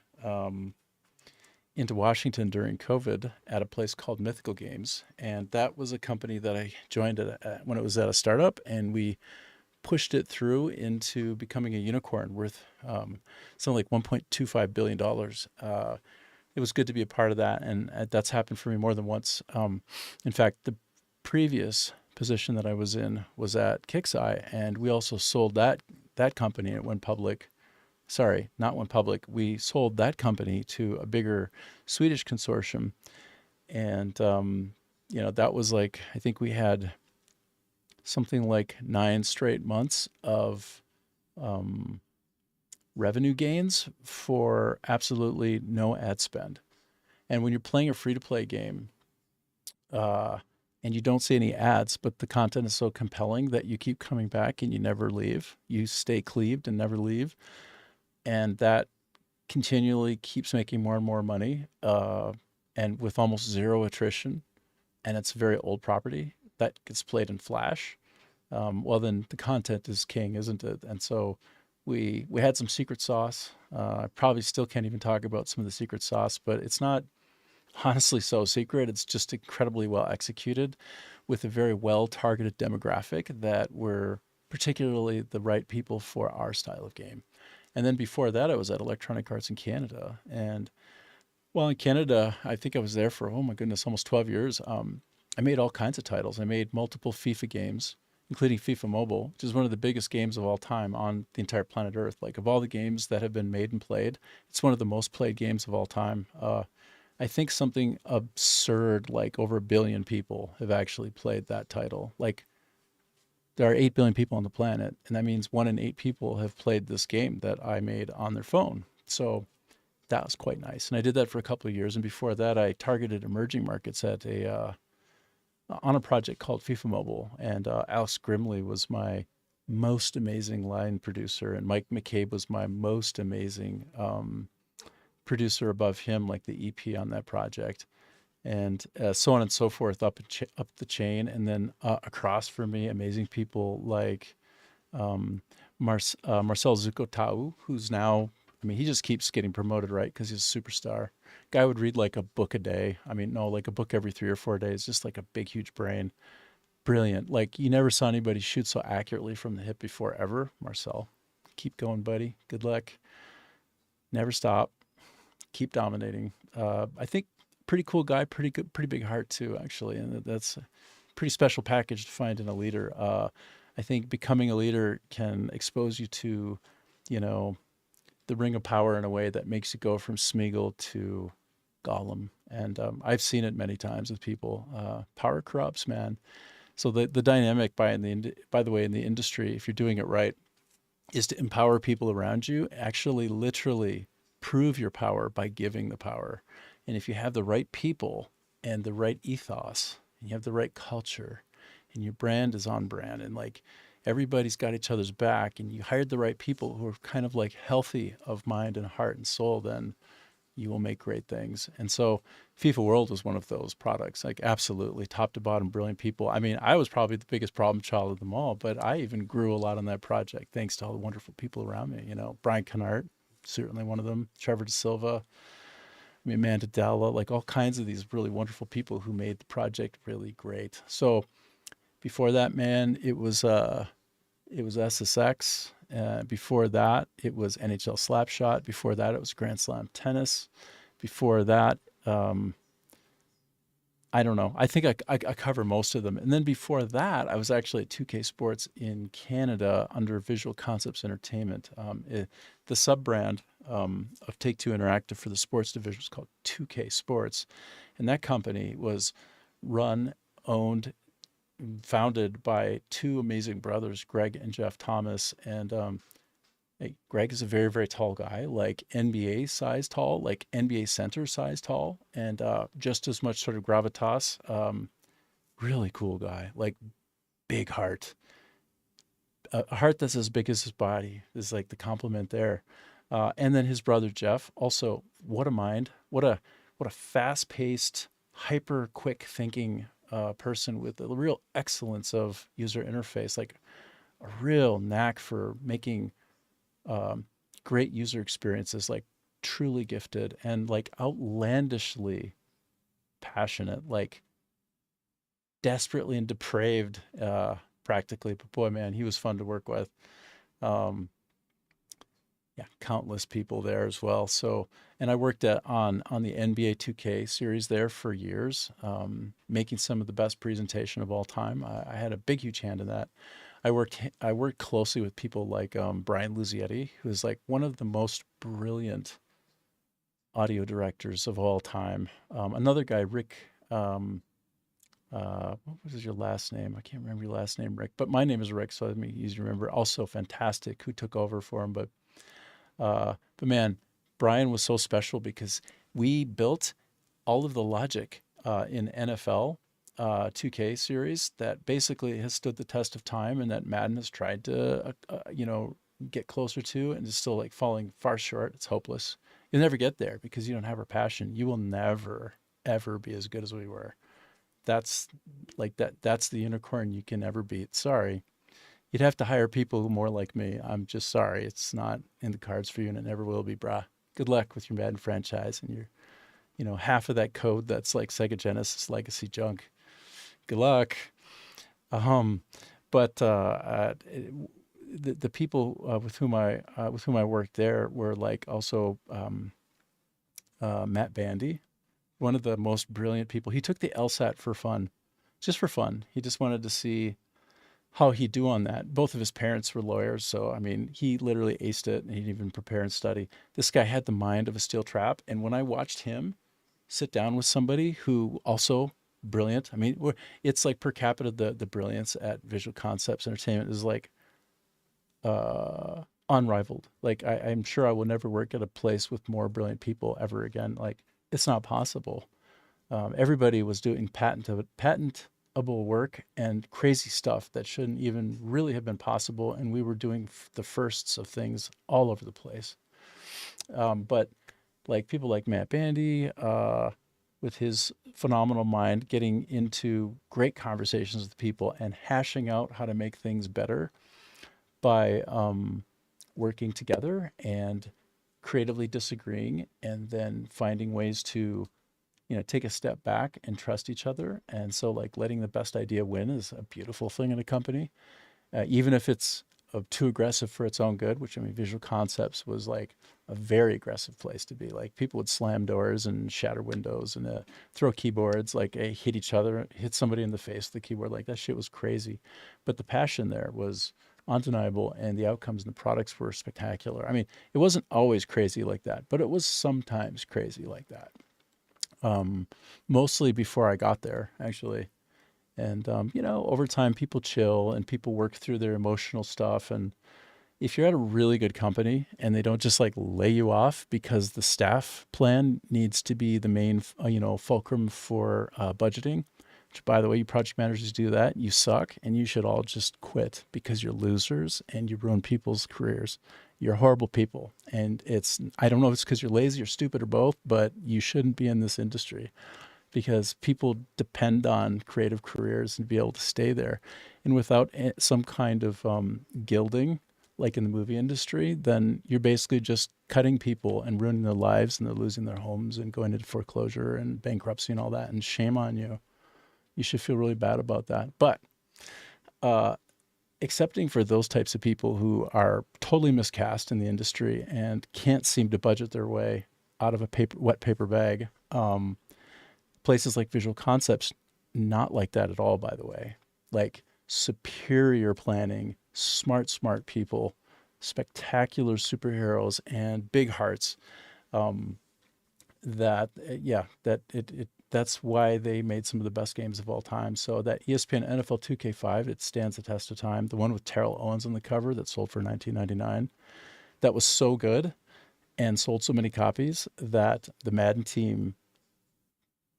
into Washington during COVID at a place called Mythical Games. And that was a company that I joined when it was at a startup, and we pushed it through into becoming a unicorn worth something like $1.25 billion. It was good to be a part of that, and that's happened for me more than once. In fact, the previous position that I was in was at Kixeye, and we also sold that company. It went public. Sorry, not went public. We sold that company to a bigger Swedish consortium. And, that was like, I think we had something like 9 straight months of revenue gains for absolutely no ad spend. And when you're playing a free-to-play game and you don't see any ads, but the content is so compelling that you keep coming back and you never leave, you stay cleaved and never leave. And that continually keeps making more and more money, and with almost zero attrition. And it's a very old property that gets played in Flash. Well, then the content is king, isn't it? And so we had some secret sauce. I probably still can't even talk about some of the secret sauce, but it's not honestly so secret. It's just incredibly well executed with a very well-targeted demographic that were particularly the right people for our style of game. And then before that, I was at Electronic Arts in Canada. And while in Canada, I think I was there for, oh my goodness, almost 12 years. I made all kinds of titles. I made multiple FIFA games, including FIFA Mobile, which is one of the biggest games of all time on the entire planet Earth. Like, of all the games that have been made and played, it's one of the most played games of all time. I think something absurd, like over 1 billion people have actually played that title. Like, there are 8 billion people on the planet, and that means 1 in 8 people have played this game that I made on their phone. So that was quite nice. And I did that for a couple of years. And before that, I targeted emerging markets at on a project called FIFA Mobile. And Alex Grimley was my most amazing line producer, and Mike McCabe was my most amazing producer above him, like the EP on that project. And so on and so forth up the chain. And then across from me, amazing people like Marcel Zucotau, who's now, I mean, he just keeps getting promoted, right? Because he's a superstar. Guy would read like a book a day. I mean, no, like a book every 3 or 4 days, just like a big, huge brain. Brilliant. Like, you never saw anybody shoot so accurately from the hip before, ever. Marcel, keep going, buddy. Good luck. Never stop. Keep dominating. I think pretty cool guy, pretty good, pretty big heart too, actually. And that's a pretty special package to find in a leader. I think becoming a leader can expose you to, the ring of power in a way that makes you go from Smeagol to Gollum. And I've seen it many times with people. Power corrupts, man. So the dynamic, by the way, in the industry, if you're doing it right, is to empower people around you, actually literally prove your power by giving the power. And if you have the right people and the right ethos, and you have the right culture, and your brand is on brand, and like everybody's got each other's back, and you hired the right people who are kind of like healthy of mind and heart and soul, then you will make great things. And so FIFA World was one of those products, like absolutely top to bottom, brilliant people. I mean, I was probably the biggest problem child of them all, but I even grew a lot on that project thanks to all the wonderful people around me. You know, Brian Kennart, certainly one of them, Trevor De Silva, I mean, Amanda Dalla, like all kinds of these really wonderful people who made the project really great. So before that, man, it was SSX. Before that, it was NHL Slapshot. Before that, it was Grand Slam Tennis. Before that, I don't know. I think I cover most of them. And then before that, I was actually at 2K Sports in Canada under Visual Concepts Entertainment. The sub-brand of Take-Two Interactive for the sports division was called 2K Sports. And that company was run, owned, founded by two amazing brothers, Greg and Jeff Thomas. And Greg is a very, very tall guy, like NBA size tall, like NBA center size tall, and just as much sort of gravitas. Really cool guy, like big heart. A heart that's as big as his body is like the compliment there. And then his brother Jeff, also, what a mind, what a fast-paced, hyper quick thinking person with a real excellence of user interface, like a real knack for making great user experiences, like truly gifted and like outlandishly passionate, like desperately and depraved, practically. But boy, man, he was fun to work with. Yeah, countless people there as well. So, and I worked on the NBA 2K series there for years, making some of the best presentation of all time. I had a big, huge hand in that. I worked closely with people like Brian Luzietti, who is like one of the most brilliant audio directors of all time. Another guy, Rick, what was your last name? I can't remember your last name, Rick, but my name is Rick, so I mean, easy to remember. Also fantastic, who took over for him. But man, Brian was so special because we built all of the logic in NFL 2K series that basically has stood the test of time, and that Madden has tried to, get closer to, and is still like falling far short. It's hopeless. You'll never get there because you don't have our passion. You will never, ever be as good as we were. That's like that. That's the unicorn you can never beat. Sorry. You'd have to hire people more like me. I'm just sorry. It's not in the cards for you, and it never will be, brah. Good luck with your Madden franchise and your, half of that code that's like Sega Genesis legacy junk. Good luck. But the people with whom I worked there were like also Matt Bandy, one of the most brilliant people. He took the LSAT for fun, just for fun. He just wanted to see how he'd do on that. Both of his parents were lawyers, so I mean, he literally aced it, and he didn't even prepare and study. This guy had the mind of a steel trap, and when I watched him sit down with somebody who also brilliant, I mean, it's like per capita, the brilliance at Visual Concepts Entertainment is like unrivaled. Like I'm sure I will never work at a place with more brilliant people ever again. Like it's not possible. Everybody was doing patentable work and crazy stuff that shouldn't even really have been possible. And we were doing the firsts of things all over the place. But like people like Matt Bandy, with his phenomenal mind, getting into great conversations with people and hashing out how to make things better by working together and creatively disagreeing, and then finding ways to take a step back and trust each other. And so like letting the best idea win is a beautiful thing in a company, even if it's too aggressive for its own good, which I mean, Visual Concepts was like a very aggressive place to be. Like people would slam doors and shatter windows and throw keyboards, like hit each other, hit somebody in the face with the keyboard. Like that shit was crazy. But the passion there was undeniable, and the outcomes and the products were spectacular. I mean, it wasn't always crazy like that, but it was sometimes crazy like that. Mostly before I got there, actually. And, over time, people chill and people work through their emotional stuff. And if you're at a really good company and they don't just like lay you off because the staff plan needs to be the main, fulcrum for budgeting, which, by the way, you project managers do that, you suck, and you should all just quit because you're losers and you ruin people's careers. You're horrible people. And I don't know if it's because you're lazy or stupid or both, but you shouldn't be in this industry because people depend on creative careers and be able to stay there. And without some kind of gilding, like in the movie industry, then you're basically just cutting people and ruining their lives, and they're losing their homes and going into foreclosure and bankruptcy and all that. And shame on you. You should feel really bad about that. But excepting for those types of people who are totally miscast in the industry and can't seem to budget their way out of a wet paper bag, places like Visual Concepts, not like that at all, by the way. Like superior planning, smart people, spectacular superheroes, and big hearts. That's why they made some of the best games of all time. So that ESPN NFL 2K5, it stands the test of time. The one with Terrell Owens on the cover that sold for $19.99, that was so good and sold so many copies that the Madden team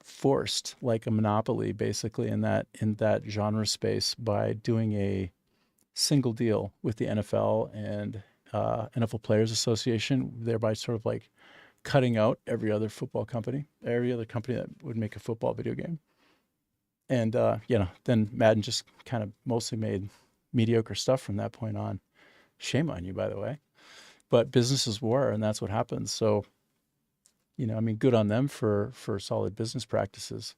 forced like a monopoly basically in that genre space by doing a single deal with the NFL and NFL Players Association, thereby sort of like cutting out every other company that would make a football video game. And, then Madden just kind of mostly made mediocre stuff from that point on. Shame on you, by the way. But business is war, and that's what happens. So, good on them for solid business practices.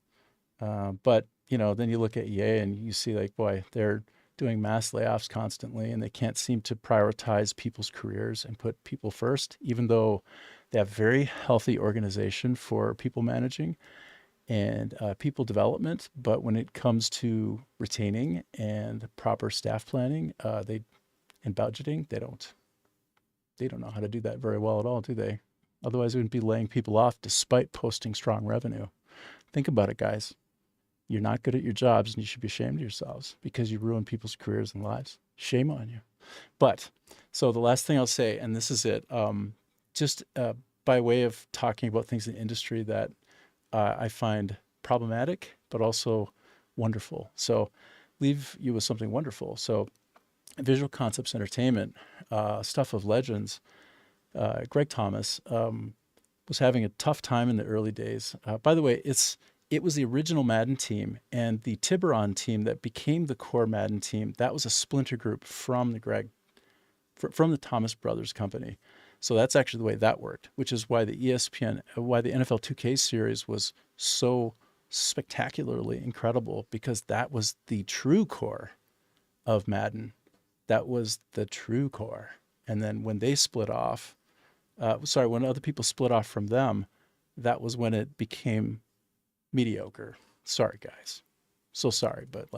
But, then you look at EA and you see like, boy, they're doing mass layoffs constantly, and they can't seem to prioritize people's careers and put people first, even though they have very healthy organization for people managing and people development. But when it comes to retaining and proper staff planning, and budgeting, they don't know how to do that very well at all, do they? Otherwise, they wouldn't be laying people off despite posting strong revenue. Think about it, guys. You're not good at your jobs, and you should be ashamed of yourselves because you ruin people's careers and lives. Shame on you. But so the last thing I'll say, and this is it, just by way of talking about things in the industry that I find problematic, but also wonderful. So leave you with something wonderful. So Visual Concepts Entertainment, Stuff of Legends, Greg Thomas was having a tough time in the early days. By the way, it was the original Madden team, and the Tiburon team that became the core Madden team, that was a splinter group from the Thomas Brothers company. So that's actually the way that worked, which is why the NFL 2K series was so spectacularly incredible, because that was the true core of Madden. That was the true core. And then when they split off, when other people split off from them, that was when it became mediocre. Sorry, guys. So sorry, but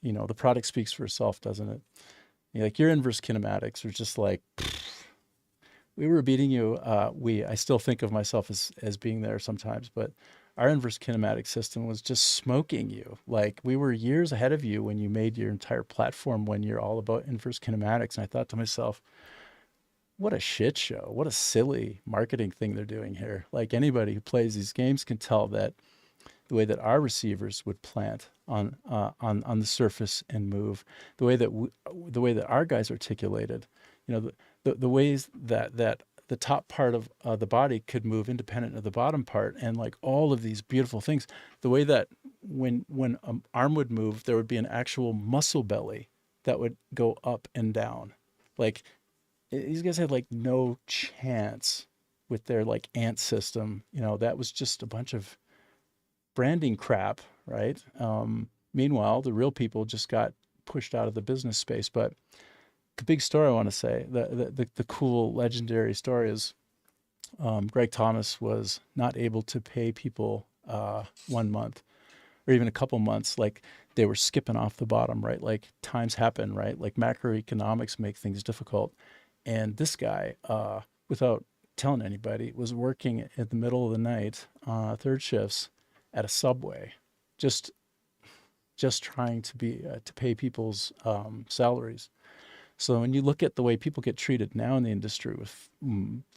the product speaks for itself, doesn't it? Your inverse kinematics are just like, we were beating you. I still think of myself as being there sometimes, but our inverse kinematic system was just smoking you. Like, we were years ahead of you when you made your entire platform when you're all about inverse kinematics. And I thought to myself, what a shit show. What a silly marketing thing they're doing here. Like, anybody who plays these games can tell that the way that our receivers would plant on the surface and move, the way that our guys articulated, the ways that the top part of the body could move independent of the bottom part, and like all of these beautiful things, the way that when an arm would move, there would be an actual muscle belly that would go up and down. Like, these guys had like no chance with their like ant system. That was just a bunch of branding crap, right? Meanwhile, the real people just got pushed out of the business space. But the big story I want to say, the cool legendary story is Greg Thomas was not able to pay people 1 month or even a couple months. Like, they were skipping off the bottom, right? Like, times happen, right? Like, macroeconomics make things difficult. And this guy, without telling anybody, was working at the middle of the night, third shifts at a Subway, just trying to pay people's salaries. So when you look at the way people get treated now in the industry, with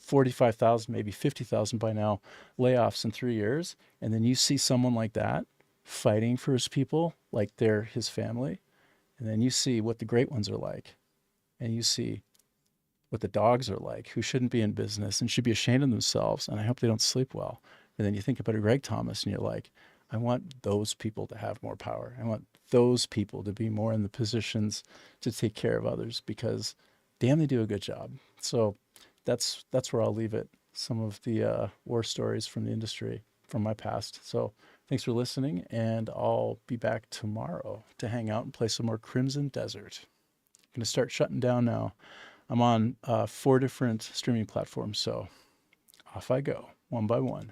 45,000, maybe 50,000 by now, layoffs in 3 years, and then you see someone like that fighting for his people like they're his family. And then you see what the great ones are like. And you see what the dogs are like, who shouldn't be in business and should be ashamed of themselves. And I hope they don't sleep well. And then you think about a Greg Thomas and you're like, I want those people to have more power. I want those people to be more in the positions to take care of others because damn, they do a good job. So that's where I'll leave it. Some of the war stories from the industry from my past. So thanks for listening, and I'll be back tomorrow to hang out and play some more Crimson Desert. I'm going to start shutting down now. I'm on 4 different streaming platforms, so off I go, one by one.